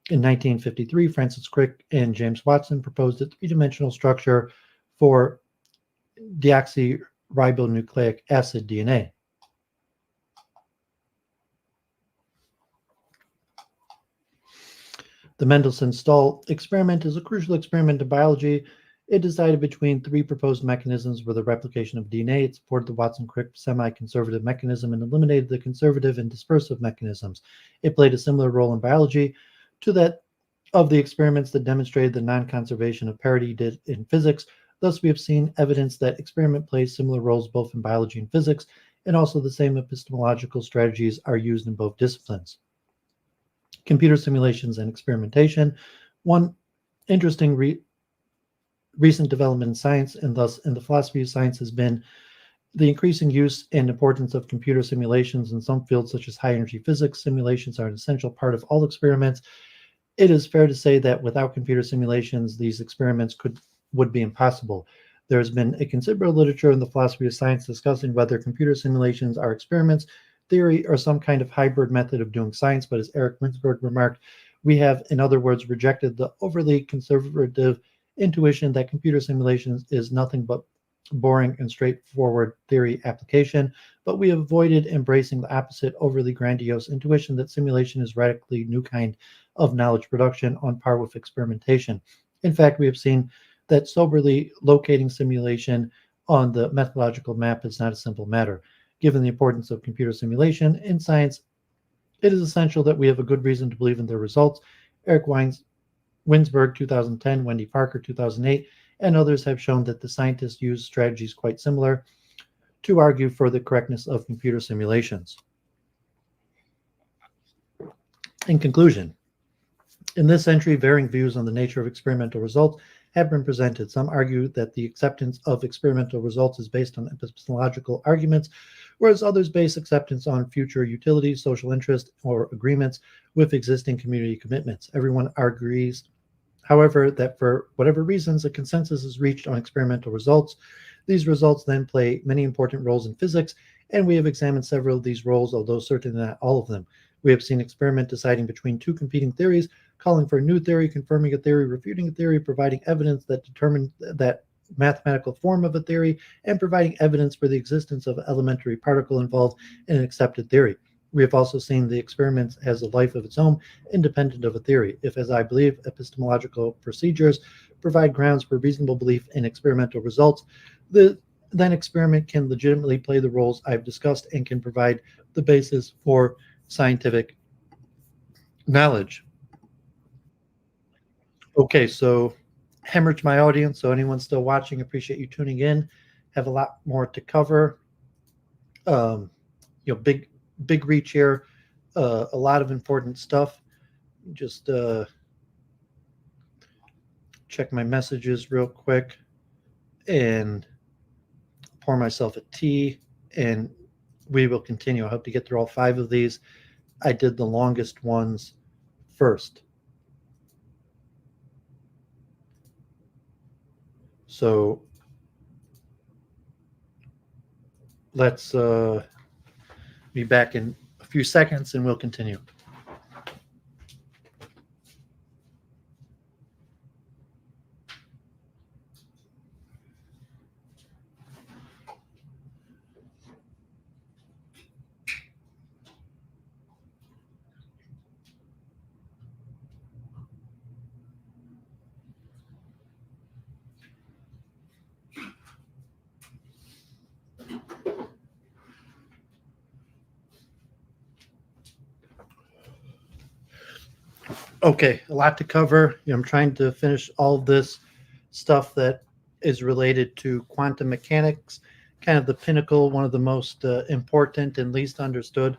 In 1953, Francis Crick and James Watson proposed a three-dimensional structure for deoxyribonucleic acid DNA. The Mendelssohn-Stahl experiment is a crucial experiment in biology. It decided between three proposed mechanisms for the replication of DNA. It supported the Watson-Crick semi-conservative mechanism and eliminated the conservative and dispersive mechanisms. It played a similar role in biology to that of the experiments that demonstrated the non-conservation of parity did in physics. Thus, we have seen evidence that experiment plays similar roles both in biology and physics, and also the same epistemological strategies are used in both disciplines. Computer simulations and experimentation. One interesting recent development in science, and thus in the philosophy of science, has been the increasing use and importance of computer simulations. In some fields, such as high-energy physics, simulations are an essential part of all experiments. It is fair to say that without computer simulations, these experiments would be impossible. There has been a considerable literature in the philosophy of science discussing whether computer simulations are experiments, theory, or some kind of hybrid method of doing science. But as Eric Winsberg remarked, we have, in other words, rejected the overly conservative intuition that computer simulations is nothing but boring and straightforward theory application, but we have avoided embracing the opposite overly grandiose intuition that simulation is radically new kind of knowledge production on par with experimentation. In fact, we have seen that soberly locating simulation on the methodological map is not a simple matter. Given the importance of computer simulation in science, it is essential that we have a good reason to believe in their results. Eric Winsberg, 2010, Wendy Parker, 2008, and others have shown that the scientists use strategies quite similar to argue for the correctness of computer simulations. In conclusion, in this century, varying views on the nature of experimental results have been presented. Some argue that the acceptance of experimental results is based on epistemological arguments, whereas others base acceptance on future utility, social interest, or agreements with existing community commitments. Everyone agrees, however, that for whatever reasons, a consensus is reached on experimental results. These results then play many important roles in physics, and we have examined several of these roles, although certainly not all of them. We have seen experiment deciding between two competing theories, calling for a new theory, confirming a theory, refuting a theory, providing evidence that determines that mathematical form of a theory, and providing evidence for the existence of an elementary particle involved in an accepted theory. We have also seen the experiment has a life of its own, independent of a theory. If, as I believe, epistemological procedures provide grounds for reasonable belief in experimental results, then experiment can legitimately play the roles I've discussed and can provide the basis for scientific knowledge. Okay, so hemorrhage my audience. So anyone still watching, appreciate you tuning in. Have a lot more to cover. Big reach here. A lot of important stuff. Just check my messages real quick and pour myself a tea, and we will continue. I hope to get through all 5 of these. I did the longest ones first. So let's be back in a few seconds and we'll continue. Okay, a lot to cover. I'm trying to finish all of this stuff that is related to quantum mechanics, kind of the pinnacle, one of the most important and least understood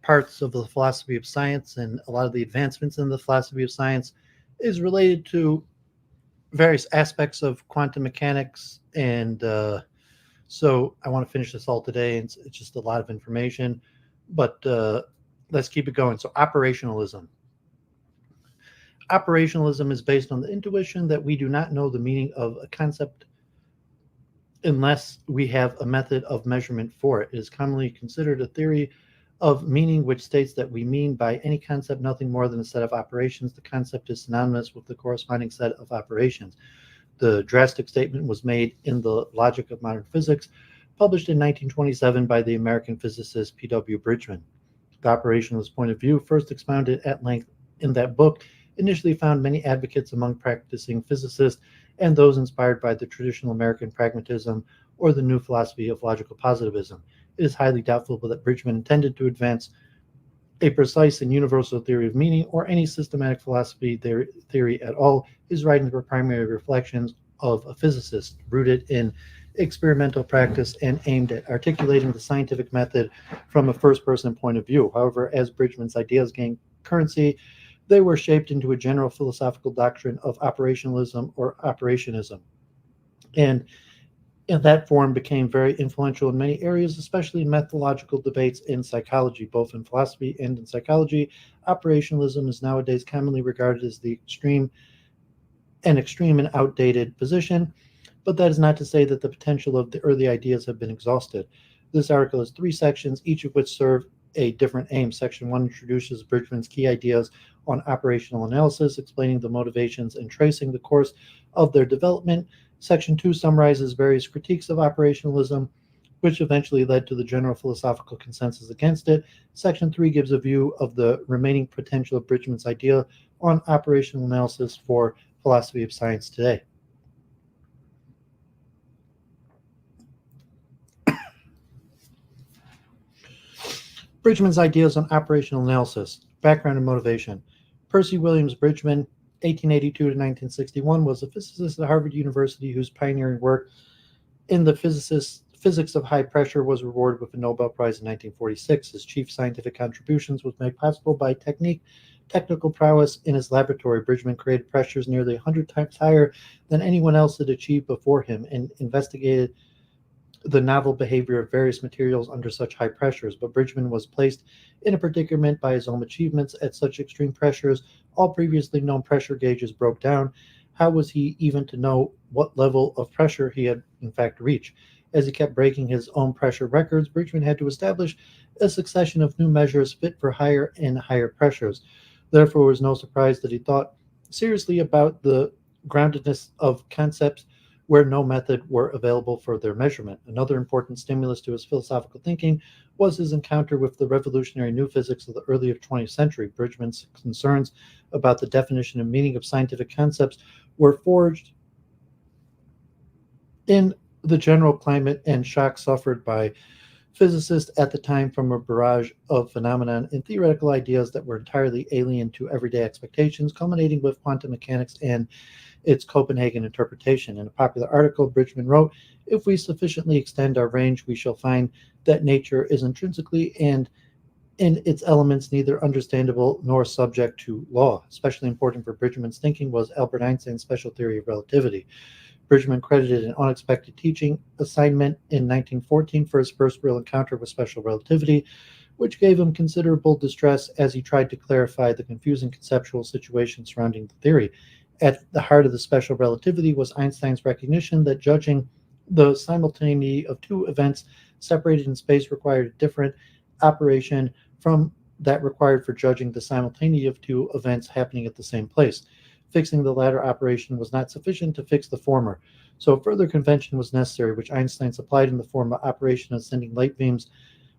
parts of the philosophy of science, and a lot of the advancements in the philosophy of science is related to various aspects of quantum mechanics. And so I want to finish this all today. It's just a lot of information, but let's keep it going. So operationalism. Operationalism is based on the intuition that we do not know the meaning of a concept unless we have a method of measurement for it. It is commonly considered a theory of meaning which states that we mean by any concept nothing more than a set of operations. The concept is synonymous with the corresponding set of operations. The drastic statement was made in The Logic of Modern Physics, published in 1927 by the American physicist P.W. Bridgman. The operationalist point of view, first expounded at length in that book, initially found many advocates among practicing physicists and those inspired by the traditional American pragmatism or the new philosophy of logical positivism. It is highly doubtful that Bridgman intended to advance a precise and universal theory of meaning or any systematic philosophy theory at all. His writings were primary reflections of a physicist rooted in experimental practice and aimed at articulating the scientific method from a first-person point of view. However, as Bridgman's ideas gained currency, they were shaped into a general philosophical doctrine of operationalism or operationism. And in that form became very influential in many areas, especially in methodological debates in psychology, both in philosophy and in psychology. Operationalism is nowadays commonly regarded as the extreme and outdated position, but that is not to say that the potential of the early ideas have been exhausted. This article has 3 sections, each of which serve a different aim. Section 1 introduces Bridgman's key ideas on operational analysis, explaining the motivations and tracing the course of their development. Section 2 summarizes various critiques of operationalism, which eventually led to the general philosophical consensus against it. Section 3 gives a view of the remaining potential of Bridgman's idea on operational analysis for philosophy of science today. Bridgman's ideas on operational analysis, background and motivation. Percy Williams Bridgman, 1882 to 1961, was a physicist at Harvard University whose pioneering work in the physics of high pressure was rewarded with a Nobel Prize in 1946. His chief scientific contributions was made possible by technical prowess in his laboratory. Bridgman created pressures nearly 100 times higher than anyone else had achieved before him and investigated the novel behavior of various materials under such high pressures. But Bridgman was placed in a predicament by his own achievements at such extreme pressures. All previously known pressure gauges broke down. How was he even to know what level of pressure he had in fact reached? As he kept breaking his own pressure records, Bridgman had to establish a succession of new measures fit for higher and higher pressures. Therefore, it was no surprise that he thought seriously about the groundedness of concepts where no method were available for their measurement. Another important stimulus to his philosophical thinking was his encounter with the revolutionary new physics of the early 20th century. Bridgman's concerns about the definition and meaning of scientific concepts were forged in the general climate and shock suffered by physicists at the time from a barrage of phenomena and theoretical ideas that were entirely alien to everyday expectations, culminating with quantum mechanics and its Copenhagen interpretation. In a popular article, Bridgman wrote, "If we sufficiently extend our range, we shall find that nature is intrinsically and in its elements neither understandable nor subject to law." Especially important for Bridgman's thinking was Albert Einstein's special theory of relativity. Bridgman credited an unexpected teaching assignment in 1914 for his first real encounter with special relativity, which gave him considerable distress as he tried to clarify the confusing conceptual situation surrounding the theory. At the heart of the special relativity was Einstein's recognition that judging the simultaneity of two events separated in space required a different operation from that required for judging the simultaneity of two events happening at the same place. Fixing the latter operation was not sufficient to fix the former, so further convention was necessary, which Einstein supplied in the form of operation of sending light beams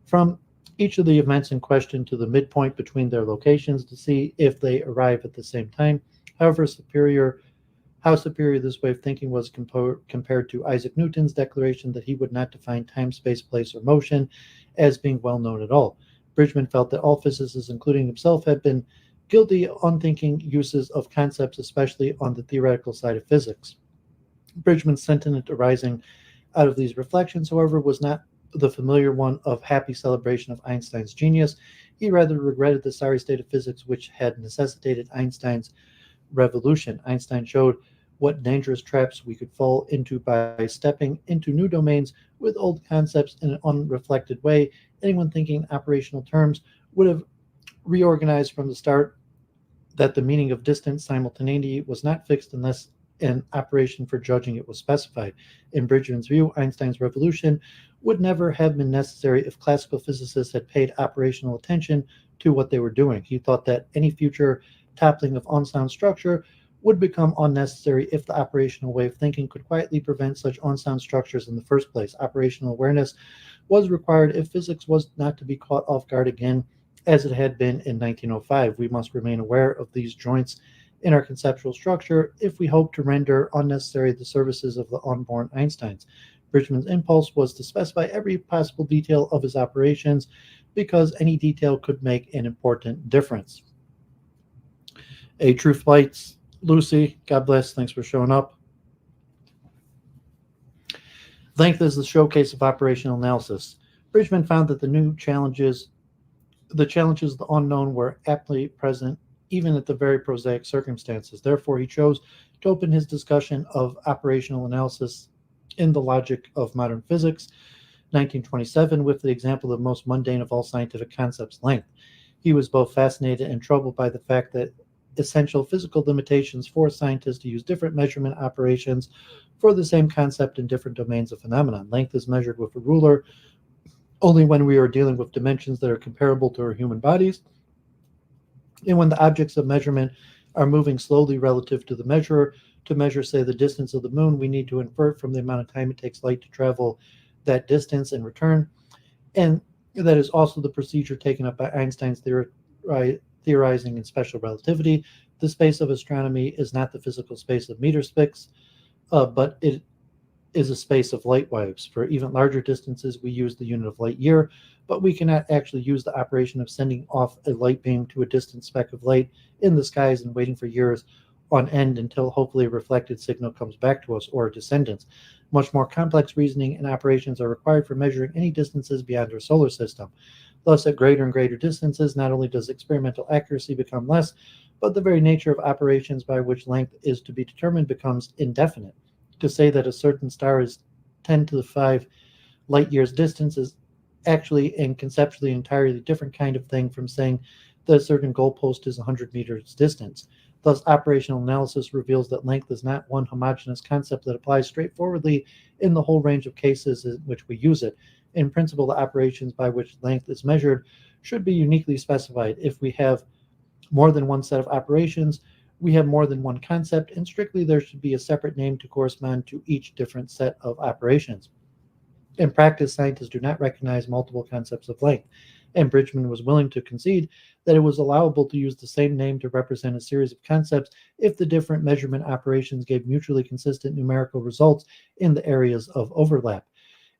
from each of the events in question to the midpoint between their locations to see if they arrive at the same time. However, how superior this way of thinking was compared to Isaac Newton's declaration that he would not define time, space, place, or motion as being well known at all. Bridgman felt that all physicists, including himself, had been guilty of unthinking uses of concepts, especially on the theoretical side of physics. Bridgman's sentiment arising out of these reflections, however, was not the familiar one of happy celebration of Einstein's genius. He rather regretted the sorry state of physics which had necessitated Einstein's revolution. Einstein showed what dangerous traps we could fall into by stepping into new domains with old concepts in an unreflected way. Anyone thinking in operational terms would have reorganized from the start that the meaning of distant simultaneity was not fixed unless an operation for judging it was specified. In Bridgman's view, Einstein's revolution would never have been necessary if classical physicists had paid operational attention to what they were doing. He thought that any future toppling of unsound structure would become unnecessary if the operational way of thinking could quietly prevent such unsound structures in the first place. Operational awareness was required if physics was not to be caught off guard again, as it had been in 1905. We must remain aware of these joints in our conceptual structure if we hope to render unnecessary the services of the unborn Einsteins. Bridgman's impulse was to specify every possible detail of his operations because any detail could make an important difference. A Truth Lights, Lucy, God bless, thanks for showing up. Length is the showcase of operational analysis. Bridgman found that the challenges of the unknown were aptly present even at the very prosaic circumstances. Therefore, he chose to open his discussion of operational analysis in the logic of modern physics, 1927, with the example of the most mundane of all scientific concepts, length. He was both fascinated and troubled by the fact that essential physical limitations force scientists to use different measurement operations for the same concept in different domains of phenomenon. Length is measured with a ruler only when we are dealing with dimensions that are comparable to our human bodies, and when the objects of measurement are moving slowly relative to the measurer, to measure, say, the distance of the moon, we need to infer it from the amount of time it takes light to travel that distance and return. And that is also the procedure taken up by Einstein's theorizing in special relativity. The space of astronomy is not the physical space of meter space, but it is a space of light waves. For even larger distances, we use the unit of light year, but we cannot actually use the operation of sending off a light beam to a distant speck of light in the skies and waiting for years on end until hopefully a reflected signal comes back to us or our descendants. Much more complex reasoning and operations are required for measuring any distances beyond our solar system. Thus, at greater and greater distances, not only does experimental accuracy become less, but the very nature of operations by which length is to be determined becomes indefinite. To say that a certain star is 10 to the 5 light years distance is actually and conceptually an entirely different kind of thing from saying that a certain goalpost is 100 meters distance. Thus, operational analysis reveals that length is not one homogeneous concept that applies straightforwardly in the whole range of cases in which we use it. In principle, the operations by which length is measured should be uniquely specified. If we have more than one set of operations, we have more than one concept, and strictly there should be a separate name to correspond to each different set of operations. In practice, scientists do not recognize multiple concepts of length, and Bridgman was willing to concede that it was allowable to use the same name to represent a series of concepts if the different measurement operations gave mutually consistent numerical results in the areas of overlap.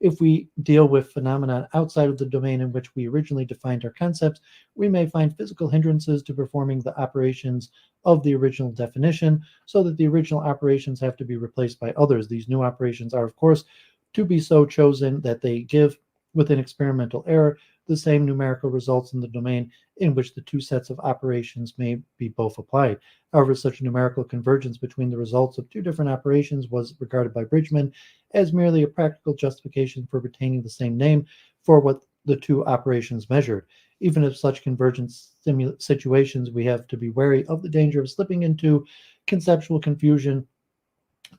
If we deal with phenomena outside of the domain in which we originally defined our concepts, we may find physical hindrances to performing the operations of the original definition, so that the original operations have to be replaced by others. These new operations are, of course, to be so chosen that they give, within experimental error, the same numerical results in the domain in which the two sets of operations may be both applied. However, such numerical convergence between the results of two different operations was regarded by Bridgman as merely a practical justification for retaining the same name for what the two operations measured. Even if such convergence situations, we have to be wary of the danger of slipping into conceptual confusion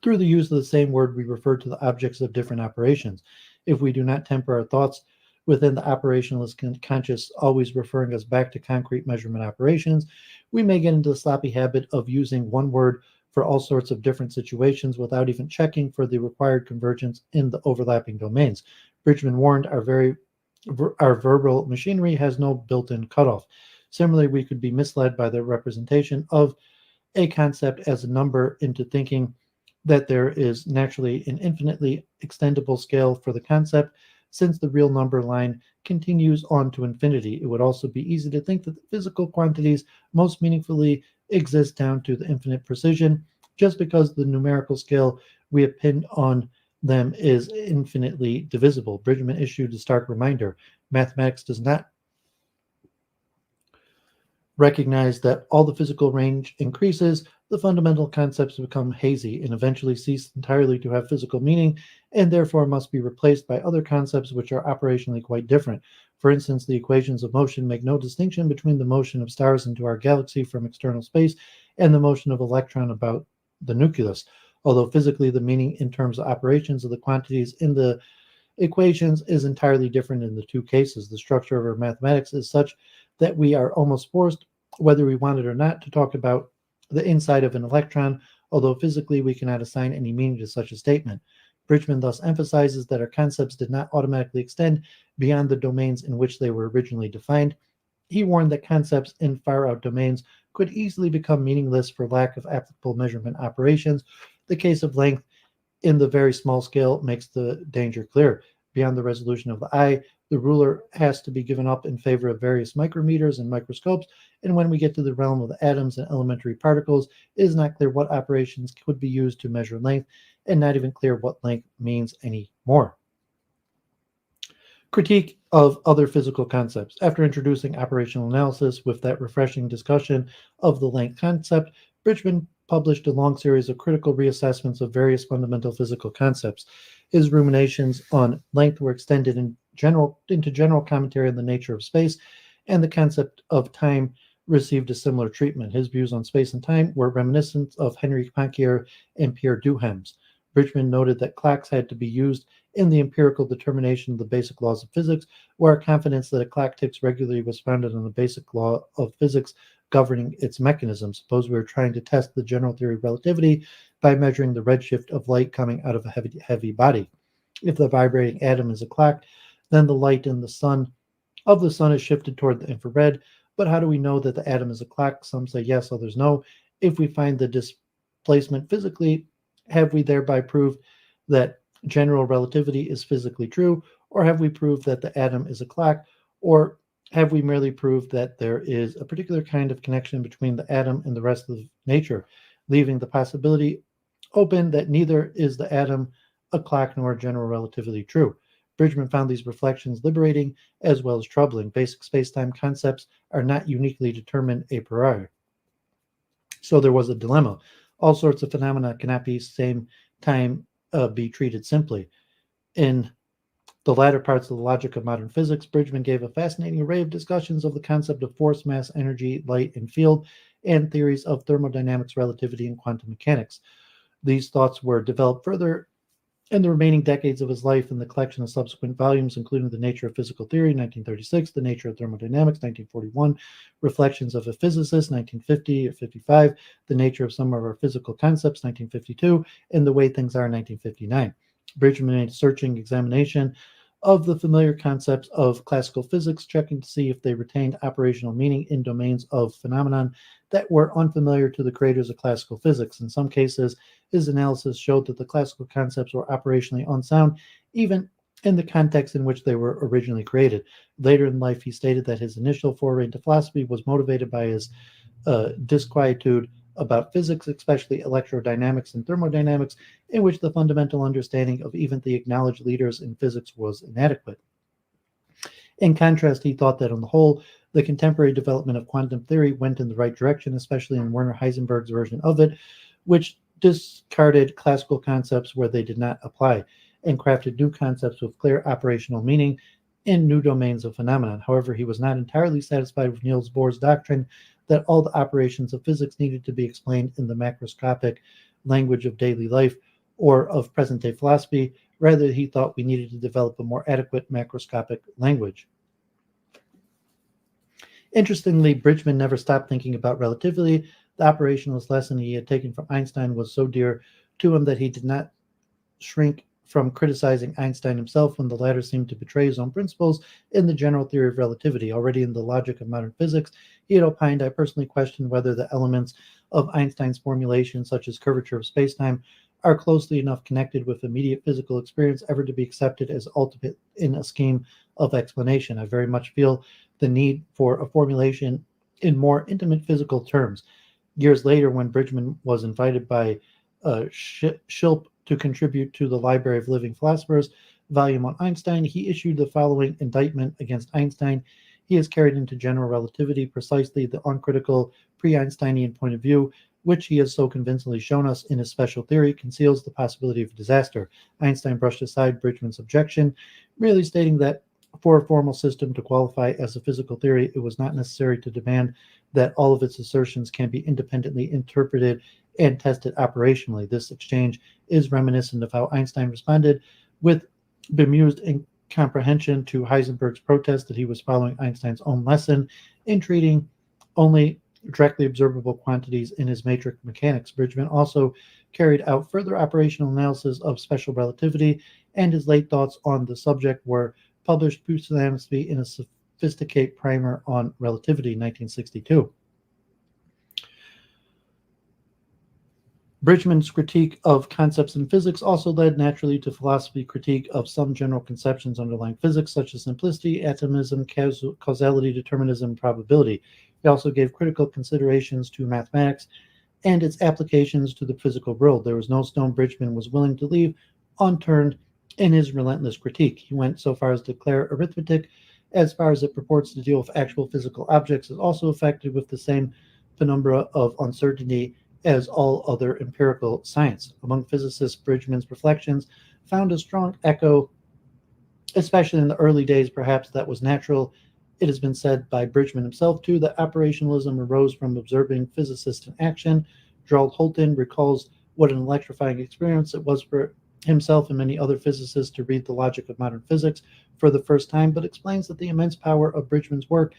through the use of the same word we refer to the objects of different operations. If we do not temper our thoughts within the operationalist conscious, always referring us back to concrete measurement operations, we may get into the sloppy habit of using one word for all sorts of different situations without even checking for the required convergence in the overlapping domains. Bridgman warned our verbal machinery has no built-in cutoff. Similarly, we could be misled by the representation of a concept as a number into thinking that there is naturally an infinitely extendable scale for the concept, since the real number line continues on to infinity. It would also be easy to think that the physical quantities most meaningfully exist down to the infinite precision, just because the numerical scale we have pinned on them is infinitely divisible. Bridgman issued a stark reminder: mathematics does not recognize that all the physical range increases, the fundamental concepts become hazy and eventually cease entirely to have physical meaning, and therefore must be replaced by other concepts which are operationally quite different. For instance, the equations of motion make no distinction between the motion of stars into our galaxy from external space and the motion of an electron about the nucleus, although physically the meaning in terms of operations of the quantities in the equations is entirely different in the two cases. The structure of our mathematics is such that we are almost forced, whether we want it or not, to talk about the inside of an electron, although physically we cannot assign any meaning to such a statement. Bridgman thus emphasizes that our concepts did not automatically extend beyond the domains in which they were originally defined. He warned that concepts in far-out domains could easily become meaningless for lack of applicable measurement operations. The case of length in the very small scale makes the danger clear. Beyond the resolution of the eye, the ruler has to be given up in favor of various micrometers and microscopes, and when we get to the realm of the atoms and elementary particles, it is not clear what operations could be used to measure length, and not even clear what length means anymore. Critique of other physical concepts. After introducing operational analysis with that refreshing discussion of the length concept, Bridgman published a long series of critical reassessments of various fundamental physical concepts. His ruminations on length were extended into general commentary on the nature of space, and the concept of time received a similar treatment. His views on space and time were reminiscent of Henri Poincaré and Pierre Duhem's. Bridgman noted that clocks had to be used in the empirical determination of the basic laws of physics, where confidence that a clock ticks regularly was founded on the basic law of physics governing its mechanism. Suppose we were trying to test the general theory of relativity by measuring the redshift of light coming out of a heavy body. If the vibrating atom is a clock, then the light in the sun is shifted toward the infrared. But how do we know that the atom is a clock? Some say yes, others no. If we find the displacement physically, have we thereby proved that general relativity is physically true, or have we proved that the atom is a clock, or have we merely proved that there is a particular kind of connection between the atom and the rest of nature, leaving the possibility open that neither is the atom a clock nor general relativity true? Bridgman found these reflections liberating as well as troubling. Basic spacetime concepts are not uniquely determined a priori. So there was a dilemma. All sorts of phenomena cannot be same time be treated simply. In the latter parts of the logic of modern physics, Bridgman gave a fascinating array of discussions of the concept of force, mass, energy, light, and field, and theories of thermodynamics, relativity, and quantum mechanics. These thoughts were developed further in the remaining decades of his life in the collection of subsequent volumes, including The Nature of Physical Theory, 1936, The Nature of Thermodynamics, 1941, Reflections of a Physicist, 1950 or 55, The Nature of Some of Our Physical Concepts, 1952, and The Way Things Are, 1959. Bridgman made a searching examination of the familiar concepts of classical physics, checking to see if they retained operational meaning in domains of phenomenon that were unfamiliar to the creators of classical physics. In some cases, his analysis showed that the classical concepts were operationally unsound, even in the context in which they were originally created. Later in life, he stated that his initial foray into philosophy was motivated by his disquietude about physics, especially electrodynamics and thermodynamics, in which the fundamental understanding of even the acknowledged leaders in physics was inadequate. In contrast, he thought that on the whole, the contemporary development of quantum theory went in the right direction, especially in Werner Heisenberg's version of it, which discarded classical concepts where they did not apply and crafted new concepts with clear operational meaning in new domains of phenomenon. However, he was not entirely satisfied with Niels Bohr's doctrine that all the operations of physics needed to be explained in the macroscopic language of daily life or of present-day philosophy. Rather, he thought we needed to develop a more adequate macroscopic language. Interestingly, Bridgman never stopped thinking about relativity. The operationalist lesson he had taken from Einstein was so dear to him that he did not shrink from criticizing Einstein himself when the latter seemed to betray his own principles in the general theory of relativity. Already in the logic of modern physics, he had opined, I personally question whether the elements of Einstein's formulation, such as curvature of spacetime, are closely enough connected with immediate physical experience ever to be accepted as ultimate in a scheme of explanation. I very much feel the need for a formulation in more intimate physical terms. Years later, when Bridgman was invited by Schilp to contribute to the Library of Living Philosophers volume on Einstein, he issued the following indictment against Einstein. He has carried into general relativity precisely the uncritical pre-Einsteinian point of view, which he has so convincingly shown us in his special theory conceals the possibility of disaster. Einstein brushed aside Bridgman's objection, merely stating that for a formal system to qualify as a physical theory, it was not necessary to demand that all of its assertions can be independently interpreted and tested operationally. This exchange is reminiscent of how Einstein responded with bemused incomprehension to Heisenberg's protest that he was following Einstein's own lesson in treating only directly observable quantities in his matrix mechanics. Bridgman also carried out further operational analysis of special relativity, and his late thoughts on the subject were published posthumously in a sophisticated primer on relativity in 1962. Bridgman's critique of concepts in physics also led naturally to philosophy critique of some general conceptions underlying physics, such as simplicity, atomism, causality, determinism, and probability. He also gave critical considerations to mathematics and its applications to the physical world. There was no stone Bridgman was willing to leave unturned in his relentless critique. He went so far as to declare arithmetic, as far as it purports to deal with actual physical objects, is also affected with the same penumbra of uncertainty as all other empirical science. Among physicists, Bridgman's reflections found a strong echo, especially in the early days. Perhaps that was natural. It has been said by Bridgman himself, too, that operationalism arose from observing physicists in action. Gerald Holton recalls what an electrifying experience it was for himself and many other physicists to read the logic of modern physics for the first time, but explains that the immense power of Bridgman's work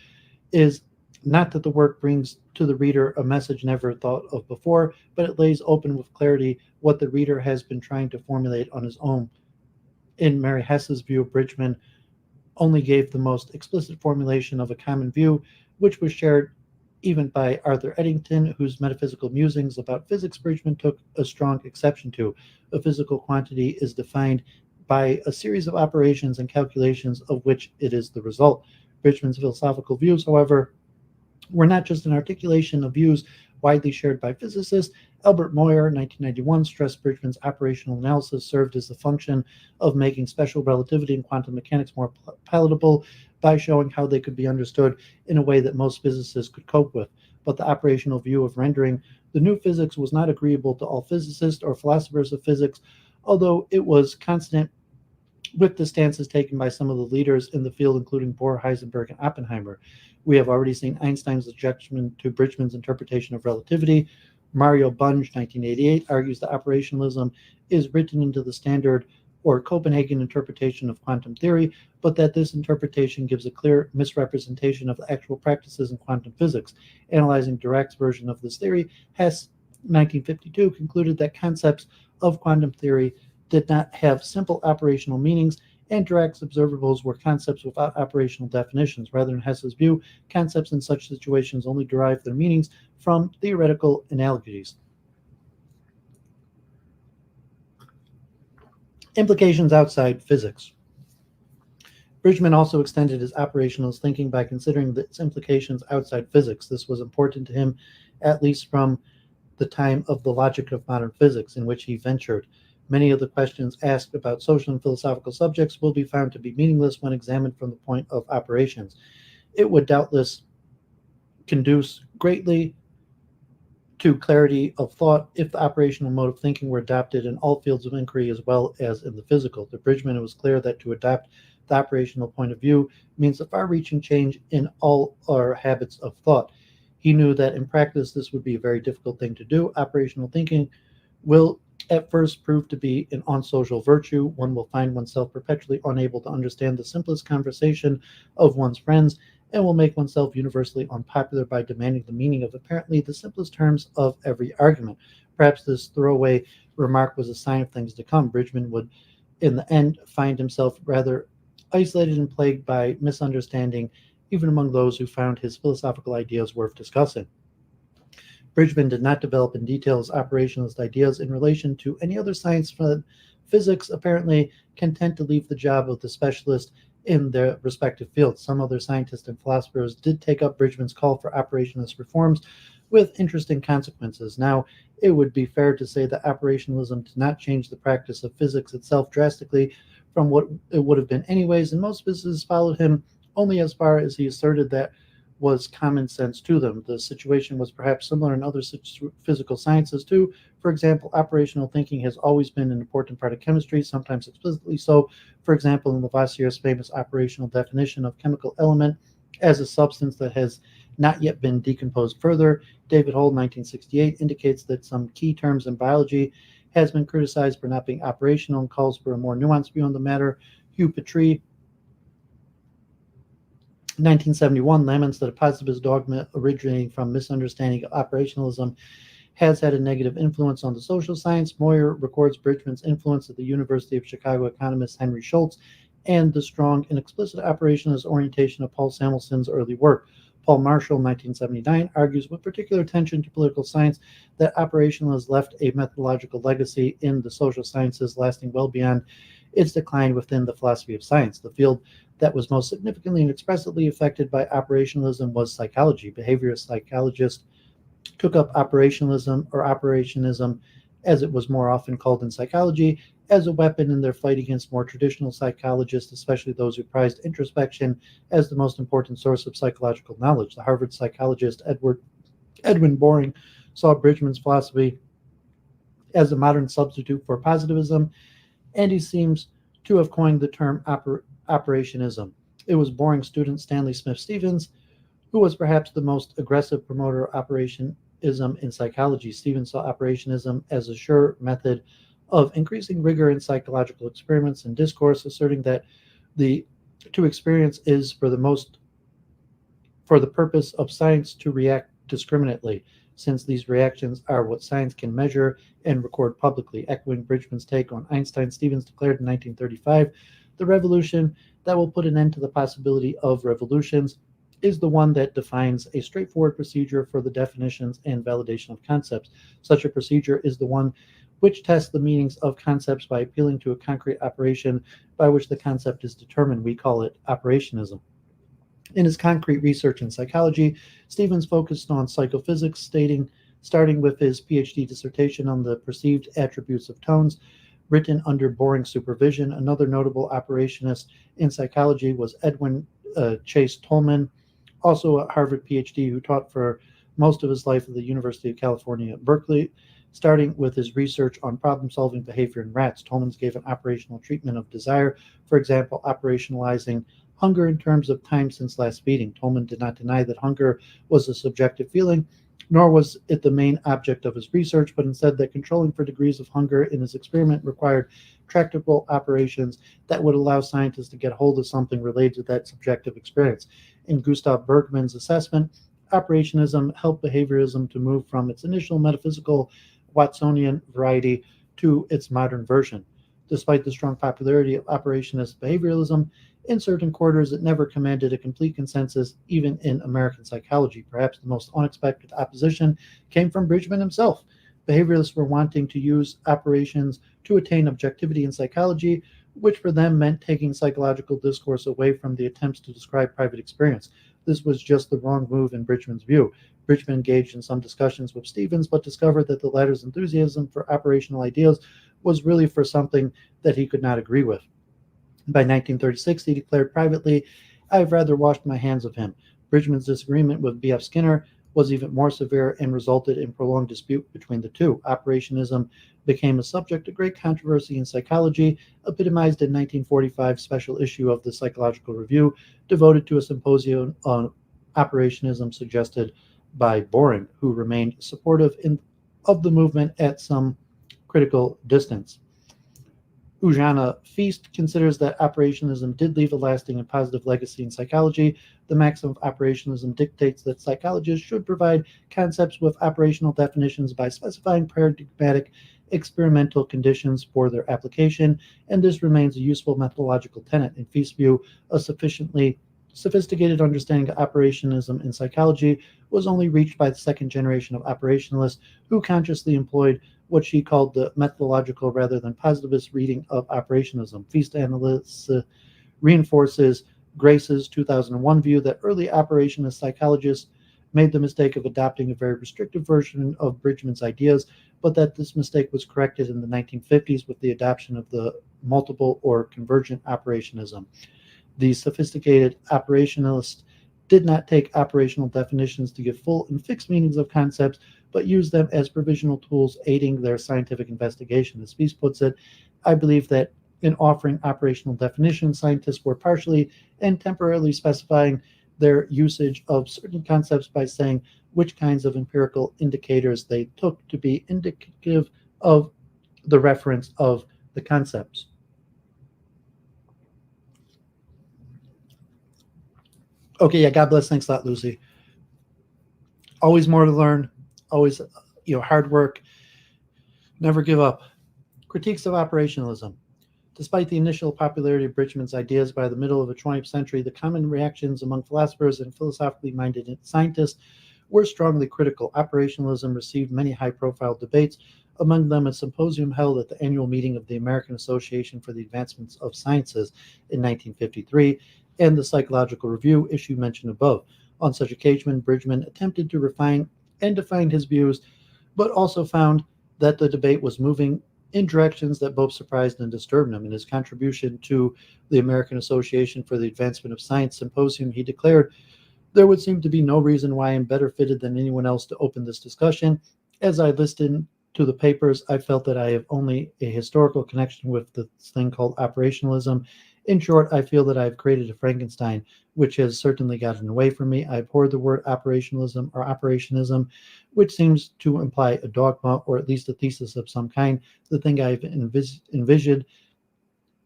is Not that the work brings to the reader a message never thought of before, but it lays open with clarity what the reader has been trying to formulate on his own. In Mary Hess's view, Bridgman only gave the most explicit formulation of a common view, which was shared even by Arthur Eddington, whose metaphysical musings about physics Bridgman took a strong exception to. A physical quantity is defined by a series of operations and calculations of which it is the result. Bridgman's philosophical views, however, were not just an articulation of views widely shared by physicists. Albert Moyer, 1991, stressed Bridgman's operational analysis served as the function of making special relativity and quantum mechanics more palatable by showing how they could be understood in a way that most physicists could cope with. But the operational view of rendering the new physics was not agreeable to all physicists or philosophers of physics, although it was consonant with the stances taken by some of the leaders in the field, including Bohr, Heisenberg, and Oppenheimer. We have already seen Einstein's objection to Bridgman's interpretation of relativity. Mario Bunge, 1988, argues that operationalism is written into the standard or Copenhagen interpretation of quantum theory, but that this interpretation gives a clear misrepresentation of the actual practices in quantum physics. Analyzing Dirac's version of this theory, Hess, 1952, concluded that concepts of quantum theory did not have simple operational meanings, and Dirac's observables were concepts without operational definitions. Rather than Hess's view, concepts in such situations only derive their meanings from theoretical analogies. Implications outside physics. Bridgman also extended his operationalist thinking by considering its implications outside physics. This was important to him, at least from the time of the logic of modern physics, in which he ventured. Many of the questions asked about social and philosophical subjects will be found to be meaningless when examined from the point of operations. It would doubtless conduce greatly to clarity of thought if the operational mode of thinking were adopted in all fields of inquiry as well as in the physical. To Bridgman, it was clear that to adopt the operational point of view means a far-reaching change in all our habits of thought. He knew that in practice this would be a very difficult thing to do. Operational thinking will at first prove to be an unsocial virtue. One will find oneself perpetually unable to understand the simplest conversation of one's friends, and will make oneself universally unpopular by demanding the meaning of apparently the simplest terms of every argument. Perhaps this throwaway remark was a sign of things to come. Bridgman would, in the end, find himself rather isolated and plagued by misunderstanding, even among those who found his philosophical ideas worth discussing. Bridgman did not develop in detail his operationalist ideas in relation to any other science from physics, apparently content to leave the job of the specialist in their respective fields. Some other scientists and philosophers did take up Bridgman's call for operationalist reforms with interesting consequences. Now, it would be fair to say that operationalism did not change the practice of physics itself drastically from what it would have been anyways, and most physicists followed him only as far as he asserted that was common sense to them. The situation was perhaps similar in other physical sciences too. For example, operational thinking has always been an important part of chemistry, sometimes explicitly so. For example, in Lavoisier's famous operational definition of chemical element as a substance that has not yet been decomposed further, David Hull, 1968, indicates that some key terms in biology has been criticized for not being operational and calls for a more nuanced view on the matter. Hugh Petrie, 1971, laments that a positivist dogma originating from misunderstanding of operationalism has had a negative influence on the social science. Moyer records Bridgman's influence at the University of Chicago economist Henry Schultz and the strong and explicit operationalist orientation of Paul Samuelson's early work. Paul Marshall, 1979, argues with particular attention to political science that operationalism left a methodological legacy in the social sciences lasting well beyond its decline within the philosophy of science. The field that was most significantly and expressively affected by operationalism was psychology. Behaviorist psychologists took up operationalism, or operationism as it was more often called in psychology, as a weapon in their fight against more traditional psychologists, especially those who prized introspection as the most important source of psychological knowledge. The Harvard psychologist Edwin Boring saw Bridgman's philosophy as a modern substitute for positivism, and he seems to have coined the term operationism. It was Boring's student Stanley Smith Stevens who was perhaps the most aggressive promoter of operationism in psychology. Stevens saw operationism as a sure method of increasing rigor in psychological experiments and discourse, asserting that the to experience is for the most for the purpose of science to react discriminately, since these reactions are what science can measure and record publicly. Echoing Bridgman's take on Einstein, Stevens declared in 1935, the revolution that will put an end to the possibility of revolutions is the one that defines a straightforward procedure for the definitions and validation of concepts. Such a procedure is the one which tests the meanings of concepts by appealing to a concrete operation by which the concept is determined. We call it operationism. In his concrete research in psychology, Stevens focused on psychophysics, starting with his PhD dissertation on the perceived attributes of tones, written under boring supervision. Another notable operationist in psychology was Edwin Chase Tolman, also a Harvard PhD who taught for most of his life at the University of California at Berkeley. Starting with his research on problem-solving behavior in rats, Tolman gave an operational treatment of desire, for example, operationalizing hunger in terms of time since last feeding. Tolman did not deny that hunger was a subjective feeling, nor was it the main object of his research, but instead that controlling for degrees of hunger in his experiment required tractable operations that would allow scientists to get hold of something related to that subjective experience. In Gustav Bergman's assessment, operationism helped behaviorism to move from its initial metaphysical Watsonian variety to its modern version. Despite the strong popularity of operationist behavioralism, in certain quarters it never commanded a complete consensus, even in American psychology. Perhaps the most unexpected opposition came from Bridgman himself. Behavioralists were wanting to use operations to attain objectivity in psychology, which for them meant taking psychological discourse away from the attempts to describe private experience. This was just the wrong move in Bridgman's view. Bridgman engaged in some discussions with Stevens, but discovered that the latter's enthusiasm for operational ideas was really for something that he could not agree with. By 1936, he declared privately, "I have rather washed my hands of him." Bridgman's disagreement with B.F. Skinner was even more severe and resulted in prolonged dispute between the two. Operationism became a subject of great controversy in psychology, epitomized in 1945's special issue of the Psychological Review, devoted to a symposium on operationism suggested by Boring, who remained supportive of the movement at some critical distance. Ujana Feast considers that operationalism did leave a lasting and positive legacy in psychology. The maxim of operationalism dictates that psychologists should provide concepts with operational definitions by specifying paradigmatic experimental conditions for their application, and this remains a useful methodological tenet. In Feast's view, a sufficiently sophisticated understanding of operationalism in psychology was only reached by the second generation of operationalists who consciously employed what she called the methodological rather than positivist reading of operationalism. Feast analysis reinforces Grace's 2001 view that early operationist psychologists made the mistake of adopting a very restrictive version of Bridgman's ideas, but that this mistake was corrected in the 1950s with the adoption of the multiple or convergent operationism. The sophisticated operationalists did not take operational definitions to give full and fixed meanings of concepts, but used them as provisional tools aiding their scientific investigation. As Feast puts it, "I believe that in offering operational definitions, scientists were partially and temporarily specifying their usage of certain concepts by saying which kinds of empirical indicators they took to be indicative of the reference of the concepts." Okay, yeah, God bless. Thanks a lot, Lucy. Always more to learn. Always, hard work. Never give up. Critiques of operationalism. Despite the initial popularity of Bridgman's ideas, by the middle of the 20th century, the common reactions among philosophers and philosophically minded scientists were strongly critical. Operationalism received many high-profile debates, among them a symposium held at the annual meeting of the American Association for the Advancement of Sciences in 1953, and the Psychological Review issue mentioned above. On such occasion, Bridgman attempted to refine and define his views, but also found that the debate was moving in directions that both surprised and disturbed him. In his contribution to the American Association for the Advancement of Science symposium, he declared, "There would seem to be no reason why I am better fitted than anyone else to open this discussion. As I listened to the papers, I felt that I have only a historical connection with this thing called operationalism. In short, I feel that I have created a Frankenstein, which has certainly gotten away from me. I abhor the word operationalism or operationism, which seems to imply a dogma or at least a thesis of some kind. The thing I've envisioned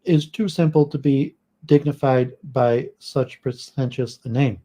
is too simple to be dignified by such pretentious a name."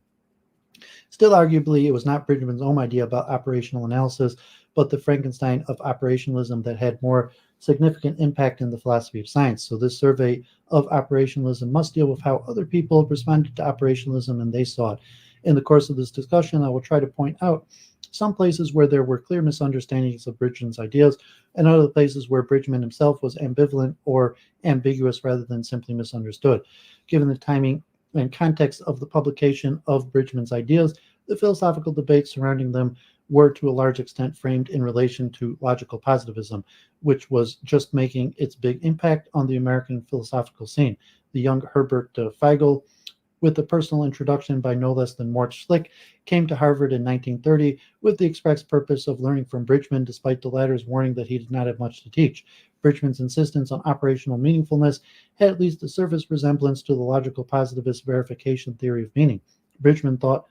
Still, arguably, it was not Bridgman's own idea about operational analysis, but the Frankenstein of operationalism that had more significant impact in the philosophy of science. So this survey of operationalism must deal with how other people responded to operationalism and they saw it. In the course of this discussion, I will try to point out some places where there were clear misunderstandings of Bridgman's ideas and other places where Bridgman himself was ambivalent or ambiguous rather than simply misunderstood. Given the timing and context of the publication of Bridgman's ideas, the philosophical debates surrounding them were to a large extent framed in relation to logical positivism, which was just making its big impact on the American philosophical scene. The young Herbert Feigl, with a personal introduction by no less than Mort Schlick, came to Harvard in 1930 with the express purpose of learning from Bridgman, despite the latter's warning that he did not have much to teach. Bridgman's insistence on operational meaningfulness had at least a surface resemblance to the logical positivist verification theory of meaning. Bergman thought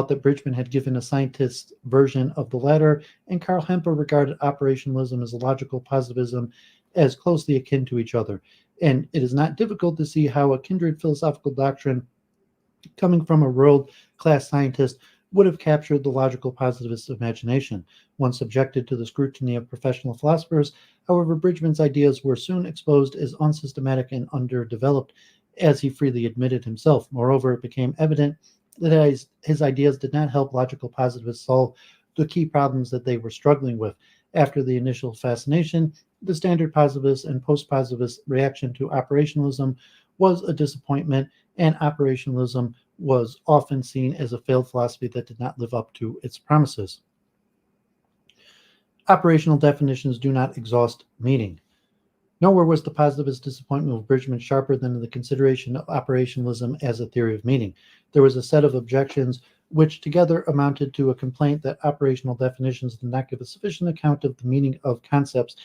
that Bridgman had given a scientist's version of the latter, and Karl Hemper regarded operationalism as logical positivism as closely akin to each other. And it is not difficult to see how a kindred philosophical doctrine coming from a world-class scientist would have captured the logical positivist imagination. Once subjected to the scrutiny of professional philosophers, however, Bridgman's ideas were soon exposed as unsystematic and underdeveloped, as he freely admitted himself. Moreover, it became evident that his ideas did not help logical positivists solve the key problems that they were struggling with. After the initial fascination, the standard positivist and post-positivist reaction to operationalism was a disappointment, and operationalism was often seen as a failed philosophy that did not live up to its promises. Operational definitions do not exhaust meaning. Nowhere was the positivist disappointment of Bridgman sharper than in the consideration of operationalism as a theory of meaning. There was a set of objections which together amounted to a complaint that operational definitions did not give a sufficient account of the meaning of concepts,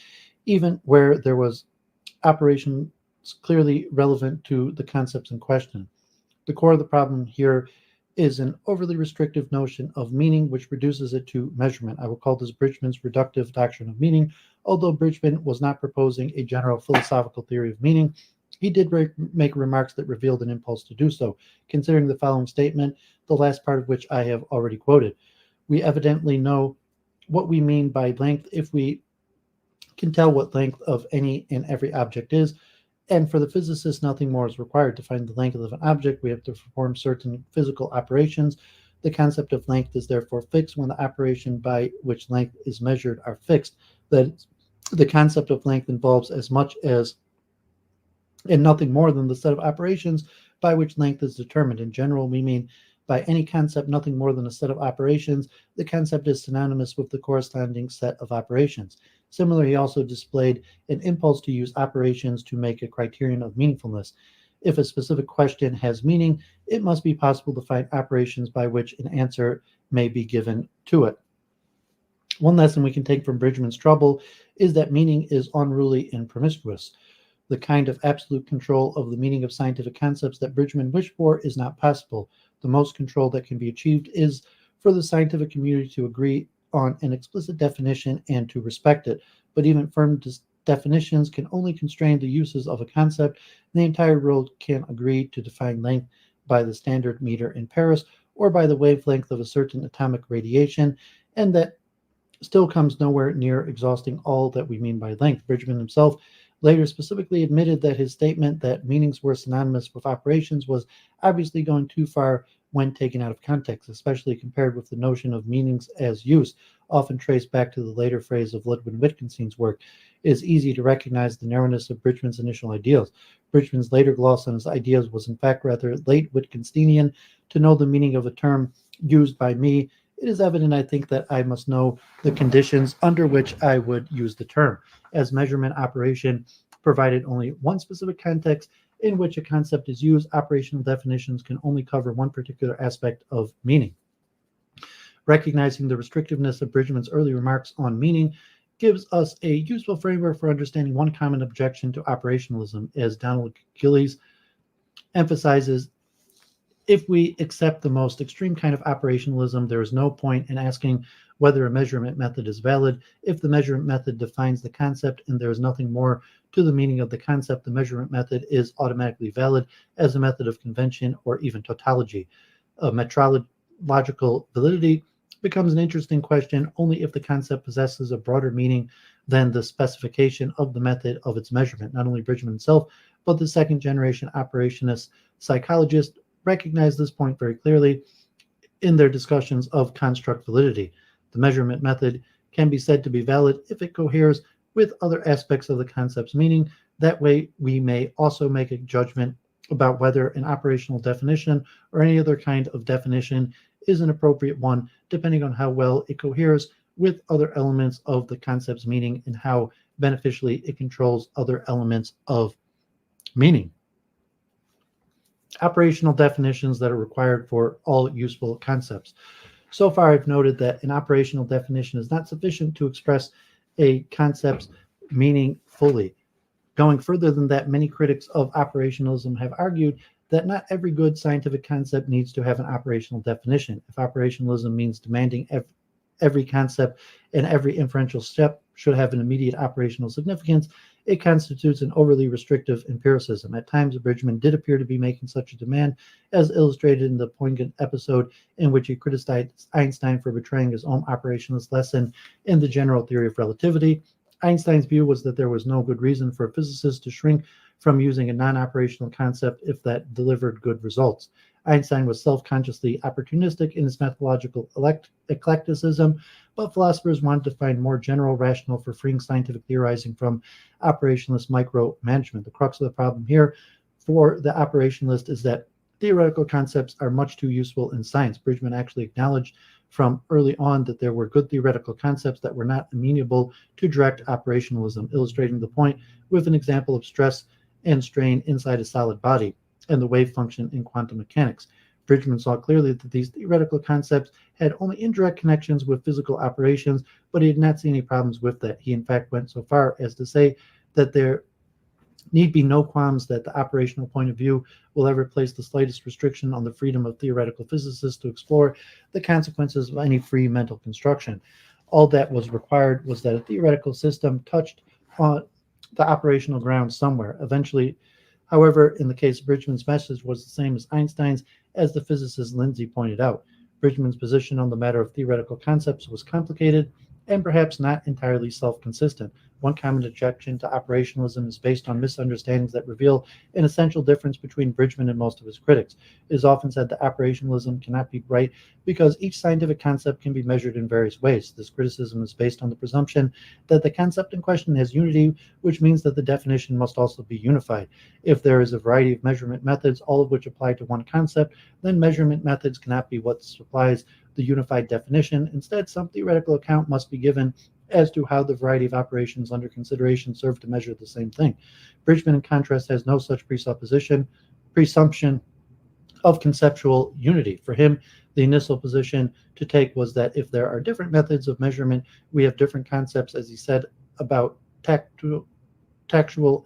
even where there was operation clearly relevant to the concepts in question. The core of the problem here is an overly restrictive notion of meaning which reduces it to measurement. I will call this Bridgman's reductive doctrine of meaning. Although Bridgman was not proposing a general philosophical theory of meaning, he did make remarks that revealed an impulse to do so, considering the following statement, the last part of which I have already quoted. We evidently know what we mean by length if we can tell what length of any and every object is, and for the physicist, nothing more is required. To find the length of an object, we have to perform certain physical operations. The concept of length is therefore fixed when the operation by which length is measured are fixed. That the concept of length involves as much as and nothing more than the set of operations by which length is determined. In general, we mean by any concept nothing more than a set of operations. The concept is synonymous with the corresponding set of operations. Similarly, he also displayed an impulse to use operations to make a criterion of meaningfulness. If a specific question has meaning, it must be possible to find operations by which an answer may be given to it. One lesson we can take from Bridgman's trouble is that meaning is unruly and promiscuous. The kind of absolute control of the meaning of scientific concepts that Bridgman wished for is not possible. The most control that can be achieved is for the scientific community to agree on an explicit definition and to respect it. But even firm definitions can only constrain the uses of a concept, and the entire world can agree to define length by the standard meter in Paris or by the wavelength of a certain atomic radiation, and that still comes nowhere near exhausting all that we mean by length. Bridgman himself later specifically admitted that his statement that meanings were synonymous with operations was obviously going too far when taken out of context, especially compared with the notion of meanings as use, often traced back to the later phrase of Ludwig Wittgenstein's work. It is easy to recognize the narrowness of Bridgman's initial ideals. Bridgman's later gloss on his ideas was in fact rather late Wittgensteinian. To know the meaning of a term used by me, it is evident, I think, that I must know the conditions under which I would use the term. As measurement operation provided only one specific context in which a concept is used, operational definitions can only cover one particular aspect of meaning. Recognizing the restrictiveness of Bridgman's early remarks on meaning gives us a useful framework for understanding one common objection to operationalism. As Donald Gillies emphasizes, if we accept the most extreme kind of operationalism, there is no point in asking whether a measurement method is valid. If the measurement method defines the concept and there is nothing more to the meaning of the concept, the measurement method is automatically valid as a method of convention or even tautology. Metrological validity becomes an interesting question only if the concept possesses a broader meaning than the specification of the method of its measurement. Not only Bridgman himself, but the second generation operationist psychologists recognize this point very clearly in their discussions of construct validity. The measurement method can be said to be valid if it coheres with other aspects of the concept's meaning. That way, we may also make a judgment about whether an operational definition or any other kind of definition is an appropriate one, depending on how well it coheres with other elements of the concept's meaning and how beneficially it controls other elements of meaning. Operational definitions that are required for all useful concepts. So far, I've noted that an operational definition is not sufficient to express a concept's meaning fully. Going further than that, many critics of operationalism have argued that not every good scientific concept needs to have an operational definition. If operationalism means demanding every concept and every inferential step should have an immediate operational significance, it constitutes an overly restrictive empiricism. At times, Bridgman did appear to be making such a demand, as illustrated in the poignant episode in which he criticized Einstein for betraying his own operationalist lesson in the general theory of relativity. Einstein's view was that there was no good reason for a physicist to shrink from using a non-operational concept if that delivered good results. Einstein was self-consciously opportunistic in his methodological eclecticism, but philosophers wanted to find more general rationale for freeing scientific theorizing from operationalist micromanagement. The crux of the problem here for the operationalist is that theoretical concepts are much too useful in science. Bridgman actually acknowledged from early on that there were good theoretical concepts that were not amenable to direct operationalism, illustrating the point with an example of stress and strain inside a solid body and the wave function in quantum mechanics. Bridgman saw clearly that these theoretical concepts had only indirect connections with physical operations, but he did not see any problems with that. He, in fact, went so far as to say that there need be no qualms that the operational point of view will ever place the slightest restriction on the freedom of theoretical physicists to explore the consequences of any free mental construction. All that was required was that a theoretical system touched on the operational ground somewhere. Eventually, however, in the case of Bridgman's message was the same as Einstein's, as the physicist Lindsay pointed out. Bridgman's position on the matter of theoretical concepts was complicated and perhaps not entirely self-consistent. One common objection to operationalism is based on misunderstandings that reveal an essential difference between Bridgman and most of his critics. It is often said that operationalism cannot be right because each scientific concept can be measured in various ways. This criticism is based on the presumption that the concept in question has unity, which means that the definition must also be unified. If there is a variety of measurement methods, all of which apply to one concept, then measurement methods cannot be what supplies the unified definition. Instead, some theoretical account must be given as to how the variety of operations under consideration serve to measure the same thing. Bridgman, in contrast, has no such presumption of conceptual unity. For him, the initial position to take was that if there are different methods of measurement, we have different concepts, as he said, about tactual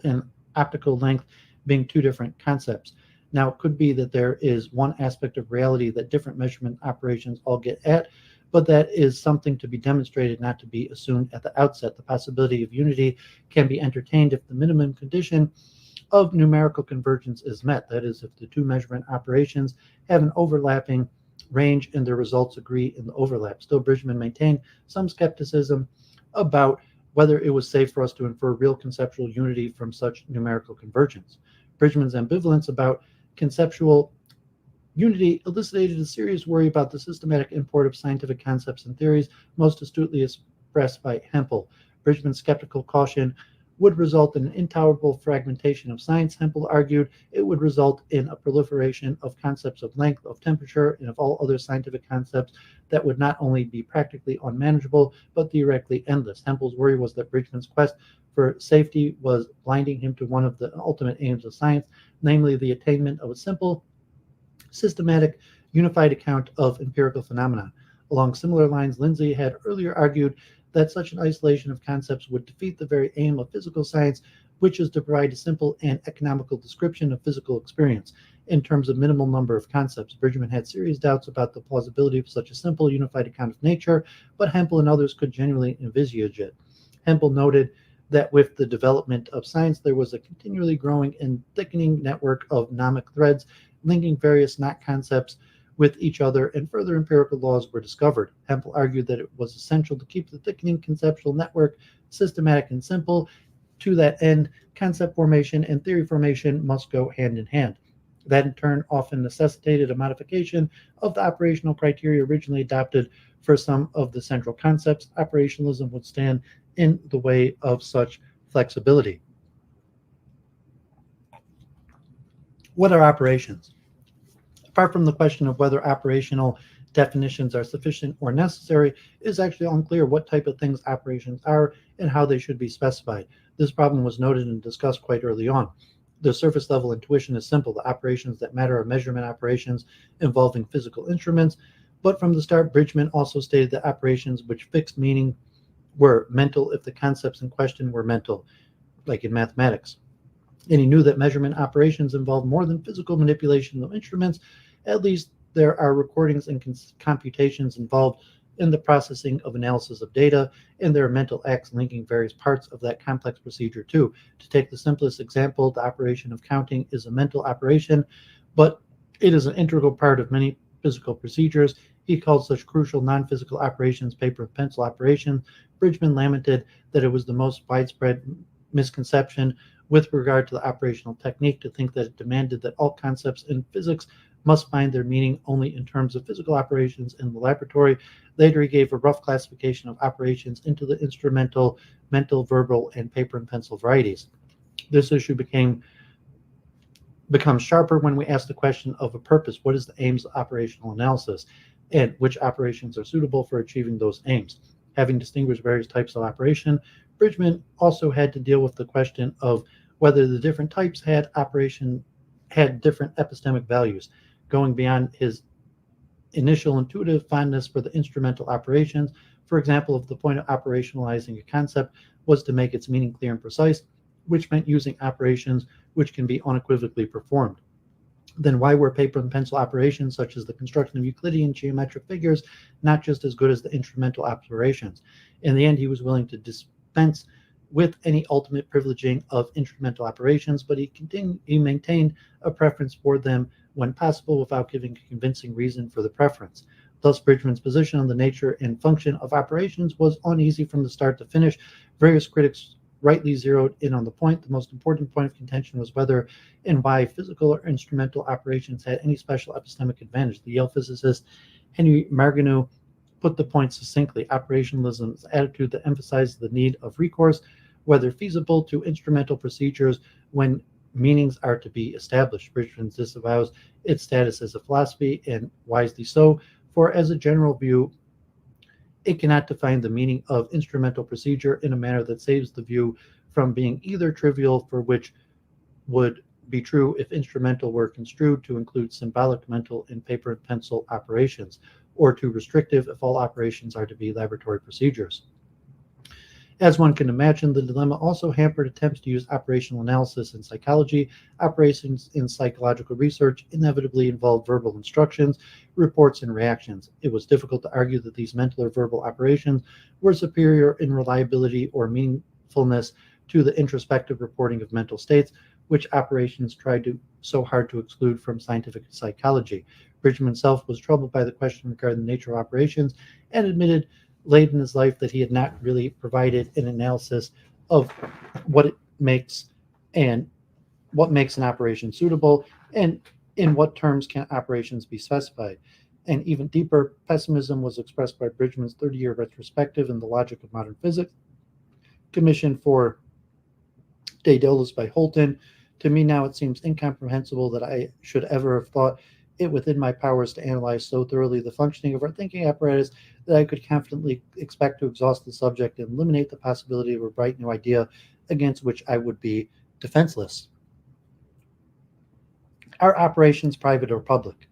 and optical length being two different concepts. Now, it could be that there is one aspect of reality that different measurement operations all get at, but that is something to be demonstrated, not to be assumed at the outset. The possibility of unity can be entertained if the minimum condition of numerical convergence is met. That is, if the two measurement operations have an overlapping range and their results agree in the overlap. Still, Bridgman maintained some skepticism about whether it was safe for us to infer real conceptual unity from such numerical convergence. Bridgman's ambivalence about conceptual unity elicited a serious worry about the systematic import of scientific concepts and theories, most astutely expressed by Hempel. Bridgman's skeptical caution would result in an intolerable fragmentation of science. Hempel argued it would result in a proliferation of concepts of length, of temperature, and of all other scientific concepts that would not only be practically unmanageable, but theoretically endless. Hempel's worry was that Bridgman's quest for safety was blinding him to one of the ultimate aims of science, namely the attainment of a simple, systematic, unified account of empirical phenomena. Along similar lines, Lindsay had earlier argued that such an isolation of concepts would defeat the very aim of physical science, which is to provide a simple and economical description of physical experience in terms of minimal number of concepts. Bridgman had serious doubts about the plausibility of such a simple, unified account of nature, but Hempel and others could genuinely envisage it. Hempel noted that with the development of science, there was a continually growing and thickening network of mnemonic threads linking various not concepts with each other, and further empirical laws were discovered. Hempel argued that it was essential to keep the thickening conceptual network systematic and simple. To that end, concept formation and theory formation must go hand in hand. That in turn often necessitated a modification of the operational criteria originally adopted for some of the central concepts. Operationalism would stand in the way of such flexibility. What are operations? Apart from the question of whether operational definitions are sufficient or necessary, it is actually unclear what type of things operations are and how they should be specified. This problem was noted and discussed quite early on. The surface level intuition is simple. The operations that matter are measurement operations involving physical instruments. But from the start, Bridgman also stated that operations which fixed meaning were mental if the concepts in question were mental, like in mathematics. And he knew that measurement operations involve more than physical manipulation of instruments. At least there are recordings and computations involved in the processing of analysis of data, and there are mental acts linking various parts of that complex procedure too. To take the simplest example, the operation of counting is a mental operation, but it is an integral part of many physical procedures. He called such crucial non-physical operations paper and pencil operations. Bridgman lamented that it was the most widespread misconception with regard to the operational technique to think that it demanded that all concepts in physics must find their meaning only in terms of physical operations in the laboratory. Later, he gave a rough classification of operations into the instrumental, mental, verbal, and paper and pencil varieties. This issue becomes sharper when we ask the question of a purpose. What is the aims of operational analysis, and which operations are suitable for achieving those aims? Having distinguished various types of operation, Bridgman also had to deal with the question of whether the different types had different epistemic values. Going beyond his initial intuitive fondness for the instrumental operations, for example, if the point of operationalizing a concept was to make its meaning clear and precise, which meant using operations which can be unequivocally performed, then why were paper and pencil operations such as the construction of Euclidean geometric figures not just as good as the instrumental operations? In the end, he was willing to dispense with any ultimate privileging of instrumental operations, but he maintained a preference for them when possible without giving a convincing reason for the preference. Thus, Bridgman's position on the nature and function of operations was uneasy from the start to finish. Various critics rightly zeroed in on the point. The most important point of contention was whether and why physical or instrumental operations had any special epistemic advantage. The Yale physicist Henry Marganeau put the point succinctly. Operationalism's attitude that emphasized the need of recourse, whether feasible, to instrumental procedures when meanings are to be established. Bridgman disavows its status as a philosophy, and wisely so, for as a general view, it cannot define the meaning of instrumental procedure in a manner that saves the view from being either trivial, for which would be true if instrumental were construed to include symbolic, mental, and paper and pencil operations, or too restrictive if all operations are to be laboratory procedures. As one can imagine, the dilemma also hampered attempts to use operational analysis in psychology. Operations in psychological research inevitably involved verbal instructions, reports, and reactions. It was difficult to argue that these mental or verbal operations were superior in reliability or meaningfulness to the introspective reporting of mental states, which operations tried so hard to exclude from scientific psychology. Bridgman himself was troubled by the question regarding the nature of operations and admitted late in his life that he had not really provided an analysis of what makes an operation suitable and in what terms can operations be specified. And even deeper pessimism was expressed by Bridgman's 30-year retrospective in The Logic of Modern Physics, commissioned for Daedalus by Holton. To me now it seems incomprehensible that I should ever have thought it within my powers to analyze so thoroughly the functioning of our thinking apparatus that I could confidently expect to exhaust the subject and eliminate the possibility of a bright new idea against which I would be defenseless. Are operations private or public?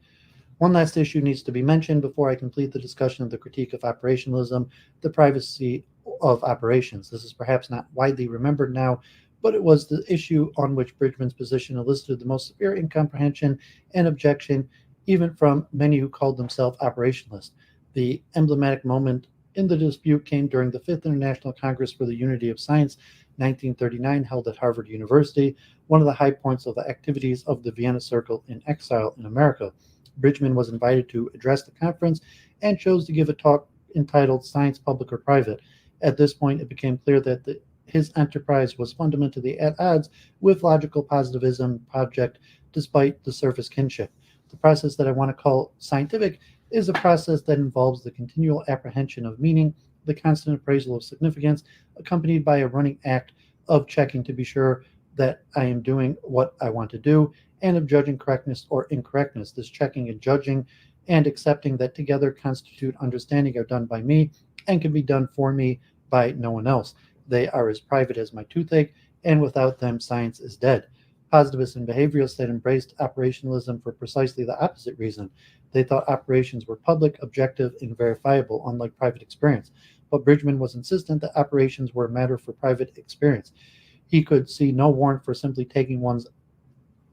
One last issue needs to be mentioned before I complete the discussion of the critique of operationalism: the privacy of operations. This is perhaps not widely remembered now, but it was the issue on which Bridgman's position elicited the most severe incomprehension and objection, even from many who called themselves operationalists. The emblematic moment in the dispute came during the Fifth International Congress for the Unity of Science, 1939, held at Harvard University, one of the high points of the activities of the Vienna Circle in exile in America. Bridgman was invited to address the conference and chose to give a talk entitled Science, Public or Private. At this point, it became clear that his enterprise was fundamentally at odds with logical positivism project despite the surface kinship. The process that I want to call scientific is a process that involves the continual apprehension of meaning, the constant appraisal of significance, accompanied by a running act of checking to be sure that I am doing what I want to do, and of judging correctness or incorrectness. This checking and judging and accepting that together constitute understanding are done by me and can be done for me by no one else. They are as private as my toothache, and without them, science is dead. Positivists and behaviorists that embraced operationalism for precisely the opposite reason. They thought operations were public, objective, and verifiable, unlike private experience. But Bridgman was insistent that operations were a matter for private experience. He could see no warrant for simply taking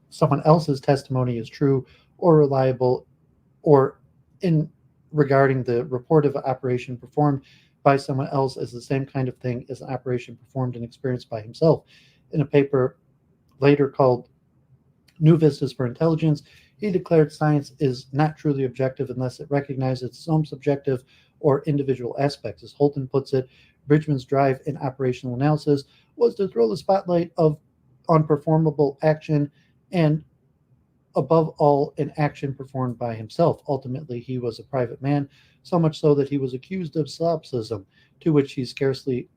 someone else's testimony as true or reliable, or in regarding the report of an operation performed by someone else as the same kind of thing as an operation performed and experienced by himself. In a paper later called New Vistas for Intelligence, he declared science is not truly objective unless it recognizes its own subjective or individual aspects. As Holton puts it, Bridgman's drive in operational analysis was to throw the spotlight on performable action, and above all, an action performed by himself. Ultimately, he was a private man, so much so that he was accused of solipsism, to which he scarcely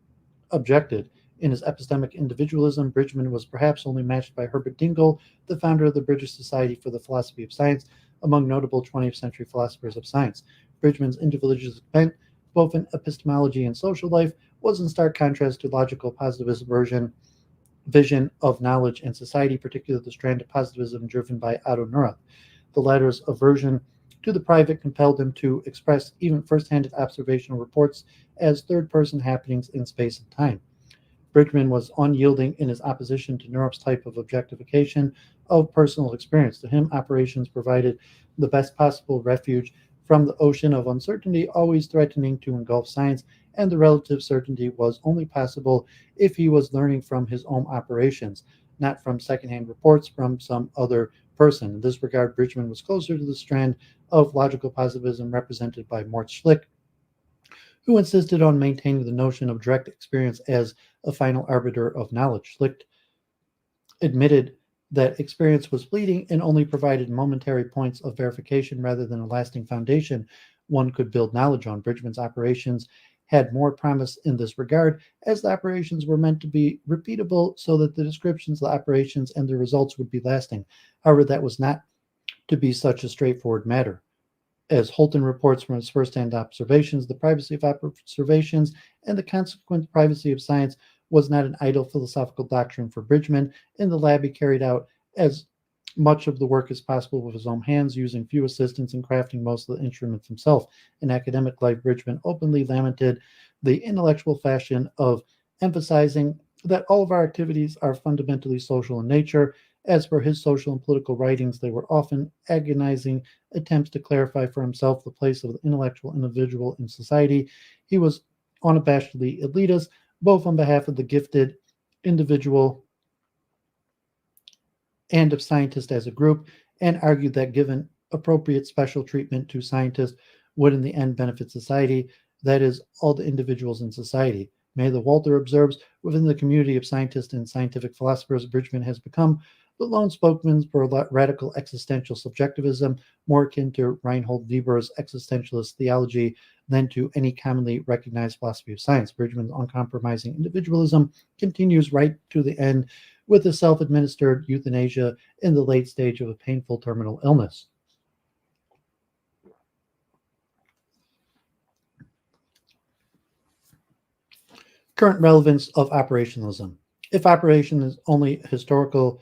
objected. In his epistemic individualism, Bridgman was perhaps only matched by Herbert Dingle, the founder of the British Society for the Philosophy of Science, among notable 20th century philosophers of science. Bridgman's individualistic bent, both in epistemology and social life, was in stark contrast to logical positivist vision of knowledge and society, particularly the strand of positivism driven by Otto Neurath. The latter's aversion to the private compelled him to express even first-hand observational reports as third-person happenings in space and time. Bridgman was unyielding in his opposition to Neurath's type of objectification of personal experience. To him, operations provided the best possible refuge from the ocean of uncertainty always threatening to engulf science, and the relative certainty was only possible if he was learning from his own operations, not from secondhand reports from some other person. In this regard, Bridgman was closer to the strand of logical positivism represented by Mort Schlick, who insisted on maintaining the notion of direct experience as a final arbiter of knowledge. Schlick admitted that experience was fleeting and only provided momentary points of verification rather than a lasting foundation one could build knowledge on. Bridgman's operations had more promise in this regard, as the operations were meant to be repeatable so that the descriptions of the operations and the results would be lasting. However, that was not to be such a straightforward matter. As Holton reports from his first-hand observations, the privacy of observations and the consequent privacy of science was not an idle philosophical doctrine for Bridgman. In the lab, he carried out as much of the work as possible with his own hands, using few assistants and crafting most of the instruments himself. In academic life, Bridgman openly lamented the intellectual fashion of emphasizing that all of our activities are fundamentally social in nature. As for his social and political writings, they were often agonizing attempts to clarify for himself the place of the intellectual individual in society. He was unabashedly elitist, both on behalf of the gifted individual and of scientists as a group, and argued that given appropriate special treatment to scientists would in the end benefit society, that is, all the individuals in society. Mather Walter observes, within the community of scientists and scientific philosophers, Bridgman has become the lone spokesman for radical existential subjectivism, more akin to Reinhold Niebuhr's existentialist theology than to any commonly recognized philosophy of science. Bridgman's uncompromising individualism continues right to the end, with a self-administered euthanasia in the late stage of a painful terminal illness. Current relevance of operationalism. If operation is only historical,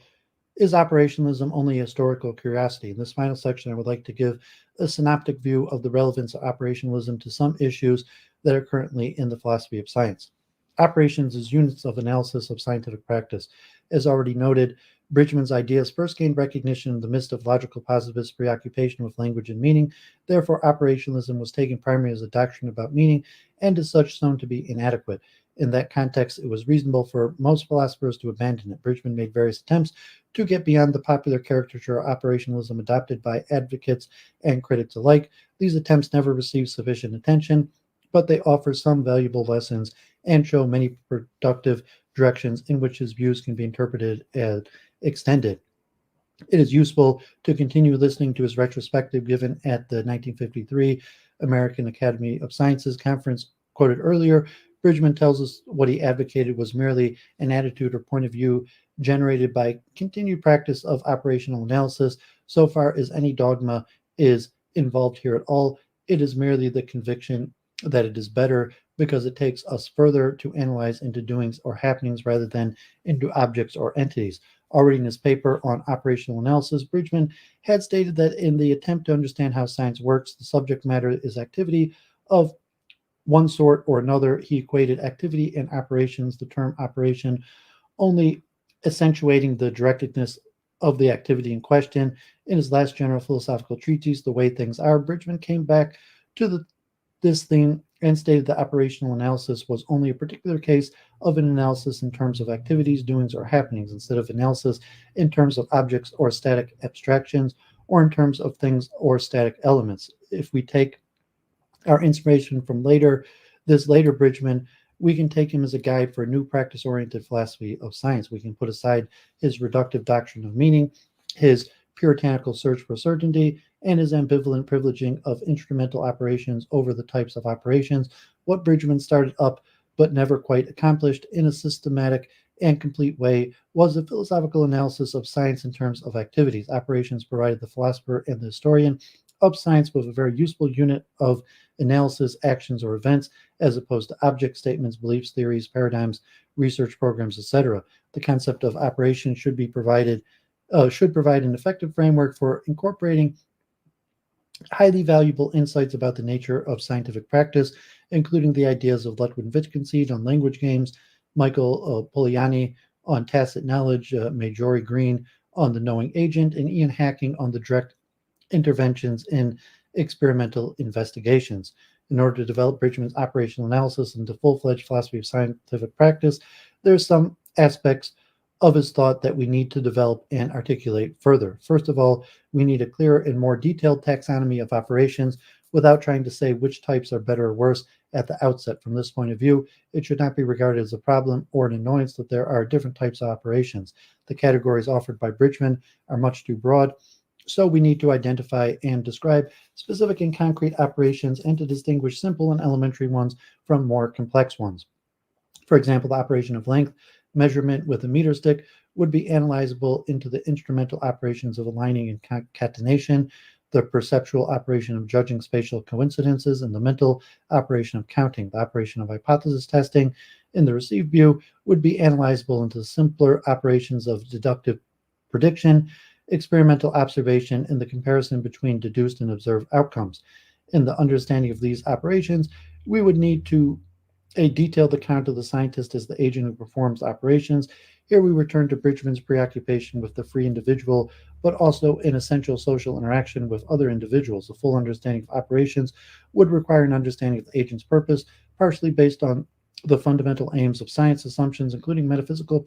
is operationalism only a historical curiosity? In this final section, I would like to give a synoptic view of the relevance of operationalism to some issues that are currently in the philosophy of science. Operations as units of analysis of scientific practice. As already noted, Bridgman's ideas first gained recognition in the midst of logical positivist preoccupation with language and meaning. Therefore, operationalism was taken primarily as a doctrine about meaning, and as such shown to be inadequate. In that context, it was reasonable for most philosophers to abandon it. Bridgman made various attempts to get beyond the popular caricature of operationalism adopted by advocates and critics alike. These attempts never received sufficient attention, but they offer some valuable lessons and show many productive directions in which his views can be interpreted and extended. It is useful to continue listening to his retrospective given at the 1953 American Academy of Sciences conference quoted earlier. Bridgman tells us what he advocated was merely an attitude or point of view generated by continued practice of operational analysis. So far as any dogma is involved here at all, it is merely the conviction that it is better because it takes us further to analyze into doings or happenings rather than into objects or entities. Already in his paper on operational analysis, Bridgman had stated that in the attempt to understand how science works, the subject matter is activity of one sort or another. He equated activity and operations, the term operation only accentuating the directedness of the activity in question. In his last general philosophical treatise, The Way Things Are, Bridgman came back to this theme and stated that operational analysis was only a particular case of an analysis in terms of activities, doings, or happenings, instead of analysis in terms of objects or static abstractions, or in terms of things or static elements. If we take our inspiration from this later Bridgman, we can take him as a guide for a new practice-oriented philosophy of science. We can put aside his reductive doctrine of meaning, his puritanical search for certainty, and his ambivalent privileging of instrumental operations over the types of operations. What Bridgman started up but never quite accomplished in a systematic and complete way was a philosophical analysis of science in terms of activities. Operations provided the philosopher and the historian of science with a very useful unit of analysis, actions, or events, as opposed to object statements, beliefs, theories, paradigms, research programs, etc. The concept of operation should provide an effective framework for incorporating highly valuable insights about the nature of scientific practice, including the ideas of Ludwig Wittgenstein on language games, Michael Poliani on tacit knowledge, Marjorie Green on the knowing agent, and Ian Hacking on the direct interventions in experimental investigations. In order to develop Bridgman's operational analysis into full-fledged philosophy of scientific practice, there's some aspects of his thought that we need to develop and articulate further. First of all, we need a clearer and more detailed taxonomy of operations without trying to say which types are better or worse at the outset. From this point of view, it should not be regarded as a problem or an annoyance that there are different types of operations. The categories offered by Bridgman are much too broad, so we need to identify and describe specific and concrete operations and to distinguish simple and elementary ones from more complex ones. For example, the operation of length measurement with a meter stick would be analyzable into the instrumental operations of aligning and concatenation, the perceptual operation of judging spatial coincidences, and the mental operation of counting. The operation of hypothesis testing in the received view would be analyzable into simpler operations of deductive prediction, experimental observation, and the comparison between deduced and observed outcomes. In the understanding of these operations, we would need a detailed account of the scientist as the agent who performs operations. Here we return to Bridgman's preoccupation with the free individual, but also an essential social interaction with other individuals. A full understanding of operations would require an understanding of the agent's purpose, partially based on the fundamental aims of science assumptions, including metaphysical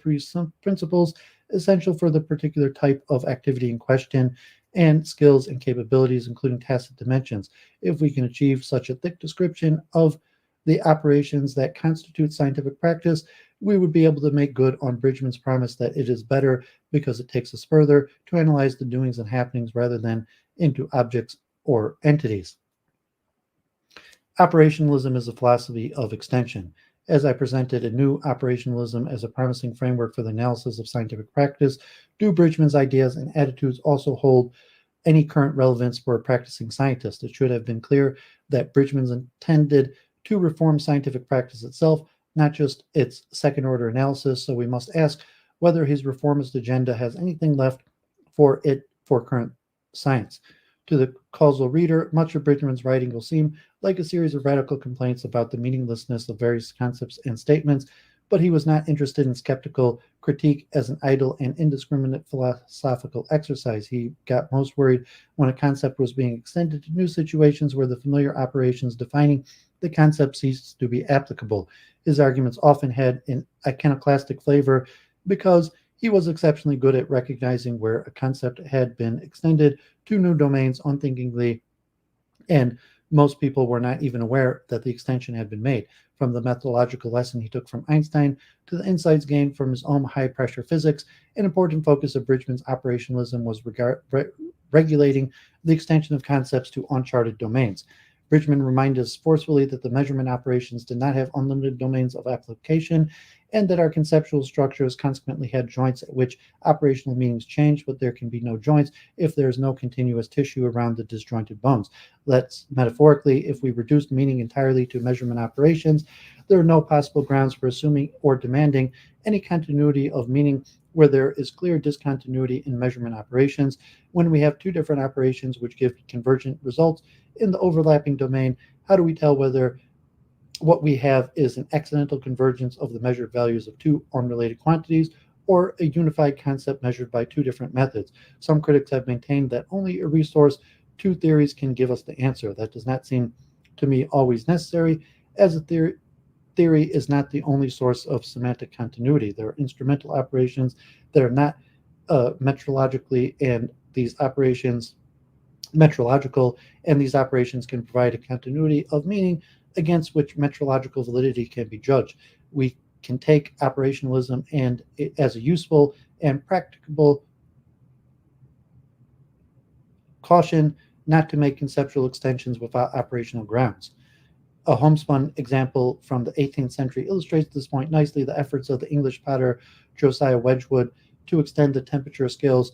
principles essential for the particular type of activity in question, and skills and capabilities, including tacit dimensions. If we can achieve such a thick description of the operations that constitute scientific practice, we would be able to make good on Bridgman's promise that it is better because it takes us further to analyze the doings and happenings rather than into objects or entities. Operationalism is a philosophy of extension. As I presented a new operationalism as a promising framework for the analysis of scientific practice, do Bridgman's ideas and attitudes also hold any current relevance for a practicing scientist? It should have been clear that Bridgman's intended to reform scientific practice itself, not just its second-order analysis, so we must ask whether his reformist agenda has anything left for current science. To the causal reader, much of Bridgman's writing will seem like a series of radical complaints about the meaninglessness of various concepts and statements, but he was not interested in skeptical critique as an idle and indiscriminate philosophical exercise. He got most worried when a concept was being extended to new situations where the familiar operations defining the concept ceased to be applicable. His arguments often had an iconoclastic flavor because he was exceptionally good at recognizing where a concept had been extended to new domains unthinkingly, and most people were not even aware that the extension had been made. From the methodological lesson he took from Einstein to the insights gained from his own high pressure physics, an important focus of Bridgman's operationalism was regulating the extension of concepts to uncharted domains. Bridgman reminded us forcefully that the measurement operations did not have unlimited domains of application, and that our conceptual structures consequently had joints at which operational meanings change, but there can be no joints if there is no continuous tissue around the disjointed bones. Let's metaphorically, if we reduced meaning entirely to measurement operations, there are no possible grounds for assuming or demanding any continuity of meaning where there is clear discontinuity in measurement operations. When we have two different operations which give convergent results in the overlapping domain, how do we tell whether what we have is an accidental convergence of the measured values of two unrelated quantities, or a unified concept measured by two different methods? Some critics have maintained that only a resource two theories can give us the answer. That does not seem to me always necessary, as a theory is not the only source of semantic continuity. There are instrumental operations that are not metrologically, and these operations metrological, and these operations can provide a continuity of meaning against which metrological validity can be judged. We can take operationalism and as a useful and practicable caution not to make conceptual extensions without operational grounds. A homespun example from the 18th century illustrates this point nicely. The efforts of the English potter Josiah Wedgwood to extend the temperature scales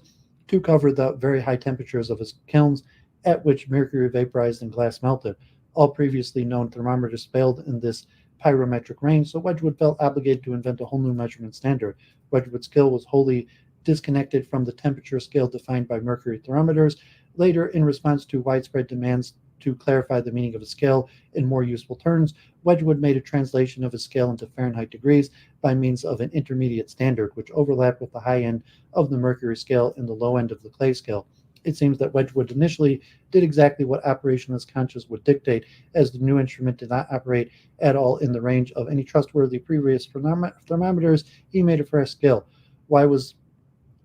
to cover the very high temperatures of his kilns at which mercury vaporized and glass melted. All previously known thermometers failed in this pyrometric range, so Wedgwood felt obligated to invent a whole new measurement standard. Wedgwood's skill was wholly disconnected from the temperature scale defined by mercury thermometers. Later, in response to widespread demands to clarify the meaning of a scale in more useful terms, Wedgwood made a translation of his scale into Fahrenheit degrees by means of an intermediate standard, which overlapped with the high end of the mercury scale and the low end of the clay scale. It seems that Wedgwood initially did exactly what operationalist conscience would dictate, as the new instrument did not operate at all in the range of any trustworthy previous thermometers. He made a fresh scale. Why was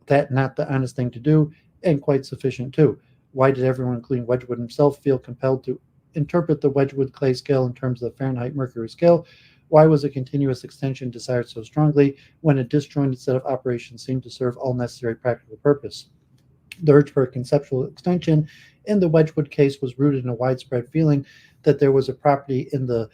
that not the honest thing to do, and quite sufficient too? Why did everyone, including Wedgwood himself, feel compelled to interpret the Wedgwood clay scale in terms of the Fahrenheit mercury scale? Why was a continuous extension desired so strongly when a disjointed set of operations seemed to serve all necessary practical purpose? The urge for a conceptual extension in the Wedgwood case was rooted in a widespread feeling that there was a property in the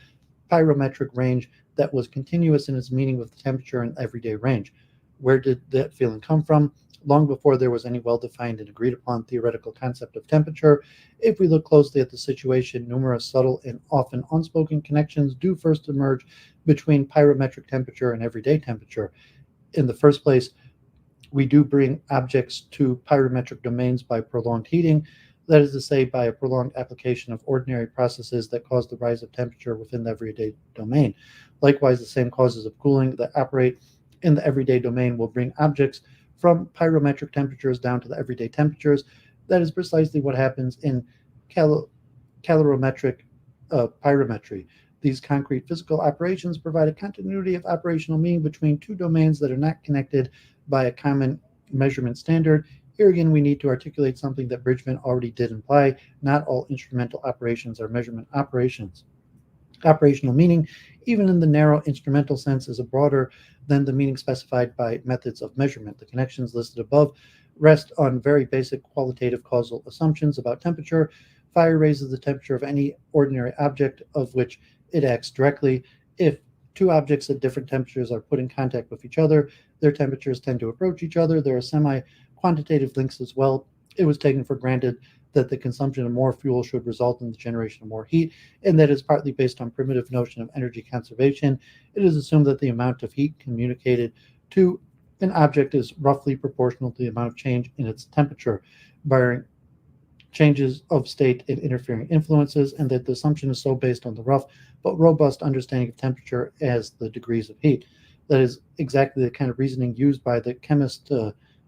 pyrometric range that was continuous in its meaning with the temperature and everyday range. Where did that feeling come from? Long before there was any well-defined and agreed-upon theoretical concept of temperature, if we look closely at the situation, numerous subtle and often unspoken connections do first emerge between pyrometric temperature and everyday temperature. In the first place, we do bring objects to pyrometric domains by prolonged heating, that is to say, by a prolonged application of ordinary processes that cause the rise of temperature within the everyday domain. Likewise, the same causes of cooling that operate in the everyday domain will bring objects from pyrometric temperatures down to the everyday temperatures. That is precisely what happens in calorimetric pyrometry. These concrete physical operations provide a continuity of operational meaning between two domains that are not connected by a common measurement standard. Here again, we need to articulate something that Bridgman already did imply. Not all instrumental operations are measurement operations. Operational meaning, even in the narrow instrumental sense, is broader than the meaning specified by methods of measurement. The connections listed above rest on very basic qualitative causal assumptions about temperature. Fire raises the temperature of any ordinary object of which it acts directly. If two objects at different temperatures are put in contact with each other, their temperatures tend to approach each other. There are semi-quantitative links as well. It was taken for granted that the consumption of more fuel should result in the generation of more heat, and that is partly based on primitive notion of energy conservation. It is assumed that the amount of heat communicated to an object is roughly proportional to the amount of change in its temperature, barring changes of state and interfering influences, and that the assumption is so based on the rough but robust understanding of temperature as the degrees of heat. That is exactly the kind of reasoning used by the chemist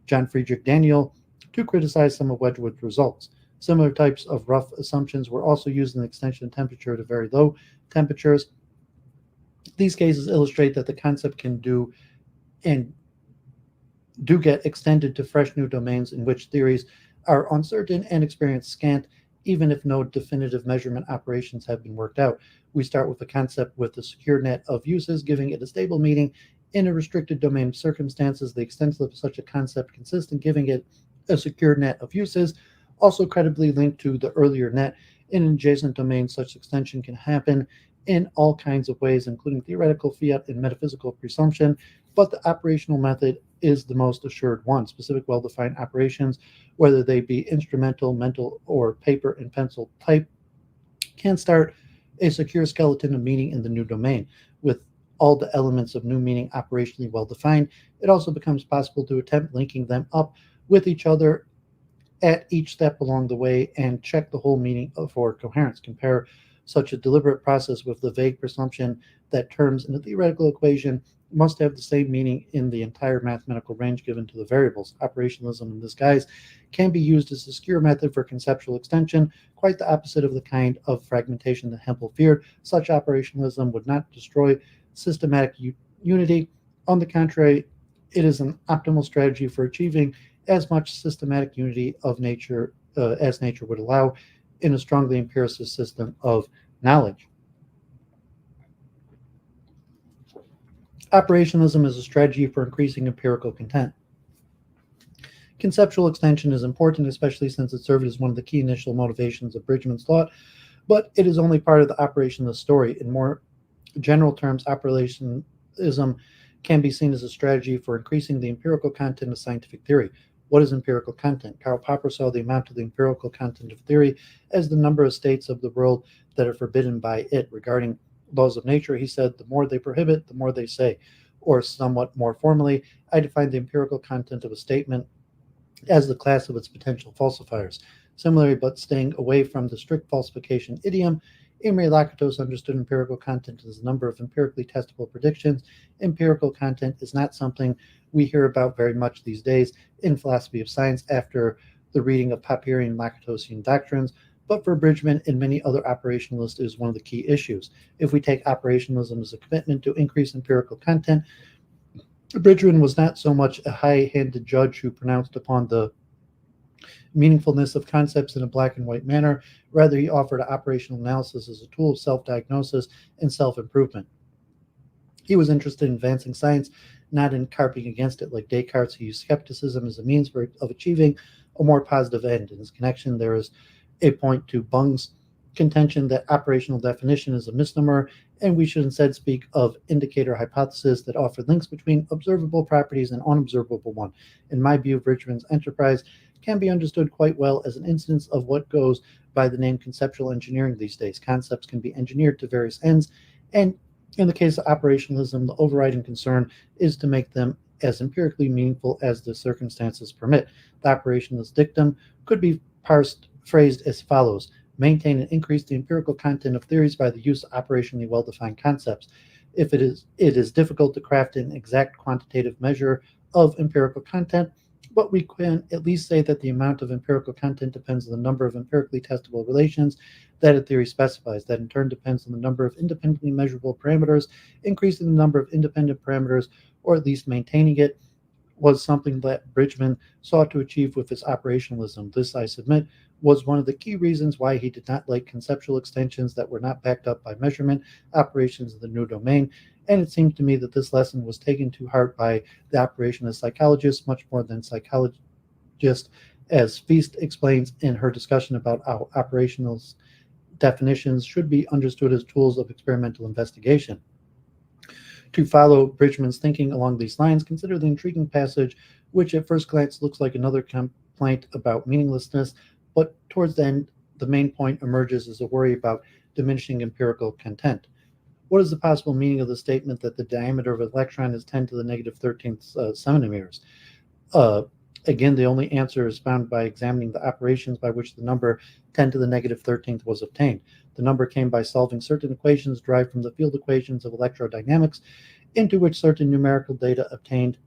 John Friedrich Daniel to criticize some of Wedgwood's results. Similar types of rough assumptions were also used in the extension of temperature to very low temperatures. These cases illustrate that the concept can do and do get extended to fresh new domains in which theories are uncertain and experience scant, even if no definitive measurement operations have been worked out. We start with a concept with a secure net of uses, giving it a stable meaning in a restricted domain of circumstances. The extent of such a concept consists in giving it a secure net of uses, also credibly linked to the earlier net. In an adjacent domain, such extension can happen in all kinds of ways, including theoretical, fiat, and metaphysical presumption, but the operational method is the most assured one. Specific, well-defined operations, whether they be instrumental, mental, or paper and pencil type, can start a secure skeleton of meaning in the new domain. With all the elements of new meaning operationally well-defined, it also becomes possible to attempt linking them up with each other at each step along the way and check the whole meaning for coherence. Compare such a deliberate process with the vague presumption that terms in a theoretical equation must have the same meaning in the entire mathematical range given to the variables. Operationalism in this guise can be used as a secure method for conceptual extension, quite the opposite of the kind of fragmentation that Hempel feared. Such operationalism would not destroy systematic unity. On the contrary, it is an optimal strategy for achieving as much systematic unity of nature as nature would allow in a strongly empiricist system of knowledge. Operationalism is a strategy for increasing empirical content. Conceptual extension is important, especially since it served as one of the key initial motivations of Bridgman's thought, but it is only part of the operationalist story. In more general terms, operationalism can be seen as a strategy for increasing the empirical content of scientific theory. What is empirical content? Karl Popper saw the amount of the empirical content of theory as the number of states of the world that are forbidden by it. Regarding laws of nature, he said, the more they prohibit, the more they say. Or somewhat more formally, I define the empirical content of a statement as the class of its potential falsifiers. Similarly, but staying away from the strict falsification idiom, Imre Lakatos understood empirical content as the number of empirically testable predictions. Empirical content is not something we hear about very much these days in philosophy of science after the reading of Popperian Lakatosian doctrines, but for Bridgman and many other operationalists is one of the key issues. If we take operationalism as a commitment to increase empirical content, Bridgman was not so much a high-handed judge who pronounced upon the meaningfulness of concepts in a black and white manner. Rather, he offered operational analysis as a tool of self-diagnosis and self-improvement. He was interested in advancing science, not in carping against it like Descartes, who used skepticism as a means of achieving a more positive end. In his connection, there is a point to Bung's contention that operational definition is a misnomer, and we should instead speak of indicator hypothesis that offer links between observable properties and unobservable one. In my view, Bridgman's enterprise can be understood quite well as an instance of what goes by the name conceptual engineering these days. Concepts can be engineered to various ends, and in the case of operationalism, the overriding concern is to make them as empirically meaningful as the circumstances permit. The operationalist dictum could be phrased as follows: maintain and increase the empirical content of theories by the use of operationally well-defined concepts. If it is difficult to craft an exact quantitative measure of empirical content, but we can at least say that the amount of empirical content depends on the number of empirically testable relations that a theory specifies. That in turn depends on the number of independently measurable parameters. Increasing the number of independent parameters, or at least maintaining it, was something that Bridgman sought to achieve with his operationalism. This, I submit, was one of the key reasons why he did not like conceptual extensions that were not backed up by measurement operations in the new domain. And it seemed to me that this lesson was taken to heart by the operationalist psychologists much more than psychologists, as Feast explains in her discussion about how operational definitions should be understood as tools of experimental investigation. To follow Bridgman's thinking along these lines, consider the intriguing passage, which at first glance looks like another complaint about meaninglessness, but towards the end, the main point emerges as a worry about diminishing empirical content. What is the possible meaning of the statement that the diameter of an electron is 10 to the negative 13th centimeters? Again, the only answer is found by examining the operations by which the number 10 to the negative 13th was obtained. The number came by solving certain equations derived from the field equations of electrodynamics, into which certain numerical data obtained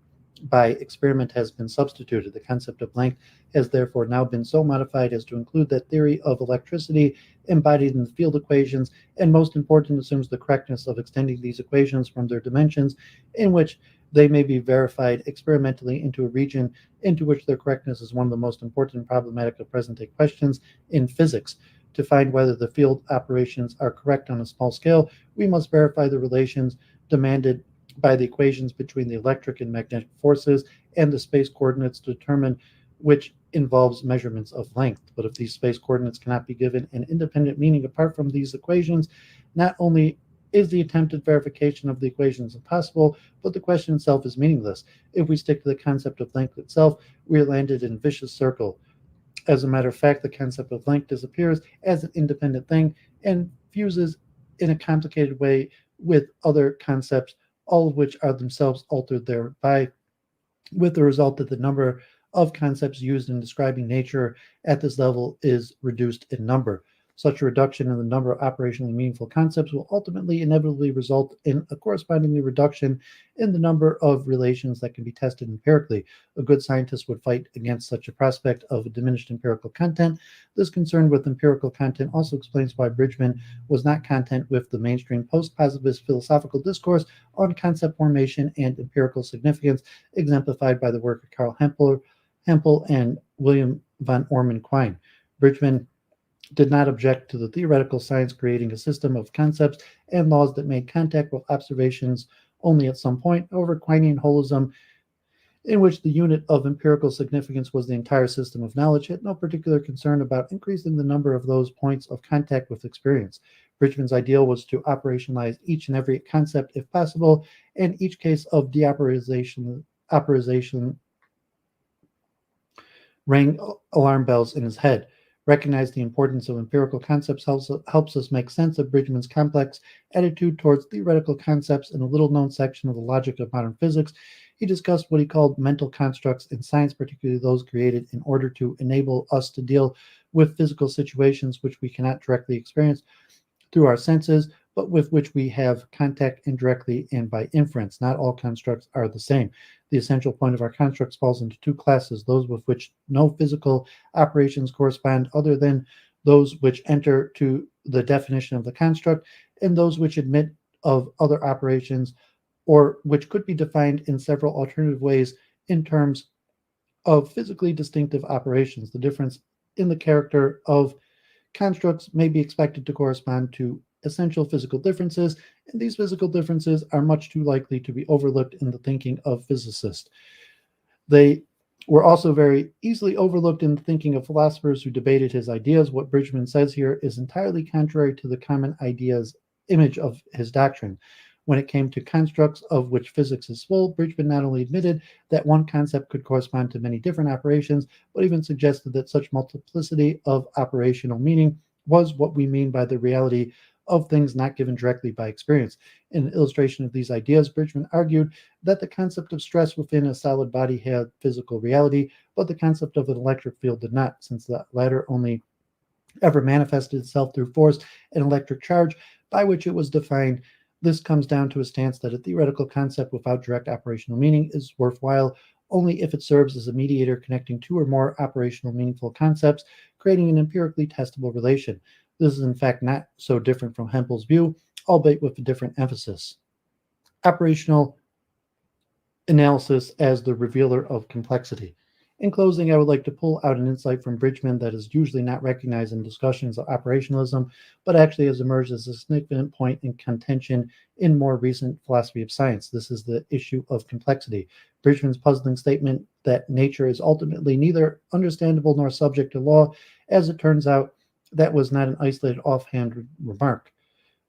by experiment has been substituted. The concept of length has therefore now been so modified as to include that theory of electricity embodied in the field equations, and most important, assumes the correctness of extending these equations from their dimensions in which they may be verified experimentally into a region into which their correctness is one of the most important and problematic of present-day questions in physics. To find whether the field operations are correct on a small scale, we must verify the relations demanded by the equations between the electric and magnetic forces and the space coordinates to determine which involves measurements of length. But if these space coordinates cannot be given an independent meaning apart from these equations, not only is the attempted verification of the equations impossible, but the question itself is meaningless. If we stick to the concept of length itself, we are landed in a vicious circle. As a matter of fact, the concept of length disappears as an independent thing and fuses in a complicated way with other concepts, all of which are themselves altered thereby, with the result that the number of concepts used in describing nature at this level is reduced in number. Such a reduction in the number of operationally meaningful concepts will ultimately inevitably result in a correspondingly reduction in the number of relations that can be tested empirically. A good scientist would fight against such a prospect of a diminished empirical content. This concern with empirical content also explains why Bridgman was not content with the mainstream post-positivist philosophical discourse on concept formation and empirical significance, exemplified by the work of Karl Hempel and William von Orman Quine. Bridgman did not object to the theoretical science creating a system of concepts and laws that made contact with observations only at some point. Over Quinean holism, in which the unit of empirical significance was the entire system of knowledge, had no particular concern about increasing the number of those points of contact with experience. Bridgman's ideal was to operationalize each and every concept if possible, and each case of deoperation rang alarm bells in his head. Recognize the importance of empirical concepts helps us make sense of Bridgman's complex attitude towards theoretical concepts. In a little-known section of the Logic of Modern Physics, he discussed what he called mental constructs in science, particularly those created in order to enable us to deal with physical situations which we cannot directly experience through our senses, but with which we have contact indirectly and by inference. Not all constructs are the same. The essential point of our constructs falls into two classes: those with which no physical operations correspond other than those which enter to the definition of the construct, and those which admit of other operations, or which could be defined in several alternative ways in terms of physically distinctive operations. The difference in the character of constructs may be expected to correspond to essential physical differences, and these physical differences are much too likely to be overlooked in the thinking of physicists. They were also very easily overlooked in the thinking of philosophers who debated his ideas. What Bridgman says here is entirely contrary to the common ideas image of his doctrine. When it came to constructs of which physics is full, Bridgman not only admitted that one concept could correspond to many different operations, but even suggested that such multiplicity of operational meaning was what we mean by the reality of things not given directly by experience. In illustration of these ideas, Bridgman argued that the concept of stress within a solid body had physical reality, but the concept of an electric field did not, since the latter only ever manifested itself through force and electric charge by which it was defined. This comes down to a stance that a theoretical concept without direct operational meaning is worthwhile only if it serves as a mediator connecting two or more operational meaningful concepts, creating an empirically testable relation. This is in fact not so different from Hempel's view, albeit with a different emphasis. Operational analysis as the revealer of complexity. In closing, I would like to pull out an insight from Bridgman that is usually not recognized in discussions of operationalism, but actually has emerged as a significant point in contention in more recent philosophy of science. This is the issue of complexity. Bridgman's puzzling statement that nature is ultimately neither understandable nor subject to law, as it turns out, that was not an isolated offhand remark.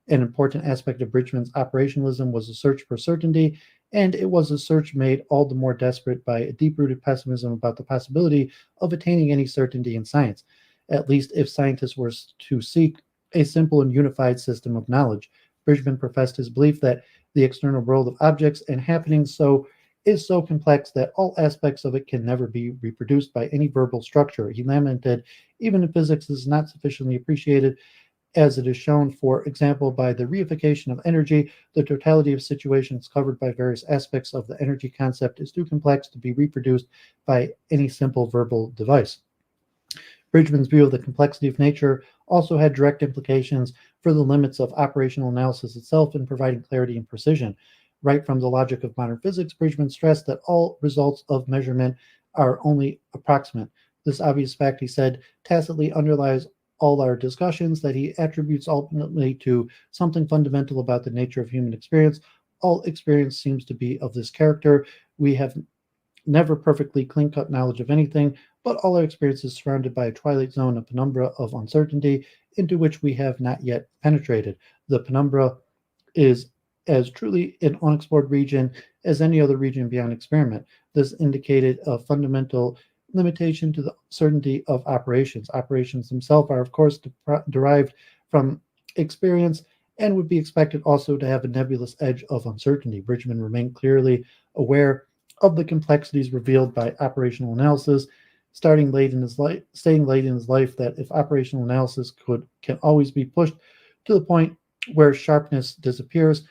An important aspect of Bridgman's operationalism was the search for certainty, and it was a search made all the more desperate by a deep-rooted pessimism about the possibility of attaining any certainty in science, at least if scientists were to seek a simple and unified system of knowledge. Bridgman professed his belief that the external world of objects and happenings is so complex that all aspects of it can never be reproduced by any verbal structure. He lamented, even if physics is not sufficiently appreciated, as it is shown, for example, by the reification of energy. The totality of situations covered by various aspects of the energy concept is too complex to be reproduced by any simple verbal device. Bridgman's view of the complexity of nature also had direct implications for the limits of operational analysis itself in providing clarity and precision. Right from the logic of modern physics, Bridgman stressed that all results of measurement are only approximate. This obvious fact, he said, tacitly underlies all our discussions that he attributes ultimately to something fundamental about the nature of human experience. All experience seems to be of this character. We have never perfectly clean-cut knowledge of anything, but all our experience is surrounded by a twilight zone, a penumbra of uncertainty into which we have not yet penetrated. The penumbra is as truly an unexplored region as any other region beyond experiment. This indicated a fundamental limitation to the certainty of operations. Operations themselves are, of course, derived from experience and would be expected also to have a nebulous edge of uncertainty. Bridgman remained clearly aware of the complexities revealed by operational analysis, stating late in his life that if operational analysis can always be pushed to the point where sharpness disappears,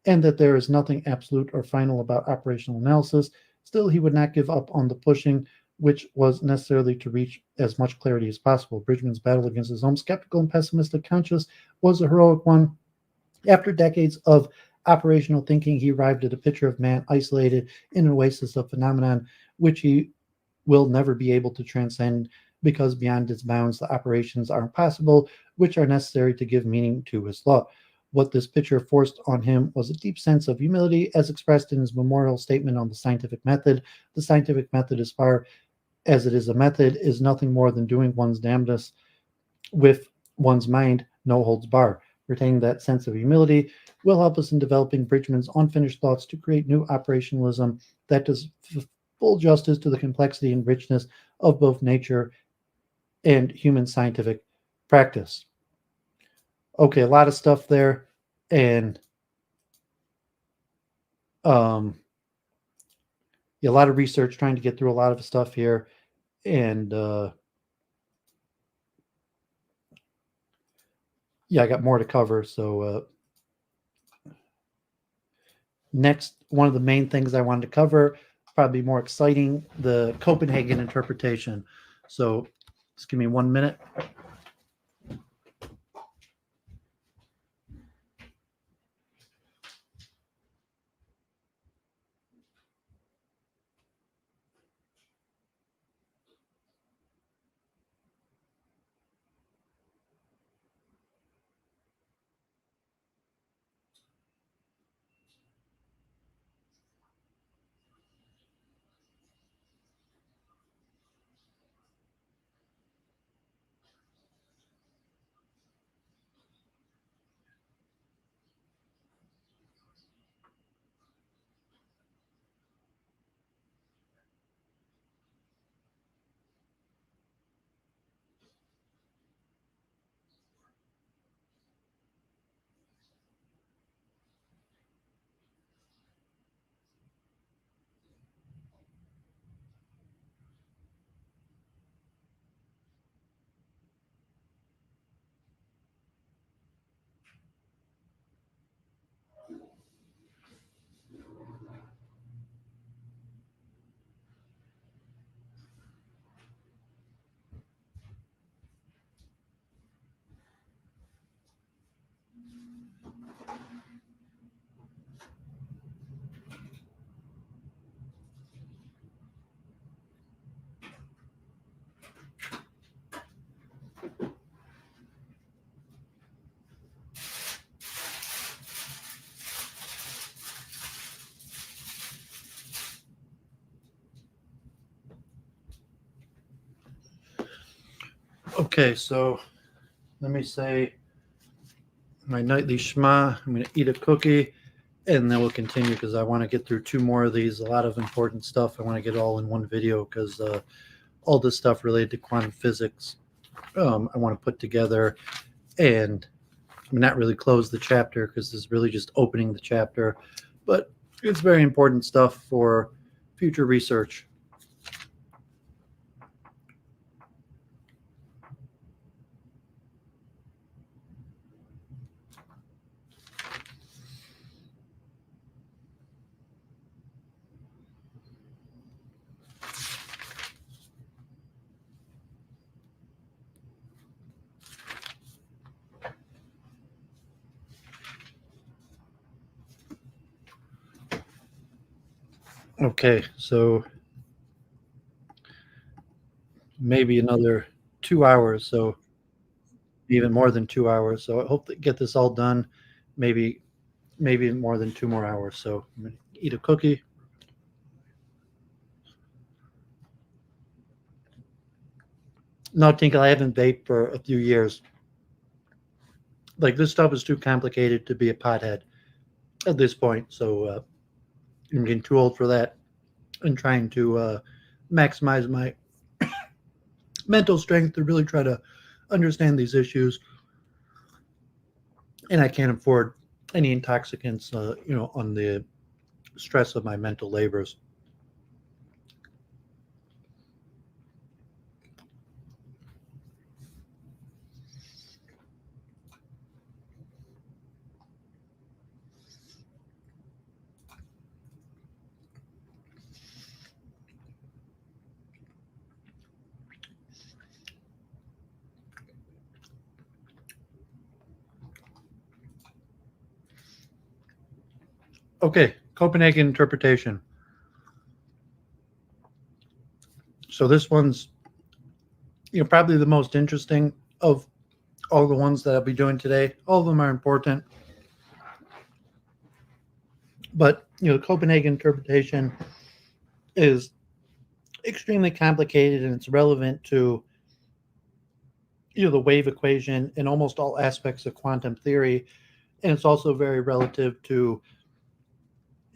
and that there is nothing absolute or final about operational analysis, still he would not give up on the pushing, which was necessarily to reach as much clarity as possible. Bridgman's battle against his own skeptical and pessimistic conscience was a heroic one. After decades of operational thinking, he arrived at a picture of man isolated in an oasis of phenomenon which he will never be able to transcend, because beyond its bounds the operations are impossible which are necessary to give meaning to his law. What this picture forced on him was a deep sense of humility, as expressed in his memorial statement on the scientific method. The scientific method, as far as it is a method, is nothing more than doing one's damnedest with one's mind, no holds bar. Retaining that sense of humility will help us in developing Bridgman's unfinished thoughts to create new operationalism that does full justice to the complexity and richness of both nature and human scientific practice. Okay, a lot of stuff there, and yeah, a lot of research trying to get through a lot of stuff here, and yeah, I got more to cover. So next, one of the main things I wanted to cover, probably more exciting, the Copenhagen interpretation. So just give me 1 minute. Okay, so let me say my nightly Shema. I'm going to eat a cookie, and then we'll continue because I want to get through 2 more of these. A lot of important stuff. I want to get all in one video because all this stuff related to quantum physics I want to put together, and I'm not really close the chapter because this is really just opening the chapter, but it's very important stuff for future research. Okay, so maybe another 2 hours, so even more than 2 hours. So I hope to get this all done. Maybe more than 2 more hours. So I'm gonna eat a cookie. No, Tinkle, I haven't vaped for a few years. Like this stuff is too complicated to be a pothead at this point. So I'm getting too old for that and trying to maximize my mental strength to really try to understand these issues. And I can't afford any intoxicants, on the stress of my mental labors. Okay, Copenhagen interpretation. So this one's probably the most interesting of all the ones that I'll be doing today. All of them are important, but Copenhagen interpretation is extremely complicated and it's relevant to the wave equation in almost all aspects of quantum theory, and it's also very relative to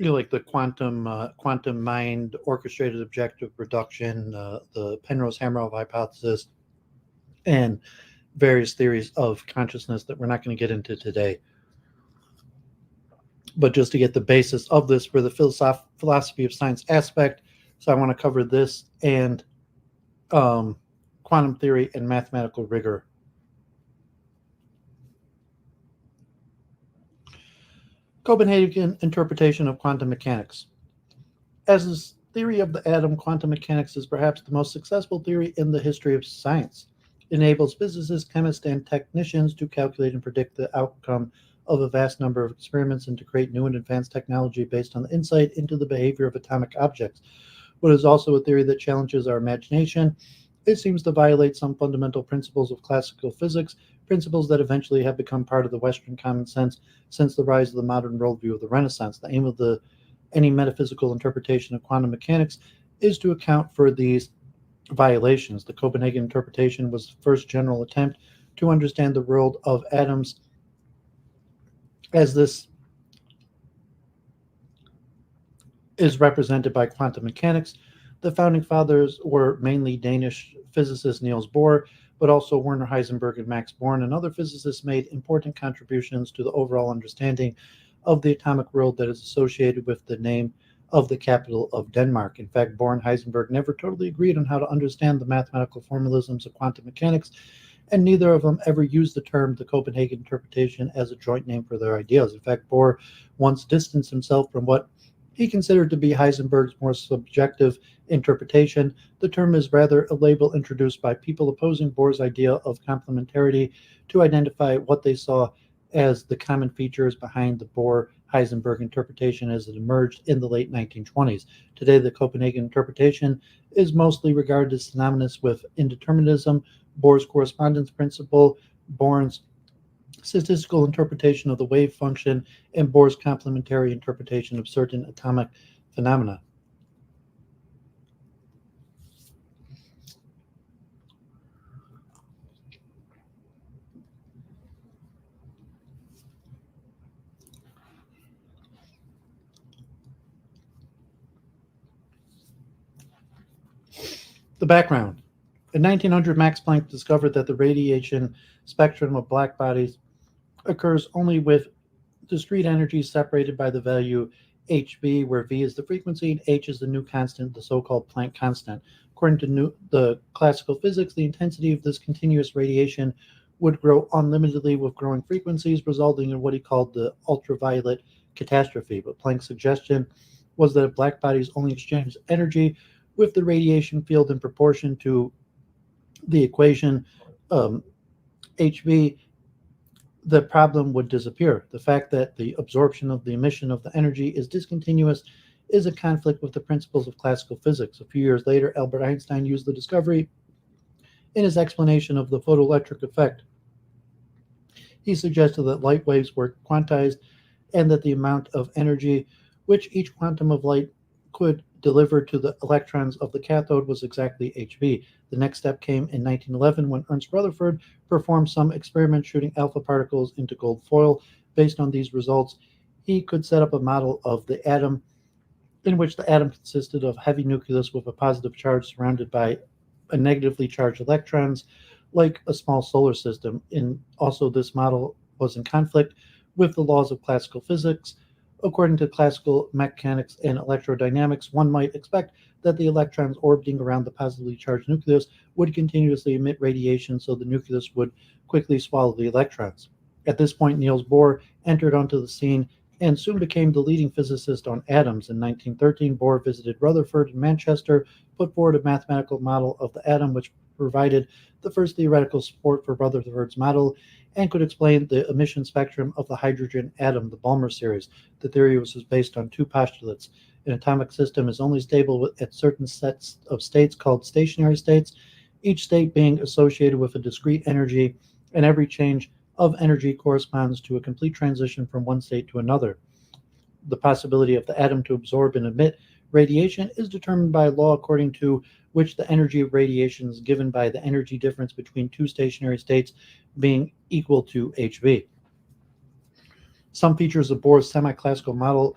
like the quantum mind orchestrated objective reduction, the Penrose-Hameroff hypothesis, and various theories of consciousness that we're not going to get into today. But just to get the basis of this for the philosophy of science aspect, so I want to cover this and quantum theory and mathematical rigor. Copenhagen interpretation of quantum mechanics. As this theory of the atom, quantum mechanics is perhaps the most successful theory in the history of science. It enables physicists, chemists, and technicians to calculate and predict the outcome of a vast number of experiments and to create new and advanced technology based on the insight into the behavior of atomic objects. But it is also a theory that challenges our imagination. It seems to violate some fundamental principles of classical physics, principles that eventually have become part of the Western common sense since the rise of the modern worldview of the Renaissance. The aim of any metaphysical interpretation of quantum mechanics is to account for these violations. The Copenhagen interpretation was the first general attempt to understand the world of atoms as this is represented by quantum mechanics. The founding fathers were mainly Danish physicist Niels Bohr, but also Werner Heisenberg and Max Born, and other physicists made important contributions to the overall understanding of the atomic world that is associated with the name of the capital of Denmark. In fact, Bohr and Heisenberg never totally agreed on how to understand the mathematical formalisms of quantum mechanics, and neither of them ever used the term the Copenhagen interpretation as a joint name for their ideas. In fact, Bohr once distanced himself from what he considered to be Heisenberg's more subjective interpretation. The term is rather a label introduced by people opposing Bohr's idea of complementarity to identify what they saw as the common features behind the Bohr-Heisenberg interpretation as it emerged in the late 1920s. Today, the Copenhagen interpretation is mostly regarded as synonymous with indeterminism, Bohr's correspondence principle, Born's statistical interpretation of the wave function, and Bohr's complementary interpretation of certain atomic phenomena. The background. In 1900, Max Planck discovered that the radiation spectrum of black bodies occurs only with discrete energies separated by the value hv, where v is the frequency and h is the new constant, the so-called Planck constant. According to the classical physics, the intensity of this continuous radiation would grow unlimitedly with growing frequencies, resulting in what he called the ultraviolet catastrophe. But Planck's suggestion was that if black bodies only exchange energy with the radiation field in proportion to the equation hv, the problem would disappear. The fact that the absorption of the emission of the energy is discontinuous is in conflict with the principles of classical physics. A few years later, Albert Einstein used the discovery in his explanation of the photoelectric effect. He suggested that light waves were quantized and that the amount of energy which each quantum of light could deliver to the electrons of the cathode was exactly hv. The next step came in 1911 when Ernst Rutherford performed some experiments shooting alpha particles into gold foil. Based on these results, he could set up a model of the atom in which the atom consisted of heavy nucleus with a positive charge surrounded by a negatively charged electrons, like a small solar system. And also, this model was in conflict with the laws of classical physics. According to classical mechanics and electrodynamics, one might expect that the electrons orbiting around the positively charged nucleus would continuously emit radiation, so the nucleus would quickly swallow the electrons. At this point, Niels Bohr entered onto the scene and soon became the leading physicist on atoms. In 1913, Bohr visited Rutherford in Manchester, put forward a mathematical model of the atom which provided the first theoretical support for Rutherford's model and could explain the emission spectrum of the hydrogen atom, the Balmer series. The theory was based on two postulates. An atomic system is only stable at certain sets of states called stationary states, each state being associated with a discrete energy, and every change of energy corresponds to a complete transition from one state to another. The possibility of the atom to absorb and emit radiation is determined by a law according to which the energy of radiation is given by the energy difference between two stationary states being equal to hv. Some features of Bohr's semi-classical model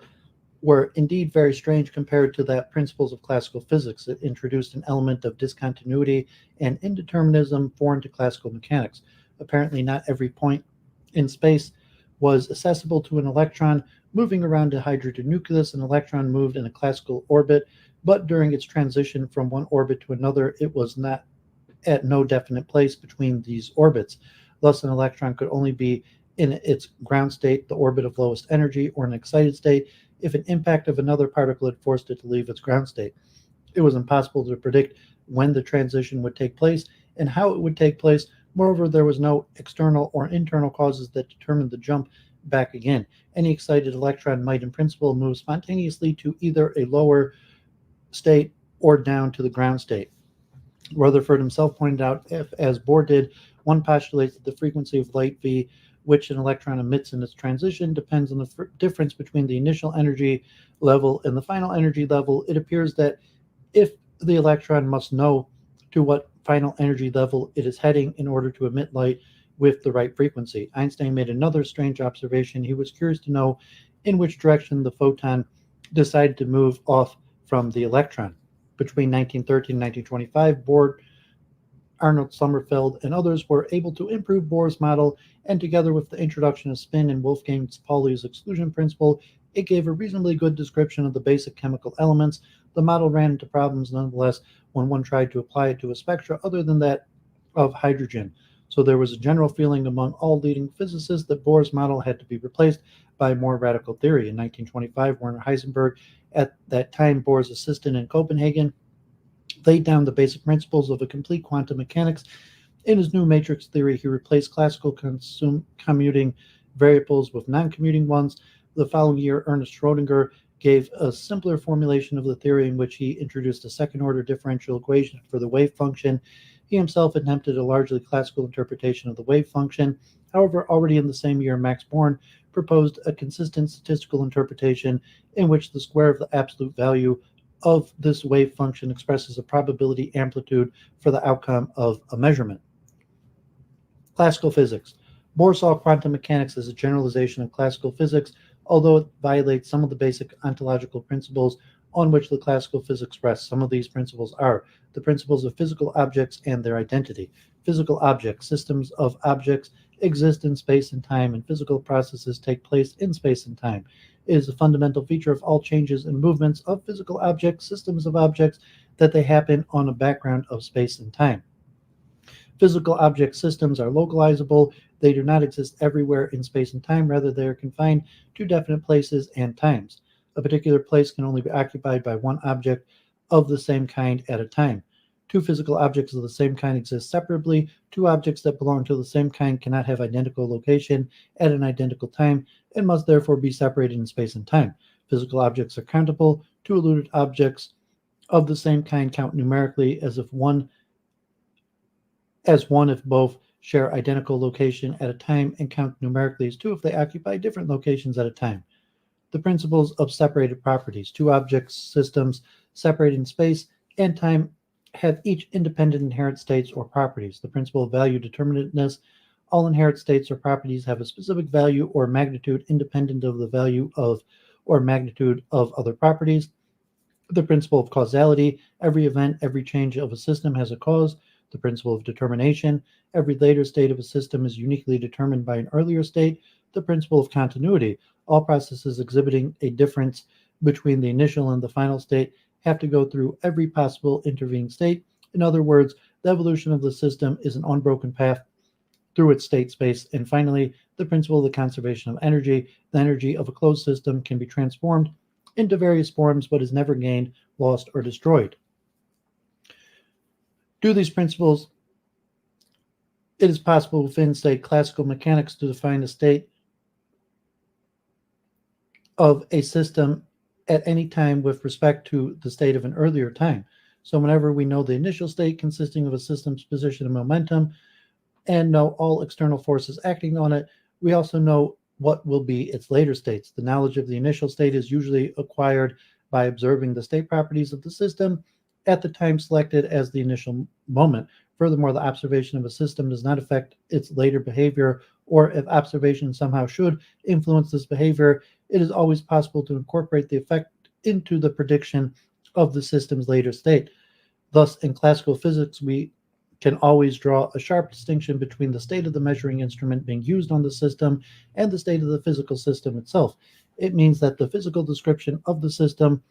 were indeed very strange compared to the principles of classical physics. It introduced an element of discontinuity and indeterminism foreign to classical mechanics. Apparently, not every point in space was accessible to an electron. Moving around a hydrogen nucleus, an electron moved in a classical orbit, but during its transition from one orbit to another, it was not at no definite place between these orbits. Thus, an electron could only be in its ground state, the orbit of lowest energy, or an excited state if an impact of another particle had forced it to leave its ground state. It was impossible to predict when the transition would take place and how it would take place. Moreover, there was no external or internal causes that determined the jump back again. Any excited electron might in principle move spontaneously to either a lower state or down to the ground state. Rutherford himself pointed out, if, as Bohr did, one postulates that the frequency of light v, which an electron emits in its transition, depends on the difference between the initial energy level and the final energy level. It appears that if the electron must know to what final energy level it is heading in order to emit light with the right frequency. Einstein made another strange observation. He was curious to know in which direction the photon decided to move off from the electron. Between 1913 and 1925, Bohr, Arnold Sommerfeld, and others were able to improve Bohr's model, and together with the introduction of spin and Wolfgang Pauli's exclusion principle, it gave a reasonably good description of the basic chemical elements. The model ran into problems nonetheless when one tried to apply it to a spectra other than that of hydrogen. So there was a general feeling among all leading physicists that Bohr's model had to be replaced by a more radical theory. In 1925, Werner Heisenberg, at that time Bohr's assistant in Copenhagen, laid down the basic principles of a complete quantum mechanics. In his new matrix theory, he replaced classical commuting variables with non-commuting ones. The following year, Ernest Schrödinger gave a simpler formulation of the theory in which he introduced a second-order differential equation for the wave function. He himself attempted a largely classical interpretation of the wave function. However, already in the same year, Max Born proposed a consistent statistical interpretation in which the square of the absolute value of this wave function expresses a probability amplitude for the outcome of a measurement. Classical physics. Bohr saw quantum mechanics as a generalization of classical physics, although it violates some of the basic ontological principles on which the classical physics rests. Some of these principles are the principles of physical objects and their identity. Physical objects, systems of objects, exist in space and time, and physical processes take place in space and time. It is a fundamental feature of all changes and movements of physical objects, systems of objects, that they happen on a background of space and time. Physical object systems are localizable. They do not exist everywhere in space and time. Rather, they are confined to definite places and times. A particular place can only be occupied by one object of the same kind at a time. Two physical objects of the same kind exist separately. Two objects that belong to the same kind cannot have identical location at an identical time and must therefore be separated in space and time. Physical objects are countable. Two eluded objects of the same kind count numerically as one if both share identical location at a time, and count numerically as two if they occupy different locations at a time. The principles of separated properties. Two object systems separated in space and time have each independent inherent states or properties. The principle of value determinateness. All inherent states or properties have a specific value or magnitude independent of the value of or magnitude of other properties. The principle of causality. Every event, every change of a system has a cause. The principle of determination. Every later state of a system is uniquely determined by an earlier state. The principle of continuity. All processes exhibiting a difference between the initial and the final state have to go through every possible intervening state. In other words, the evolution of the system is an unbroken path through its state space. And finally, the principle of the conservation of energy. The energy of a closed system can be transformed into various forms, but is never gained, lost, or destroyed. Due to these principles, it is possible within, say, classical mechanics to define a state of a system at any time with respect to the state of an earlier time. So whenever we know the initial state consisting of a system's position and momentum, and know all external forces acting on it, we also know what will be its later states. The knowledge of the initial state is usually acquired by observing the state properties of the system at the time selected as the initial moment. Furthermore, the observation of a system does not affect its later behavior, or if observation somehow should influence this behavior, it is always possible to incorporate the effect into the prediction of the system's later state. Thus, in classical physics, we can always draw a sharp distinction between the state of the measuring instrument being used on the system and the state of the physical system itself. It means that the physical description of the system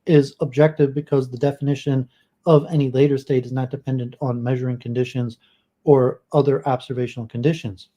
is objective because the definition of any later state is not dependent on measuring conditions or other observational conditions.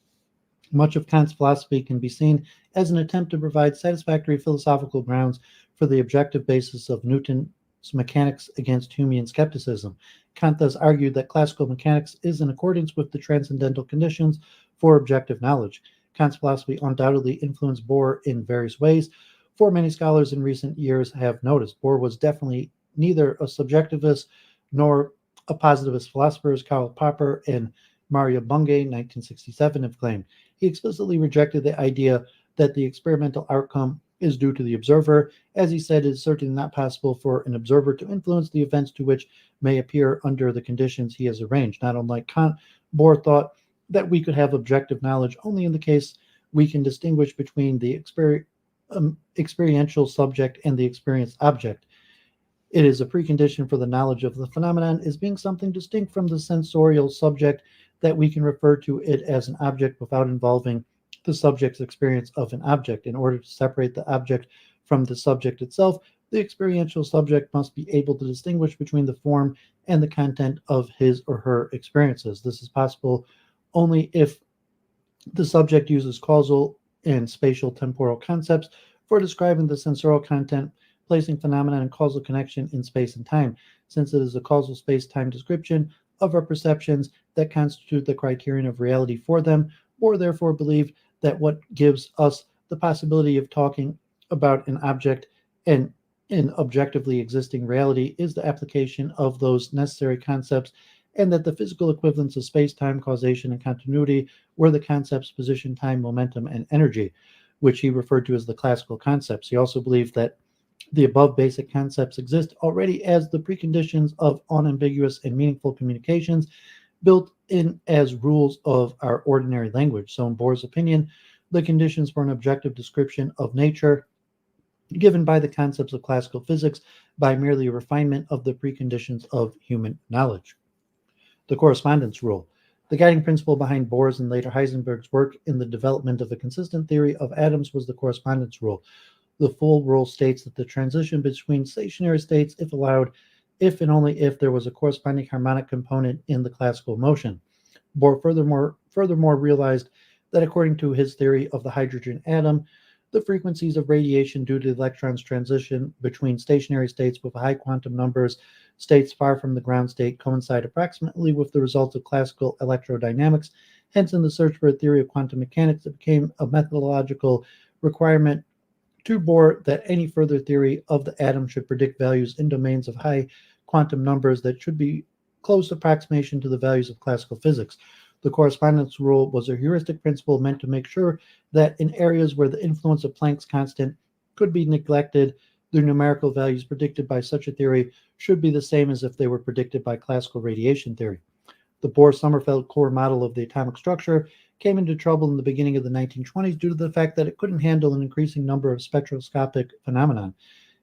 Much of Kant's philosophy can be seen as an attempt to provide satisfactory philosophical grounds for the objective basis of Newton's mechanics against Humean skepticism. Kant thus argued that classical mechanics is in accordance with the transcendental conditions for objective knowledge. Kant's philosophy undoubtedly influenced Bohr in various ways, for many scholars in recent years have noticed. Bohr was definitely neither a subjectivist nor a positivist philosopher, as Karl Popper and Mario Bunge, 1967, have claimed. He explicitly rejected the idea that the experimental outcome is due to the observer. As he said, it is certainly not possible for an observer to influence the events to which may appear under the conditions he has arranged. Not unlike Kant, Bohr thought that we could have objective knowledge only in the case we can distinguish between the experiential subject and the experienced object. It is a precondition for the knowledge of the phenomenon as being something distinct from the sensorial subject that we can refer to it as an object without involving the subject's experience of an object. In order to separate the object from the subject itself, the experiential subject must be able to distinguish between the form and the content of his or her experiences. This is possible only if the subject uses causal and spatial temporal concepts for describing the sensorial content, placing phenomena in causal connection in space and time, since it is a causal space-time description of our perceptions that constitute the criterion of reality for them, or therefore believe that what gives us the possibility of talking about an object and in objectively existing reality is the application of those necessary concepts, and that the physical equivalents of space-time, causation, and continuity were the concepts position, time, momentum, and energy, which he referred to as the classical concepts. He also believed that the above basic concepts exist already as the preconditions of unambiguous and meaningful communications built in as rules of our ordinary language. So in Bohr's opinion, the conditions for an objective description of nature given by the concepts of classical physics by merely a refinement of the preconditions of human knowledge. The correspondence rule. The guiding principle behind Bohr's and later Heisenberg's work in the development of a consistent theory of atoms was the correspondence rule. The full rule states that the transition between stationary states, if allowed, if and only if there was a corresponding harmonic component in the classical motion. Bohr furthermore realized that according to his theory of the hydrogen atom, the frequencies of radiation due to the electron's transition between stationary states with high quantum numbers, states far from the ground state, coincide approximately with the results of classical electrodynamics. Hence, in the search for a theory of quantum mechanics, it became a methodological requirement to Bohr that any further theory of the atom should predict values in domains of high quantum numbers that should be close approximation to the values of classical physics. The correspondence rule was a heuristic principle meant to make sure that in areas where the influence of Planck's constant could be neglected, the numerical values predicted by such a theory should be the same as if they were predicted by classical radiation theory. The Bohr-Sommerfeld core model of the atomic structure came into trouble in the beginning of the 1920s due to the fact that it couldn't handle an increasing number of spectroscopic phenomena.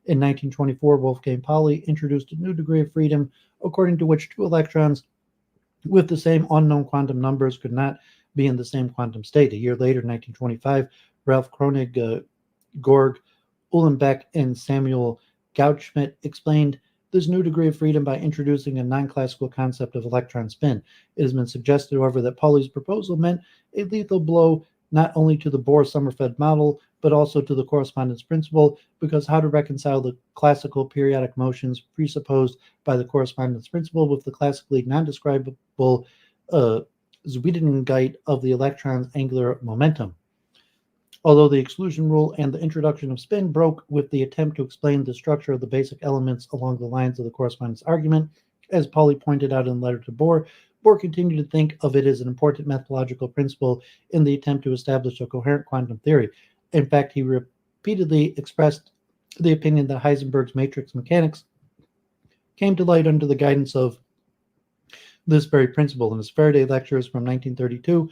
In 1924, Wolfgang Pauli introduced a new degree of freedom, according to which two electrons with the same unknown quantum numbers could not be in the same quantum state. A year later, 1925, Ralph Kronig, Georg Uhlenbeck, and Samuel Gaudsmit explained this new degree of freedom by introducing a non-classical concept of electron spin. It has been suggested, however, that Pauli's proposal meant a lethal blow not only to the Bohr-Sommerfeld model, but also to the correspondence principle, because how to reconcile the classical periodic motions presupposed by the correspondence principle with the classically non-describable Zweidengkeit of the electron's angular momentum. Although the exclusion rule and the introduction of spin broke with the attempt to explain the structure of the basic elements along the lines of the correspondence argument, as Pauli pointed out in a letter to Bohr, Bohr continued to think of it as an important methodological principle in the attempt to establish a coherent quantum theory. In fact, he repeatedly expressed the opinion that Heisenberg's matrix mechanics came to light under the guidance of this very principle. In his Faraday lectures from 1932,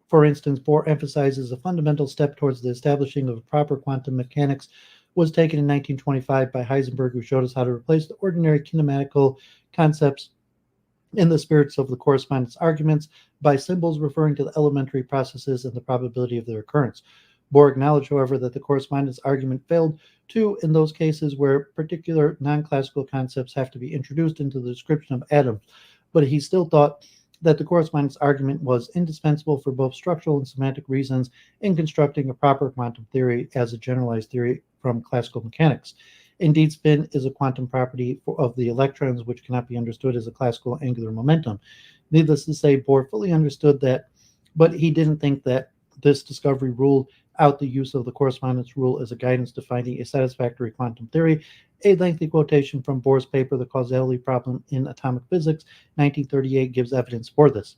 for instance, Bohr emphasizes a fundamental step towards the establishing of proper quantum mechanics was taken in 1925 by Heisenberg, who showed us how to replace the ordinary kinematical concepts in the spirits of the correspondence arguments by symbols referring to the elementary processes and the probability of their occurrence. Bohr acknowledged, however, that the correspondence argument failed too in those cases where particular non-classical concepts have to be introduced into the description of atoms, but he still thought that the correspondence argument was indispensable for both structural and semantic reasons in constructing a proper quantum theory as a generalized theory from classical mechanics. Indeed, spin is a quantum property of the electrons which cannot be understood as a classical angular momentum. Needless to say, Bohr fully understood that, but he didn't think that this discovery ruled out the use of the correspondence rule as a guidance to finding a satisfactory quantum theory. A lengthy quotation from Bohr's paper, The Causality Problem in Atomic Physics, 1938, gives evidence for this.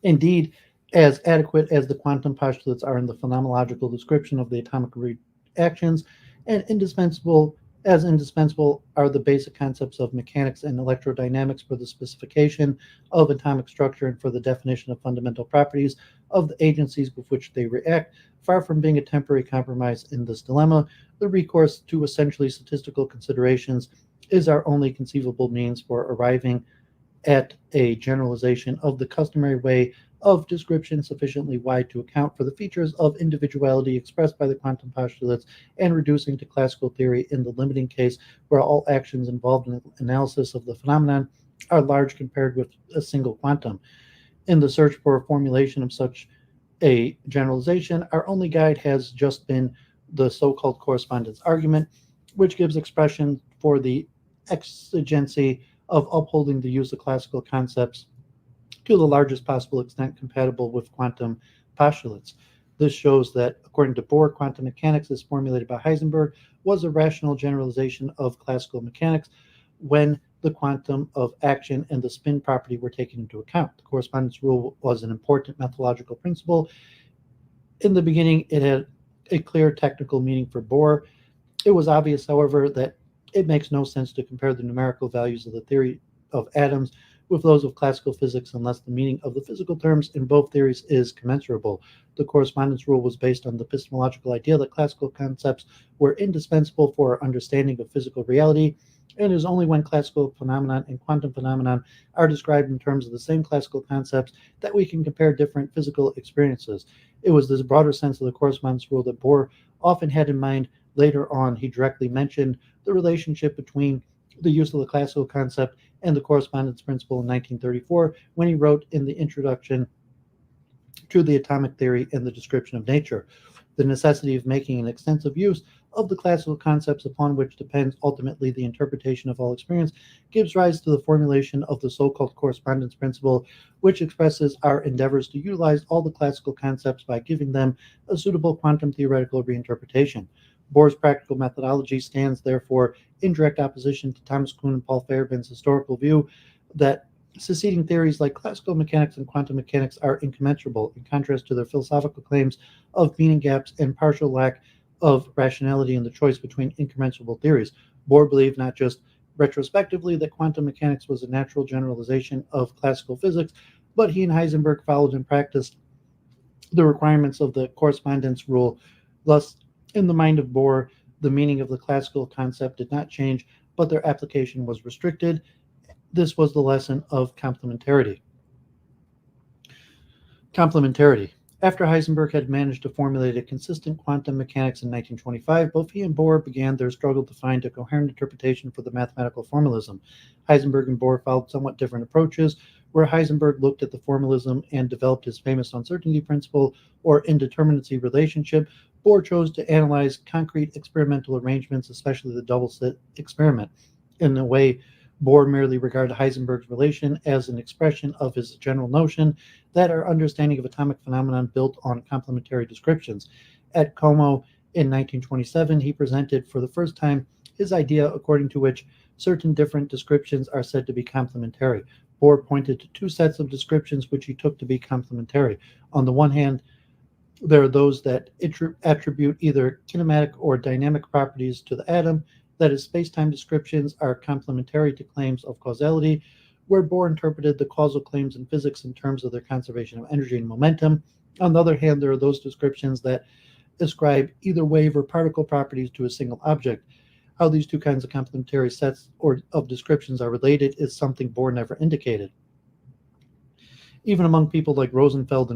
Indeed, as adequate as the quantum postulates are in the phenomenological description of the atomic reactions, and indispensable are the basic concepts of mechanics and electrodynamics for the specification of atomic structure and for the definition of fundamental properties of the agencies with which they react. Far from being a temporary compromise in this dilemma, the recourse to essentially statistical considerations is our only conceivable means for arriving at a generalization of the customary way of description sufficiently wide to account for the features of individuality expressed by the quantum postulates and reducing to classical theory in the limiting case where all actions involved in analysis of the phenomenon are large compared with a single quantum. In the search for a formulation of such a generalization, our only guide has just been the so-called correspondence argument, which gives expression for the exigency of upholding the use of classical concepts to the largest possible extent compatible with quantum postulates. This shows that, according to Bohr, quantum mechanics as formulated by Heisenberg was a rational generalization of classical mechanics when the quantum of action and the spin property were taken into account. The correspondence rule was an important methodological principle. In the beginning, it had a clear technical meaning for Bohr. It was obvious, however, that it makes no sense to compare the numerical values of the theory of atoms with those of classical physics unless the meaning of the physical terms in both theories is commensurable. The correspondence rule was based on the epistemological idea that classical concepts were indispensable for our understanding of physical reality, and it is only when classical phenomenon and quantum phenomenon are described in terms of the same classical concepts that we can compare different physical experiences. It was this broader sense of the correspondence rule that Bohr often had in mind. Later on, he directly mentioned the relationship between the use of the classical concept and the correspondence principle in 1934 when he wrote in the introduction to the atomic theory and the description of nature. The necessity of making an extensive use of the classical concepts upon which depends ultimately the interpretation of all experience gives rise to the formulation of the so-called correspondence principle, which expresses our endeavors to utilize all the classical concepts by giving them a suitable quantum theoretical reinterpretation. Bohr's practical methodology stands, therefore, in direct opposition to Thomas Kuhn and Paul Feyerabend's historical view that seceding theories like classical mechanics and quantum mechanics are incommensurable, in contrast to their philosophical claims of meaning gaps and partial lack of rationality in the choice between incommensurable theories. Bohr believed not just retrospectively that quantum mechanics was a natural generalization of classical physics, but he and Heisenberg followed and practiced the requirements of the correspondence rule. Thus, in the mind of Bohr, the meaning of the classical concept did not change, but their application was restricted. This was the lesson of complementarity. Complementarity. After Heisenberg had managed to formulate a consistent quantum mechanics in 1925, both he and Bohr began their struggle to find a coherent interpretation for the mathematical formalism. Heisenberg and Bohr followed somewhat different approaches, where Heisenberg looked at the formalism and developed his famous uncertainty principle or indeterminacy relationship. Bohr chose to analyze concrete experimental arrangements, especially the double-slit experiment. In a way, Bohr merely regarded Heisenberg's relation as an expression of his general notion that our understanding of atomic phenomenon built on complementary descriptions. At Como in 1927, he presented for the first time his idea according to which certain different descriptions are said to be complementary. Bohr pointed to two sets of descriptions which he took to be complementary. On the one hand, there are those that attribute either kinematic or dynamic properties to the atom, that is, space-time descriptions are complementary to claims of causality, where Bohr interpreted the causal claims in physics in terms of their conservation of energy and momentum. On the other hand, there are those descriptions that ascribe either wave or particle properties to a single object. How these two kinds of complementary sets of descriptions are related is something Bohr never indicated. Even among people like Rosenfeld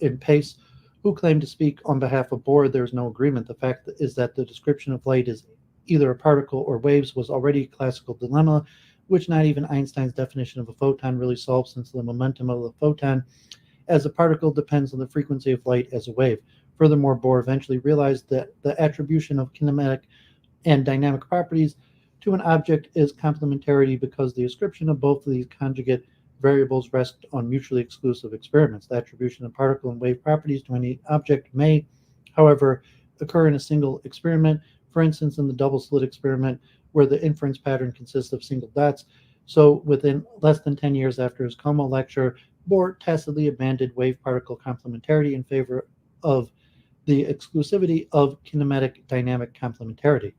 and Pace, who claim to speak on behalf of Bohr, there is no agreement. The fact is that the description of light is either a particle or waves was already a classical dilemma, which not even Einstein's definition of a photon really solves, since the momentum of the photon as a particle depends on the frequency of light as a wave. Furthermore, Bohr eventually realized that the attribution of kinematic and dynamic properties to an object is complementarity because the ascription of both of these conjugate variables rest on mutually exclusive experiments. The attribution of particle and wave properties to any object may, however, occur in a single experiment, for instance, in the double-slit experiment, where the inference pattern consists of single dots. So within less than 10 years after his Como lecture, Bohr tacitly abandoned wave-particle complementarity in favor of the exclusivity of kinematic dynamic complementarity.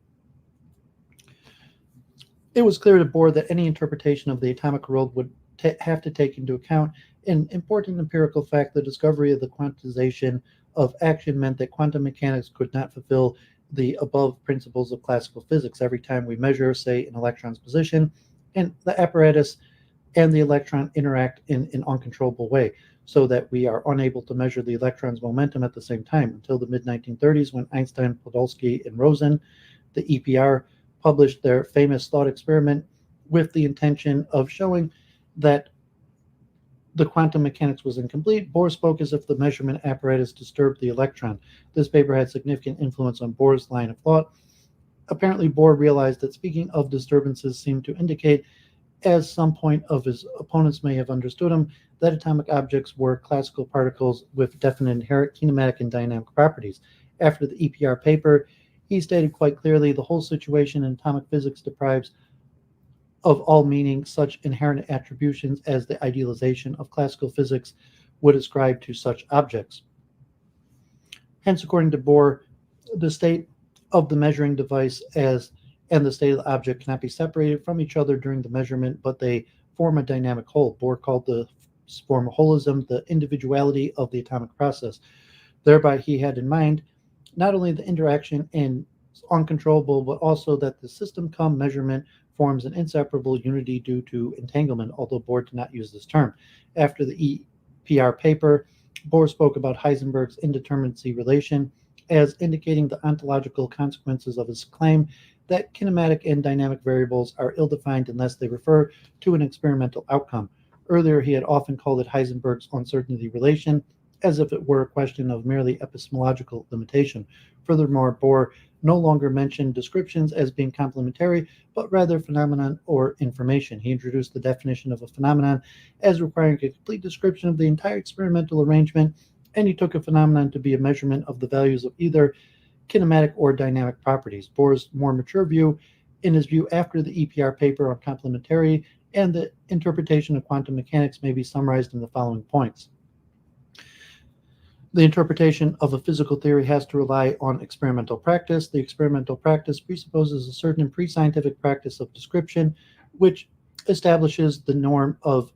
It was clear to Bohr that any interpretation of the atomic world would have to take into account an important empirical fact: the discovery of the quantization of action meant that quantum mechanics could not fulfill the above principles of classical physics. Every time we measure, say, an electron's position, and the apparatus and the electron interact in an uncontrollable way, so that we are unable to measure the electron's momentum at the same time until the mid-1930s, when Einstein, Podolsky, and Rosen, the EPR, published their famous thought experiment with the intention of showing that the quantum mechanics was incomplete. Bohr spoke as if the measurement apparatus disturbed the electron. This paper had significant influence on Bohr's line of thought. Apparently, Bohr realized that speaking of disturbances seemed to indicate, as some point of his opponents may have understood him, that atomic objects were classical particles with definite inherent kinematic and dynamic properties. After the EPR paper, he stated quite clearly the whole situation in atomic physics deprives of all meaning such inherent attributions as the idealization of classical physics would ascribe to such objects. Hence, according to Bohr, the state of the measuring device and the state of the object cannot be separated from each other during the measurement, but they form a dynamic whole. Bohr called the form of holism the individuality of the atomic process. Thereby, he had in mind not only the interaction and uncontrollable, but also that the system cum measurement forms an inseparable unity due to entanglement, although Bohr did not use this term. After the EPR paper, Bohr spoke about Heisenberg's indeterminacy relation as indicating the ontological consequences of his claim that kinematic and dynamic variables are ill-defined unless they refer to an experimental outcome. Earlier, he had often called it Heisenberg's uncertainty relation, as if it were a question of merely epistemological limitation. Furthermore, Bohr no longer mentioned descriptions as being complementary, but rather phenomenon or information. He introduced the definition of a phenomenon as requiring a complete description of the entire experimental arrangement, and he took a phenomenon to be a measurement of the values of either kinematic or dynamic properties. Bohr's more mature view, in his view after the EPR paper on complementarity and the interpretation of quantum mechanics, may be summarized in the following points. The interpretation of a physical theory has to rely on experimental practice. The experimental practice presupposes a certain pre-scientific practice of description, which establishes the norm of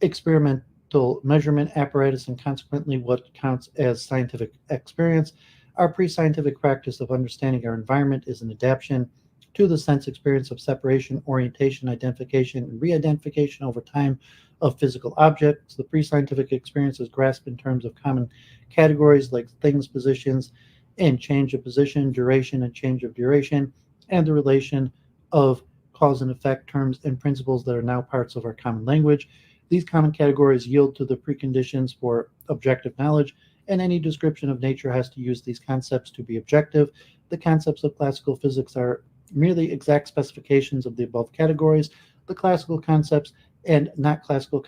experimental measurement apparatus and consequently what counts as scientific experience. Our pre-scientific practice of understanding our environment is an adaptation to the sense experience of separation, orientation, identification, and re-identification over time of physical objects. The pre-scientific experience is grasped in terms of common categories like things, positions, and change of position, duration, and change of duration, and the relation of cause and effect terms and principles that are now parts of our common language. These common categories yield to the preconditions for objective knowledge, and any description of nature has to use these concepts to be objective. The concepts of classical physics are merely exact specifications of the above categories. The classical concepts and not classical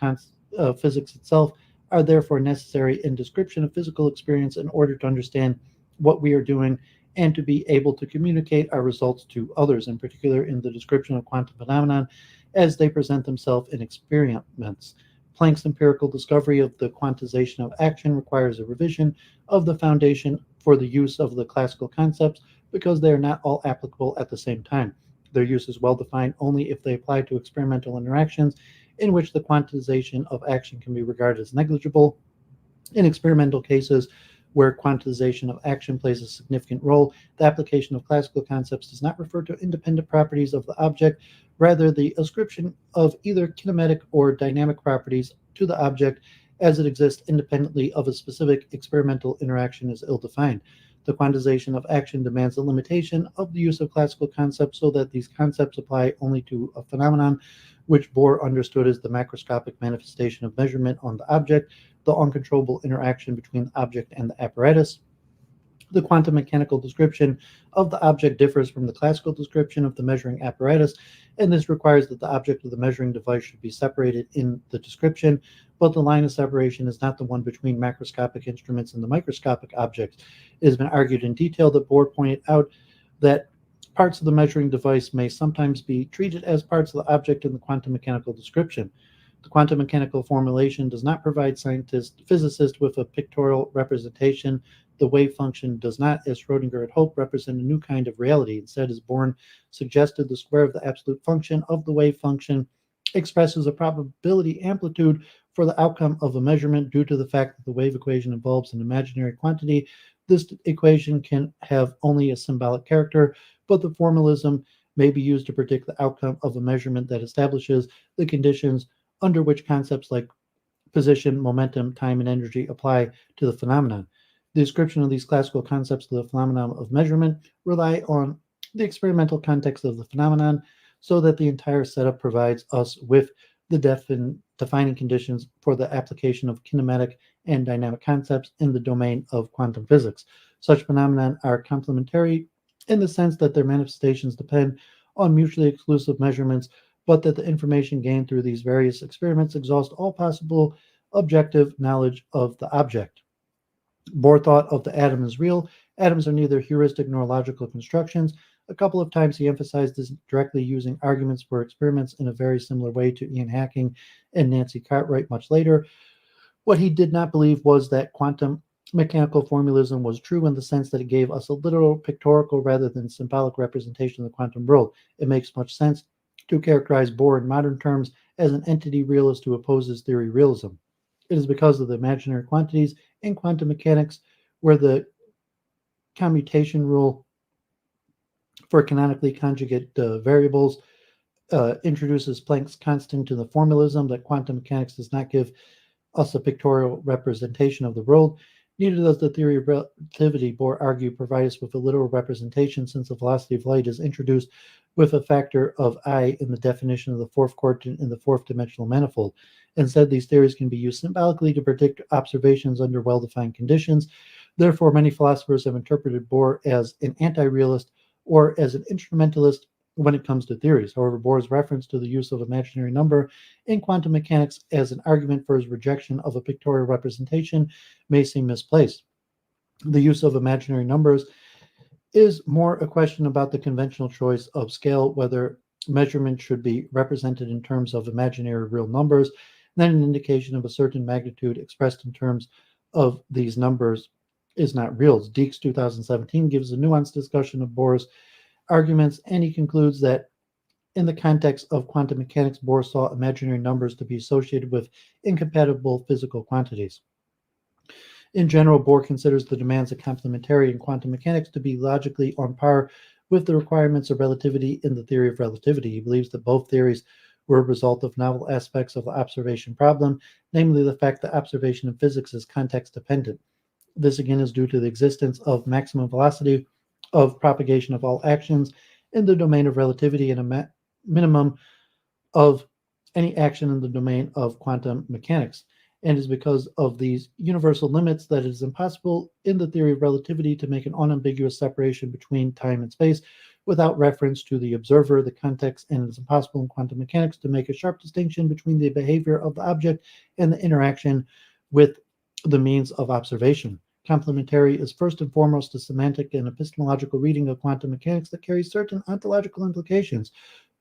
physics itself are therefore necessary in description of physical experience in order to understand what we are doing and to be able to communicate our results to others, in particular in the description of quantum phenomena as they present themselves in experiments. Planck's empirical discovery of the quantization of action requires a revision of the foundation for the use of the classical concepts because they are not all applicable at the same time. Their use is well defined only if they apply to experimental interactions in which the quantization of action can be regarded as negligible. In experimental cases where quantization of action plays a significant role, the application of classical concepts does not refer to independent properties of the object. Rather, the ascription of either kinematic or dynamic properties to the object as it exists independently of a specific experimental interaction is ill-defined. The quantization of action demands a limitation of the use of classical concepts so that these concepts apply only to a phenomenon which Bohr understood as the macroscopic manifestation of measurement on the object, the uncontrollable interaction between the object and the apparatus. The quantum mechanical description of the object differs from the classical description of the measuring apparatus, and this requires that the object of the measuring device should be separated in the description, but the line of separation is not the one between macroscopic instruments and the microscopic objects. It has been argued in detail that Bohr pointed out that parts of the measuring device may sometimes be treated as parts of the object in the quantum mechanical description. The quantum mechanical formulation does not provide physicists with a pictorial representation. The wave function does not, as Schrödinger had hoped, represent a new kind of reality. Instead, as Born suggested, the square of the absolute function of the wave function expresses a probability amplitude for the outcome of a measurement due to the fact that the wave equation involves an imaginary quantity. This equation can have only a symbolic character, but the formalism may be used to predict the outcome of a measurement that establishes the conditions under which concepts like position, momentum, time, and energy apply to the phenomenon. The description of these classical concepts of the phenomenon of measurement rely on the experimental context of the phenomenon so that the entire setup provides us with the defining conditions for the application of kinematic and dynamic concepts in the domain of quantum physics. Such phenomena are complementary in the sense that their manifestations depend on mutually exclusive measurements, but that the information gained through these various experiments exhausts all possible objective knowledge of the object. Bohr thought of the atom as real. Atoms are neither heuristic nor logical constructions. A couple of times he emphasized this directly using arguments for experiments in a very similar way to Ian Hacking and Nancy Cartwright much later. What he did not believe was that quantum mechanical formalism was true in the sense that it gave us a literal, pictorial rather than symbolic representation of the quantum world. It makes much sense to characterize Bohr in modern terms as an entity realist who opposes theory realism. It is because of the imaginary quantities in quantum mechanics where the commutation rule for canonically conjugate variables introduces Planck's constant to the formalism that quantum mechanics does not give us a pictorial representation of the world. Neither does the theory of relativity, Bohr argued, provide us with a literal representation since the velocity of light is introduced with a factor of I in the definition of the fourth quadrant in the fourth dimensional manifold. Instead, these theories can be used symbolically to predict observations under well-defined conditions. Therefore, many philosophers have interpreted Bohr as an anti-realist or as an instrumentalist when it comes to theories. However, Bohr's reference to the use of imaginary number in quantum mechanics as an argument for his rejection of a pictorial representation may seem misplaced. The use of imaginary numbers is more a question about the conventional choice of scale, whether measurement should be represented in terms of imaginary real numbers, than an indication of a certain magnitude expressed in terms of these numbers is not real. Deeks 2017 gives a nuanced discussion of Bohr's arguments, and he concludes that in the context of quantum mechanics, Bohr saw imaginary numbers to be associated with incompatible physical quantities. In general, Bohr considers the demands of complementarity in quantum mechanics to be logically on par with the requirements of relativity in the theory of relativity. He believes that both theories were a result of novel aspects of the observation problem, namely the fact that observation in physics is context dependent. This again is due to the existence of maximum velocity of propagation of all actions in the domain of relativity and a minimum of any action in the domain of quantum mechanics, and is because of these universal limits that it is impossible in the theory of relativity to make an unambiguous separation between time and space without reference to the observer, the context, and it is impossible in quantum mechanics to make a sharp distinction between the behavior of the object and the interaction with the means of observation. Complementary is first and foremost a semantic and epistemological reading of quantum mechanics that carries certain ontological implications.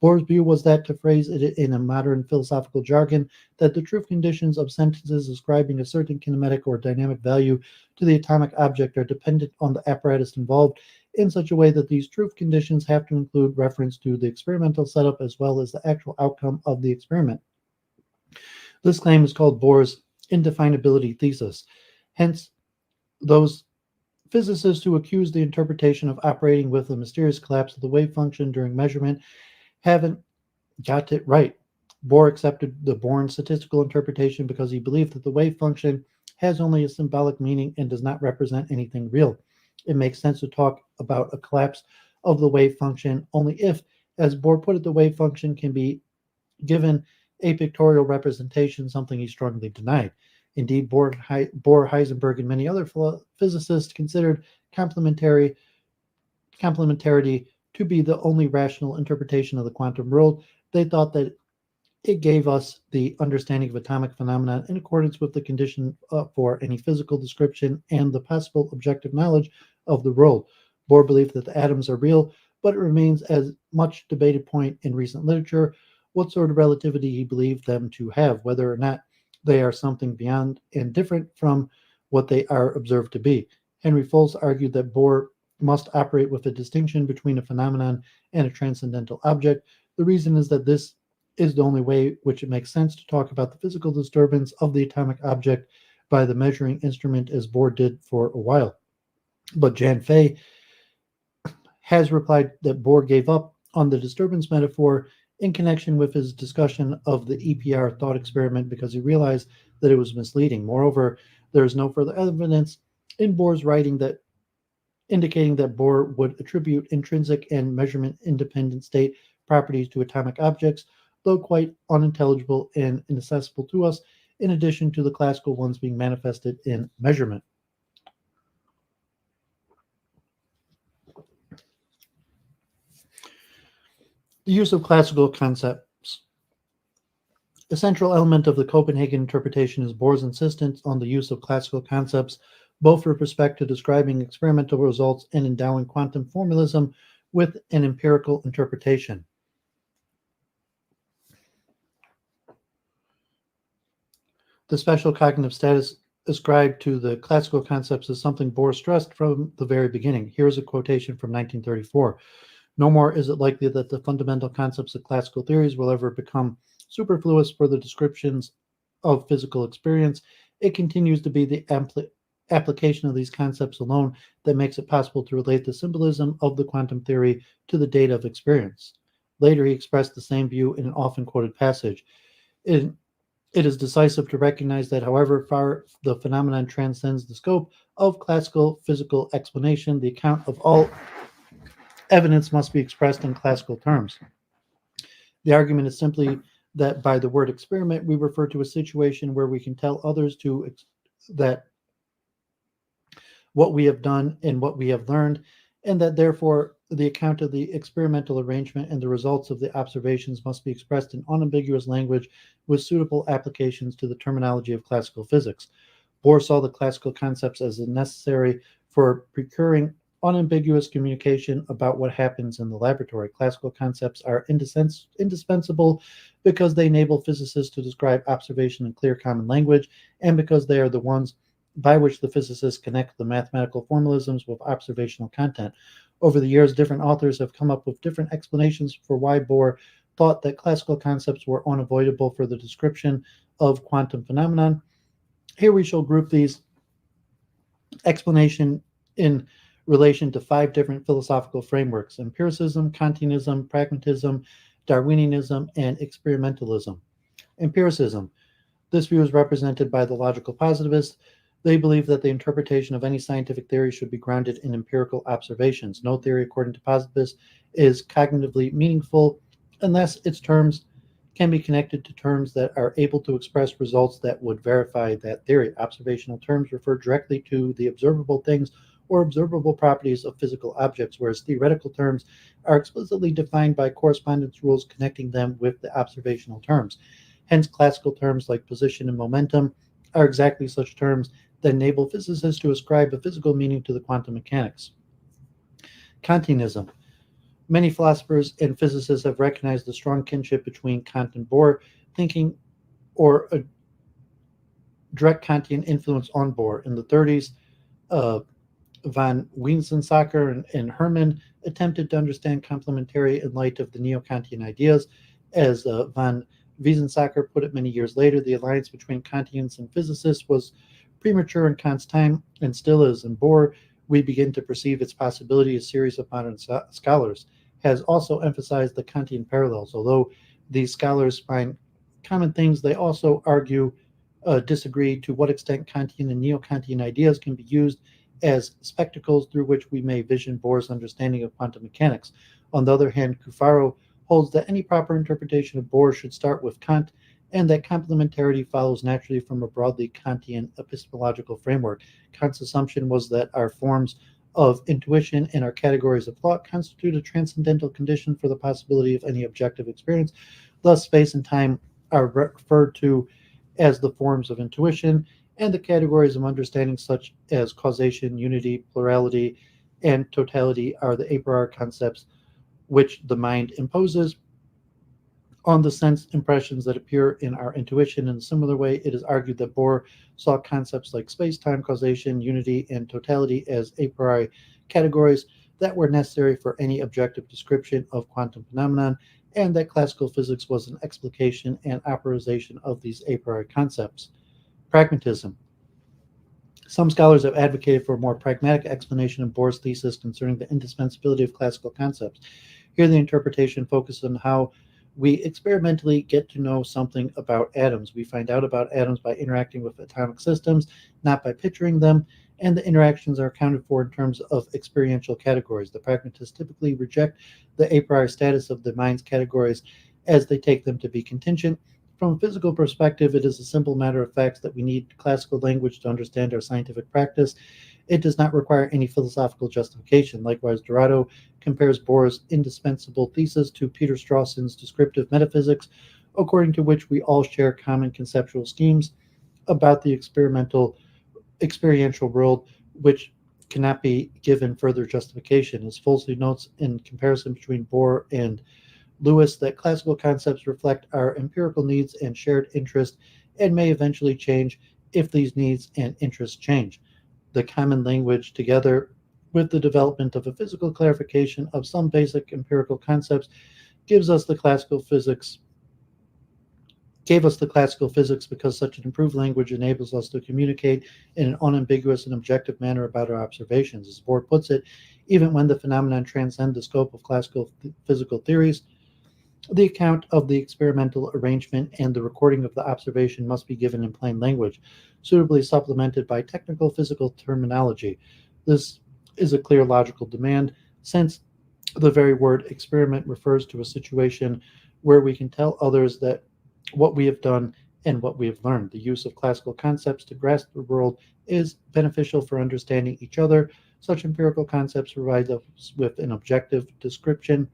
Bohr's view was that, to phrase it in a modern philosophical jargon, that the truth conditions of sentences ascribing a certain kinematic or dynamic value to the atomic object are dependent on the apparatus involved in such a way that these truth conditions have to include reference to the experimental setup as well as the actual outcome of the experiment. This claim is called Bohr's indefinability thesis. Hence, those physicists who accuse the interpretation of operating with a mysterious collapse of the wave function during measurement haven't got it right. Bohr accepted the Born statistical interpretation because he believed that the wave function has only a symbolic meaning and does not represent anything real. It makes sense to talk about a collapse of the wave function only if, as Bohr put it, the wave function can be given a pictorial representation, something he strongly denied. Indeed, Bohr, Heisenberg, and many other physicists considered complementarity to be the only rational interpretation of the quantum world. They thought that it gave us the understanding of atomic phenomena in accordance with the condition for any physical description and the possible objective knowledge of the world. Bohr believed that the atoms are real, but it remains as much debated point in recent literature what sort of relativity he believed them to have, whether or not they are something beyond and different from what they are observed to be. Henry Foltz argued that Bohr must operate with a distinction between a phenomenon and a transcendental object. The reason is that this is the only way which it makes sense to talk about the physical disturbance of the atomic object by the measuring instrument as Bohr did for a while. But Jan Fay has replied that Bohr gave up on the disturbance metaphor in connection with his discussion of the EPR thought experiment because he realized that it was misleading. Moreover, there is no further evidence in Bohr's writing that indicating that Bohr would attribute intrinsic and measurement independent state properties to atomic objects, though quite unintelligible and inaccessible to us, in addition to the classical ones being manifested in measurement. The use of classical concepts. A central element of the Copenhagen interpretation is Bohr's insistence on the use of classical concepts, both with respect to describing experimental results and endowing quantum formalism with an empirical interpretation. The special cognitive status ascribed to the classical concepts is something Bohr stressed from the very beginning. Here's a quotation from 1934. No more is it likely that the fundamental concepts of classical theories will ever become superfluous for the descriptions of physical experience. It continues to be the application of these concepts alone that makes it possible to relate the symbolism of the quantum theory to the data of experience. Later, he expressed the same view in an often quoted passage. It is decisive to recognize that however far the phenomenon transcends the scope of classical physical explanation, the account of all evidence must be expressed in classical terms. The argument is simply that by the word experiment, we refer to a situation where we can tell others that what we have done and what we have learned, and that therefore the account of the experimental arrangement and the results of the observations must be expressed in unambiguous language with suitable applications to the terminology of classical physics. Bohr saw the classical concepts as necessary for procuring unambiguous communication about what happens in the laboratory. Classical concepts are indispensable because they enable physicists to describe observation in clear common language, and because they are the ones by which the physicists connect the mathematical formalisms with observational content. Over the years, different authors have come up with different explanations for why Bohr thought that classical concepts were unavoidable for the description of quantum phenomenon. Here we shall group these explanation in relation to 5 different philosophical frameworks: empiricism, Kantianism, pragmatism, Darwinianism, and experimentalism. Empiricism. This view is represented by the logical positivists. They believe that the interpretation of any scientific theory should be grounded in empirical observations. No theory, according to positivists, is cognitively meaningful unless its terms can be connected to terms that are able to express results that would verify that theory. Observational terms refer directly to the observable things or observable properties of physical objects, whereas theoretical terms are explicitly defined by correspondence rules connecting them with the observational terms. Hence, classical terms like position and momentum are exactly such terms that enable physicists to ascribe a physical meaning to the quantum mechanics. Kantianism. Many philosophers and physicists have recognized the strong kinship between Kant and Bohr thinking, or a direct Kantian influence on Bohr. In the 30s, von Weizsäcker and Hermann attempted to understand complementarity in light of the neo-Kantian ideas. As von Weizsäcker put it many years later, the alliance between Kantians and physicists was premature in Kant's time and still is. In Bohr, we begin to perceive its possibility. A series of modern scholars has also emphasized the Kantian parallels. Although these scholars find common things, they also disagree to what extent Kantian and neo-Kantian ideas can be used as spectacles through which we may vision Bohr's understanding of quantum mechanics. On the other hand, Cufaro holds that any proper interpretation of Bohr should start with Kant, and that complementarity follows naturally from a broadly Kantian epistemological framework. Kant's assumption was that our forms of intuition and our categories of thought constitute a transcendental condition for the possibility of any objective experience. Thus, space and time are referred to as the forms of intuition, and the categories of understanding, such as causation, unity, plurality, and totality, are the a priori concepts which the mind imposes on the sense impressions that appear in our intuition. In a similar way, it is argued that Bohr saw concepts like space-time, causation, unity, and totality as a priori categories that were necessary for any objective description of quantum phenomenon, and that classical physics was an explication and operation of these a priori concepts. Pragmatism. Some scholars have advocated for a more pragmatic explanation of Bohr's thesis concerning the indispensability of classical concepts. Here, the interpretation focuses on how we experimentally get to know something about atoms. We find out about atoms by interacting with atomic systems, not by picturing them, and the interactions are accounted for in terms of experiential categories. The pragmatists typically reject the a priori status of the mind's categories as they take them to be contingent. From a physical perspective, it is a simple matter of fact that we need classical language to understand our scientific practice. It does not require any philosophical justification. Likewise, Dorado compares Bohr's indispensable thesis to Peter Strawson's descriptive metaphysics, according to which we all share common conceptual schemes about the experiential world, which cannot be given further justification. As Folsey notes in comparison between Bohr and Lewis, that classical concepts reflect our empirical needs and shared interest, and may eventually change if these needs and interests change. The common language, together with the development of a physical clarification of some basic empirical concepts, gave us the classical physics because such an improved language enables us to communicate in an unambiguous and objective manner about our observations. As Bohr puts it, even when the phenomenon transcend the scope of classical physical theories, the account of the experimental arrangement and the recording of the observation must be given in plain language, suitably supplemented by technical physical terminology. This is a clear logical demand, since The very word experiment refers to a situation where we can tell others that what we have done and what we have learned. The use of classical concepts to grasp the world is beneficial for understanding each other. Such empirical concepts provide us with an objective description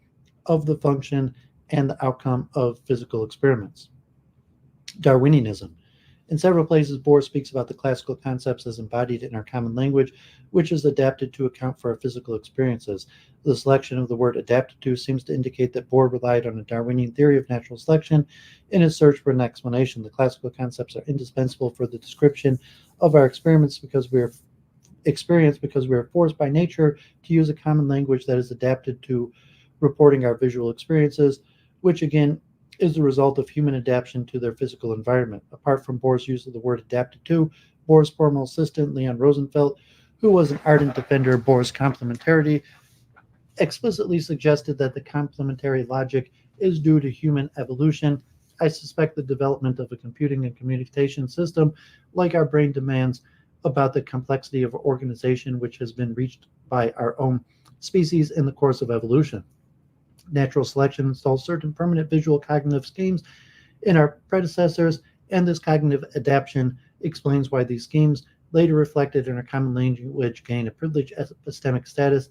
of the function and the outcome of physical experiments. Darwinianism. In several places, Bohr speaks about the classical concepts as embodied in our common language, which is adapted to account for our physical experiences. The selection of the word adapted to seems to indicate that Bohr relied on a Darwinian theory of natural selection in his search for an explanation. The classical concepts are indispensable for the description of our experience because we are forced by nature to use a common language that is adapted to reporting our visual experiences, which again is the result of human adaptation to their physical environment. Apart from Bohr's use of the word adapted to, Bohr's former assistant, Leon Rosenfeld, who was an ardent defender of Bohr's complementarity, explicitly suggested that the complementary logic is due to human evolution. I suspect the development of a computing and communication system like our brain demands about the complexity of organization which has been reached by our own species in the course of evolution. Natural selection installs certain permanent visual cognitive schemes in our predecessors, and this cognitive adaptation explains why these schemes, later reflected in our common language, gain a privileged epistemic status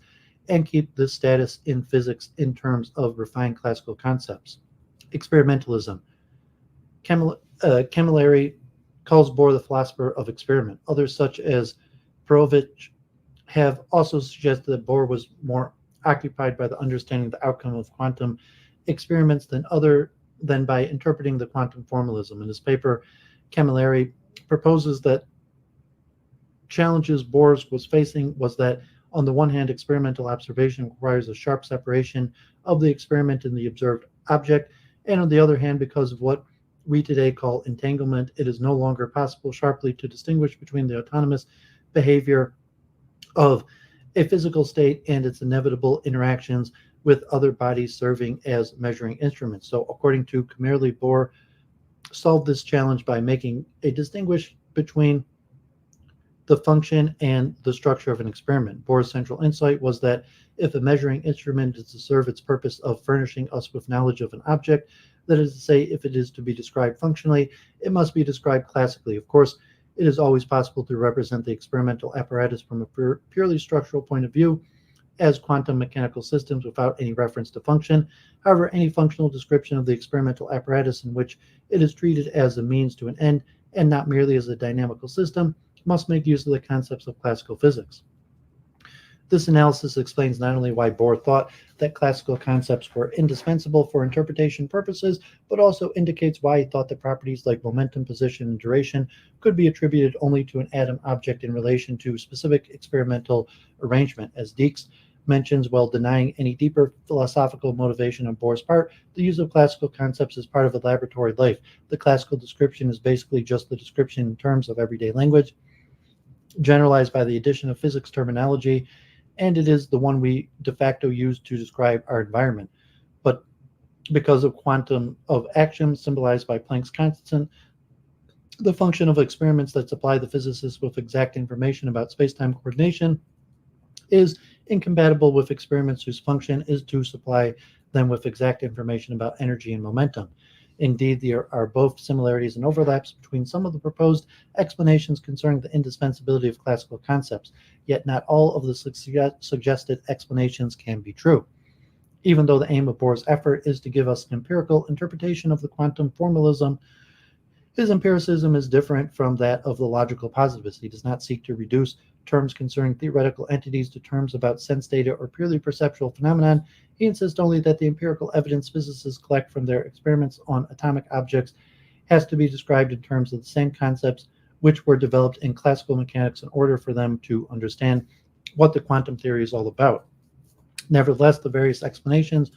and keep this status in physics in terms of refined classical concepts. Experimentalism. Camilleri calls Bohr the philosopher of experiment. Others, such as Perovich, have also suggested that Bohr was more occupied by the understanding the outcome of quantum experiments than by interpreting the quantum formalism. In his paper, Camilleri proposes that challenges Bohr was facing was that, on the one hand, experimental observation requires a sharp separation of the experiment and the observed object, and on the other hand, because of what we today call entanglement, it is no longer possible sharply to distinguish between the autonomous behavior of a physical state and its inevitable interactions with other bodies serving as measuring instruments. So, according to Camilleri, Bohr solved this challenge by making a distinguish between the function and the structure of an experiment. Bohr's central insight was that if a measuring instrument is to serve its purpose of furnishing us with knowledge of an object, that is to say, if it is to be described functionally, it must be described classically. Of course, it is always possible to represent the experimental apparatus from a purely structural point of view as quantum mechanical systems without any reference to function. However, any functional description of the experimental apparatus in which it is treated as a means to an end and not merely as a dynamical system must make use of the concepts of classical physics. This analysis explains not only why Bohr thought that classical concepts were indispensable for interpretation purposes, but also indicates why he thought that properties like momentum, position, and duration could be attributed only to an atom object in relation to specific experimental arrangement. As Deeks mentions, while denying any deeper philosophical motivation on Bohr's part, the use of classical concepts is part of a laboratory life. The classical description is basically just the description in terms of everyday language, generalized by the addition of physics terminology, and it is the one we de facto use to describe our environment. But because of quantum of action symbolized by Planck's constant, the function of experiments that supply the physicists with exact information about space-time coordination is incompatible with experiments whose function is to supply them with exact information about energy and momentum. Indeed, there are both similarities and overlaps between some of the proposed explanations concerning the indispensability of classical concepts, yet not all of the suggested explanations can be true. Even though the aim of Bohr's effort is to give us an empirical interpretation of the quantum formalism, his empiricism is different from that of the logical positivist. He does not seek to reduce terms concerning theoretical entities to terms about sense data or purely perceptual phenomenon. He insists only that the empirical evidence physicists collect from their experiments on atomic objects has to be described in terms of the same concepts which were developed in classical mechanics in order for them to understand what the quantum theory is all about. Nevertheless, the various explanations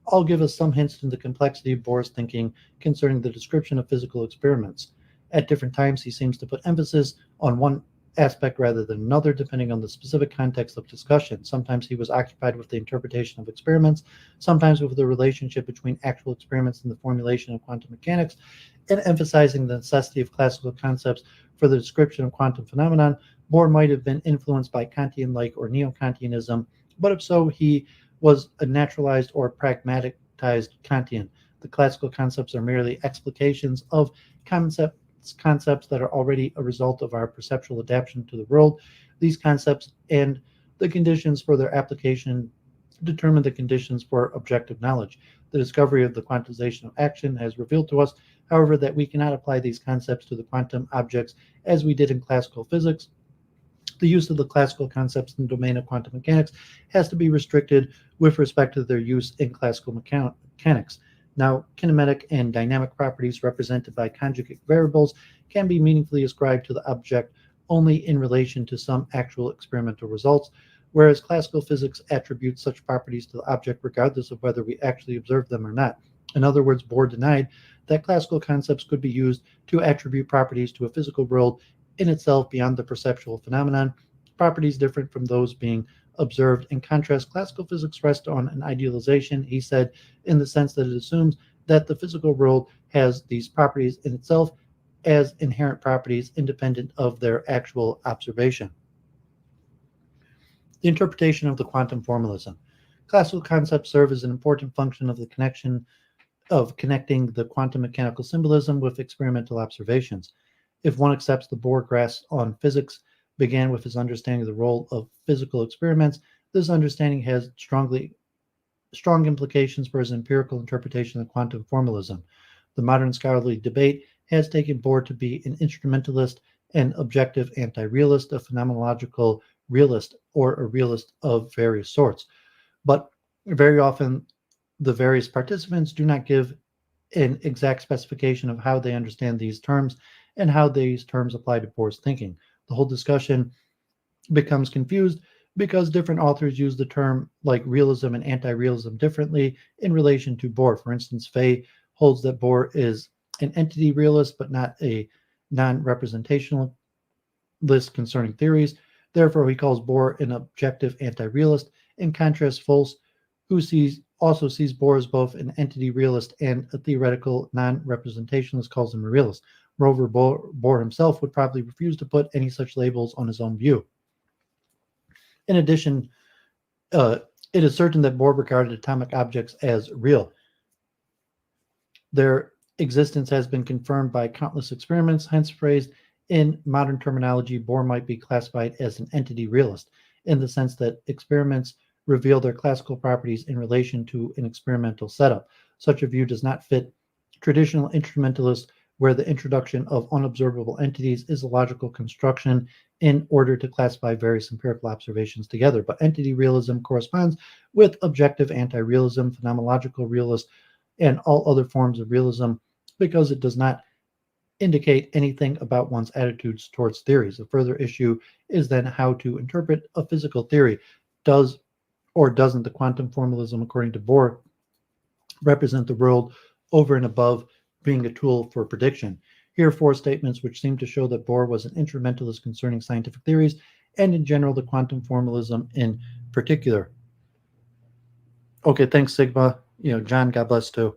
all give us some hints into the complexity of Bohr's thinking concerning the description of physical experiments. At different times, he seems to put emphasis on one aspect rather than another, depending on the specific context of discussion. Sometimes he was occupied with the interpretation of experiments, sometimes with the relationship between actual experiments and the formulation of quantum mechanics, and emphasizing the necessity of classical concepts for the description of quantum phenomenon. Bohr might have been influenced by Kantian-like or Neo-Kantianism, but if so, he was a naturalized or pragmatized Kantian. The classical concepts are merely explications of concepts that are already a result of our perceptual adaptation to the world. These concepts and the conditions for their application determine the conditions for objective knowledge. The discovery of the quantization of action has revealed to us, however, that we cannot apply these concepts to the quantum objects as we did in classical physics. The use of the classical concepts in the domain of quantum mechanics has to be restricted with respect to their use in classical mechanics. Now, kinematic and dynamic properties represented by conjugate variables can be meaningfully ascribed to the object only in relation to some actual experimental results, whereas classical physics attributes such properties to the object regardless of whether we actually observe them or not. In other words, Bohr denied that classical concepts could be used to attribute properties to a physical world in itself beyond the perceptual phenomenon, properties different from those being observed. In contrast, classical physics rests on an idealization, he said, in the sense that it assumes that the physical world has these properties in itself as inherent properties independent of their actual observation. The interpretation of the quantum formalism. Classical concepts serve as an important function of the connecting the quantum mechanical symbolism with experimental observations. If one accepts the Bohr grasp on physics began with his understanding of the role of physical experiments, this understanding has strong implications for his empirical interpretation of quantum formalism. The modern scholarly debate has taken Bohr to be an instrumentalist, an objective anti-realist, a phenomenological realist, or a realist of various sorts. But very often, the various participants do not give an exact specification of how they understand these terms and how these terms apply to Bohr's thinking. The whole discussion becomes confused because different authors use the term like realism and anti-realism differently in relation to Bohr. For instance, Fay holds that Bohr is an entity realist but not a non-representationalist concerning theories. Therefore, he calls Bohr an objective anti-realist. In contrast, Folse, who also sees Bohr as both an entity realist and a theoretical non-representationalist, calls him a realist. Moreover, Bohr himself would probably refuse to put any such labels on his own view. In addition, it is certain that Bohr regarded atomic objects as real. Their existence has been confirmed by countless experiments, hence phrased in modern terminology, Bohr might be classified as an entity realist, in the sense that experiments reveal their classical properties in relation to an experimental setup. Such a view does not fit traditional instrumentalists, where the introduction of unobservable entities is a logical construction in order to classify various empirical observations together. But entity realism corresponds with objective anti-realism, phenomenological realist, and all other forms of realism because it does not indicate anything about one's attitudes towards theories. A further issue is then how to interpret a physical theory. Does or doesn't the quantum formalism, according to Bohr, represent the world over and above being a tool for prediction? Here are four statements which seem to show that Bohr was an instrumentalist concerning scientific theories and in general the quantum formalism in particular. Okay, thanks, Sigma. John, God bless too.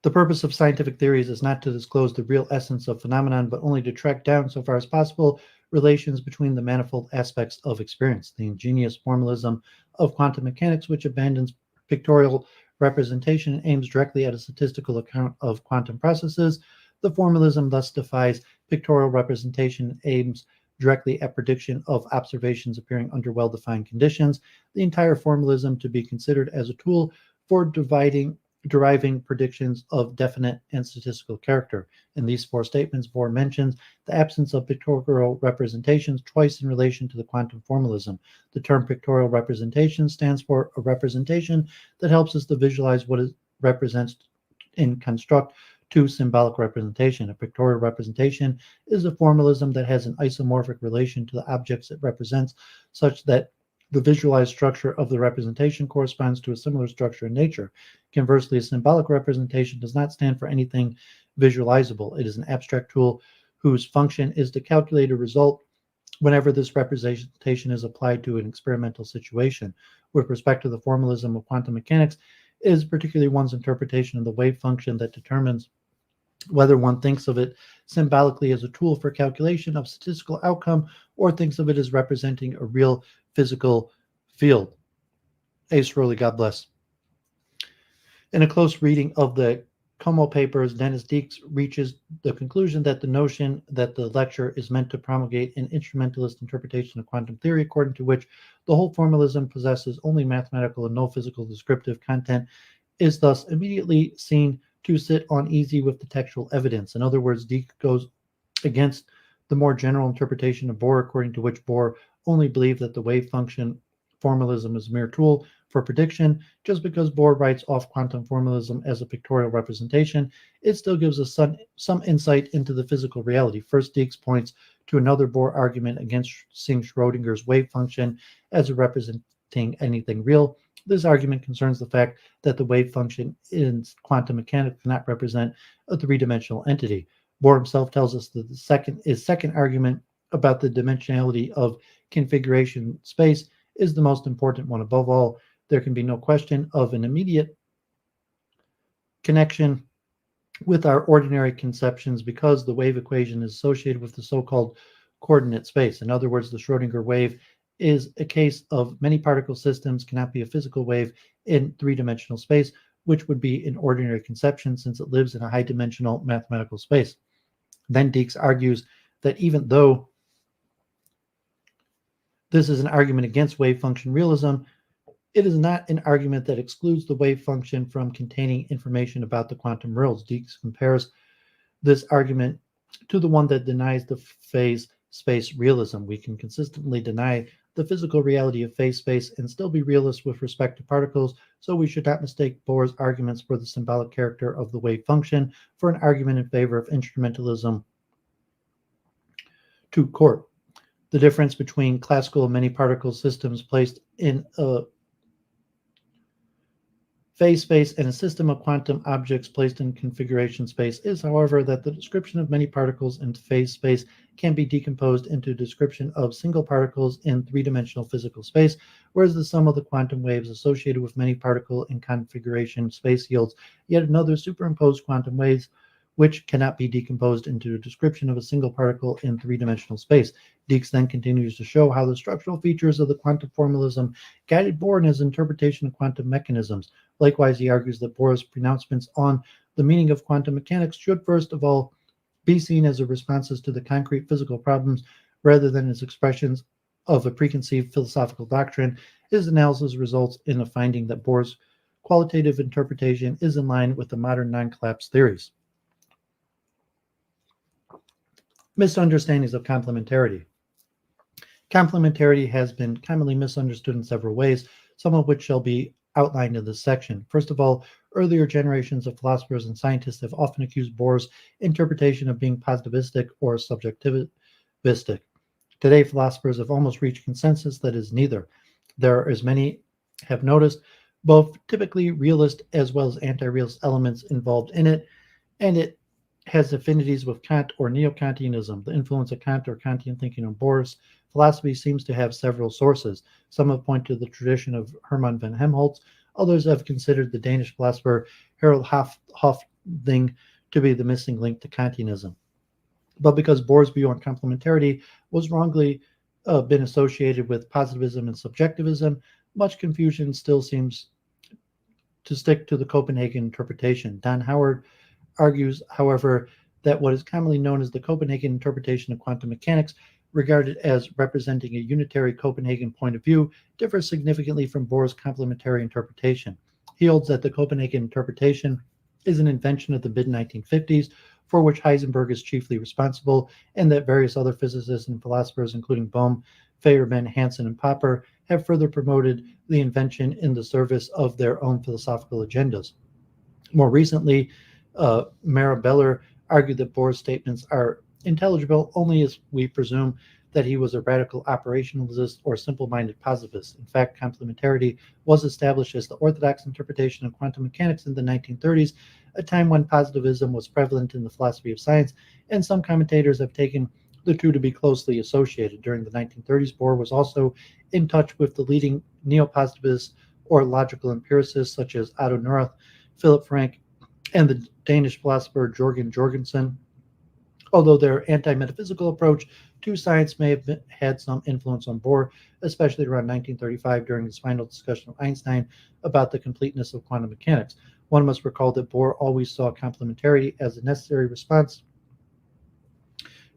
The purpose of scientific theories is not to disclose the real essence of phenomenon, but only to track down, so far as possible, relations between the manifold aspects of experience. The ingenious formalism of quantum mechanics, which abandons pictorial representation and aims directly at a statistical account of quantum processes. The formalism thus defies pictorial representation and aims directly at prediction of observations appearing under well-defined conditions. The entire formalism to be considered as a tool for deriving predictions of definite and statistical character. In these four statements, Bohr mentions the absence of pictorial representations twice in relation to the quantum formalism. The term pictorial representation stands for a representation that helps us to visualize what it represents and construct to symbolic representation. A pictorial representation is a formalism that has an isomorphic relation to the objects it represents, such that the visualized structure of the representation corresponds to a similar structure in nature. Conversely, a symbolic representation does not stand for anything visualizable. It is an abstract tool whose function is to calculate a result whenever this representation is applied to an experimental situation. With respect to the formalism of quantum mechanics, it is particularly one's interpretation of the wave function that determines whether one thinks of it symbolically as a tool for calculation of statistical outcome or thinks of it as representing a real physical field. Ace Rowley, God bless. In a close reading of the Como papers, Dennis Deeks reaches the conclusion that the notion that the lecture is meant to promulgate an instrumentalist interpretation of quantum theory, according to which the whole formalism possesses only mathematical and no physical descriptive content, is thus immediately seen to sit uneasy with the textual evidence. In other words, Deeks goes against the more general interpretation of Bohr, according to which Bohr only believed that the wave function formalism is a mere tool for prediction. Just because Bohr writes off quantum formalism as a pictorial representation, it still gives us some insight into the physical reality. First, Deeks points to another Bohr argument against seeing Schrodinger's wave function as representing anything real. This argument concerns the fact that the wave function in quantum mechanics cannot represent a three-dimensional entity. Bohr himself tells us that his second argument about the dimensionality of configuration space is the most important one. Above all, there can be no question of an immediate connection with our ordinary conceptions because the wave equation is associated with the so-called coordinate space. In other words, the Schrodinger wave is a case of many particle systems cannot be a physical wave in three-dimensional space, which would be an ordinary conception since it lives in a high-dimensional mathematical space. Then Deeks argues that even though this is an argument against wave function realism, it is not an argument that excludes the wave function from containing information about the quantum worlds. Deeks compares this argument to the one that denies the phase space realism. We can consistently deny the physical reality of phase space and still be realists with respect to particles, so we should not mistake Bohr's arguments for the symbolic character of the wave function for an argument in favor of instrumentalism to court. The difference between classical many particle systems placed in a phase space and a system of quantum objects placed in configuration space is, however, that the description of many particles in phase space can be decomposed into a description of single particles in three-dimensional physical space, whereas the sum of the quantum waves associated with many particle in configuration space yields yet another superimposed quantum waves which cannot be decomposed into a description of a single particle in three-dimensional space. Deeks then continues to show how the structural features of the quantum formalism guided Bohr in his interpretation of quantum mechanisms. Likewise, he argues that Bohr's pronouncements on the meaning of quantum mechanics should first of all be seen as responses to the concrete physical problems rather than as expressions of a preconceived philosophical doctrine. His analysis results in a finding that Bohr's qualitative interpretation is in line with the modern non-collapse theories. Misunderstandings of complementarity. Complementarity has been commonly misunderstood in several ways, some of which shall be outlined in this section. First of all, earlier generations of philosophers and scientists have often accused Bohr's interpretation of being positivistic or subjectivistic. Today, philosophers have almost reached consensus that is neither. There are, as many have noticed, both typically realist as well as anti-realist elements involved in it, and it has affinities with Kant or Neo-Kantianism. The influence of Kant or Kantian thinking on Bohr's philosophy seems to have several sources. Some have pointed to the tradition of Hermann von Helmholtz. Others have considered the Danish philosopher Harald Hofding to be the missing link to Kantianism. But because Bohr's view on complementarity was wrongly been associated with positivism and subjectivism, much confusion still seems to stick to the Copenhagen interpretation. Don Howard argues, however, that what is commonly known as the Copenhagen interpretation of quantum mechanics, regarded as representing a unitary Copenhagen point of view, differs significantly from Bohr's complementary interpretation. He holds that the Copenhagen interpretation is an invention of the mid-1950s, for which Heisenberg is chiefly responsible, and that various other physicists and philosophers, including Bohm, Feyerabend, Hansen, and Popper, have further promoted the invention in the service of their own philosophical agendas. More recently, Marabella argued that Bohr's statements are intelligible only as we presume that he was a radical operationalist or simple-minded positivist. In fact, complementarity was established as the orthodox interpretation of quantum mechanics in the 1930s, a time when positivism was prevalent in the philosophy of science, and some commentators have taken the two to be closely associated. During the 1930s, Bohr was also in touch with the leading neo-positivists or logical empiricists such as Otto Neurath, Philip Frank, and the Danish philosopher Jørgen Jorgensen. Although their anti-metaphysical approach to science may have had some influence on Bohr, especially around 1935 during his final discussion of Einstein about the completeness of quantum mechanics. One must recall that Bohr always saw complementarity as a necessary response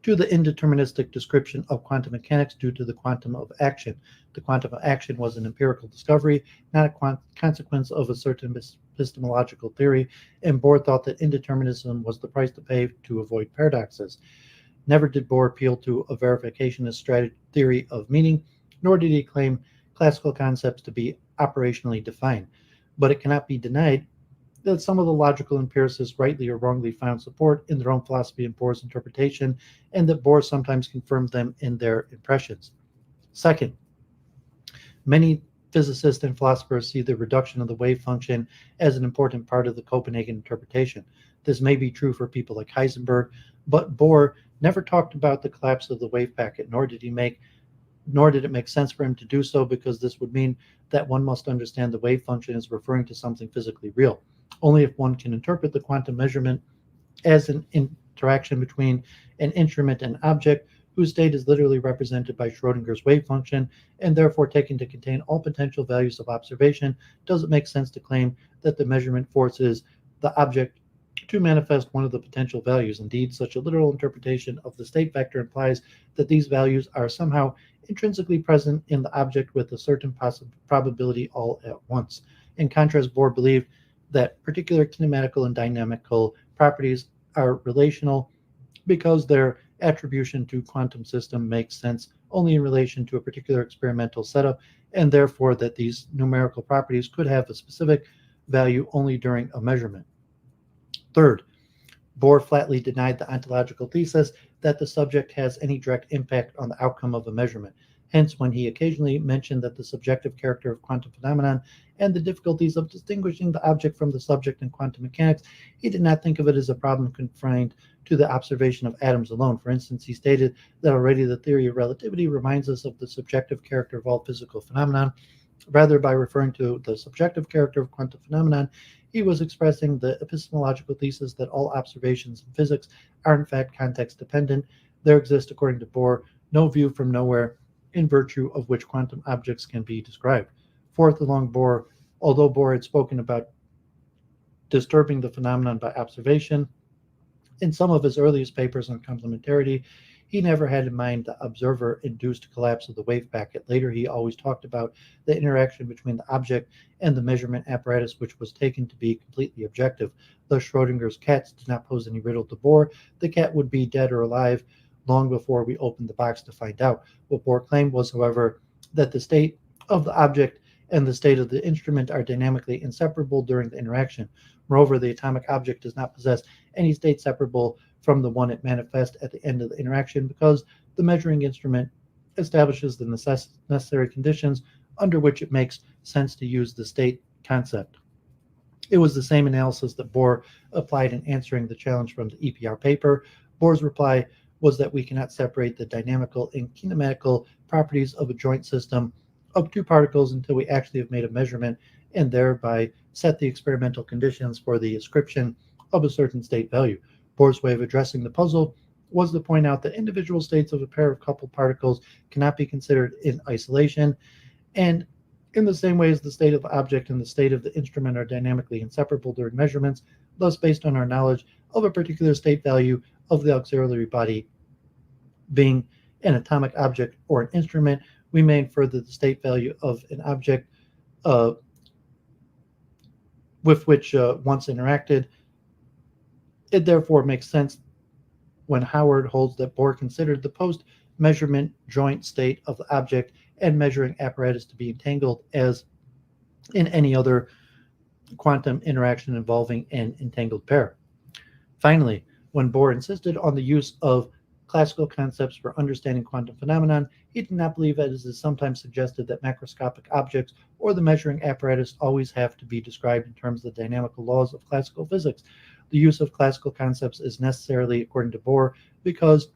to the indeterministic description of quantum mechanics due to the quantum of action. The quantum of action was an empirical discovery, not a consequence of a certain epistemological theory, and Bohr thought that indeterminism was the price to pay to avoid paradoxes. Never did Bohr appeal to a verificationist theory of meaning, nor did he claim classical concepts to be operationally defined. But it cannot be denied that some of the logical empiricists rightly or wrongly found support in their own philosophy and Bohr's interpretation, and that Bohr sometimes confirmed them in their impressions. Second, many physicists and philosophers see the reduction of the wave function as an important part of the Copenhagen interpretation. This may be true for people like Heisenberg, but Bohr never talked about the collapse of the wave packet, nor did it make sense for him to do so, because this would mean that one must understand the wave function as referring to something physically real. Only if one can interpret the quantum measurement as an interaction between an instrument and object whose state is literally represented by Schrodinger's wave function and therefore taken to contain all potential values of observation, does it make sense to claim that the measurement forces the object to manifest one of the potential values. Indeed, such a literal interpretation of the state vector implies that these values are somehow intrinsically present in the object with a certain probability all at once. In contrast, Bohr believed that particular kinematical and dynamical properties are relational because their attribution to quantum system makes sense only in relation to a particular experimental setup, and therefore that these numerical properties could have a specific value only during a measurement. Third, Bohr flatly denied the ontological thesis that the subject has any direct impact on the outcome of a measurement. Hence, when he occasionally mentioned that the subjective character of quantum phenomenon and the difficulties of distinguishing the object from the subject in quantum mechanics, he did not think of it as a problem confined to the observation of atoms alone. For instance, he stated that already the theory of relativity reminds us of the subjective character of all physical phenomenon. Rather, by referring to the subjective character of quantum phenomenon, he was expressing the epistemological thesis that all observations in physics are in fact context dependent. There exists, according to Bohr, no view from nowhere in virtue of which quantum objects can be described. Fourth, although Bohr had spoken about disturbing the phenomenon by observation, in some of his earliest papers on complementarity, he never had in mind the observer-induced collapse of the wave packet. Later, he always talked about the interaction between the object and the measurement apparatus, which was taken to be completely objective. Thus, Schrodinger's cats did not pose any riddle to Bohr. The cat would be dead or alive long before we opened the box to find out. What Bohr claimed was, however, that the state of the object and the state of the instrument are dynamically inseparable during the interaction. Moreover, the atomic object does not possess any state separable from the one it manifests at the end of the interaction, because the measuring instrument establishes the necessary conditions under which it makes sense to use the state concept. It was the same analysis that Bohr applied in answering the challenge from the EPR paper. Bohr's reply was that we cannot separate the dynamical and kinematical properties of a joint system of two particles until we actually have made a measurement and thereby set the experimental conditions for the ascription of a certain state value. Bohr's way of addressing the puzzle was to point out that individual states of a pair of coupled particles cannot be considered in isolation, and in the same way as the state of the object and the state of the instrument are dynamically inseparable during measurements, thus based on our knowledge of a particular state value of the auxiliary body being an atomic object or an instrument, we may infer that the state value of an object with which once interacted. It therefore makes sense when Howard holds that Bohr considered the post-measurement joint state of the object and measuring apparatus to be entangled as in any other quantum interaction involving an entangled pair. Finally, when Bohr insisted on the use of classical concepts for understanding quantum phenomenon, he did not believe, as is sometimes suggested, that macroscopic objects or the measuring apparatus always have to be described in terms of the dynamical laws of classical physics. The use of classical concepts is necessarily, according to Bohr, because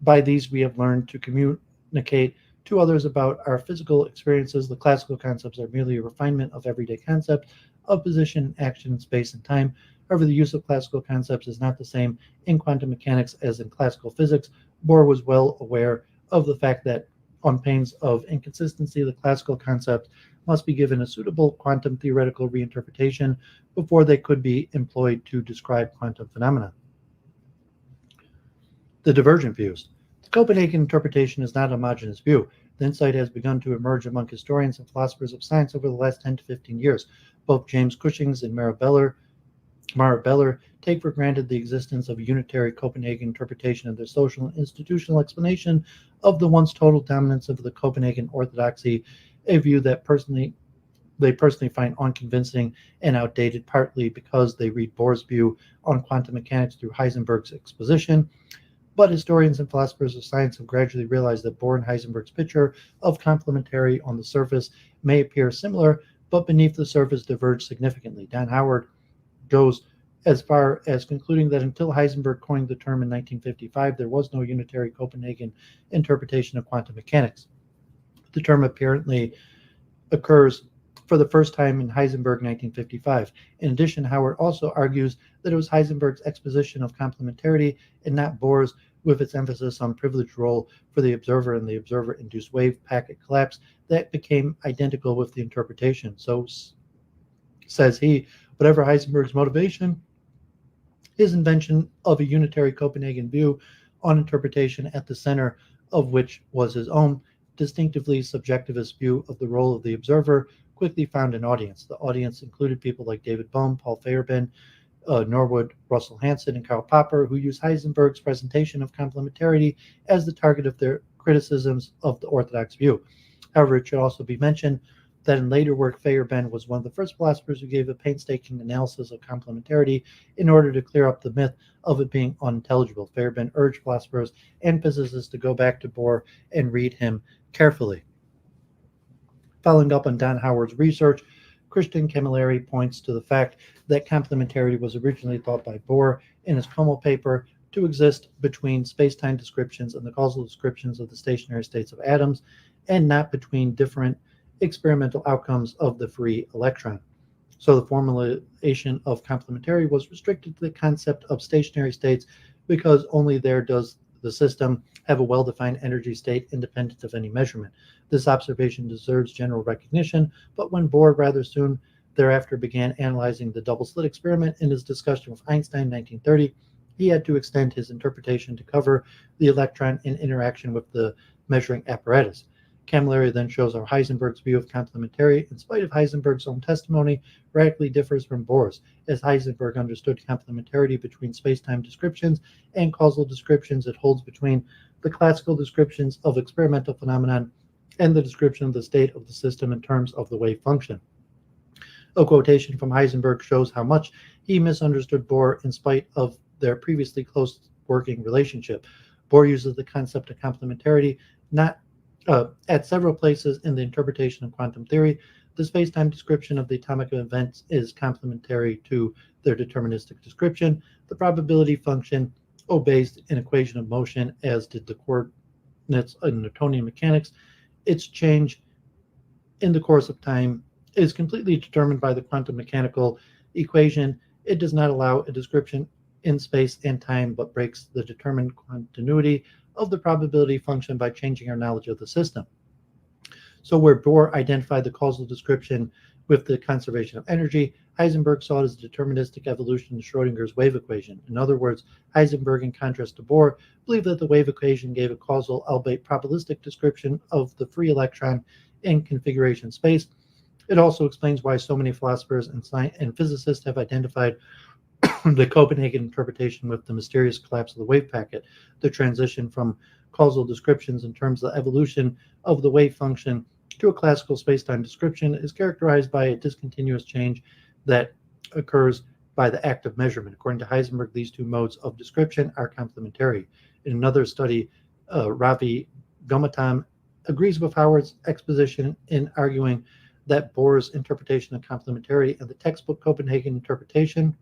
by these we have learned to communicate to others about our physical experiences. The classical concepts are merely a refinement of everyday concepts of position, action, space, and time. However, the use of classical concepts is not the same in quantum mechanics as in classical physics. Bohr was well aware of the fact that, on pains of inconsistency, the classical concepts must be given a suitable quantum theoretical reinterpretation before they could be employed to describe quantum phenomena. The divergent views. The Copenhagen interpretation is not a homogeneous view. The insight has begun to emerge among historians and philosophers of science over the last 10 to 15 years. Both James Cushing's and Mara Beller take for granted the existence of a unitary Copenhagen interpretation of their social and institutional explanation of the once total dominance of the Copenhagen orthodoxy, a view that they personally find unconvincing and outdated, partly because they read Bohr's view on quantum mechanics through Heisenberg's exposition. But historians and philosophers of science have gradually realized that Bohr and Heisenberg's picture of complementarity on the surface may appear similar, but beneath the surface diverge significantly. Don Howard goes as far as concluding that until Heisenberg coined the term in 1955, there was no unitary Copenhagen interpretation of quantum mechanics. The term apparently occurs for the first time in Heisenberg 1955. In addition, Howard also argues that it was Heisenberg's exposition of complementarity and not Bohr's, with its emphasis on privileged role for the observer and the observer-induced wave packet collapse, that became identical with the interpretation. So, says he, whatever Heisenberg's motivation, his invention of a unitary Copenhagen view on interpretation, at the center of which was his own distinctively subjectivist view of the role of the observer, quickly found an audience. The audience included people like David Bohm, Paul Feyerabend, Norwood, Russell Hansen, and Karl Popper, who used Heisenberg's presentation of complementarity as the target of their criticisms of the orthodox view. However, it should also be mentioned that in later work, Feyerabend was one of the first philosophers who gave a painstaking analysis of complementarity in order to clear up the myth of it being unintelligible. Feyerabend urged philosophers and physicists to go back to Bohr and read him carefully. Following up on Don Howard's research, Christian Camilleri points to the fact that complementarity was originally thought by Bohr in his Como paper to exist between space-time descriptions and the causal descriptions of the stationary states of atoms, and not between different experimental outcomes of the free electron. So the formulation of complementarity was restricted to the concept of stationary states because only there does the system have a well-defined energy state independent of any measurement. This observation deserves general recognition, but when Bohr rather soon thereafter began analyzing the double-slit experiment in his discussion with Einstein in 1930, he had to extend his interpretation to cover the electron in interaction with the measuring apparatus. Camilleri then shows how Heisenberg's view of complementarity, in spite of Heisenberg's own testimony, radically differs from Bohr's, as Heisenberg understood complementarity between space-time descriptions and causal descriptions it holds between the classical descriptions of experimental phenomenon and the description of the state of the system in terms of the wave function. A quotation from Heisenberg shows how much he misunderstood Bohr in spite of their previously close working relationship. Bohr uses the concept of complementarity not at several places in the interpretation of quantum theory. The space-time description of the atomic events is complementary to their deterministic description. The probability function obeys an equation of motion, as did the coordinates in Newtonian mechanics. Its change in the course of time is completely determined by the quantum mechanical equation. It does not allow a description in space and time, but breaks the determined continuity of the probability function by changing our knowledge of the system. So where Bohr identified the causal description with the conservation of energy, Heisenberg saw it as a deterministic evolution of Schrodinger's wave equation. In other words, Heisenberg, in contrast to Bohr, believed that the wave equation gave a causal, albeit probabilistic, description of the free electron in configuration space. It also explains why so many philosophers and physicists have identified the Copenhagen interpretation with the mysterious collapse of the wave packet. The transition from causal descriptions in terms of the evolution of the wave function to a classical spacetime description is characterized by a discontinuous change that occurs by the act of measurement. According to Heisenberg, these two modes of description are complementary. In another study, Ravi Gautam agrees with Howard's exposition in arguing that Bohr's interpretation of complementarity and the textbook Copenhagen interpretation,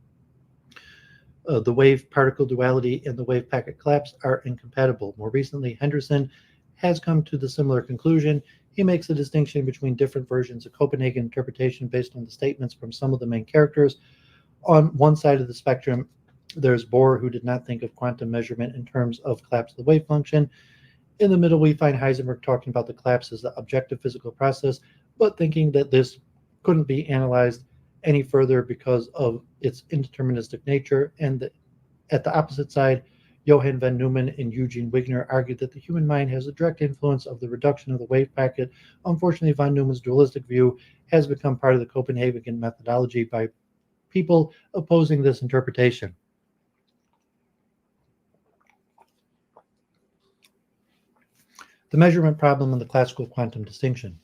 the wave-particle duality and the wave-packet collapse, are incompatible. More recently, Henderson has come to the similar conclusion. He makes a distinction between different versions of Copenhagen interpretation based on the statements from some of the main characters. On one side of the spectrum, there's Bohr, who did not think of quantum measurement in terms of collapse of the wave function. In the middle, we find Heisenberg talking about the collapse as the objective physical process, but thinking that this couldn't be analyzed any further because of its indeterministic nature. And at the opposite side, Johann von Neumann and Eugene Wigner argued that the human mind has a direct influence of the reduction of the wave packet. Unfortunately, von Neumann's dualistic view has become part of the Copenhagen methodology by people opposing this interpretation. The measurement problem and the classical quantum distinction.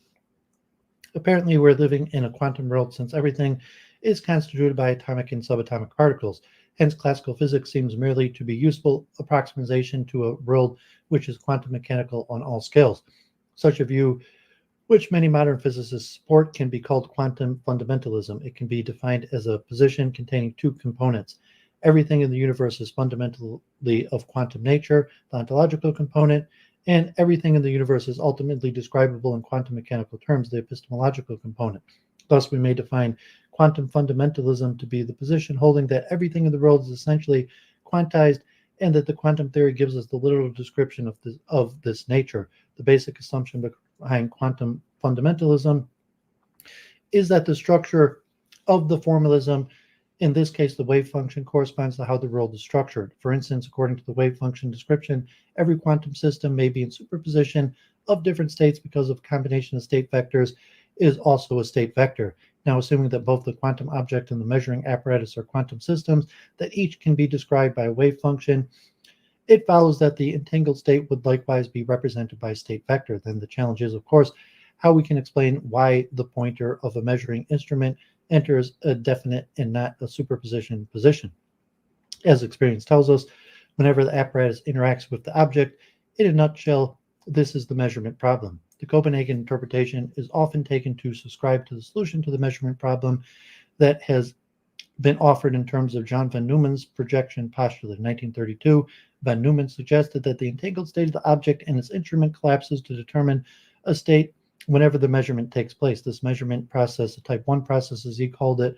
Apparently, we're living in a quantum world since everything is constituted by atomic and subatomic particles. Hence, classical physics seems merely to be useful approximation to a world which is quantum mechanical on all scales. Such a view, which many modern physicists support, can be called quantum fundamentalism. It can be defined as a position containing two components. Everything in the universe is fundamentally of quantum nature, the ontological component, and everything in the universe is ultimately describable in quantum mechanical terms, the epistemological component. Thus, we may define quantum fundamentalism to be the position holding that everything in the world is essentially quantized and that the quantum theory gives us the literal description of this nature. The basic assumption behind quantum fundamentalism is that the structure of the formalism, in this case the wave function, corresponds to how the world is structured. For instance, according to the wave function description, every quantum system may be in superposition of different states because of a combination of state vectors is also a state vector. Now, assuming that both the quantum object and the measuring apparatus are quantum systems, that each can be described by a wave function, it follows that the entangled state would likewise be represented by a state vector. Then the challenge is, of course, how we can explain why the pointer of a measuring instrument enters a definite and not a superposition position. As experience tells us, whenever the apparatus interacts with the object, in a nutshell, this is the measurement problem. The Copenhagen interpretation is often taken to subscribe to the solution to the measurement problem that has been offered in terms of John von Neumann's projection postulate. In 1932, von Neumann suggested that the entangled state of the object and its instrument collapses to determine a state whenever the measurement takes place. This measurement process, a type 1 process as he called it,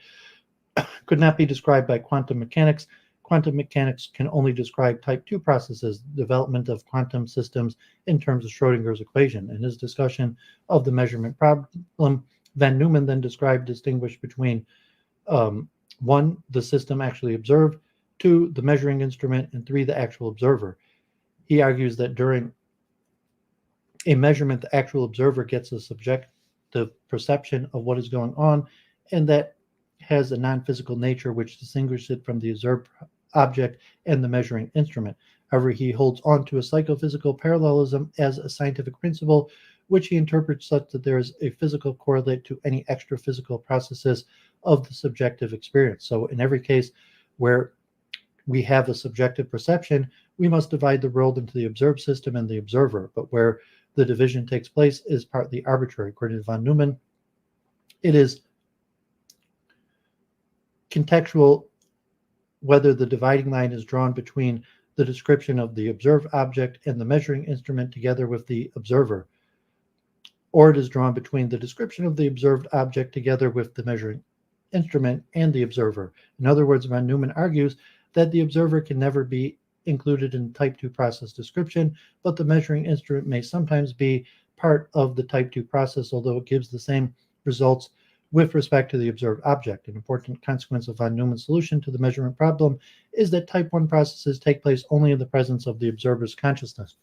could not be described by quantum mechanics. Quantum mechanics can only describe type 2 processes, development of quantum systems in terms of Schrodinger's equation. In his discussion of the measurement problem, von Neumann then distinguished between 1, the system actually observed, 2, the measuring instrument, and 3, the actual observer. He argues that during a measurement, the actual observer gets a subjective perception of what is going on, and that has a non-physical nature which distinguishes it from the observed object and the measuring instrument. However, he holds on to a psychophysical parallelism as a scientific principle, which he interprets such that there is a physical correlate to any extra physical processes of the subjective experience. So in every case where we have a subjective perception, we must divide the world into the observed system and the observer. But where the division takes place is partly arbitrary. According to von Neumann, it is contextual whether the dividing line is drawn between the description of the observed object and the measuring instrument together with the observer, or it is drawn between the description of the observed object together with the measuring instrument and the observer. In other words, von Neumann argues that the observer can never be included in type 2 process description, but the measuring instrument may sometimes be part of the type 2 process, although it gives the same results with respect to the observed object. An important consequence of von Neumann's solution to the measurement problem is that type 1 processes take place only in the presence of the observer's consciousness.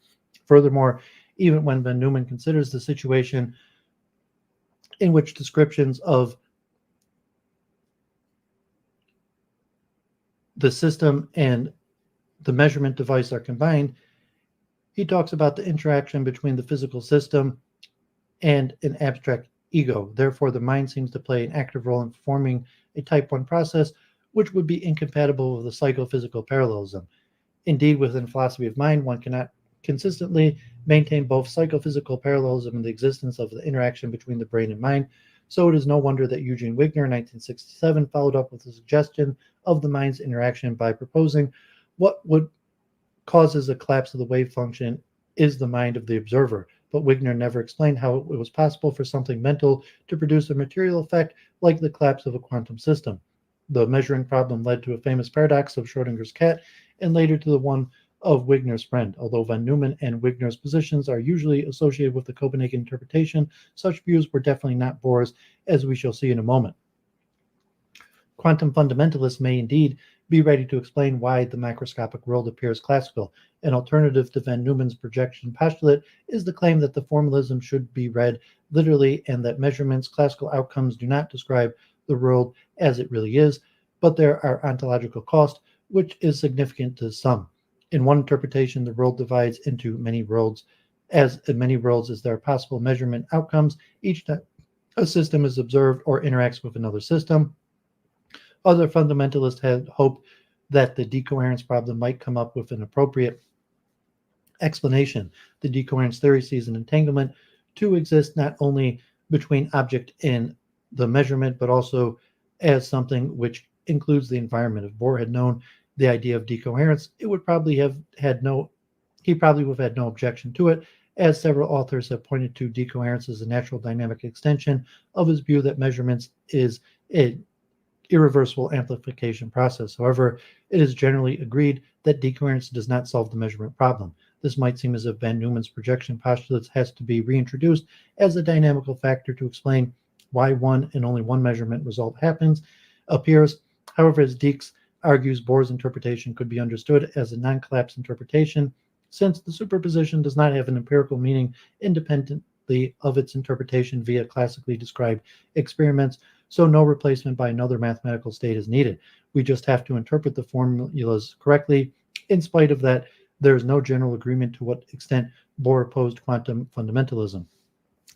Furthermore, even when von Neumann considers the situation in which descriptions of the system and the measurement device are combined, he talks about the interaction between the physical system and an abstract ego. Therefore, the mind seems to play an active role in forming a type 1 process, which would be incompatible with the psychophysical parallelism. Indeed, within philosophy of mind, one cannot consistently maintain both psychophysical parallelism and the existence of the interaction between the brain and mind. So it is no wonder that Eugene Wigner in 1967 followed up with the suggestion of the mind's interaction by proposing what would causes a collapse of the wave function is the mind of the observer. But Wigner never explained how it was possible for something mental to produce a material effect like the collapse of a quantum system. The measuring problem led to a famous paradox of Schrodinger's cat and later to the one of Wigner's friend. Although von Neumann and Wigner's positions are usually associated with the Copenhagen interpretation, such views were definitely not Bohr's, as we shall see in a moment. Quantum fundamentalists may indeed be ready to explain why the macroscopic world appears classical. An alternative to von Neumann's projection postulate is the claim that the formalism should be read literally and that measurements, classical outcomes do not describe the world as it really is, but there are ontological costs, which is significant to some. In one interpretation, the world divides into many worlds. As in many worlds as there are possible measurement outcomes, each time a system is observed or interacts with another system. Other fundamentalists had hoped that the decoherence problem might come up with an appropriate explanation. The decoherence theory sees an entanglement to exist not only between object and the measurement, but also as something which includes the environment. If Bohr had known the idea of decoherence, he would probably have had no objection to it, as several authors have pointed to decoherence as a natural dynamic extension of his view that measurements is an irreversible amplification process. However, it is generally agreed that decoherence does not solve the measurement problem. This might seem as if von Neumann's projection postulates has to be reintroduced as a dynamical factor to explain why one and only one measurement result appears. However, as Dieks argues, Bohr's interpretation could be understood as a non-collapse interpretation, since the superposition does not have an empirical meaning independently of its interpretation via classically described experiments, so no replacement by another mathematical state is needed. We just have to interpret the formulas correctly. In spite of that, there is no general agreement to what extent Bohr opposed quantum fundamentalism.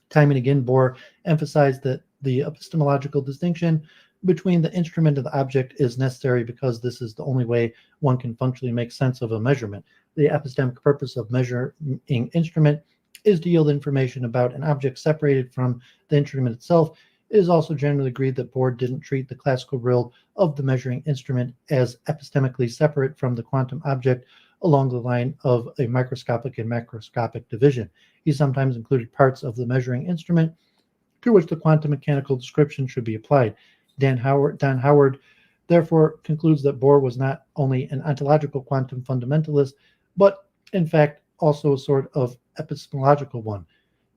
Time and again, Bohr emphasized that the epistemological distinction between the instrument and the object is necessary because this is the only way one can functionally make sense of a measurement. The epistemic purpose of measuring instrument is to yield information about an object separated from the instrument itself. It is also generally agreed that Bohr didn't treat the classical world of the measuring instrument as epistemically separate from the quantum object along the line of a microscopic and macroscopic division. He sometimes included parts of the measuring instrument to which the quantum mechanical description should be applied. Don Howard therefore concludes that Bohr was not only an ontological quantum fundamentalist, but in fact also a sort of epistemological one.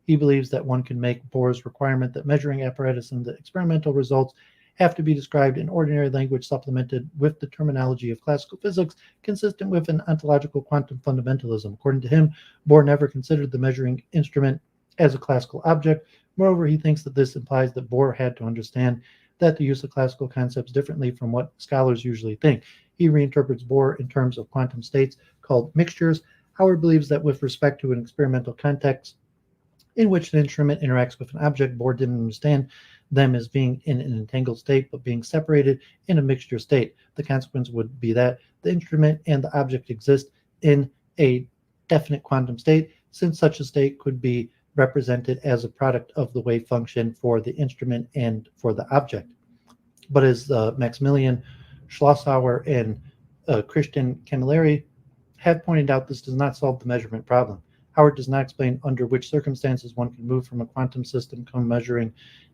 He believes that one can make Bohr's requirement that measuring apparatus and the experimental results have to be described in ordinary language supplemented with the terminology of classical physics consistent with an ontological quantum fundamentalism. According to him, Bohr never considered the measuring instrument as a classical object. Moreover, he thinks that this implies that Bohr had to understand that the use of classical concepts differently from what scholars usually think. He reinterprets Bohr in terms of quantum states called mixtures. Howard believes that with respect to an experimental context in which an instrument interacts with an object, Bohr didn't understand them as being in an entangled state, but being separated in a mixture state. The consequence would be that the instrument and the object exist in a definite quantum state, since such a state could be represented as a product of the wave function for the instrument and for the object. But as Maximilian Schlosshauer and Christian Camilleri have pointed out, this does not solve the measurement problem. Howard does not explain under which circumstances one can move from a quantum system measuring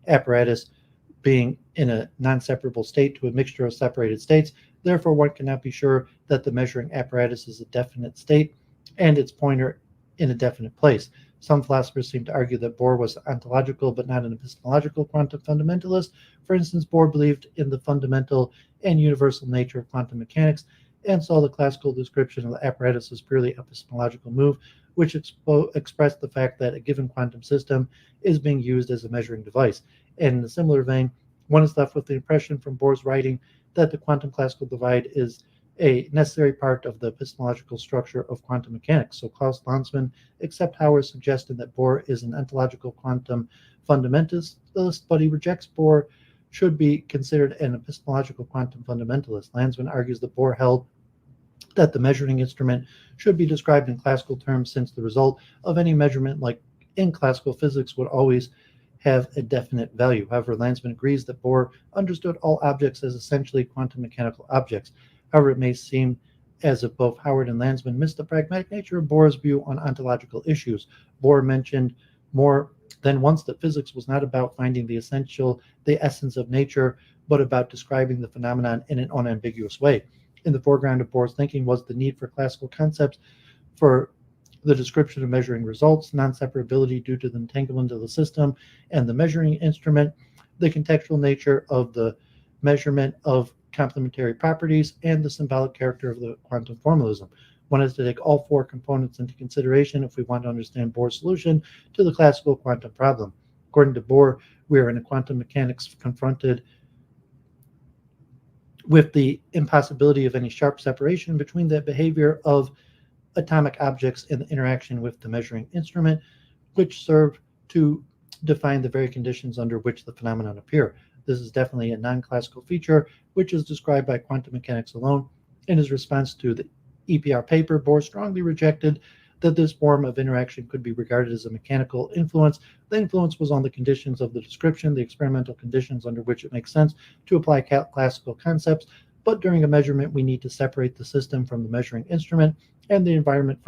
apparatus being in a non-separable state to a mixture of separated states. Therefore, one cannot be sure that the measuring apparatus is a definite state and its pointer in a definite place. Some philosophers seem to argue that Bohr was ontological but not an epistemological quantum fundamentalist. For instance, Bohr believed in the fundamental and universal nature of quantum mechanics and saw the classical description of the apparatus as purely epistemological move, which expressed the fact that a given quantum system is being used as a measuring device. And in a similar vein, one is left with the impression from Bohr's writing that the quantum classical divide is a necessary part of the epistemological structure of quantum mechanics. So Klaus Lanzmann accepts Howard's suggestion that Bohr is an ontological quantum fundamentalist, but he rejects Bohr should be considered an epistemological quantum fundamentalist. Lanzmann argues that Bohr held that the measuring instrument should be described in classical terms, since the result of any measurement, like in classical physics, would always have a definite value. However, Lanzmann agrees that Bohr understood all objects as essentially quantum mechanical objects. However, it may seem as if both Howard and Lanzmann missed the pragmatic nature of Bohr's view on ontological issues. Bohr mentioned more than once that physics was not about finding the essence of nature, but about describing the phenomenon in an unambiguous way. In the foreground of Bohr's thinking was the need for classical concepts for the description of measuring results, non-separability due to the entanglement of the system and the measuring instrument, the contextual nature of the measurement of complementary properties, and the symbolic character of the quantum formalism. One has to take all four components into consideration if we want to understand Bohr's solution to the classical quantum problem. According to Bohr, we are in quantum mechanics confronted with the impossibility of any sharp separation between the behavior of atomic objects and the interaction with the measuring instrument, which serve to define the very conditions under which the phenomenon appear. This is definitely a non-classical feature, which is described by quantum mechanics alone. In his response to the EPR paper, Bohr strongly rejected that this form of interaction could be regarded as a mechanical influence. The influence was on the conditions of the description, the experimental conditions under which it makes sense to apply classical concepts, but during a measurement we need to separate the system from the measuring instrument and the environment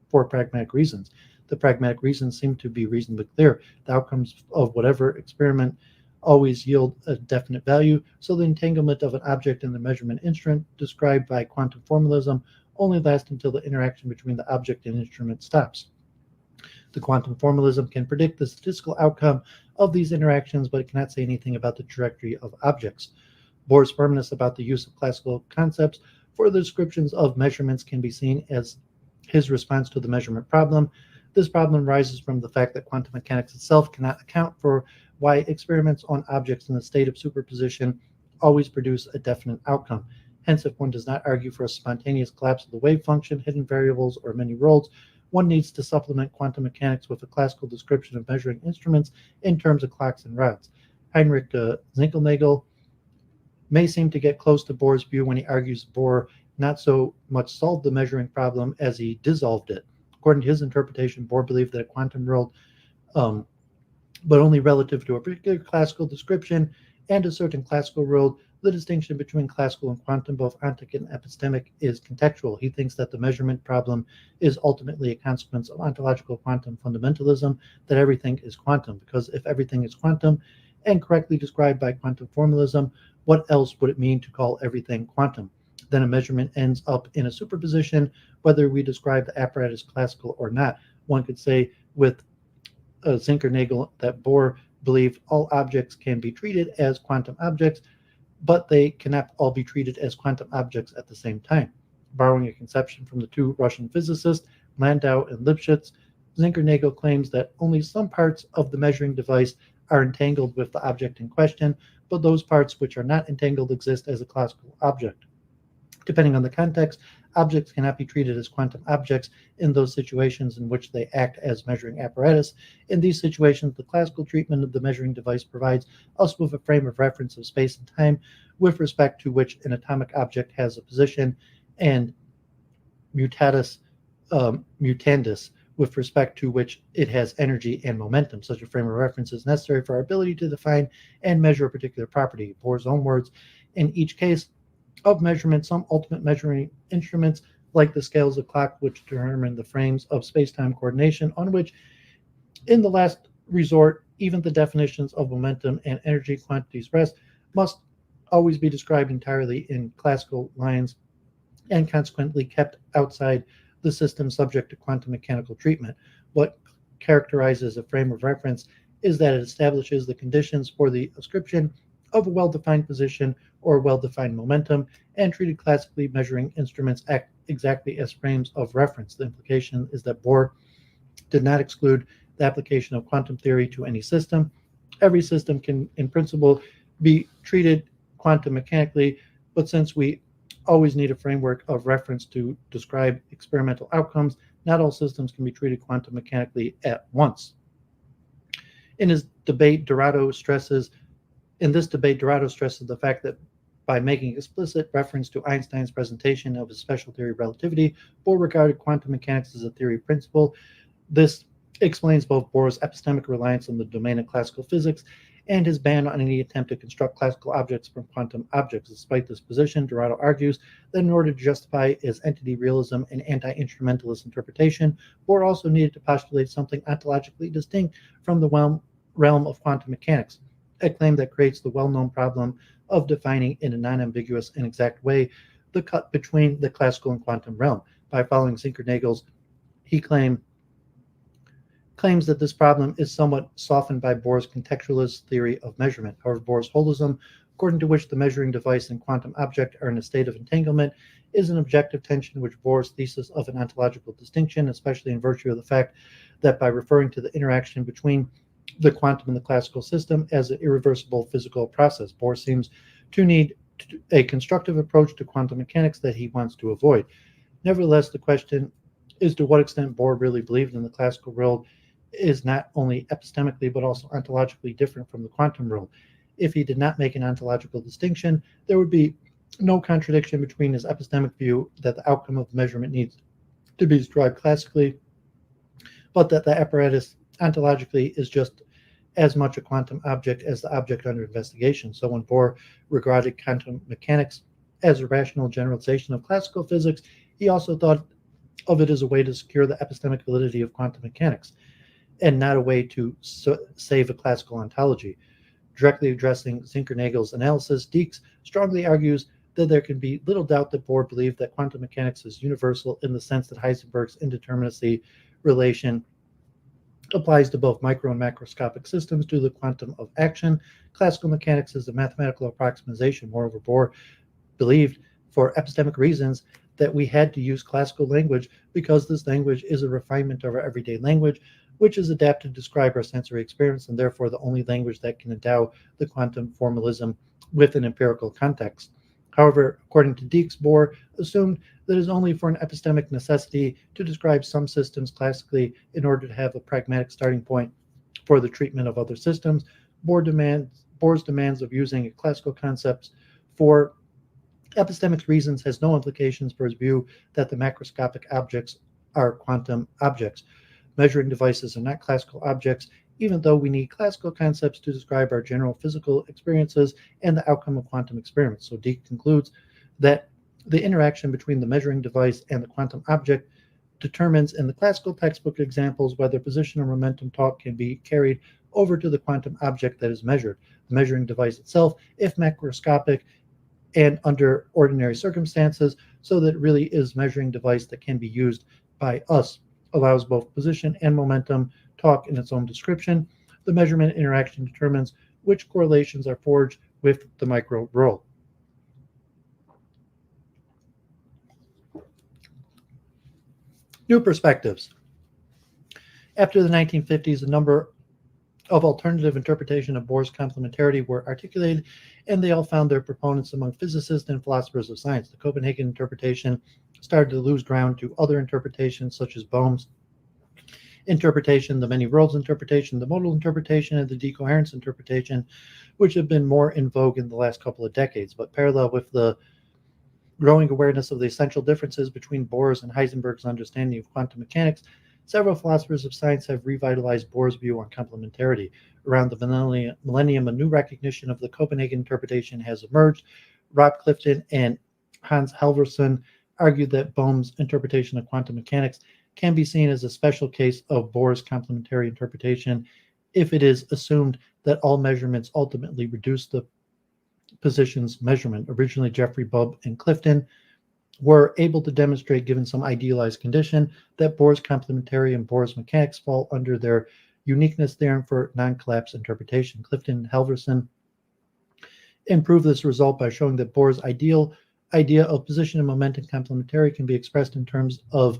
for pragmatic reasons. The pragmatic reasons seem to be reasonably clear. The outcomes of whatever experiment always yield a definite value, so the entanglement of an object and the measurement instrument described by quantum formalism only lasts until the interaction between the object and instrument stops. The quantum formalism can predict the statistical outcome of these interactions, but it cannot say anything about the trajectory of objects. Bohr's firmness about the use of classical concepts for the descriptions of measurements can be seen as his response to the measurement problem. This problem arises from the fact that quantum mechanics itself cannot account for why experiments on objects in a state of superposition always produce a definite outcome. Hence, if one does not argue for a spontaneous collapse of the wave function, hidden variables, or many worlds, one needs to supplement quantum mechanics with a classical description of measuring instruments in terms of clocks and rods. Heinrich Zinkelnagel may seem to get close to Bohr's view when he argues Bohr not so much solved the measuring problem as he dissolved it. According to his interpretation, Bohr believed that a quantum world, but only relative to a particular classical description and a certain classical world, the distinction between classical and quantum, both ontic and epistemic, is contextual. He thinks that the measurement problem is ultimately a consequence of ontological quantum fundamentalism, that everything is quantum, because if everything is quantum and correctly described by quantum formalism, what else would it mean to call everything quantum? Then a measurement ends up in a superposition, whether we describe the apparatus classical or not. One could say with Zinkernagel that Bohr believed all objects can be treated as quantum objects, but they cannot all be treated as quantum objects at the same time. Borrowing a conception from the two Russian physicists, Landau and Lipschitz, Zinkernagel claims that only some parts of the measuring device are entangled with the object in question, but those parts which are not entangled exist as a classical object. Depending on the context, objects cannot be treated as quantum objects in those situations in which they act as measuring apparatus. In these situations, the classical treatment of the measuring device provides us with a frame of reference of space and time with respect to which an atomic object has a position, and mutatis mutandis with respect to which it has energy and momentum. Such a frame of reference is necessary for our ability to define and measure a particular property. Bohr's own words, in each case of measurement, some ultimate measuring instruments, like the scales of clock, which determine the frames of space-time coordination, on which, in the last resort, even the definitions of momentum and energy quantities rest, must always be described entirely in classical lines and consequently kept outside the system subject to quantum mechanical treatment. What characterizes a frame of reference is that it establishes the conditions for the ascription of a well-defined position or well-defined momentum, and treated classically measuring instruments act exactly as frames of reference. The implication is that Bohr did not exclude the application of quantum theory to any system. Every system can, in principle, be treated quantum mechanically, but since we always need a framework of reference to describe experimental outcomes, not all systems can be treated quantum mechanically at once. In this debate, Dorado stresses the fact that by making explicit reference to Einstein's presentation of his special theory of relativity, Bohr regarded quantum mechanics as a theory of principle. This explains both Bohr's epistemic reliance on the domain of classical physics and his ban on any attempt to construct classical objects from quantum objects. Despite this position, Dorado argues that in order to justify his entity realism and anti-instrumentalist interpretation, Bohr also needed to postulate something ontologically distinct from the realm of quantum mechanics. a claim that creates the well-known problem of defining in a non-ambiguous and exact way the cut between the classical and quantum realm. By following Zinkernagel's, he claims that this problem is somewhat softened by Bohr's contextualist theory of measurement. However, Bohr's holism, according to which the measuring device and quantum object are in a state of entanglement, is an objective tension which Bohr's thesis of an ontological distinction, especially in virtue of the fact that by referring to the interaction between the quantum and the classical system as an irreversible physical process, Bohr seems to need a constructive approach to quantum mechanics that he wants to avoid. Nevertheless, the question is to what extent Bohr really believed in the classical world is not only epistemically but also ontologically different from the quantum world. If he did not make an ontological distinction, there would be no contradiction between his epistemic view that the outcome of measurement needs to be described classically, but that the apparatus ontologically is just as much a quantum object as the object under investigation. So when Bohr regarded quantum mechanics as a rational generalization of classical physics, he also thought of it as a way to secure the epistemic validity of quantum mechanics, and not a way to save a classical ontology. Directly addressing Zinkernagel's analysis, Dieks strongly argues that there can be little doubt that Bohr believed that quantum mechanics is universal in the sense that Heisenberg's indeterminacy relation applies to both micro and macroscopic systems due to the quantum of action. Classical mechanics is a mathematical approximation. Moreover, Bohr believed, for epistemic reasons, that we had to use classical language because this language is a refinement of our everyday language, which is adapted to describe our sensory experience, and therefore the only language that can endow the quantum formalism with an empirical context. However, according to Dieks, Bohr assumed that it is only for an epistemic necessity to describe some systems classically in order to have a pragmatic starting point for the treatment of other systems. Bohr's demands of using classical concepts for epistemic reasons has no implications for his view that the macroscopic objects are quantum objects. Measuring devices are not classical objects, even though we need classical concepts to describe our general physical experiences and the outcome of quantum experiments. So Dieks concludes that the interaction between the measuring device and the quantum object determines in the classical textbook examples whether position or momentum torque can be carried over to the quantum object that is measured. The measuring device itself, if macroscopic and under ordinary circumstances, so that it really is measuring device that can be used by us, allows both position and momentum torque in its own description. The measurement interaction determines which correlations are forged with the micro world. New perspectives. After the 1950s, a number of alternative interpretation of Bohr's complementarity were articulated, and they all found their proponents among physicists and philosophers of science. The Copenhagen interpretation started to lose ground to other interpretations such as Bohm's interpretation, the many worlds interpretation, the modal interpretation, and the decoherence interpretation, which have been more in vogue in the last couple of decades. But parallel with the growing awareness of the essential differences between Bohr's and Heisenberg's understanding of quantum mechanics, several philosophers of science have revitalized Bohr's view on complementarity. Around the millennium, a new recognition of the Copenhagen interpretation has emerged. Rob Clifton and Hans Halvorsen argued that Bohm's interpretation of quantum mechanics can be seen as a special case of Bohr's complementary interpretation if it is assumed that all measurements ultimately reduce the position's measurement. Originally, Jeffrey Bubb and Clifton were able to demonstrate, given some idealized condition, that Bohr's complementary and Bohr's mechanics fall under their uniqueness theorem for non-collapse interpretation. Clifton and Halvorsen improved this result by showing that Bohr's idea of position and momentum complementary can be expressed in terms of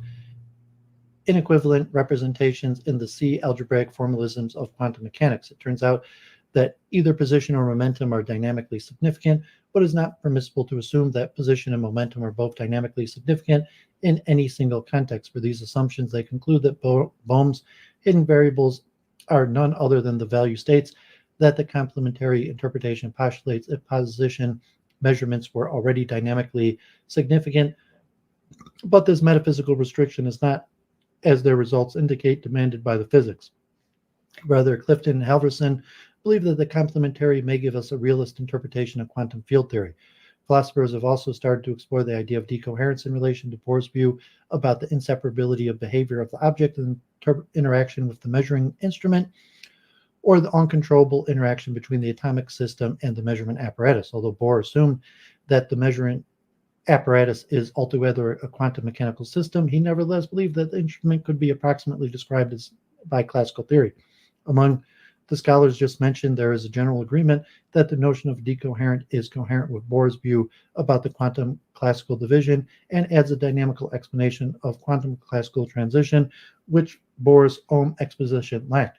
inequivalent representations in the C algebraic formalisms of quantum mechanics. It turns out that either position or momentum are dynamically significant, but it's not permissible to assume that position and momentum are both dynamically significant in any single context. For these assumptions, they conclude that Bohm's hidden variables are none other than the value states that the complementary interpretation postulates if position measurements were already dynamically significant, but this metaphysical restriction is not, as their results indicate, demanded by the physics. Rather, Clifton and Halvorsen believe that the complementary may give us a realist interpretation of quantum field theory. Philosophers have also started to explore the idea of decoherence in relation to Bohr's view about the inseparability of behavior of the object and interaction with the measuring instrument. or the uncontrollable interaction between the atomic system and the measurement apparatus. Although Bohr assumed that the measurement apparatus is altogether a quantum mechanical system, he nevertheless believed that the instrument could be approximately described as by classical theory. Among the scholars just mentioned, there is a general agreement that the notion of decoherent is coherent with Bohr's view about the quantum classical division and adds a dynamical explanation of quantum classical transition, which Bohr's own exposition lacked.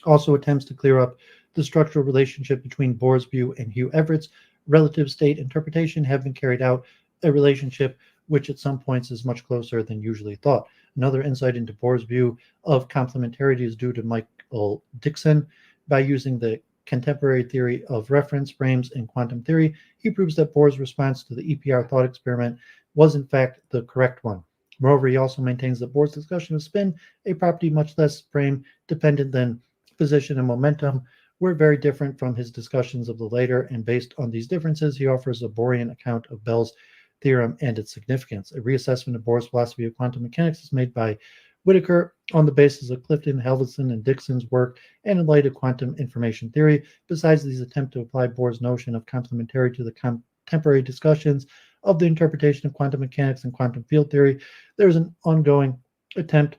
Also attempts to clear up the structural relationship between Bohr's view and Hugh Everett's relative state interpretation have been carried out, a relationship which at some points is much closer than usually thought. Another insight into Bohr's view of complementarity is due to Michael Dixon. By using the contemporary theory of reference frames in quantum theory, he proves that Bohr's response to the EPR thought experiment was in fact the correct one. Moreover, he also maintains that Bohr's discussion of spin, a property much less frame dependent than position and momentum, were very different from his discussions of the later, and based on these differences, he offers a Bohrian account of Bell's theorem and its significance. A reassessment of Bohr's philosophy of quantum mechanics is made by Whittaker on the basis of Clifton, Helvison, and Dixon's work and in light of quantum information theory. Besides these attempts to apply Bohr's notion of complementarity to the contemporary discussions of the interpretation of quantum mechanics and quantum field theory, there is an ongoing attempt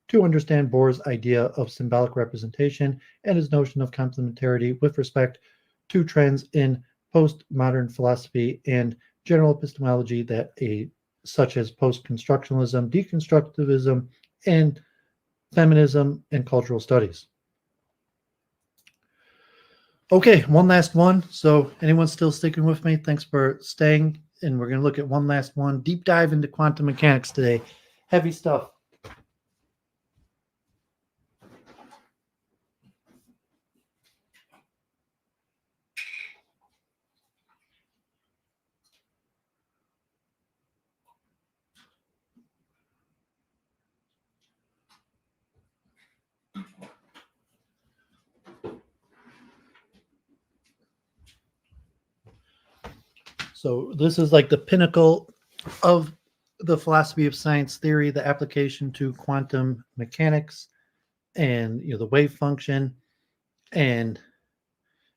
to understand Bohr's idea of symbolic representation and his notion of complementarity with respect to trends in postmodern philosophy and general epistemology such as post-constructionalism, deconstructivism, and feminism and cultural studies. Okay, one last one. So anyone still sticking with me? Thanks for staying. And we're going to look at one last one. Deep dive into quantum mechanics today. Heavy stuff. So this is like the pinnacle of the philosophy of science theory, the application to quantum mechanics and the wave function. And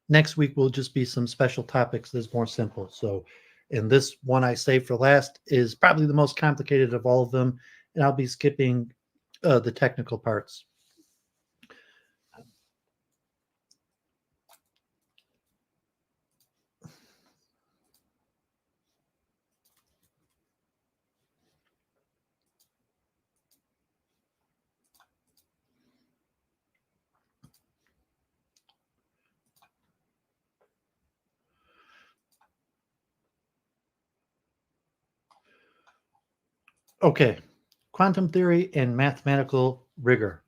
next week will just be some special topics that's more simple. So, and this one I saved for last is probably the most complicated of all of them, and I'll be skipping the technical parts. Okay, quantum theory and mathematical rigor.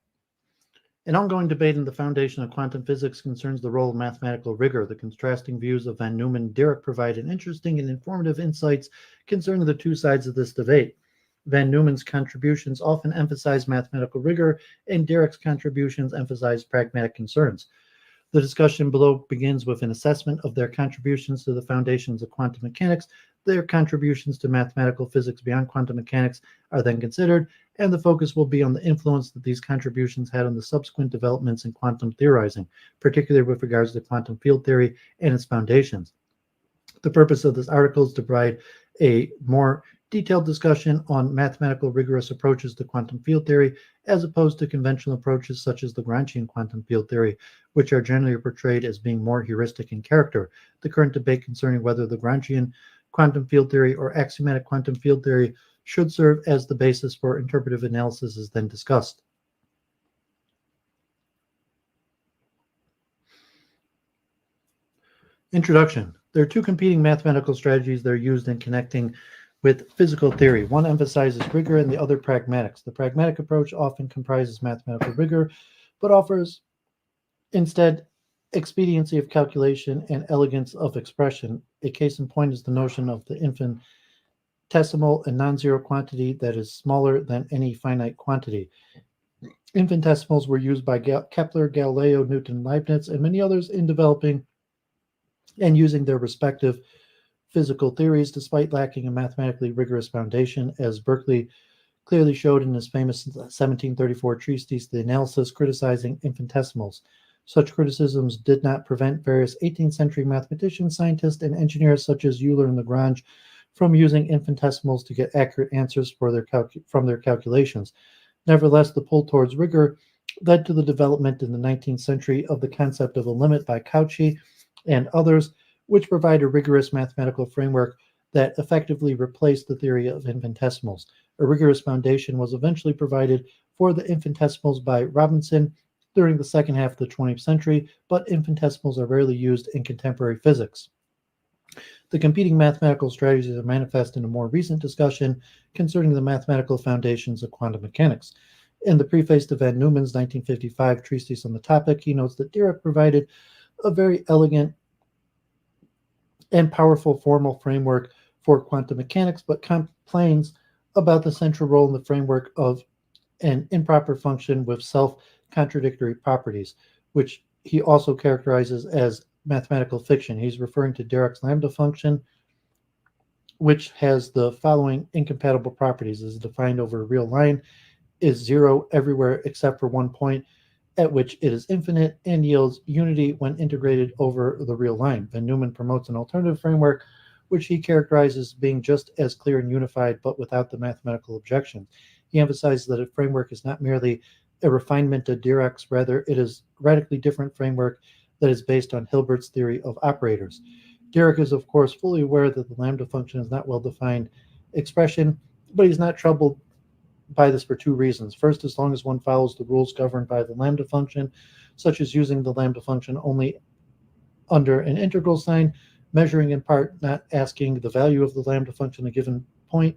An ongoing debate in the foundation of quantum physics concerns the role of mathematical rigor. The contrasting views of van Neumann and Dirac provide an interesting and informative insights concerning the two sides of this debate. Van Neumann's contributions often emphasize mathematical rigor, and Dirac's contributions emphasize pragmatic concerns. The discussion below begins with an assessment of their contributions to the foundations of quantum mechanics. Their contributions to mathematical physics beyond quantum mechanics are then considered, and the focus will be on the influence that these contributions had on the subsequent developments in quantum theorizing, particularly with regards to quantum field theory and its foundations. The purpose of this article is to provide a more detailed discussion on mathematical rigorous approaches to quantum field theory, as opposed to conventional approaches such as Lagrangian quantum field theory, which are generally portrayed as being more heuristic in character. The current debate concerning whether Lagrangian quantum field theory or axiomatic quantum field theory should serve as the basis for interpretive analysis is then discussed. Introduction. There are two competing mathematical strategies that are used in connecting with physical theory. One emphasizes rigor and the other pragmatics. The pragmatic approach often comprises mathematical rigor, but offers instead expediency of calculation and elegance of expression. A case in point is the notion of the infinitesimal and non-zero quantity that is smaller than any finite quantity. Infinitesimals were used by Kepler, Galileo, Newton, Leibniz, and many others in developing and using their respective physical theories, despite lacking a mathematically rigorous foundation, as Berkeley clearly showed in his famous 1734 treatise, The Analysis, criticizing infinitesimals. Such criticisms did not prevent various 18th century mathematicians, scientists, and engineers such as Euler and Lagrange from using infinitesimals to get accurate answers from their calculations. Nevertheless, the pull towards rigor led to the development in the 19th century of the concept of a limit by Cauchy and others, which provide a rigorous mathematical framework that effectively replaced the theory of infinitesimals. A rigorous foundation was eventually provided for the infinitesimals by Robinson during the second half of the 20th century, but infinitesimals are rarely used in contemporary physics. The competing mathematical strategies are manifest in a more recent discussion concerning the mathematical foundations of quantum mechanics. In the preface to van Neumann's 1955 treatise on the topic, he notes that Dirac provided a very elegant and powerful formal framework for quantum mechanics, but complains about the central role in the framework of an improper function with self-contradictory properties, which he also characterizes as mathematical fiction. He's referring to Dirac's lambda function, which has the following incompatible properties: is defined over a real line, is zero everywhere except for one point at which it is infinite, and yields unity when integrated over the real line. Van Neumann promotes an alternative framework, which he characterizes as being just as clear and unified, but without the mathematical objections. He emphasizes that a framework is not merely a refinement of Dirac's, rather it is a radically different framework that is based on Hilbert's theory of operators. Dirac is, of course, fully aware that the lambda function is not well-defined expression, but he's not troubled by this for two reasons. First, as long as one follows the rules governed by the lambda function, such as using the lambda function only under an integral sign, measuring in part, not asking the value of the lambda function at a given point,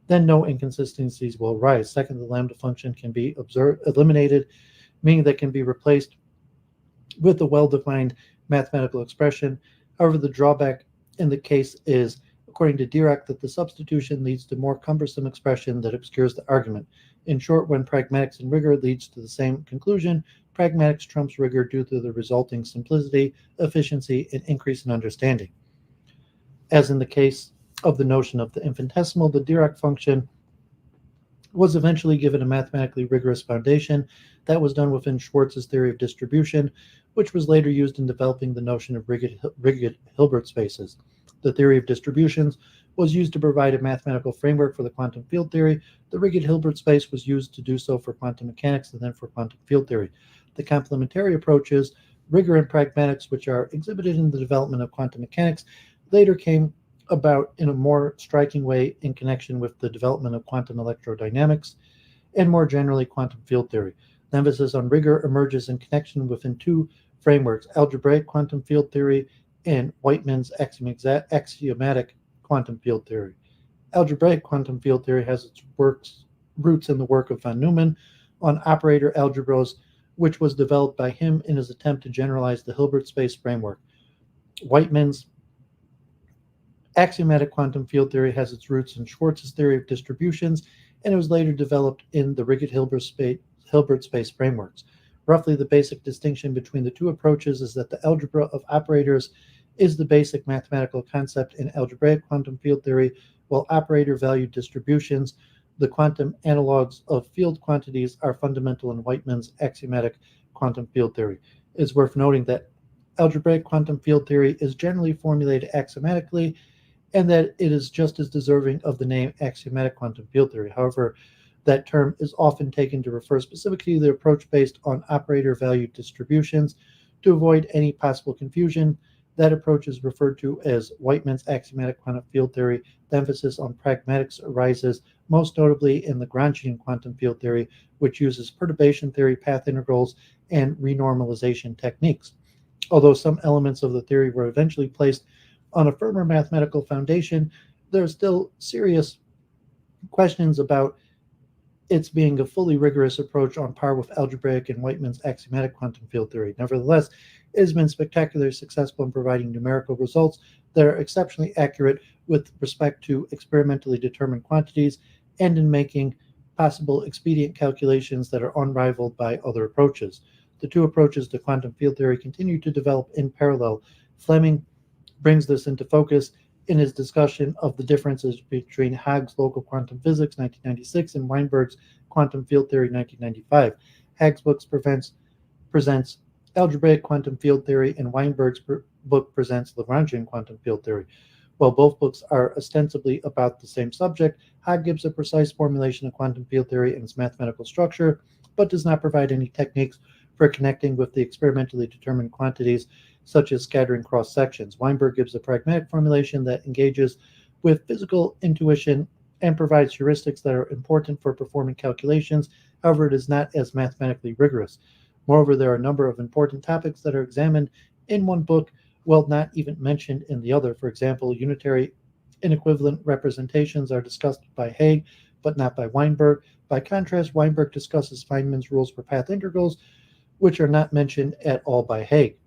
then no inconsistencies will arise. Second, the lambda function can be eliminated, meaning that it can be replaced with a well-defined mathematical expression. However, the drawback in the case is, according to Dirac, that the substitution leads to more cumbersome expression that obscures the argument. In short, when pragmatics and rigor leads to the same conclusion, pragmatics trumps rigor due to the resulting simplicity, efficiency, and increase in understanding. As in the case of the notion of the infinitesimal, the Dirac function was eventually given a mathematically rigorous foundation that was done within Schwarz's theory of distribution, which was later used in developing the notion of rigid Hilbert spaces. The theory of distributions was used to provide a mathematical framework for the quantum field theory. The rigid Hilbert space was used to do so for quantum mechanics and then for quantum field theory. The complementary approaches, rigor and pragmatics, which are exhibited in the development of quantum mechanics, later came about in a more striking way in connection with the development of quantum electrodynamics and more generally quantum field theory. The emphasis on rigor emerges in connection within two frameworks: algebraic quantum field theory and Weigmann's axiomatic quantum field theory. Algebraic quantum field theory has its roots in the work of von Neumann on operator algebras, which was developed by him in his attempt to generalize the Hilbert space framework. Weigmann's axiomatic quantum field theory has its roots in Schwarz's theory of distributions, and it was later developed in the rigid Hilbert space frameworks. Roughly, the basic distinction between the two approaches is that the algebra of operators is the basic mathematical concept in algebraic quantum field theory, while operator-valued distributions, the quantum analogs of field quantities, are fundamental in Weigmann's axiomatic quantum field theory. It is worth noting that algebraic quantum field theory is generally formulated axiomatically, and that it is just as deserving of the name axiomatic quantum field theory. However, that term is often taken to refer specifically to the approach based on operator-valued distributions. To avoid any possible confusion, that approach is referred to as Weigmann's axiomatic quantum field theory. The emphasis on pragmatics arises most notably in the Lagrangian quantum field theory, which uses perturbation theory, path integrals, and renormalization techniques. Although some elements of the theory were eventually placed on a firmer mathematical foundation, there are still serious questions about its being a fully rigorous approach on par with algebraic and Weigmann's axiomatic quantum field theory. Nevertheless, it has been spectacularly successful in providing numerical results that are exceptionally accurate with respect to experimentally determined quantities and in making possible expedient calculations that are unrivaled by other approaches. The two approaches to quantum field theory continue to develop in parallel. Fleming brings this into focus in his discussion of the differences between Haag's local quantum physics, 1996, and Weinberg's quantum field theory, 1995. Haag's book presents algebraic quantum field theory, and Weinberg's book presents Lagrangian quantum field theory. While both books are ostensibly about the same subject, Hogg gives a precise formulation of quantum field theory and its mathematical structure, but does not provide any techniques for connecting with the experimentally determined quantities, such as scattering cross sections. Weinberg gives a pragmatic formulation that engages with physical intuition and provides heuristics that are important for performing calculations. However, it is not as mathematically rigorous. Moreover, there are a number of important topics that are examined in one book, while not even mentioned in the other. For example, unitary inequivalent representations are discussed by Hague, but not by Weinberg. By contrast, Weinberg discusses Feynman's rules for path integrals, which are not mentioned at all by Hague.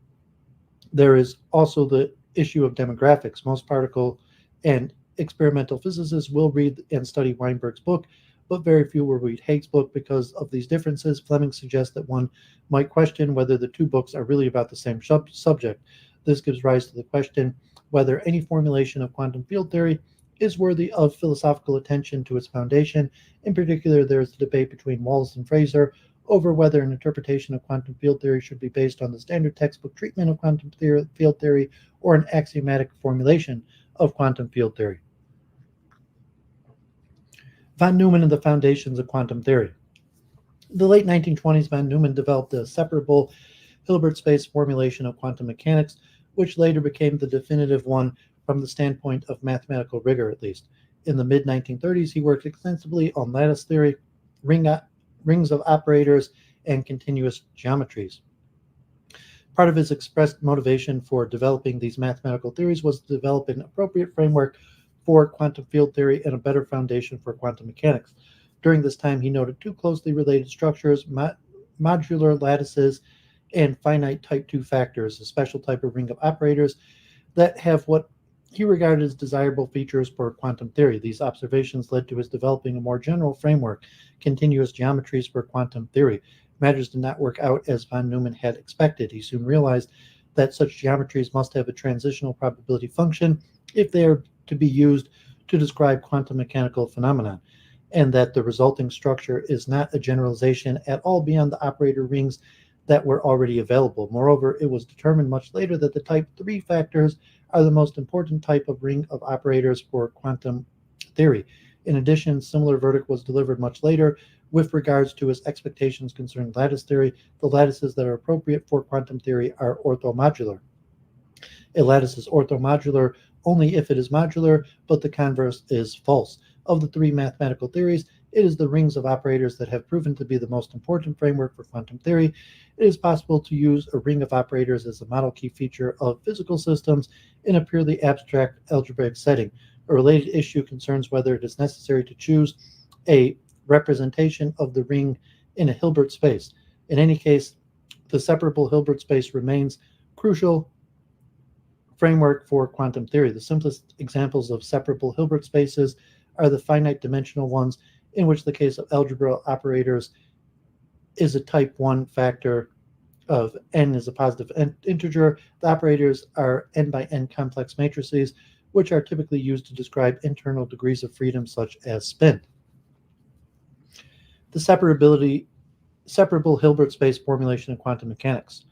There is also the issue of demographics. Most particle and experimental physicists will read and study Weinberg's book, but very few will read Hague's book. Because of these differences, Fleming suggests that one might question whether the two books are really about the same subject. This gives rise to the question whether any formulation of quantum field theory is worthy of philosophical attention to its foundation. In particular, there is a debate between Wallace and Fraser over whether an interpretation of quantum field theory should be based on the standard textbook treatment of quantum field theory or an axiomatic formulation of quantum field theory. Von Neumann and the foundations of quantum theory. In the late 1920s, von Neumann developed a separable Hilbert space formulation of quantum mechanics, which later became the definitive one from the standpoint of mathematical rigor, at least. In the mid-1930s, he worked extensively on lattice theory, rings of operators, and continuous geometries. Part of his expressed motivation for developing these mathematical theories was to develop an appropriate framework for quantum field theory and a better foundation for quantum mechanics. During this time, he noted two closely related structures, modular lattices and finite type 2 factors, a special type of ring of operators that have what he regarded as desirable features for quantum theory. These observations led to his developing a more general framework, continuous geometries for quantum theory. Matters did not work out as von Neumann had expected. He soon realized that such geometries must have a transitional probability function if they are to be used to describe quantum mechanical phenomena, and that the resulting structure is not a generalization at all beyond the operator rings that were already available. Moreover, it was determined much later that the type 3 factors are the most important type of ring of operators for quantum theory. In addition, similar verdict was delivered much later with regards to his expectations concerning lattice theory. The lattices that are appropriate for quantum theory are orthomodular. A lattice is orthomodular only if it is modular, but the converse is false. Of the three mathematical theories, it is the rings of operators that have proven to be the most important framework for quantum theory. It is possible to use a ring of operators as a model key feature of physical systems in a purely abstract algebraic setting. A related issue concerns whether it is necessary to choose a representation of the ring in a Hilbert space. In any case, the separable Hilbert space remains crucial framework for quantum theory. The simplest examples of separable Hilbert spaces are the finite dimensional ones, in which the case of algebra operators is a type 1 factor of n is a positive integer. The operators are n by n complex matrices, which are typically used to describe internal degrees of freedom, such as spin. The separable Hilbert space formulation in quantum mechanics.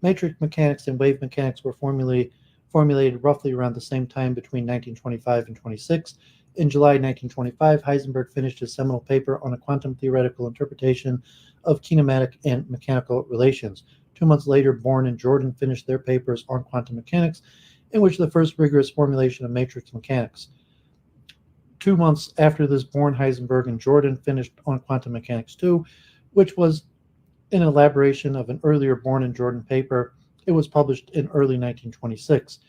Matrix mechanics and wave mechanics were formulated roughly around the same time between 1925 and 26. In July 1925, Heisenberg finished his seminal paper on a quantum theoretical interpretation of kinematic and mechanical relations. 2 months later, Born and Jordan finished their papers on quantum mechanics, in which the first rigorous formulation of matrix mechanics. 2 months after this, Born, Heisenberg, and Jordan finished on quantum mechanics 2, which was an elaboration of an earlier Born and Jordan paper. It was published in early 1926.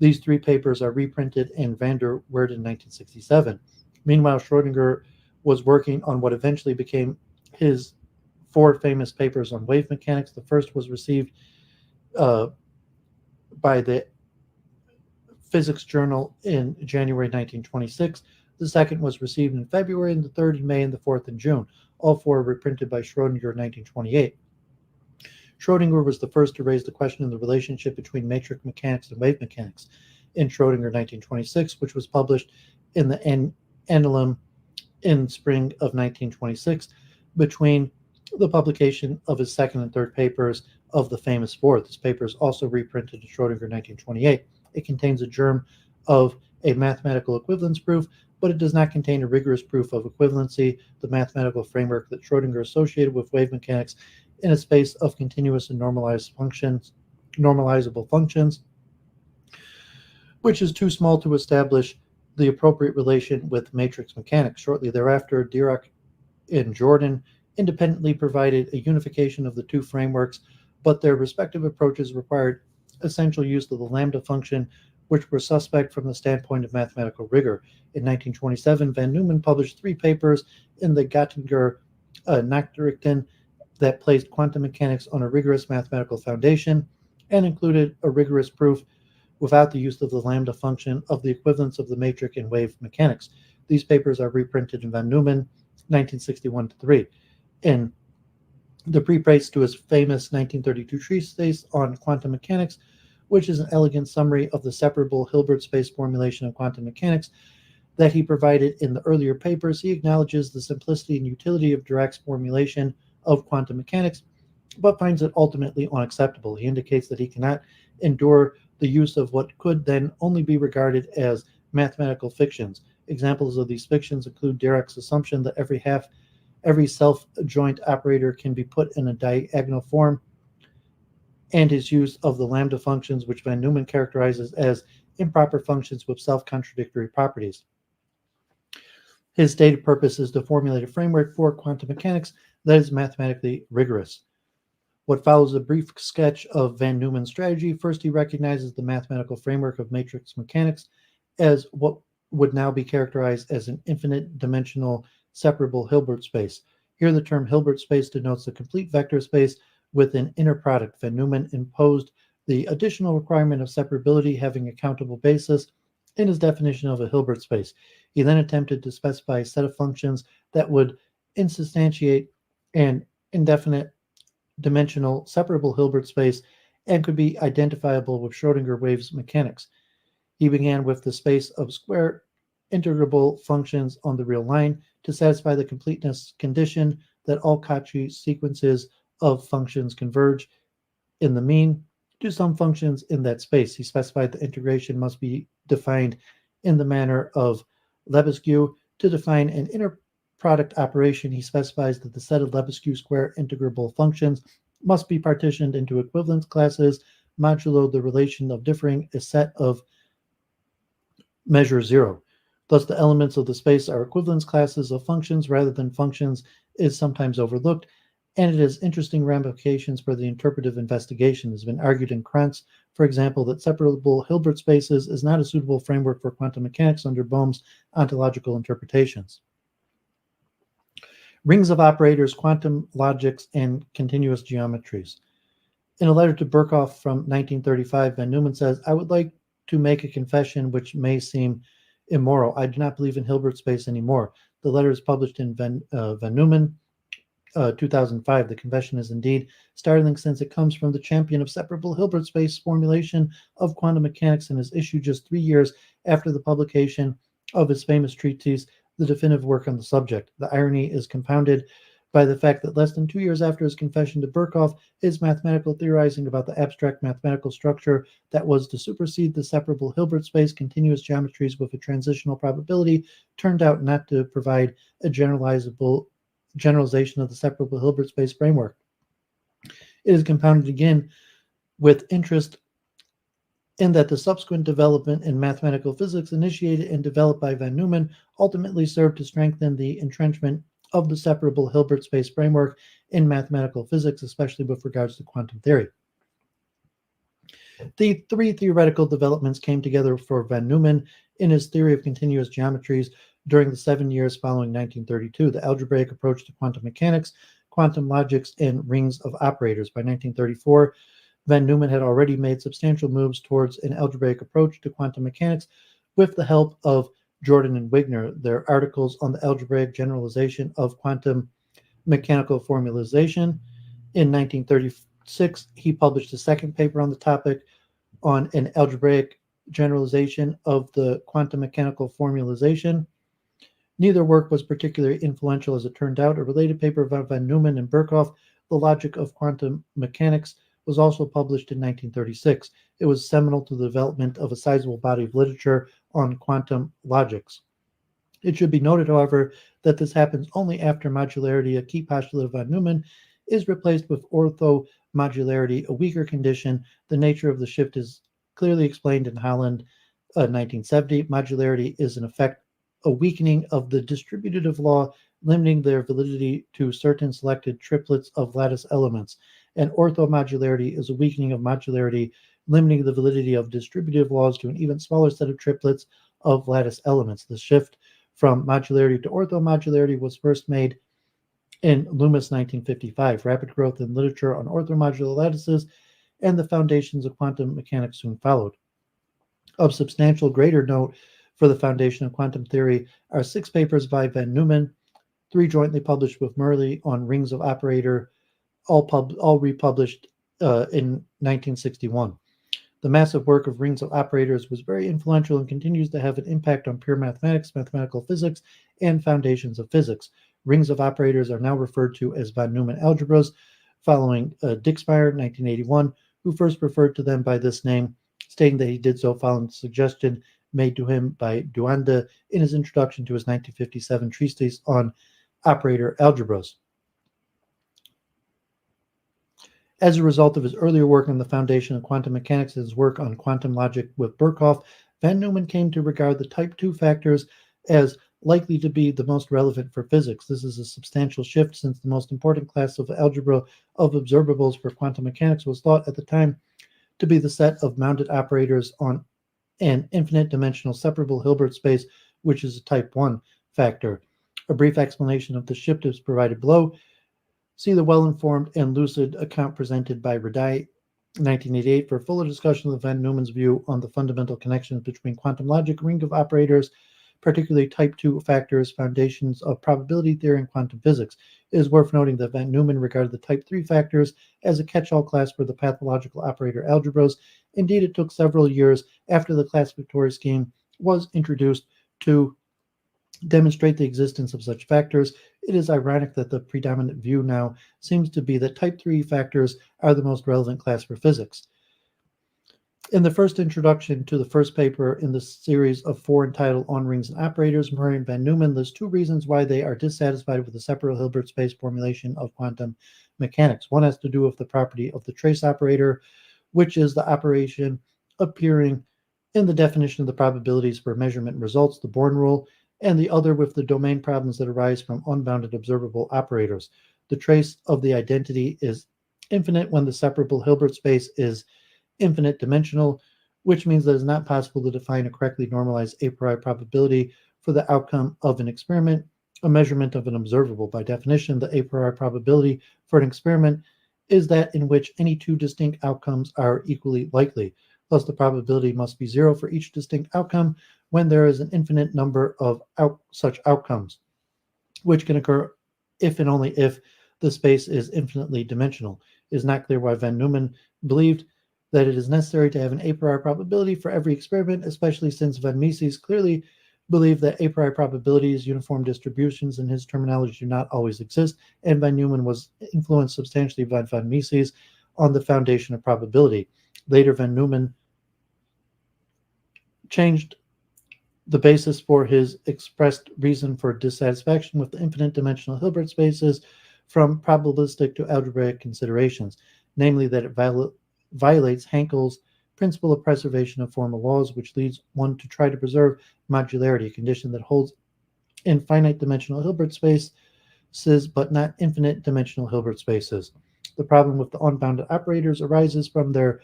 These three papers are reprinted in van der Waerden in 1967. Meanwhile, Schrödinger was working on what eventually became his 4 famous papers on wave mechanics. The first was received by the Physics Journal in January 1926. The second was received in February, and the third in May, and the fourth in June. All 4 were reprinted by Schrödinger in 1928. Schrödinger was the first to raise the question of the relationship between matrix mechanics and wave mechanics in Schrödinger 1926, which was published in the Annalen in spring of 1926. Between the publication of his second and third papers, of the famous bohr. This paper is also reprinted in Schrödinger 1928. It contains a germ of a mathematical equivalence proof, but it does not contain a rigorous proof of equivalency, the mathematical framework that Schrödinger associated with wave mechanics in a space of continuous and normalizable functions, which is too small to establish the appropriate relation with matrix mechanics. Shortly thereafter, Dirac and Jordan independently provided a unification of the two frameworks, but their respective approaches required essential use of the lambda function, which were suspect from the standpoint of mathematical rigor. In 1927, van Neumann published 3 papers in the Göttinger Nachrichten that placed quantum mechanics on a rigorous mathematical foundation and included a rigorous proof without the use of the lambda function of the equivalence of the matrix in wave mechanics. These papers are reprinted in van Neumann 1961-3. In the preface to his famous 1932 treatise on quantum mechanics, which is an elegant summary of the separable Hilbert space formulation of quantum mechanics that he provided in the earlier papers, he acknowledges the simplicity and utility of Dirac's formulation of quantum mechanics, but finds it ultimately unacceptable. He indicates that he cannot endure the use of what could then only be regarded as mathematical fictions. Examples of these fictions include Dirac's assumption that every self-joint operator can be put in a diagonal form, and his use of the lambda functions, which van Neumann characterizes as improper functions with self-contradictory properties. His stated purpose is to formulate a framework for quantum mechanics that is mathematically rigorous. What follows a brief sketch of van Neumann's strategy. First, he recognizes the mathematical framework of matrix mechanics as what would now be characterized as an infinite-dimensional separable Hilbert space. Here, the term Hilbert space denotes the complete vector space with an inner product. Van Neumann imposed the additional requirement of separability having a countable basis in his definition of a Hilbert space. He then attempted to specify a set of functions that would insubstantiate an indefinite dimensional separable Hilbert space and could be identifiable with Schrödinger waves mechanics. He began with the space of square integrable functions on the real line to satisfy the completeness condition that all Cauchy sequences of functions converge in the mean to some functions in that space. He specified the integration must be defined in the manner of Lebesgue. To define an inner product operation, he specifies that the set of Lebesgue square integrable functions must be partitioned into equivalence classes modulo the relation of differing a set of measure 0. Thus, the elements of the space are equivalence classes of functions rather than functions is sometimes overlooked, and it has interesting ramifications for the interpretive investigation. It has been argued in Krantz, for example, that separable Hilbert spaces is not a suitable framework for quantum mechanics under Bohm's ontological interpretations. Rings of operators, quantum logics, and continuous geometries. In a letter to Birkhoff from 1935, van Neumann says, I would like to make a confession which may seem immoral. I do not believe in Hilbert space anymore. The letter is published in van Neumann 2005. The confession is indeed startling since it comes from the champion of separable Hilbert space formulation of quantum mechanics and is issued just 3 years after the publication of his famous treatise, the definitive work on the subject. The irony is compounded by the fact that less than 2 years after his confession to Birkhoff, his mathematical theorizing about the abstract mathematical structure that was to supersede the separable Hilbert space continuous geometries with a transitional probability turned out not to provide a generalization of the separable Hilbert space framework. It is compounded again with interest in that the subsequent development in mathematical physics initiated and developed by van Neumann ultimately served to strengthen the entrenchment of the separable Hilbert space framework in mathematical physics, especially with regards to quantum theory. The 3 theoretical developments came together for van Neumann in his theory of continuous geometries during the 7 years following 1932, the algebraic approach to quantum mechanics, quantum logics, and rings of operators. By 1934, van Neumann had already made substantial moves towards an algebraic approach to quantum mechanics with the help of Jordan and Wigner. Their articles on the algebraic generalization of quantum mechanical formalization. In 1936, he published a second paper on the topic on an algebraic generalization of the quantum mechanical formalization. Neither work was particularly influential as it turned out. A related paper by van Neumann and Birkhoff, The Logic of Quantum Mechanics, was also published in 1936. It was seminal to the development of a sizable body of literature on quantum logics. It should be noted, however, that this happens only after modularity, a key postulate of von Neumann, is replaced with orthomodularity, a weaker condition. The nature of the shift is clearly explained in Holland, 1970. Modularity is, in effect, a weakening of the distributive law, limiting their validity to certain selected triplets of lattice elements. And orthomodularity is a weakening of modularity, limiting the validity of distributive laws to an even smaller set of triplets of lattice elements. The shift from modularity to orthomodularity was first made in Loomis 1955. Rapid growth in literature on orthomodular lattices and the foundations of quantum mechanics soon followed. Of substantial greater note for the foundation of quantum theory are 6 papers by von Neumann, 3 jointly published with Murley on rings of operator, all republished in 1961. The massive work of rings of operators was very influential and continues to have an impact on pure mathematics, mathematical physics, and foundations of physics. Rings of operators are now referred to as von Neumann algebras, following Dixmeyer, 1981, who first referred to them by this name, stating that he did so following the suggestion made to him by Duanda in his introduction to his 1957 treatise on operator algebras. As a result of his earlier work on the foundation of quantum mechanics and his work on quantum logic with Birkhoff, von Neumann came to regard the type 2 factors as likely to be the most relevant for physics. This is a substantial shift since the most important class of algebra of observables for quantum mechanics was thought at the time to be the set of bounded operators on an infinite dimensional separable Hilbert space, which is a type 1 factor. A brief explanation of the shift is provided below. See the well-informed and lucid account presented by Radai, 1988, for a fuller discussion of von Neumann's view on the fundamental connections between quantum logic, ring of operators, particularly type 2 factors, foundations of probability theory, and quantum physics. It is worth noting that von Neumann regarded the type 3 factors as a catch-all class for the pathological operator algebras. Indeed, it took several years after the classificatory scheme was introduced to demonstrate the existence of such factors. It is ironic that the predominant view now seems to be that type 3 factors are the most relevant class for physics. In the first introduction to the first paper in the series of 4 entitled On Rings and Operators, Murray and von Neumann list 2 reasons why they are dissatisfied with the separable Hilbert space formulation of quantum mechanics. One has to do with the property of the trace operator, which is the operation appearing in the definition of the probabilities for measurement results, the Born rule, and the other with the domain problems that arise from unbounded observable operators. The trace of the identity is infinite when the separable Hilbert space is infinite dimensional, which means that it is not possible to define a correctly normalized a priori probability for the outcome of an experiment, a measurement of an observable. By definition, the a priori probability for an experiment is that in which any 2 distinct outcomes are equally likely. Thus, the probability must be 0 for each distinct outcome when there is an infinite number of such outcomes, which can occur if and only if the space is infinitely dimensional. It is not clear why von Neumann believed that it is necessary to have an a priori probability for every experiment, especially since von Mises clearly believed that a priori probabilities, uniform distributions, in his terminology, do not always exist, and von Neumann was influenced substantially by von Mises on the foundation of probability. Later, von Neumann changed the basis for his expressed reason for dissatisfaction with the infinite dimensional Hilbert spaces from probabilistic to algebraic considerations, namely that it violates Hankel's principle of preservation of formal laws, which leads one to try to preserve modularity, a condition that holds in finite dimensional Hilbert spaces but not infinite dimensional Hilbert spaces. The problem with the unbounded operators arises from their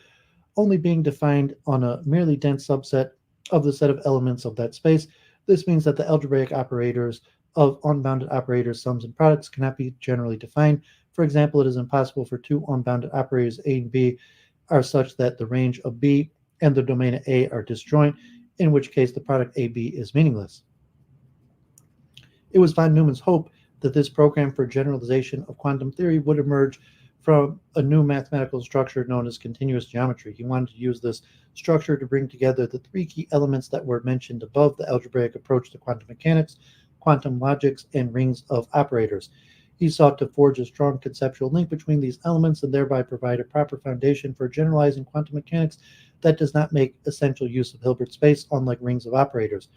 only being defined on a merely dense subset of the set of elements of that space. This means that the algebraic operators of unbounded operators, sums, and products cannot be generally defined. For example, it is impossible for 2 unbounded operators A and B are such that the range of B and the domain of A are disjoint, in which case the product AB is meaningless. It was von Neumann's hope that this program for generalization of quantum theory would emerge from a new mathematical structure known as continuous geometry. He wanted to use this structure to bring together the 3 key elements that were mentioned above: the algebraic approach to quantum mechanics, quantum logics, and rings of operators. He sought to forge a strong conceptual link between these elements and thereby provide a proper foundation for generalizing quantum mechanics that does not make essential use of Hilbert space, unlike rings of operators.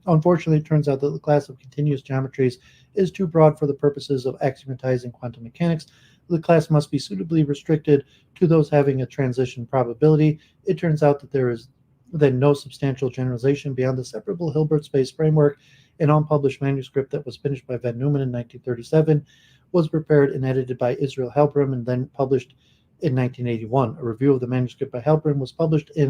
Unfortunately, it turns out that the class of continuous geometries is too broad for the purposes of axiomatizing quantum mechanics. The class must be suitably restricted to those having a transition probability. It turns out that there is then no substantial generalization beyond the separable Hilbert space framework. An unpublished manuscript that was finished by van Neumann in 1937 was prepared and edited by Israel Halperin and then published in 1981. A review of the manuscript by Halperin was published in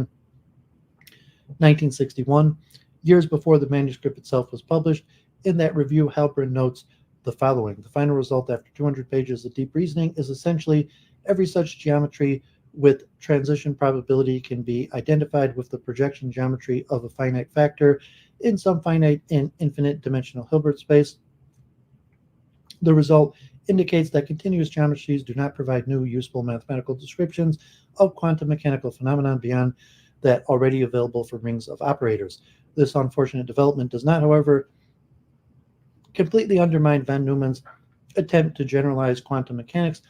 1961, years before the manuscript itself was published. In that review, Halperin notes the following: the final result after 200 pages of deep reasoning is essentially every such geometry with transition probability can be identified with the projection geometry of a finite factor in some finite and infinite dimensional Hilbert space. The result indicates that continuous geometries do not provide new useful mathematical descriptions of quantum mechanical phenomena beyond that already available for rings of operators. This unfortunate development does not, however, completely undermine van Neumann's attempt to generalize quantum mechanics.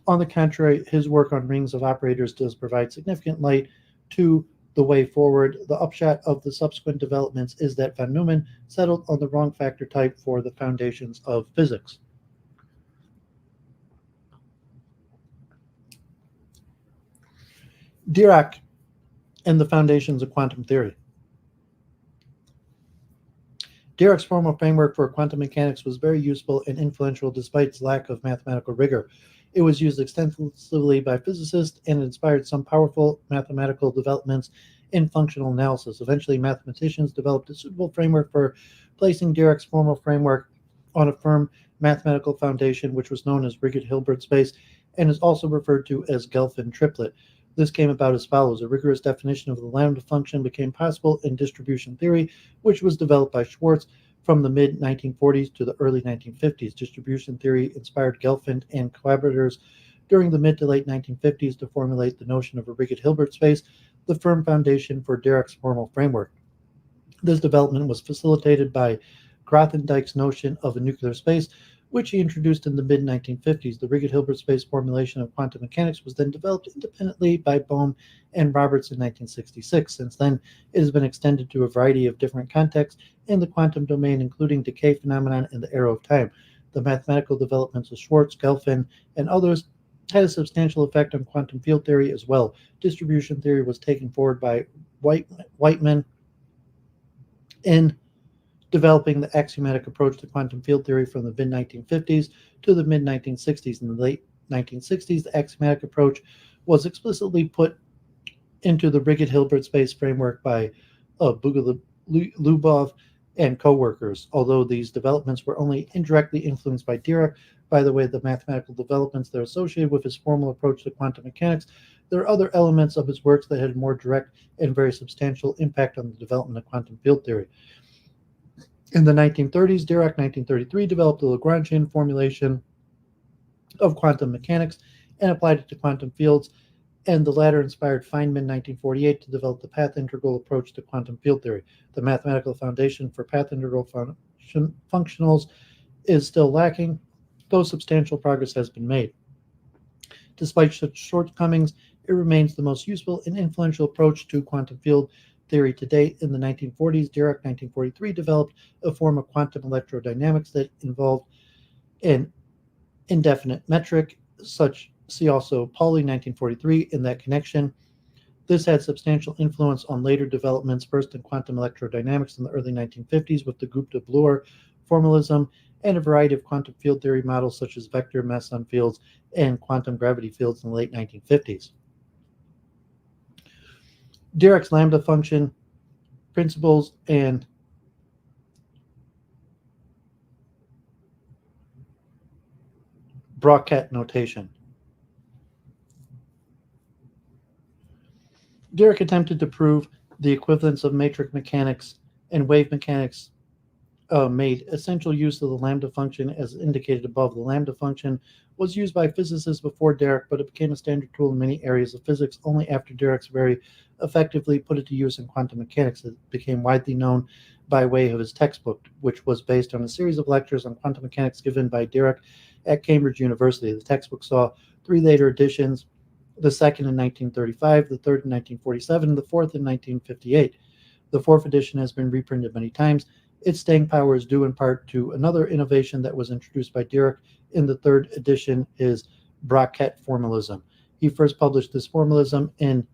On the contrary, his work on rings of operators does provide significant light to the way forward. The upshot of the subsequent developments is that van Neumann settled on the wrong factor type for the foundations of physics. Dirac and the foundations of quantum theory. Dirac's formal framework for quantum mechanics was very useful and influential despite its lack of mathematical rigor. It was used extensively by physicists and inspired some powerful mathematical developments in functional analysis. Eventually, mathematicians developed a suitable framework for placing Dirac's formal framework on a firm mathematical foundation, which was known as rigid Hilbert space and is also referred to as Gelfand triplet. This came about as follows. A rigorous definition of the lambda function became possible in distribution theory, which was developed by Schwartz from the mid-1940s to the early 1950s. Distribution theory inspired Gelfand and collaborators during the mid to late 1950s to formulate the notion of a rigid Hilbert space, the firm foundation for Dirac's formal framework. This development was facilitated by Grothendieck's notion of a nuclear space, which he introduced in the mid-1950s. The rigid Hilbert space formulation of quantum mechanics was then developed independently by Bohm and Roberts in 1966. Since then, it has been extended to a variety of different contexts in the quantum domain, including decay phenomenon and the arrow of time. The mathematical developments of Schwartz, Gelfand, and others had a substantial effect on quantum field theory as well. Distribution theory was taken forward by Whiteman in developing the axiomatic approach to quantum field theory from the mid-1950s to the mid-1960s. In the late 1960s, the axiomatic approach was explicitly put into the rigid Hilbert space framework by Bogolubov and co-workers. Although these developments were only indirectly influenced by Dirac, by the way, the mathematical developments that are associated with his formal approach to quantum mechanics, there are other elements of his works that had a more direct and very substantial impact on the development of quantum field theory. In the 1930s, Dirac, 1933, developed the Lagrangian formulation of quantum mechanics and applied it to quantum fields, and the latter inspired Feynman, 1948, to develop the path integral approach to quantum field theory. The mathematical foundation for path integral functionals is still lacking, though substantial progress has been made. Despite such shortcomings, it remains the most useful and influential approach to quantum field theory to date. In the 1940s, Dirac, 1943, developed a form of quantum electrodynamics that involved an indefinite metric, see also Pauli, 1943, in that connection. This had substantial influence on later developments, first in quantum electrodynamics in the early 1950s with the Gupta-Bloor formalism, and a variety of quantum field theory models such as vector meson fields and quantum gravity fields in the late 1950s. Dirac's lambda function principles and Brocket notation. Dirac attempted to prove the equivalence of matrix mechanics and wave mechanics, made essential use of the lambda function as indicated above. The lambda function was used by physicists before Dirac, but it became a standard tool in many areas of physics only after Dirac's very effectively put it to use in quantum mechanics. It became widely known by way of his textbook, which was based on a series of lectures on quantum mechanics given by Dirac at Cambridge University. The textbook saw 3 later editions, the second in 1935, the third in 1947, and the fourth in 1958. The fourth edition has been reprinted many times. Its staying power is due in part to another innovation that was introduced by Dirac in the third edition, is bracket formalism. He first published this formalism in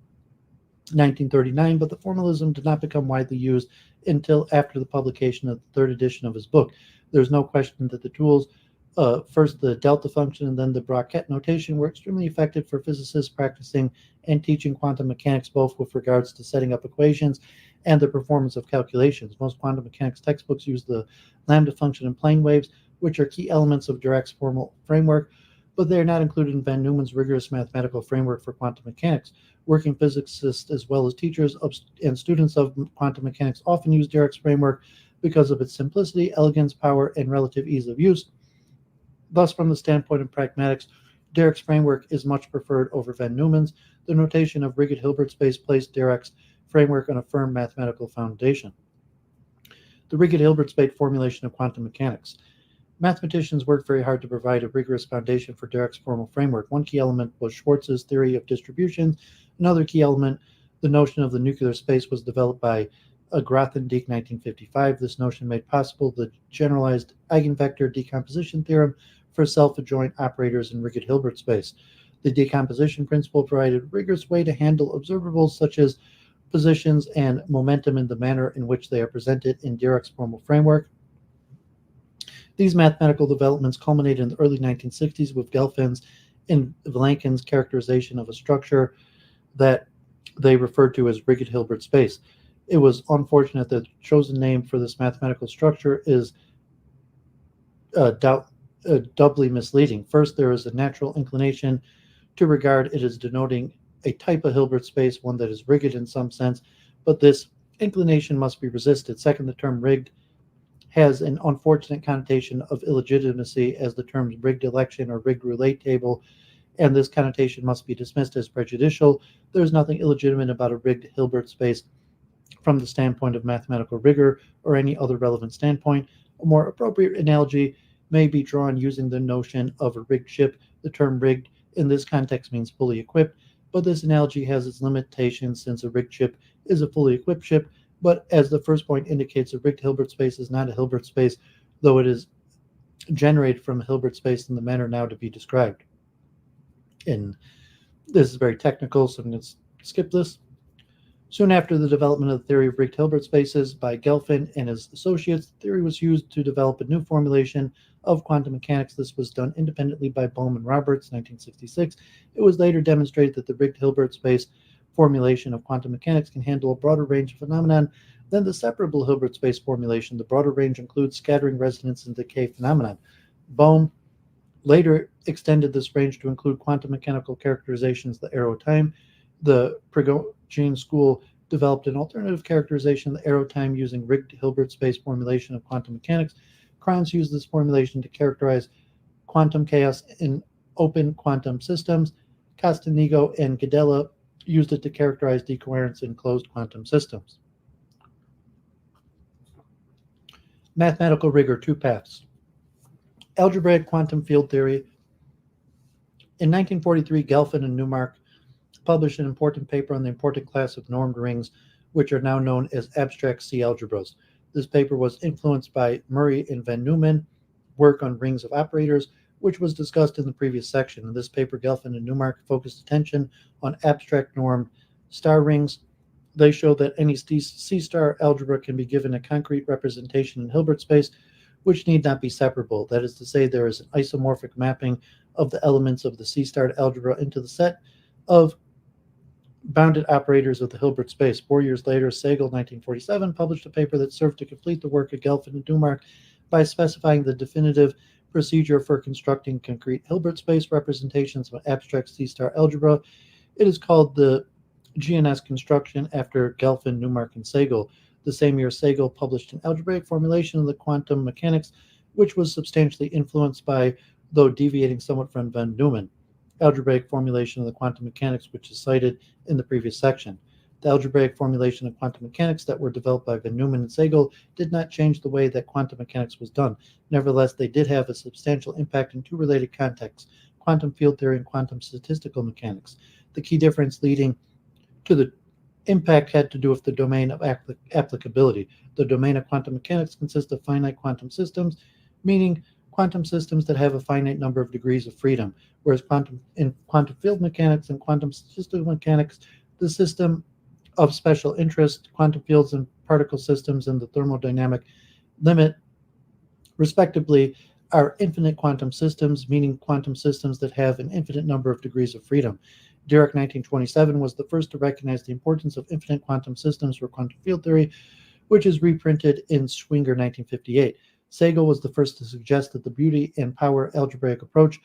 1939, but the formalism did not become widely used until after the publication of the third edition of his book. There's no question that the tools, first the delta function and then the bracket notation, were extremely effective for physicists practicing and teaching quantum mechanics, both with regards to setting up equations and the performance of calculations. Most quantum mechanics textbooks use the lambda function and plane waves, which are key elements of Dirac's formal framework, but they are not included in van Neumann's rigorous mathematical framework for quantum mechanics. Working physicists, as well as teachers and students of quantum mechanics, often use Dirac's framework because of its simplicity, elegance, power, and relative ease of use. Thus, from the standpoint of pragmatics, Dirac's framework is much preferred over van Neumann's. The notation of rigid Hilbert space placed Dirac's framework on a firm mathematical foundation. The rigid Hilbert space formulation of quantum mechanics. Mathematicians worked very hard to provide a rigorous foundation for Dirac's formal framework. One key element was Schwarz's theory of distributions. Another key element, the notion of the nuclear space, was developed by Grothendieck 1955. This notion made possible the generalized eigenvector decomposition theorem for self-adjoint operators in rigid Hilbert space. The decomposition principle provided a rigorous way to handle observables such as positions and momentum in the manner in which they are presented in Dirac's formal framework. These mathematical developments culminated in the early 1960s with Gelfin's and Vilenkin's characterization of a structure that they referred to as rigid Hilbert space. It was unfortunate that the chosen name for this mathematical structure is doubly misleading. First, there is a natural inclination to regard it as denoting a type of Hilbert space, one that is rigid in some sense, but this inclination must be resisted. Second, the term rigged has an unfortunate connotation of illegitimacy, as the terms rigged election or rigged roulette table, and this connotation must be dismissed as prejudicial. There is nothing illegitimate about a rigged Hilbert space from the standpoint of mathematical rigor or any other relevant standpoint. A more appropriate analogy may be drawn using the notion of a rigged ship. The term rigged in this context means fully equipped, but this analogy has its limitations since a rigged ship is a fully equipped ship. But as the first point indicates, a rigged Hilbert space is not a Hilbert space, though it is generated from a Hilbert space in the manner now to be described. And this is very technical, so I'm going to skip this. Soon after the development of the theory of rigged Hilbert spaces by Gelfin and his associates, the theory was used to develop a new formulation of quantum mechanics. This was done independently by Bohm and Roberts, 1966. It was later demonstrated that the rigged Hilbert space formulation of quantum mechanics can handle a broader range of phenomenon than the separable Hilbert space formulation. The broader range includes scattering, resonance, and decay phenomenon. Bohm later extended this range to include quantum mechanical characterizations of the arrow time. The Prigogine school developed an alternative characterization of the arrow time using rigged Hilbert space formulation of quantum mechanics. Kranz used this formulation to characterize quantum chaos in open quantum systems. Castanigo and Gadella used it to characterize decoherence in closed quantum systems. Mathematical rigor, 2 paths. Algebraic quantum field theory. In 1943, Gelfin and Newmark published an important paper on the important class of normed rings, which are now known as abstract C algebras. This paper was influenced by Murray and van Neumann work on rings of operators, which was discussed in the previous section. In this paper, Gelfin and Newmark focused attention on abstract normed star rings. They show that any C-star algebra can be given a concrete representation in Hilbert space, which need not be separable. That is to say, there is an isomorphic mapping of the elements of the C-star algebra into the set of bounded operators of the Hilbert space. 4 years later, Sagel, 1947, published a paper that served to complete the work of Gelfin and Newmark by specifying the definitive procedure for constructing concrete Hilbert space representations of abstract C-star algebra. It is called the GNS construction after Gelfin, Newmark, and Sagel. The same year, Sagel published an algebraic formulation of the quantum mechanics, which was substantially influenced by, though deviating somewhat from van Neumann, algebraic formulation of the quantum mechanics, which is cited in the previous section. The algebraic formulation of quantum mechanics that were developed by van Neumann and Segel did not change the way that quantum mechanics was done. Nevertheless, they did have a substantial impact in two related contexts: quantum field theory and quantum statistical mechanics. The key difference leading to the impact had to do with the domain of applicability. The domain of quantum mechanics consists of finite quantum systems, meaning quantum systems that have a finite number of degrees of freedom, whereas in quantum field mechanics and quantum statistical mechanics, the system of special interest, quantum fields and particle systems, and the thermodynamic limit, respectively, are infinite quantum systems, meaning quantum systems that have an infinite number of degrees of freedom. Dirac 1927 was the first to recognize the importance of infinite quantum systems for quantum field theory, which is reprinted in Schwinger 1958. Segel was the first to suggest that the beauty and power algebraic approach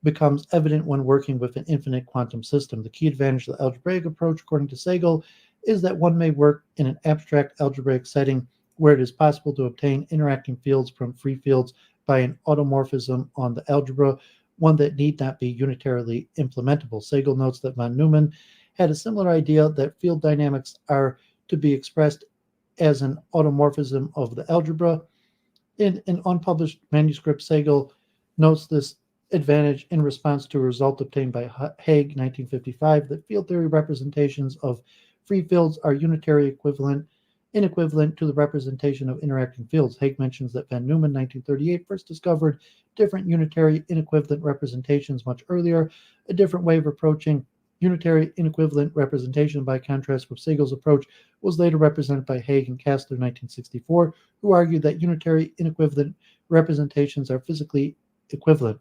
becomes evident when working with an infinite quantum system. The key advantage of the algebraic approach, according to Segel, is that one may work in an abstract algebraic setting where it is possible to obtain interacting fields from free fields by an automorphism on the algebra, one that need not be unitarily implementable. Segel notes that van Neumann had a similar idea that field dynamics are to be expressed as an automorphism of the algebra. In an unpublished manuscript, Segel notes this advantage in response to a result obtained by Hague 1955 that field theory representations of free fields are unitary inequivalent to the representation of interacting fields. Hague mentions that van Neumann 1938 first discovered different unitary inequivalent representations much earlier. A different way of approaching unitary inequivalent representation, by contrast with Segel's approach, was later represented by Hague and Kastler 1964, who argued that unitary inequivalent representations are physically equivalent.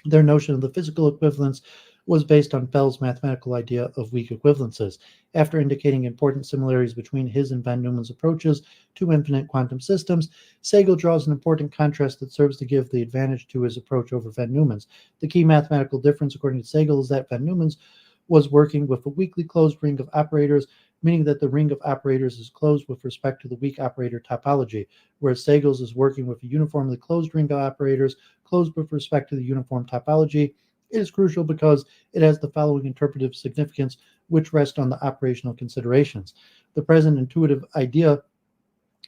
Their notion of the physical equivalence was based on Bell's mathematical idea of weak equivalences. After indicating important similarities between his and van Neumann's approaches to infinite quantum systems, Segel draws an important contrast that serves to give the advantage to his approach over van Neumann's. The key mathematical difference, according to Segel, is that van Neumann's was working with a weakly closed ring of operators, meaning that the ring of operators is closed with respect to the weak operator topology, whereas Segel's is working with a uniformly closed ring of operators closed with respect to the uniform topology. It is crucial because it has the following interpretive significance, which rest on the operational considerations. The present intuitive idea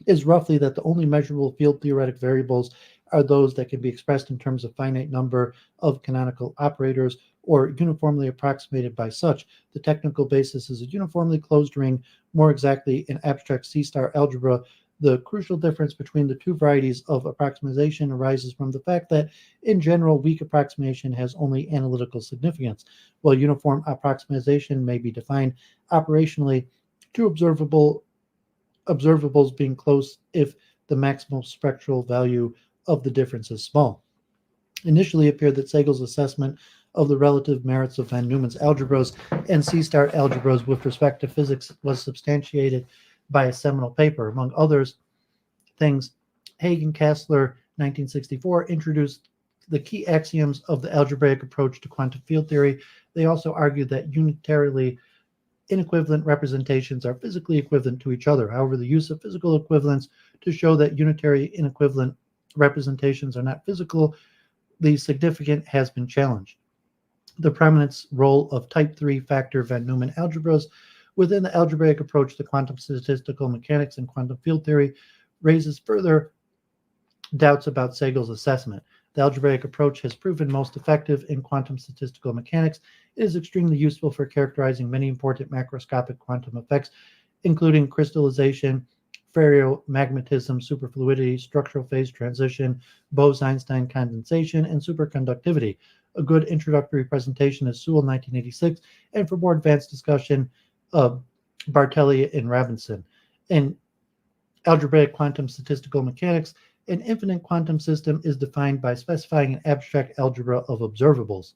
is roughly that the only measurable field theoretic variables are those that can be expressed in terms of finite number of canonical operators or uniformly approximated by such. The technical basis is a uniformly closed ring, more exactly in abstract C-star algebra. The crucial difference between the two varieties of approximation arises from the fact that, in general, weak approximation has only analytical significance, while uniform approximation may be defined operationally to observables being close if the maximal spectral value of the difference is small. Initially, it appeared that Segel's assessment of the relative merits of van Neumann's algebras and C-star algebras with respect to physics was substantiated by a seminal paper. Among others things, Hague and Kastler 1964 introduced the key axioms of the algebraic approach to quantum field theory. They also argued that unitarily inequivalent representations are physically equivalent to each other. However, the use of physical equivalence to show that unitary inequivalent representations are not physical, the significant has been challenged. The prominent role of type 3 factor van Neumann algebras within the algebraic approach to quantum statistical mechanics and quantum field theory raises further doubts about Segel's assessment. The algebraic approach has proven most effective in quantum statistical mechanics. It is extremely useful for characterizing many important macroscopic quantum effects, including crystallization, ferromagnetism, superfluidity, structural phase transition, Bose-Einstein condensation, and superconductivity. A good introductory presentation is Sewell 1986, and for more advanced discussion, Bartelli and Robinson. In algebraic quantum statistical mechanics, an infinite quantum system is defined by specifying an abstract algebra of observables.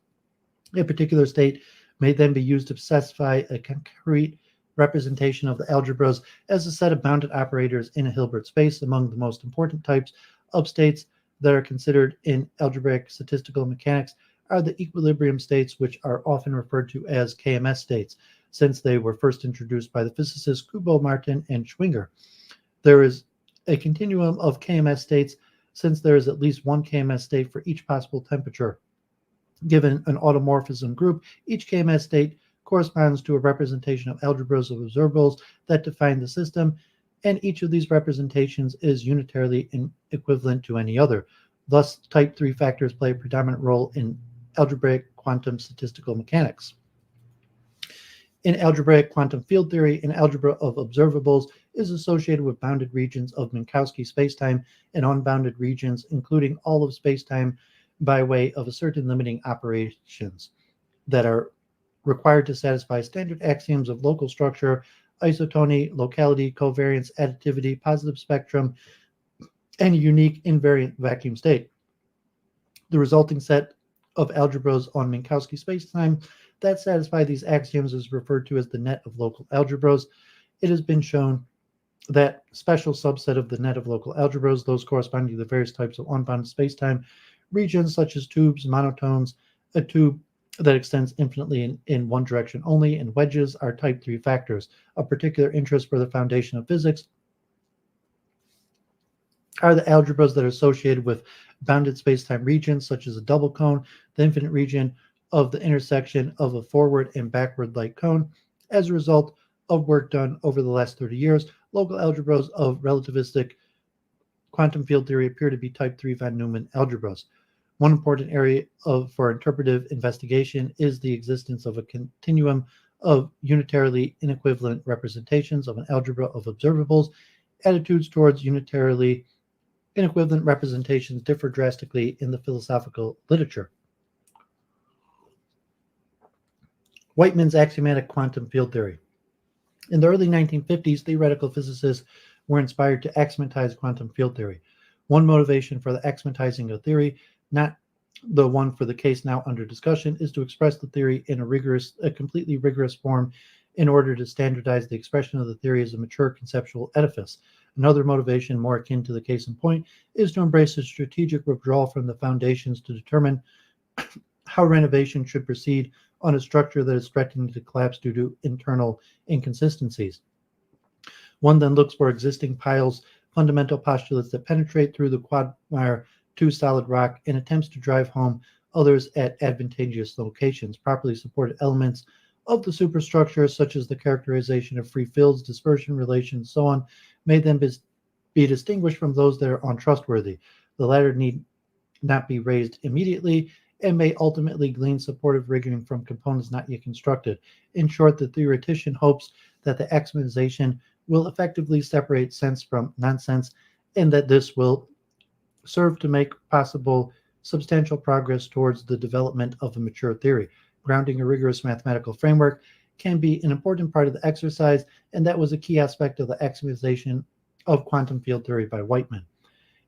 A particular state may then be used to specify a concrete representation of the algebras as a set of bounded operators in a Hilbert space. Among the most important types of states that are considered in algebraic statistical mechanics are the equilibrium states, which are often referred to as KMS states, since they were first introduced by the physicists Kubo, Martin, and Schwinger. There is a continuum of KMS states, since there is at least one KMS state for each possible temperature. Given an automorphism group, each KMS state corresponds to a representation of algebras of observables that define the system, and each of these representations is unitarily equivalent to any other. Thus, type 3 factors play a predominant role in algebraic quantum statistical mechanics. In algebraic quantum field theory, an algebra of observables is associated with bounded regions of Minkowski spacetime and unbounded regions, including all of spacetime, by way of a certain limiting operations that are required to satisfy standard axioms of local structure, isotony, locality, covariance, additivity, positive spectrum, and a unique invariant vacuum state. The resulting set of algebras on Minkowski spacetime that satisfy these axioms is referred to as the net of local algebras. It has been shown that special subset of the net of local algebras, those corresponding to the various types of unbounded spacetime regions, such as tubes, monotones, a tube that extends infinitely in one direction only, and wedges, are type 3 factors. Of particular interest for the foundation of physics are the algebras that are associated with bounded spacetime regions, such as a double cone, the infinite region of the intersection of a forward and backward light cone. As a result of work done over the last 30 years, local algebras of relativistic quantum field theory appear to be type 3 von Neumann algebras. One important area for interpretive investigation is the existence of a continuum of unitarily inequivalent representations of an algebra of observables. Attitudes towards unitarily inequivalent representations differ drastically in the philosophical literature. Weightman's axiomatic quantum field theory. In the early 1950s, theoretical physicists were inspired to axiomatize quantum field theory. One motivation for the axiomatizing of theory, not the one for the case now under discussion, is to express the theory in a completely rigorous form in order to standardize the expression of the theory as a mature conceptual edifice. Another motivation, more akin to the case in point, is to embrace a strategic withdrawal from the foundations to determine how renovation should proceed on a structure that is threatening to collapse due to internal inconsistencies. One then looks for existing piles, fundamental postulates that penetrate through the quagmire to solid rock, and attempts to drive home others at advantageous locations. Properly supported elements of the superstructure, such as the characterization of free fields, dispersion relations, so on, may then be distinguished from those that are untrustworthy. The latter need not be raised immediately and may ultimately glean supportive rigging from components not yet constructed. In short, the theoretician hopes that the axiomatization will effectively separate sense from nonsense, and that this will serve to make possible substantial progress towards the development of a mature theory. Grounding a rigorous mathematical framework can be an important part of the exercise, and that was a key aspect of the axiomatization of quantum field theory by Weightman.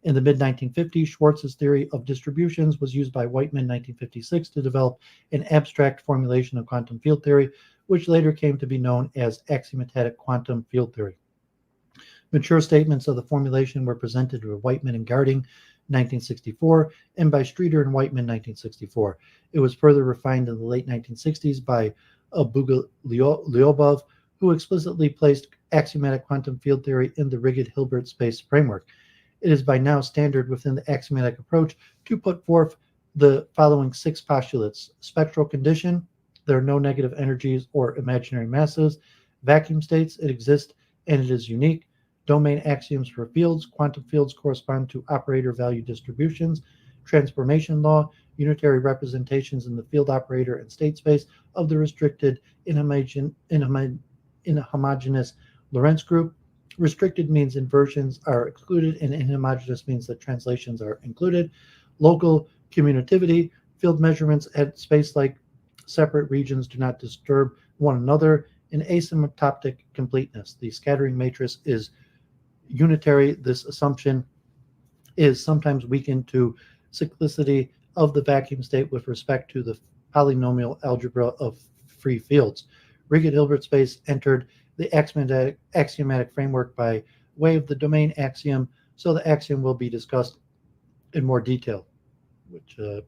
In the mid-1950s, Schwarz's theory of distributions was used by Weightman in 1956 to develop an abstract formulation of quantum field theory, which later came to be known as axiomatic quantum field theory. Mature statements of the formulation were presented by Weightman and Garding in 1964 and by Streeter and Weightman in 1964. It was further refined in the late 1960s by Bugolyubov, who explicitly placed axiomatic quantum field theory in the rigid Hilbert space framework. It is by now standard within the axiomatic approach to put forth the following 6 postulates: spectral condition, there are no negative energies or imaginary masses; vacuum states, it exists and it is unique; domain axioms for fields, quantum fields correspond to operator value distributions; transformation law, unitary representations in the field operator and state space of the restricted inhomogeneous Lorentz group. Restricted means inversions are excluded, and inhomogeneous means that translations are included. Local commutativity, field measurements at space-like separate regions do not disturb one another. And asymptotic completeness, the scattering matrix is unitary. This assumption is sometimes weakened to cyclicity of the vacuum state with respect to the polynomial algebra of free fields. Rigid Hilbert space entered the axiomatic framework by way of the domain axiom, so the axiom will be discussed in more detail, which is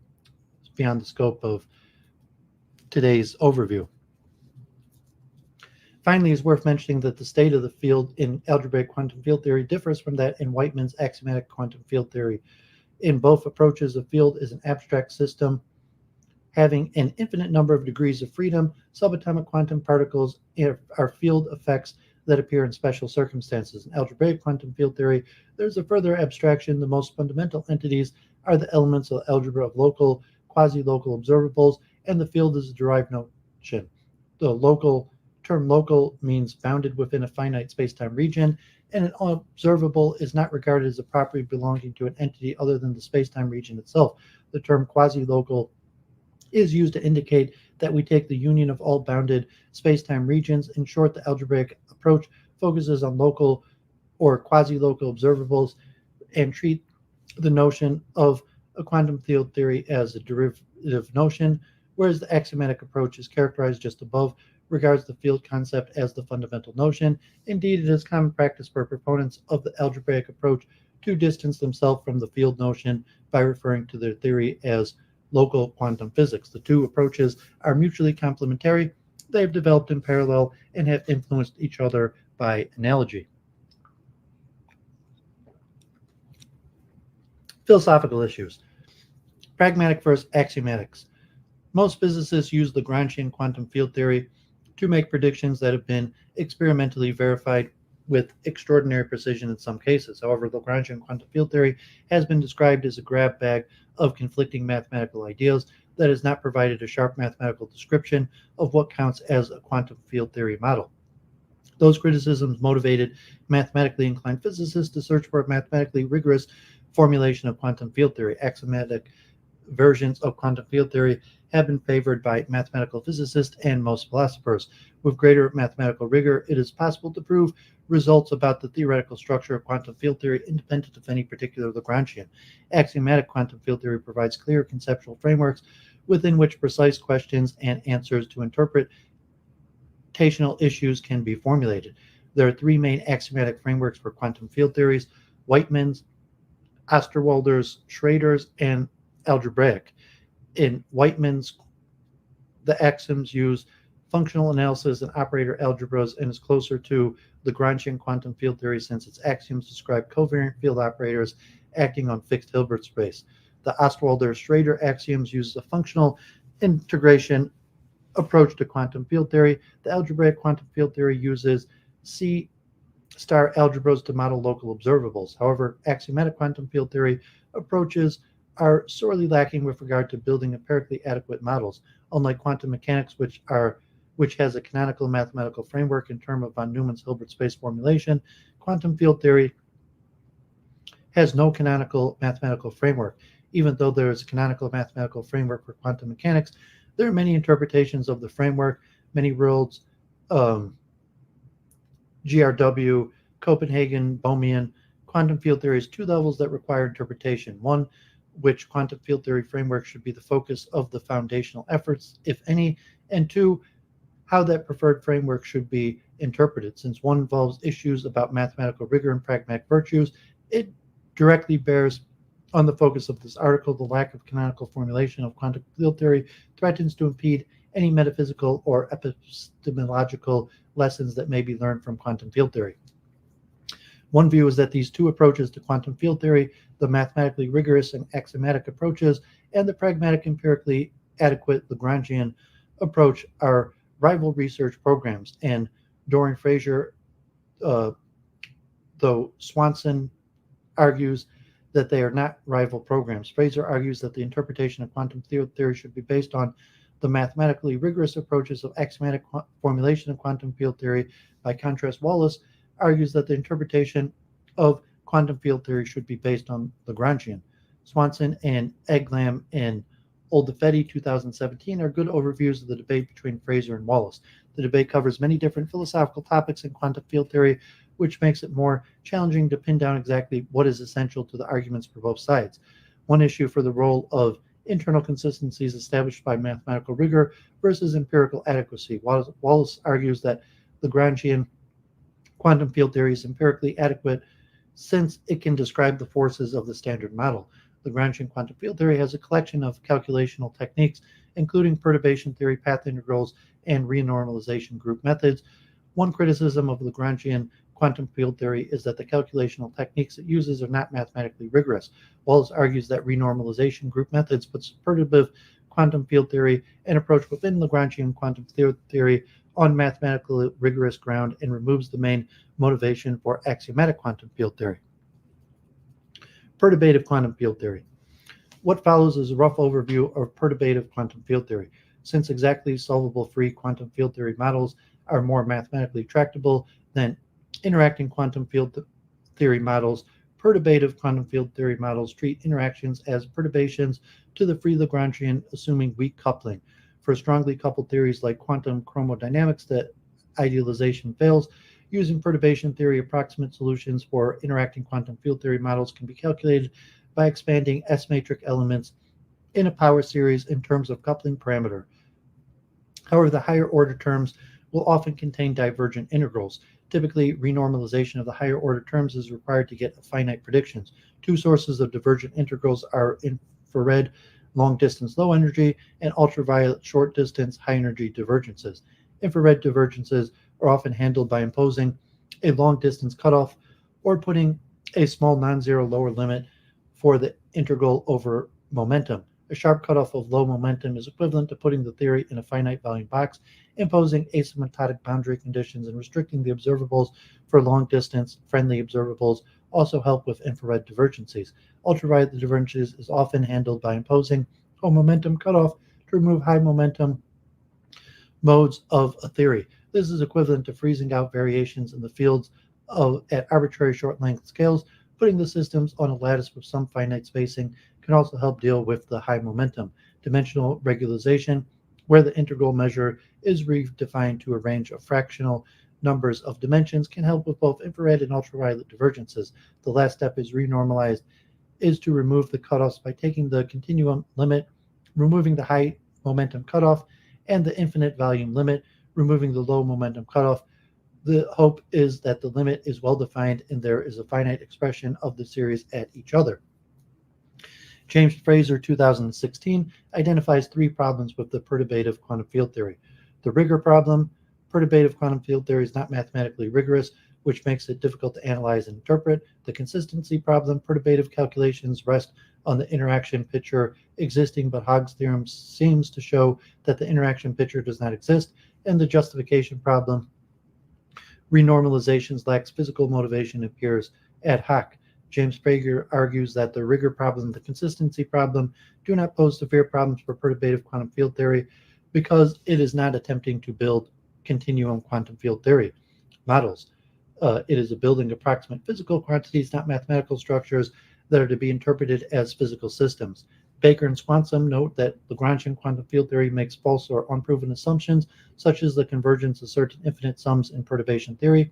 beyond the scope of today's overview. Finally, it's worth mentioning that the state of the field in algebraic quantum field theory differs from that in Weightman's axiomatic quantum field theory. In both approaches, a field is an abstract system having an infinite number of degrees of freedom. Subatomic quantum particles are field effects that appear in special circumstances. In algebraic quantum field theory, there's a further abstraction. The most fundamental entities are the elements of the algebra of local, quasi-local observables, and the field is a derived notion. The term local means bounded within a finite space-time region, and an observable is not regarded as a property belonging to an entity other than the space-time region itself. The term quasi-local is used to indicate that we take the union of all bounded space-time regions. In short, the algebraic approach focuses on local or quasi-local observables and treat the notion of a quantum field theory as a derivative notion, whereas the axiomatic approach is characterized just above, regards the field concept as the fundamental notion. Indeed, it is common practice for proponents of the algebraic approach to distance themselves from the field notion by referring to their theory as local quantum physics. The two approaches are mutually complementary. They have developed in parallel and have influenced each other by analogy. Philosophical issues. Pragmatic versus axiomatics. Most physicists use Lagrangian quantum field theory to make predictions that have been experimentally verified with extraordinary precision in some cases. However, Lagrangian quantum field theory has been described as a grab bag of conflicting mathematical ideas that has not provided a sharp mathematical description of what counts as a quantum field theory model. Those criticisms motivated mathematically inclined physicists to search for a mathematically rigorous formulation of quantum field theory. Axiomatic versions of quantum field theory have been favored by mathematical physicists and most philosophers. With greater mathematical rigor, it is possible to prove results about the theoretical structure of quantum field theory independent of any particular Lagrangian. Axiomatic quantum field theory provides clear conceptual frameworks within which precise questions and answers to interpretational issues can be formulated. There are three main axiomatic frameworks for quantum field theories: Whiteman's, Osterwalder's, Schrader's, and algebraic. In Whiteman's, the axioms use functional analysis and operator algebras and is closer to Lagrangian quantum field theory since its axioms describe covariant field operators acting on fixed Hilbert space. The Osterwalder-Schrader axioms use a functional integration approach to quantum field theory. The algebraic quantum field theory uses C-star algebras to model local observables. However, axiomatic quantum field theory approaches are sorely lacking with regard to building empirically adequate models. Unlike quantum mechanics, which has a canonical mathematical framework in terms of von Neumann's Hilbert space formulation, quantum field theory has no canonical mathematical framework. Even though there is a canonical mathematical framework for quantum mechanics, there are many interpretations of the framework. Many worlds, GRW, Copenhagen, Bohmian. Quantum field theory has two levels that require interpretation. One, which quantum field theory framework should be the focus of the foundational efforts, if any, and two, how that preferred framework should be interpreted. Since one involves issues about mathematical rigor and pragmatic virtues, it directly bears on the focus of this article. The lack of canonical formulation of quantum field theory threatens to impede any metaphysical or epistemological lessons that may be learned from quantum field theory. One view is that these two approaches to quantum field theory, the mathematically rigorous and axiomatic approaches, and the pragmatic empirically adequate Lagrangian approach, are rival research programs. And Dorian Fraser, though Swanson argues that they are not rival programs. Fraser argues that the interpretation of quantum field theory should be based on the mathematically rigorous approaches of axiomatic formulation of quantum field theory. By contrast, Wallace argues that the interpretation of quantum field theory should be based on Lagrangian. Swanson and Eglam and Oldefetti 2017 are good overviews of the debate between Fraser and Wallace. The debate covers many different philosophical topics in quantum field theory, which makes it more challenging to pin down exactly what is essential to the arguments for both sides. One issue for the role of internal consistencies established by mathematical rigor versus empirical adequacy. Wallace argues that Lagrangian quantum field theory is empirically adequate since it can describe the forces of the standard model. Lagrangian quantum field theory has a collection of calculational techniques, including perturbation theory, path integrals, and renormalization group methods. One criticism of Lagrangian quantum field theory is that the calculational techniques it uses are not mathematically rigorous. Wallace argues that renormalization group methods put perturbative quantum field theory, an approach within Lagrangian quantum field theory on mathematically rigorous ground, and removes the main motivation for axiomatic quantum field theory. Perturbative quantum field theory. What follows is a rough overview of perturbative quantum field theory. Since exactly solvable free quantum field theory models are more mathematically tractable than interacting quantum field theory models, perturbative quantum field theory models treat interactions as perturbations to the free Lagrangian, assuming weak coupling. For strongly coupled theories like quantum chromodynamics that idealization fails, using perturbation theory approximate solutions for interacting quantum field theory models can be calculated by expanding S-matrix elements in a power series in terms of coupling parameter. However, the higher order terms will often contain divergent integrals. Typically, renormalization of the higher order terms is required to get finite predictions. Two sources of divergent integrals are infrared long distance low energy and ultraviolet short distance high energy divergences. Infrared divergences are often handled by imposing a long distance cutoff or putting a small non-zero lower limit for the integral over momentum. A sharp cutoff of low momentum is equivalent to putting the theory in a finite volume box, imposing asymptotic boundary conditions and restricting the observables for long distance friendly observables also help with infrared divergences. Ultraviolet divergences is often handled by imposing a momentum cutoff to remove high momentum modes of a theory. This is equivalent to freezing out variations in the fields at arbitrary short length scales. Putting the systems on a lattice with some finite spacing can also help deal with the high momentum. Dimensional regularization, where the integral measure is redefined to a range of fractional numbers of dimensions, can help with both infrared and ultraviolet divergences. The last step is to remove the cutoffs by taking the continuum limit, removing the high momentum cutoff, and the infinite volume limit, removing the low momentum cutoff. The hope is that the limit is well defined and there is a finite expression of the series at each other. James Fraser, 2016, identifies three problems with the perturbative quantum field theory. The Rigor problem. Perturbative quantum field theory is not mathematically rigorous, which makes it difficult to analyze and interpret. The consistency problem. Perturbative calculations rest on the interaction picture existing, but Hogg's theorem seems to show that the interaction picture does not exist. And the justification problem. Renormalizations lacks physical motivation and appears ad hoc. James Prager argues that the Rigor problem and the consistency problem do not pose severe problems for perturbative quantum field theory because it is not attempting to build continuum quantum field theory models. It is a building approximate physical quantities, not mathematical structures that are to be interpreted as physical systems. Baker and Swanson note that Lagrangian quantum field theory makes false or unproven assumptions, such as the convergence of certain infinite sums in perturbation theory.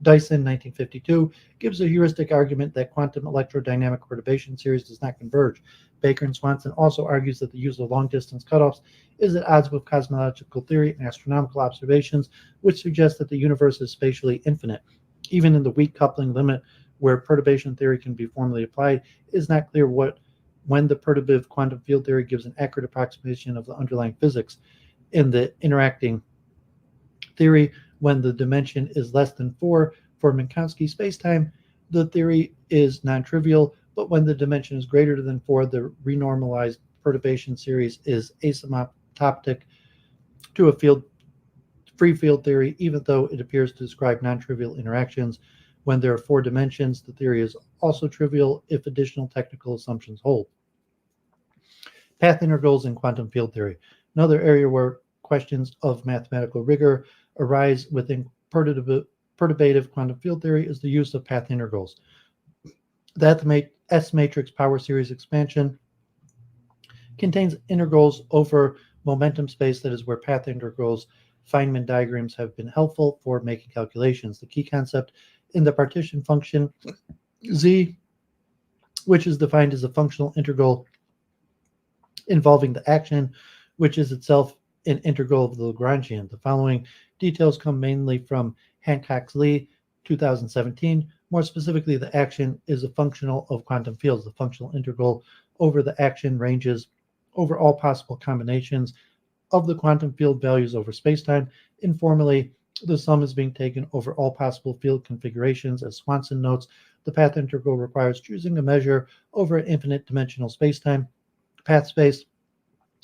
Dyson, 1952, gives a heuristic argument that quantum electrodynamic perturbation series does not converge. Baker and Swanson also argues that the use of long-distance cutoffs is at odds with cosmological theory and astronomical observations, which suggest that the universe is spatially infinite. Even in the weak coupling limit, where perturbation theory can be formally applied, it is not clear when the perturbative quantum field theory gives an accurate approximation of the underlying physics. In the interacting theory, when the dimension is less than 4 for Minkowski spacetime, the theory is non-trivial, but when the dimension is greater than 4, the renormalized perturbation series is asymptotic to a free field theory, even though it appears to describe non-trivial interactions. When there are 4 dimensions, the theory is also trivial if additional technical assumptions hold. Path integrals in quantum field theory. Another area where questions of mathematical rigor arise within perturbative quantum field theory is the use of path integrals. The S-matrix power series expansion contains integrals over momentum space, that is where path integrals Feynman diagrams have been helpful for making calculations. The key concept in the partition function z, which is defined as a functional integral involving the action, which is itself an integral of the Lagrangian. The following details come mainly from Hancock's Lee, 2017. More specifically, the action is a functional of quantum fields. The functional integral over the action ranges over all possible combinations of the quantum field values over spacetime. Informally, the sum is being taken over all possible field configurations. As Swanson notes, the path integral requires choosing a measure over an infinite dimensional spacetime path space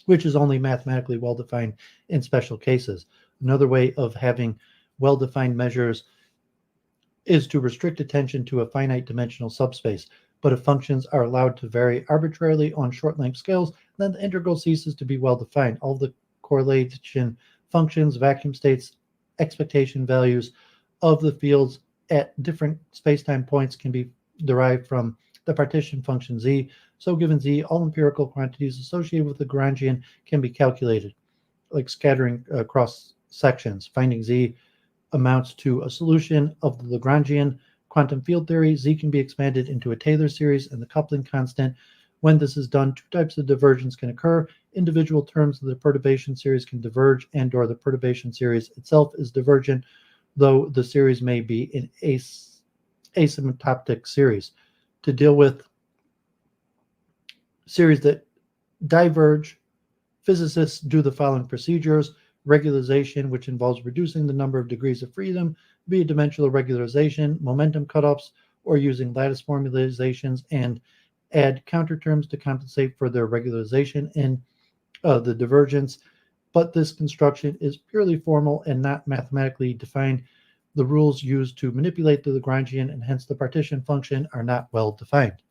which is only mathematically well-defined in special cases. Another way of having well-defined measures is to restrict attention to a finite dimensional subspace. But if functions are allowed to vary arbitrarily on short-length scales, then the integral ceases to be well-defined. All the correlation functions, vacuum states, expectation values of the fields at different spacetime points can be derived from the partition function z. So given z, all empirical quantities associated with the Lagrangian can be calculated, like scattering across sections. Finding z amounts to a solution of the Lagrangian quantum field theory. Z can be expanded into a Taylor series and the coupling constant. When this is done, two types of divergence can occur. Individual terms of the perturbation series can diverge, and/or the perturbation series itself is divergent, though the series may be an asymptotic series. To deal with series that diverge, physicists do the following procedures: regularization, which involves reducing the number of degrees of freedom via dimensional regularization, momentum cutoffs, or using lattice formalizations, and add counterterms to compensate for their regularization in the divergence. But this construction is purely formal and not mathematically defined. The rules used to manipulate the Lagrangian and hence the partition function are not well defined.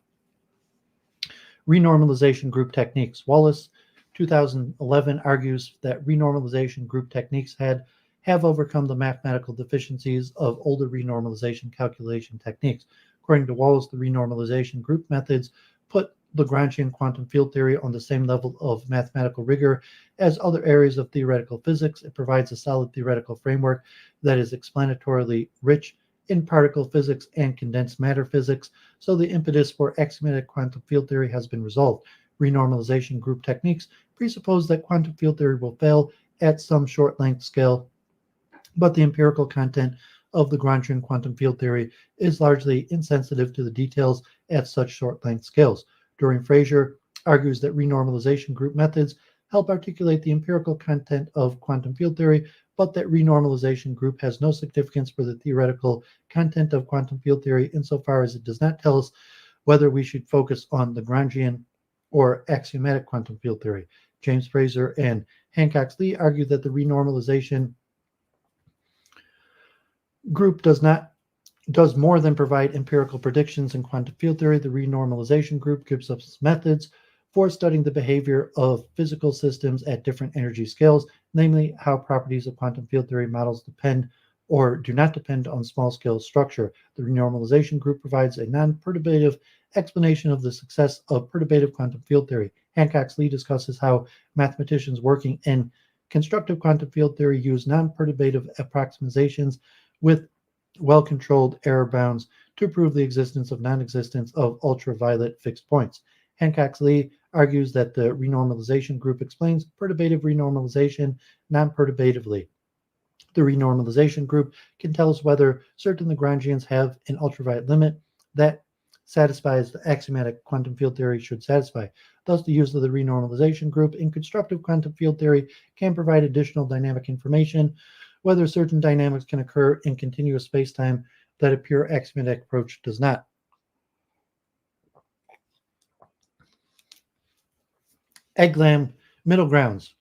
Renormalization group techniques. Wallace, 2011, argues that renormalization group techniques have overcome the mathematical deficiencies of older renormalization calculation techniques. According to Wallace, the renormalization group methods put Lagrangian quantum field theory on the same level of mathematical rigor as other areas of theoretical physics. It provides a solid theoretical framework that is explanatorily rich in particle physics and condensed matter physics, so the impetus for axiomatic quantum field theory has been resolved. Renormalization group techniques presuppose that quantum field theory will fail at some short-length scale, but the empirical content of Lagrangian quantum field theory is largely insensitive to the details at such short-length scales. Dorian Fraser argues that renormalization group methods help articulate the empirical content of quantum field theory, but that renormalization group has no significance for the theoretical content of quantum field theory insofar as it does not tell us whether we should focus on Lagrangian or axiomatic quantum field theory. James Fraser and Hancock Lee argue that the renormalization group does more than provide empirical predictions in quantum field theory. The renormalization group gives us methods for studying the behavior of physical systems at different energy scales, namely how properties of quantum field theory models depend or do not depend on small-scale structure. The renormalization group provides a non-perturbative explanation of the success of perturbative quantum field theory. Hancock Lee discusses how mathematicians working in constructive quantum field theory use non-perturbative approximations with well-controlled error bounds to prove the existence of non-existence of ultraviolet fixed points. Hancock Lee argues that the renormalization group explains perturbative renormalization non-perturbatively. The renormalization group can tell us whether certain Lagrangians have an ultraviolet limit that satisfies the axiomatic quantum field theory should satisfy. Thus, the use of the renormalization group in constructive quantum field theory can provide additional dynamic information, whether certain dynamics can occur in continuous spacetime that a pure axiomatic approach does not. Eglam middle grounds.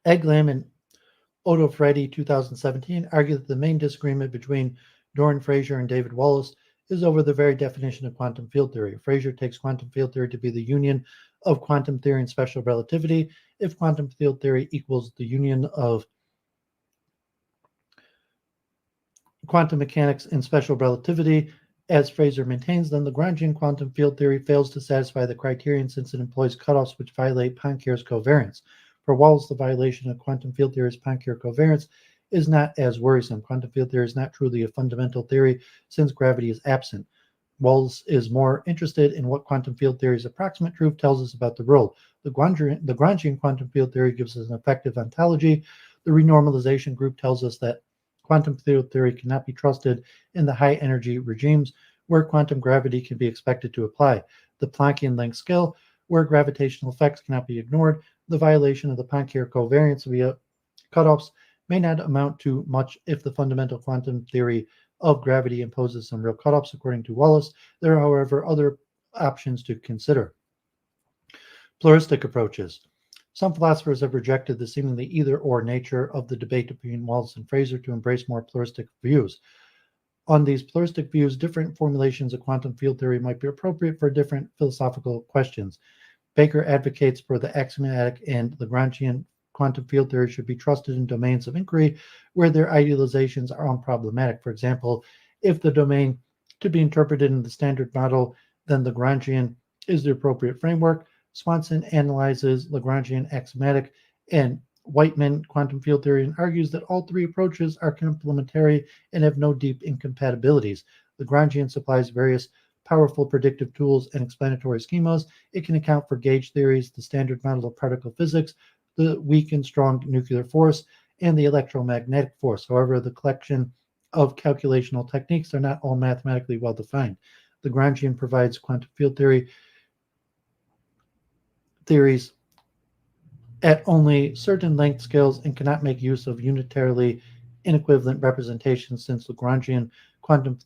Eglam and Otto Freddy, 2017, argue that the main disagreement between Dorian Fraser and David Wallace is over the very definition of quantum field theory. Fraser takes quantum field theory to be the union of quantum theory and special relativity. If quantum field theory equals the union of quantum mechanics and special relativity, as Fraser maintains, then Lagrangian quantum field theory fails to satisfy the criterion since it employs cutoffs which violate Poincare's covariance. For Wallace, the violation of quantum field theory's Poincare covariance is not as worrisome. Quantum field theory is not truly a fundamental theory since gravity is absent. Wallace is more interested in what quantum field theory's approximate truth tells us about the world. Lagrangian quantum field theory gives us an effective ontology. The renormalization group tells us that quantum field theory cannot be trusted in the high energy regimes where quantum gravity can be expected to apply. The Planckian length scale, where gravitational effects cannot be ignored, the violation of the Poincare covariance via cutoffs may not amount to much if the fundamental quantum theory of gravity imposes some real cutoffs, according to Wallace. There are, however, other options to consider. Pluralistic approaches. Some philosophers have rejected the seemingly either-or nature of the debate between Wallace and Fraser to embrace more pluralistic views. On these pluralistic views, different formulations of quantum field theory might be appropriate for different philosophical questions. Baker advocates for the axiomatic and Lagrangian quantum field theory should be trusted in domains of inquiry where their idealizations are unproblematic. For example, if the domain to be interpreted in the standard model, then Lagrangian is the appropriate framework. Swanson analyzes Lagrangian axiomatic and Whiteman quantum field theory and argues that all three approaches are complementary and have no deep incompatibilities. Lagrangian supplies various powerful predictive tools and explanatory schemas. It can account for gauge theories, the standard model of particle physics, the weak and strong nuclear force, and the electromagnetic force. However, the collection of calculational techniques are not all mathematically well defined. Lagrangian provides quantum field theories at only certain length scales and cannot make use of unitarily inequivalent representations, since Lagrangian quantum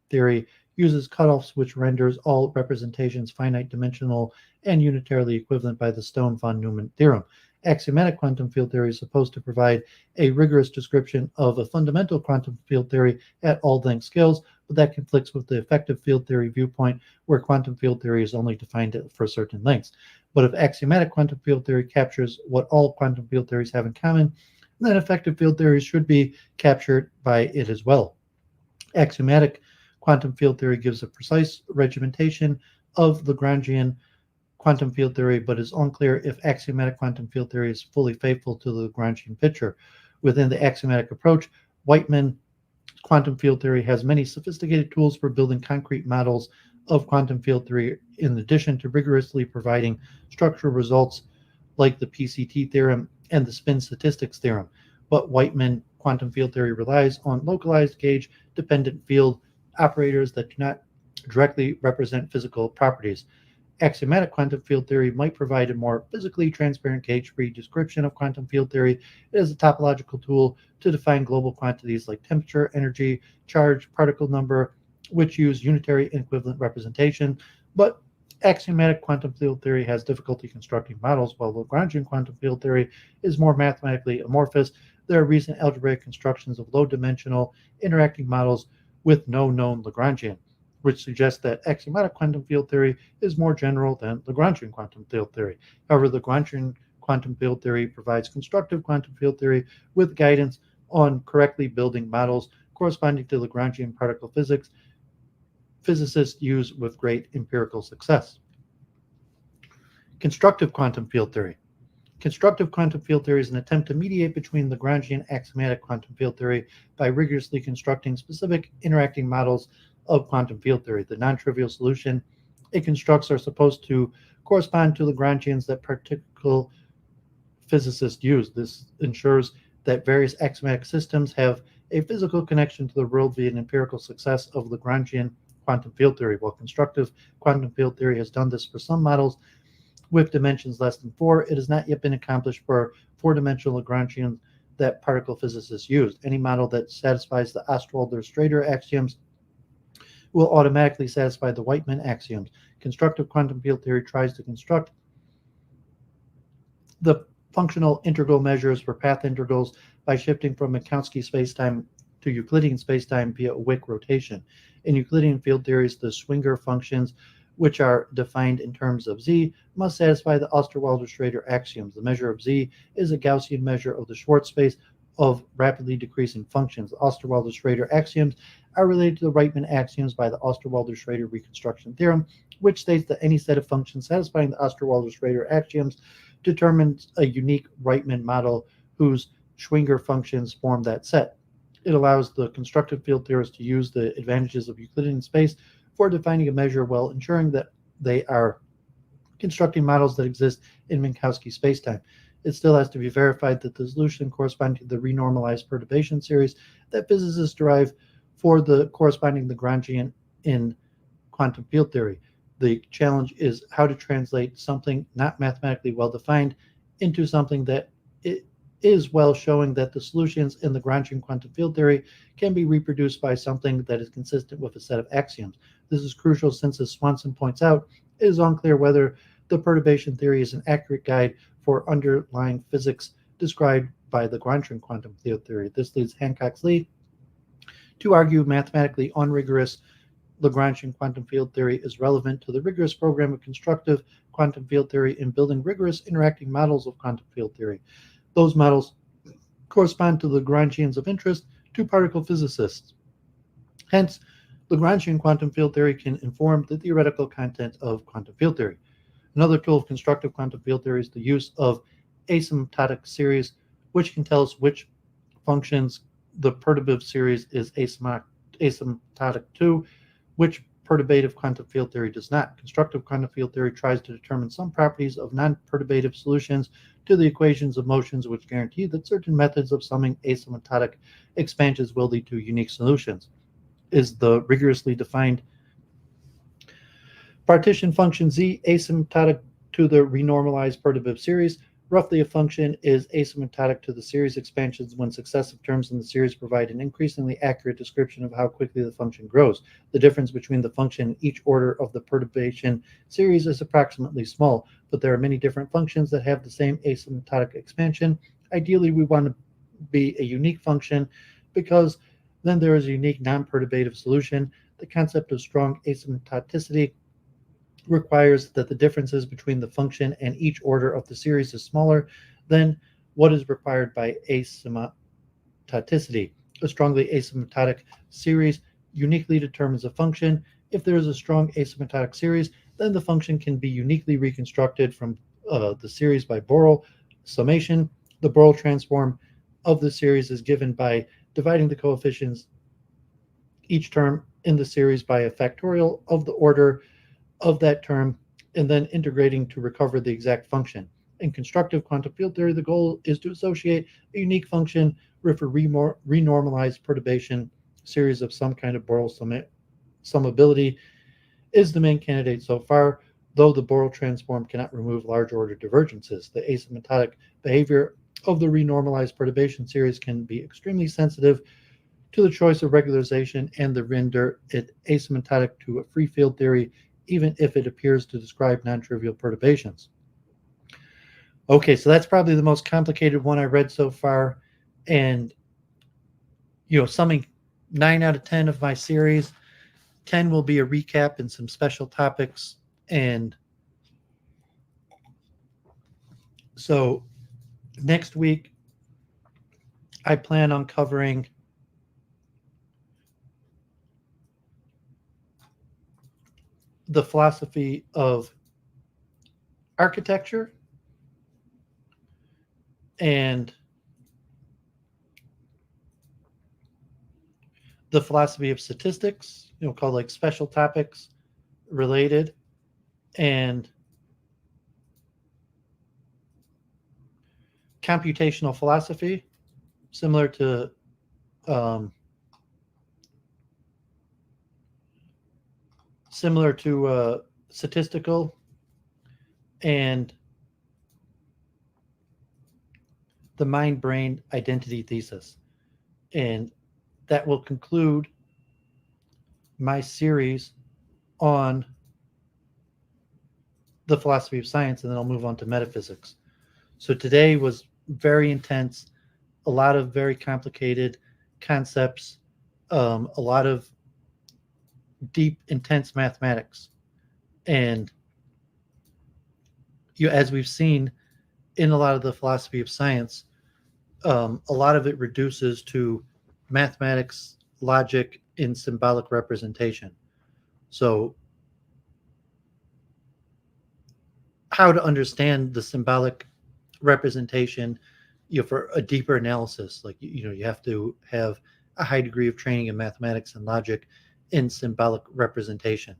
theory uses cutoffs which renders all representations finite dimensional and unitarily equivalent by the Stone-von Neumann theorem. Axiomatic quantum field theory is supposed to provide a rigorous description of a fundamental quantum field theory at all length scales, but that conflicts with the effective field theory viewpoint, where quantum field theory is only defined for certain lengths. But if axiomatic quantum field theory captures what all quantum field theories have in common, then effective field theories should be captured by it as well. Axiomatic quantum field theory gives a precise regimentation of Lagrangian quantum field theory, but is unclear if axiomatic quantum field theory is fully faithful to the Lagrangian picture. Within the axiomatic approach, Whiteman quantum field theory has many sophisticated tools for building concrete models of quantum field theory, in addition to rigorously providing structural results like the PCT theorem and the spin statistics theorem. But Whiteman quantum field theory relies on localized gauge-dependent field operators that do not directly represent physical properties. Axiomatic quantum field theory might provide a more physically transparent gauge-free description of quantum field theory. It is a topological tool to define global quantities like temperature, energy, charge, particle number, which use unitary and equivalent representation. But axiomatic quantum field theory has difficulty constructing models, while Lagrangian quantum field theory is more mathematically amorphous. There are recent algebraic constructions of low-dimensional interacting models with no known Lagrangian, which suggests that axiomatic quantum field theory is more general than Lagrangian quantum field theory. However, Lagrangian quantum field theory provides constructive quantum field theory with guidance on correctly building models corresponding to Lagrangian particle physics physicists use with great empirical success. Constructive quantum field theory. Constructive quantum field theory is an attempt to mediate between Lagrangian axiomatic quantum field theory by rigorously constructing specific interacting models of quantum field theory. The non-trivial solution it constructs are supposed to correspond to Lagrangians that particle physicists use. This ensures that various axiomatic systems have a physical connection to the world via an empirical success of Lagrangian quantum field theory. While constructive quantum field theory has done this for some models with dimensions less than 4, it has not yet been accomplished for 4-dimensional Lagrangians that particle physicists use. Any model that satisfies the Osterwalder-Schrader axioms will automatically satisfy the Whiteman axioms. Constructive quantum field theory tries to construct the functional integral measures for path integrals by shifting from Minkowski spacetime to Euclidean spacetime via a Wick rotation. In Euclidean field theories, the Schwinger functions, which are defined in terms of z, must satisfy the Osterwalder-Schrader axioms. The measure of z is a Gaussian measure of the Schwartz space of rapidly decreasing functions. The Osterwalder-Schrader axioms are related to the Riemann axioms by the Osterwalder-Schrader reconstruction theorem, which states that any set of functions satisfying the Osterwalder-Schrader axioms determines a unique Riemann model whose Schwinger functions form that set. It allows the constructive field theorists to use the advantages of Euclidean space for defining a measure while ensuring that they are constructing models that exist in Minkowski spacetime. It still has to be verified that the solution corresponding to the renormalized perturbation series that physicists derive for the corresponding Lagrangian in quantum field theory. The challenge is how to translate something not mathematically well defined into something that is well, showing that the solutions in Lagrangian quantum field theory can be reproduced by something that is consistent with a set of axioms. This is crucial since, as Swanson points out, it is unclear whether the perturbation theory is an accurate guide for underlying physics described by the Lagrangian quantum field theory. This leads Hancock-Lee to argue mathematically unrigorous Lagrangian quantum field theory is relevant to the rigorous program of constructive quantum field theory in building rigorous interacting models of quantum field theory. Those models correspond to the Lagrangians of interest to particle physicists. Hence, Lagrangian quantum field theory can inform the theoretical content of quantum field theory. Another tool of constructive quantum field theory is the use of asymptotic series, which can tell us which functions the perturbative series is asymptotic to, which perturbative quantum field theory does not. Constructive quantum field theory tries to determine some properties of non-perturbative solutions to the equations of motions which guarantee that certain methods of summing asymptotic expansions will lead to unique solutions. Is the rigorously defined partition function z asymptotic to the renormalized perturbative series? Roughly, a function is asymptotic to the series expansions when successive terms in the series provide an increasingly accurate description of how quickly the function grows. The difference between the function and each order of the perturbation series is approximately small, but there are many different functions that have the same asymptotic expansion. Ideally, we want to be a unique function because then there is a unique non-perturbative solution. The concept of strong asymptoticity requires that the differences between the function and each order of the series is smaller than what is required by asymptoticity. A strongly asymptotic series uniquely determines a function. If there is a strong asymptotic series, then the function can be uniquely reconstructed from the series by Borel summation. The Borel transform of the series is given by dividing the coefficients each term in the series by a factorial of the order of that term, and then integrating to recover the exact function. In constructive quantum field theory, the goal is to associate a unique function with a renormalized perturbation series of some kind of Borel summability is the main candidate so far, though the Borel transform cannot remove large order divergences. The asymptotic behavior of the renormalized perturbation series can be extremely sensitive to the choice of regularization and the render it asymptotic to a free field theory, even if it appears to describe non-trivial perturbations. Okay, so that's probably the most complicated one I read so far. And, summing 9 out of 10 of my series, 10 will be a recap and some special topics. And so next week, I plan on covering the philosophy of architecture and the philosophy of statistics, called like special topics related, and computational philosophy, similar to statistical, and the mind-brain identity thesis. And that will conclude my series on the philosophy of science, and then I'll move on to metaphysics. So today was very intense, a lot of very complicated concepts, a lot of deep, intense mathematics. And as we've seen in a lot of the philosophy of science, a lot of it reduces to mathematics, logic, and symbolic representation. So how to understand the symbolic representation, for a deeper analysis, like, you have to have a high degree of training in mathematics and logic in symbolic representation.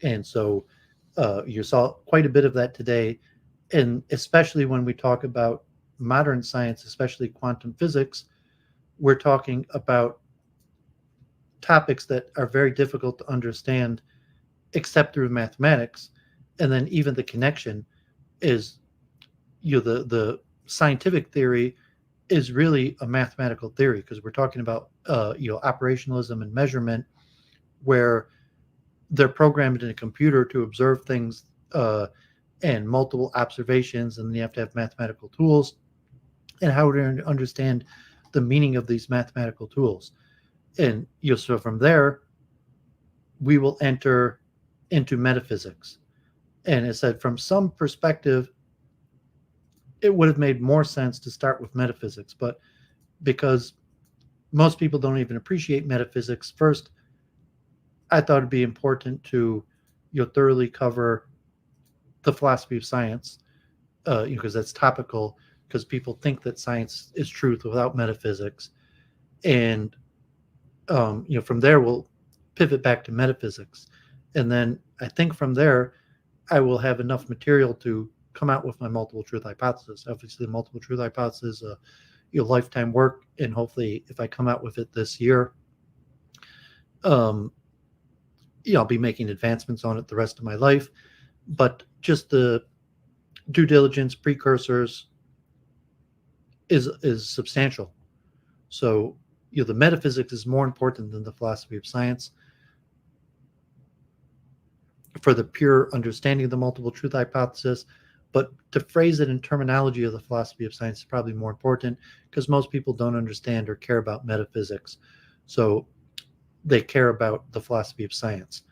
And so you saw quite a bit of that today. And especially when we talk about modern science, especially quantum physics, we're talking about topics that are very difficult to understand except through mathematics. And then even the connection is, the scientific theory is really a mathematical theory, because we're talking about operationalism and measurement, where they're programmed in a computer to observe things and multiple observations, and then you have to have mathematical tools and how to understand the meaning of these mathematical tools. And so from there, we will enter into metaphysics. And it said from some perspective, it would have made more sense to start with metaphysics, but because most people don't even appreciate metaphysics first, I thought it'd be important to thoroughly cover the philosophy of science, because that's topical, because people think that science is truth without metaphysics. And from there we'll pivot back to metaphysics, and then I think from there I will have enough material to come out with my multiple truth hypothesis. Obviously, the multiple truth hypothesis, lifetime work, and hopefully, if I come out with it this year, I'll be making advancements on it the rest of my life. But just the due diligence precursors is substantial. So, the metaphysics is more important than the philosophy of science for the pure understanding of the multiple truth hypothesis. But to phrase it in terminology of the philosophy of science is probably more important, because most people don't understand or care about metaphysics. So they care about the philosophy of science.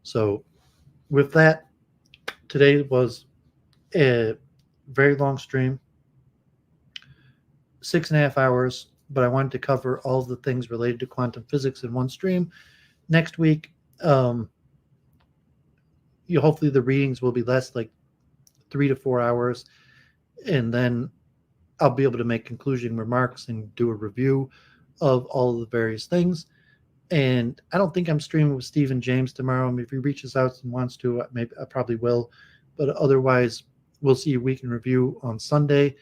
So with that, today was a very long stream, 6.5 hours, but I wanted to cover all of the things related to quantum physics in one stream. Next week, hopefully the readings will be less, like 3 to 4 hours, and then I'll be able to make concluding remarks and do a review of all of the various things. And I don't think I'm streaming with Stephen James tomorrow. If he reaches out and wants to, maybe I probably will. But otherwise, we'll see a week in review on Sunday,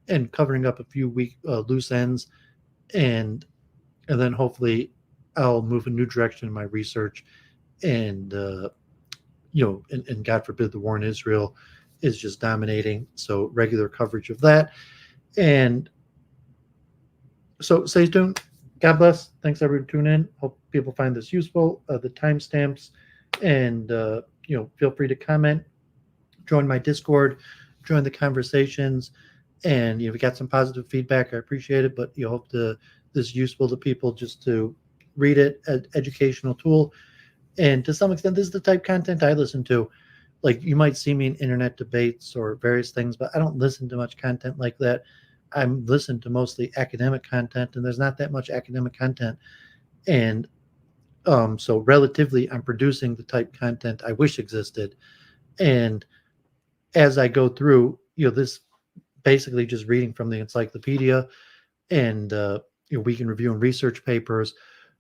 and covering up a few loose ends, and then hopefully I'll move a new direction in my research, and and God forbid the war in Israel is just dominating. So regular coverage of that. And so stay tuned. God bless. Thanks everyone for tuning in. Hope people find this useful. The timestamps, and feel free to comment, join my Discord, join the conversations, and if you got some positive feedback, I appreciate it. But hope this is useful to people, just to read it, an educational tool. And to some extent, this is the type of content I listen to. Like, you might see me in internet debates or various things, but I don't listen to much content like that. I listen to mostly academic content, and there's not that much academic content. And so relatively, I'm producing the type of content I wish existed. And as I go through, this basically just reading from the encyclopedia, and week in review and research papers.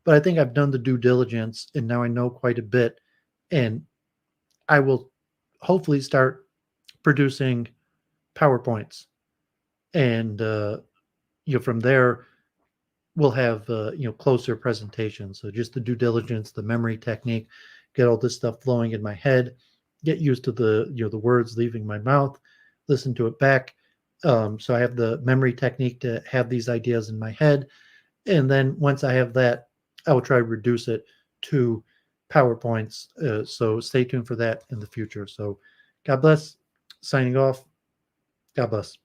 But I think I've done the due diligence, and now I know quite a bit. And I will hopefully start producing PowerPoints, and from there we'll have closer presentations. So just the due diligence, the memory technique, get all this stuff flowing in my head, get used to the the words leaving my mouth, listen to it back. So I have the memory technique to have these ideas in my head, and then once I have that, I will try to reduce it to PowerPoints. So stay tuned for that in the future. So God bless. Signing off. God bless.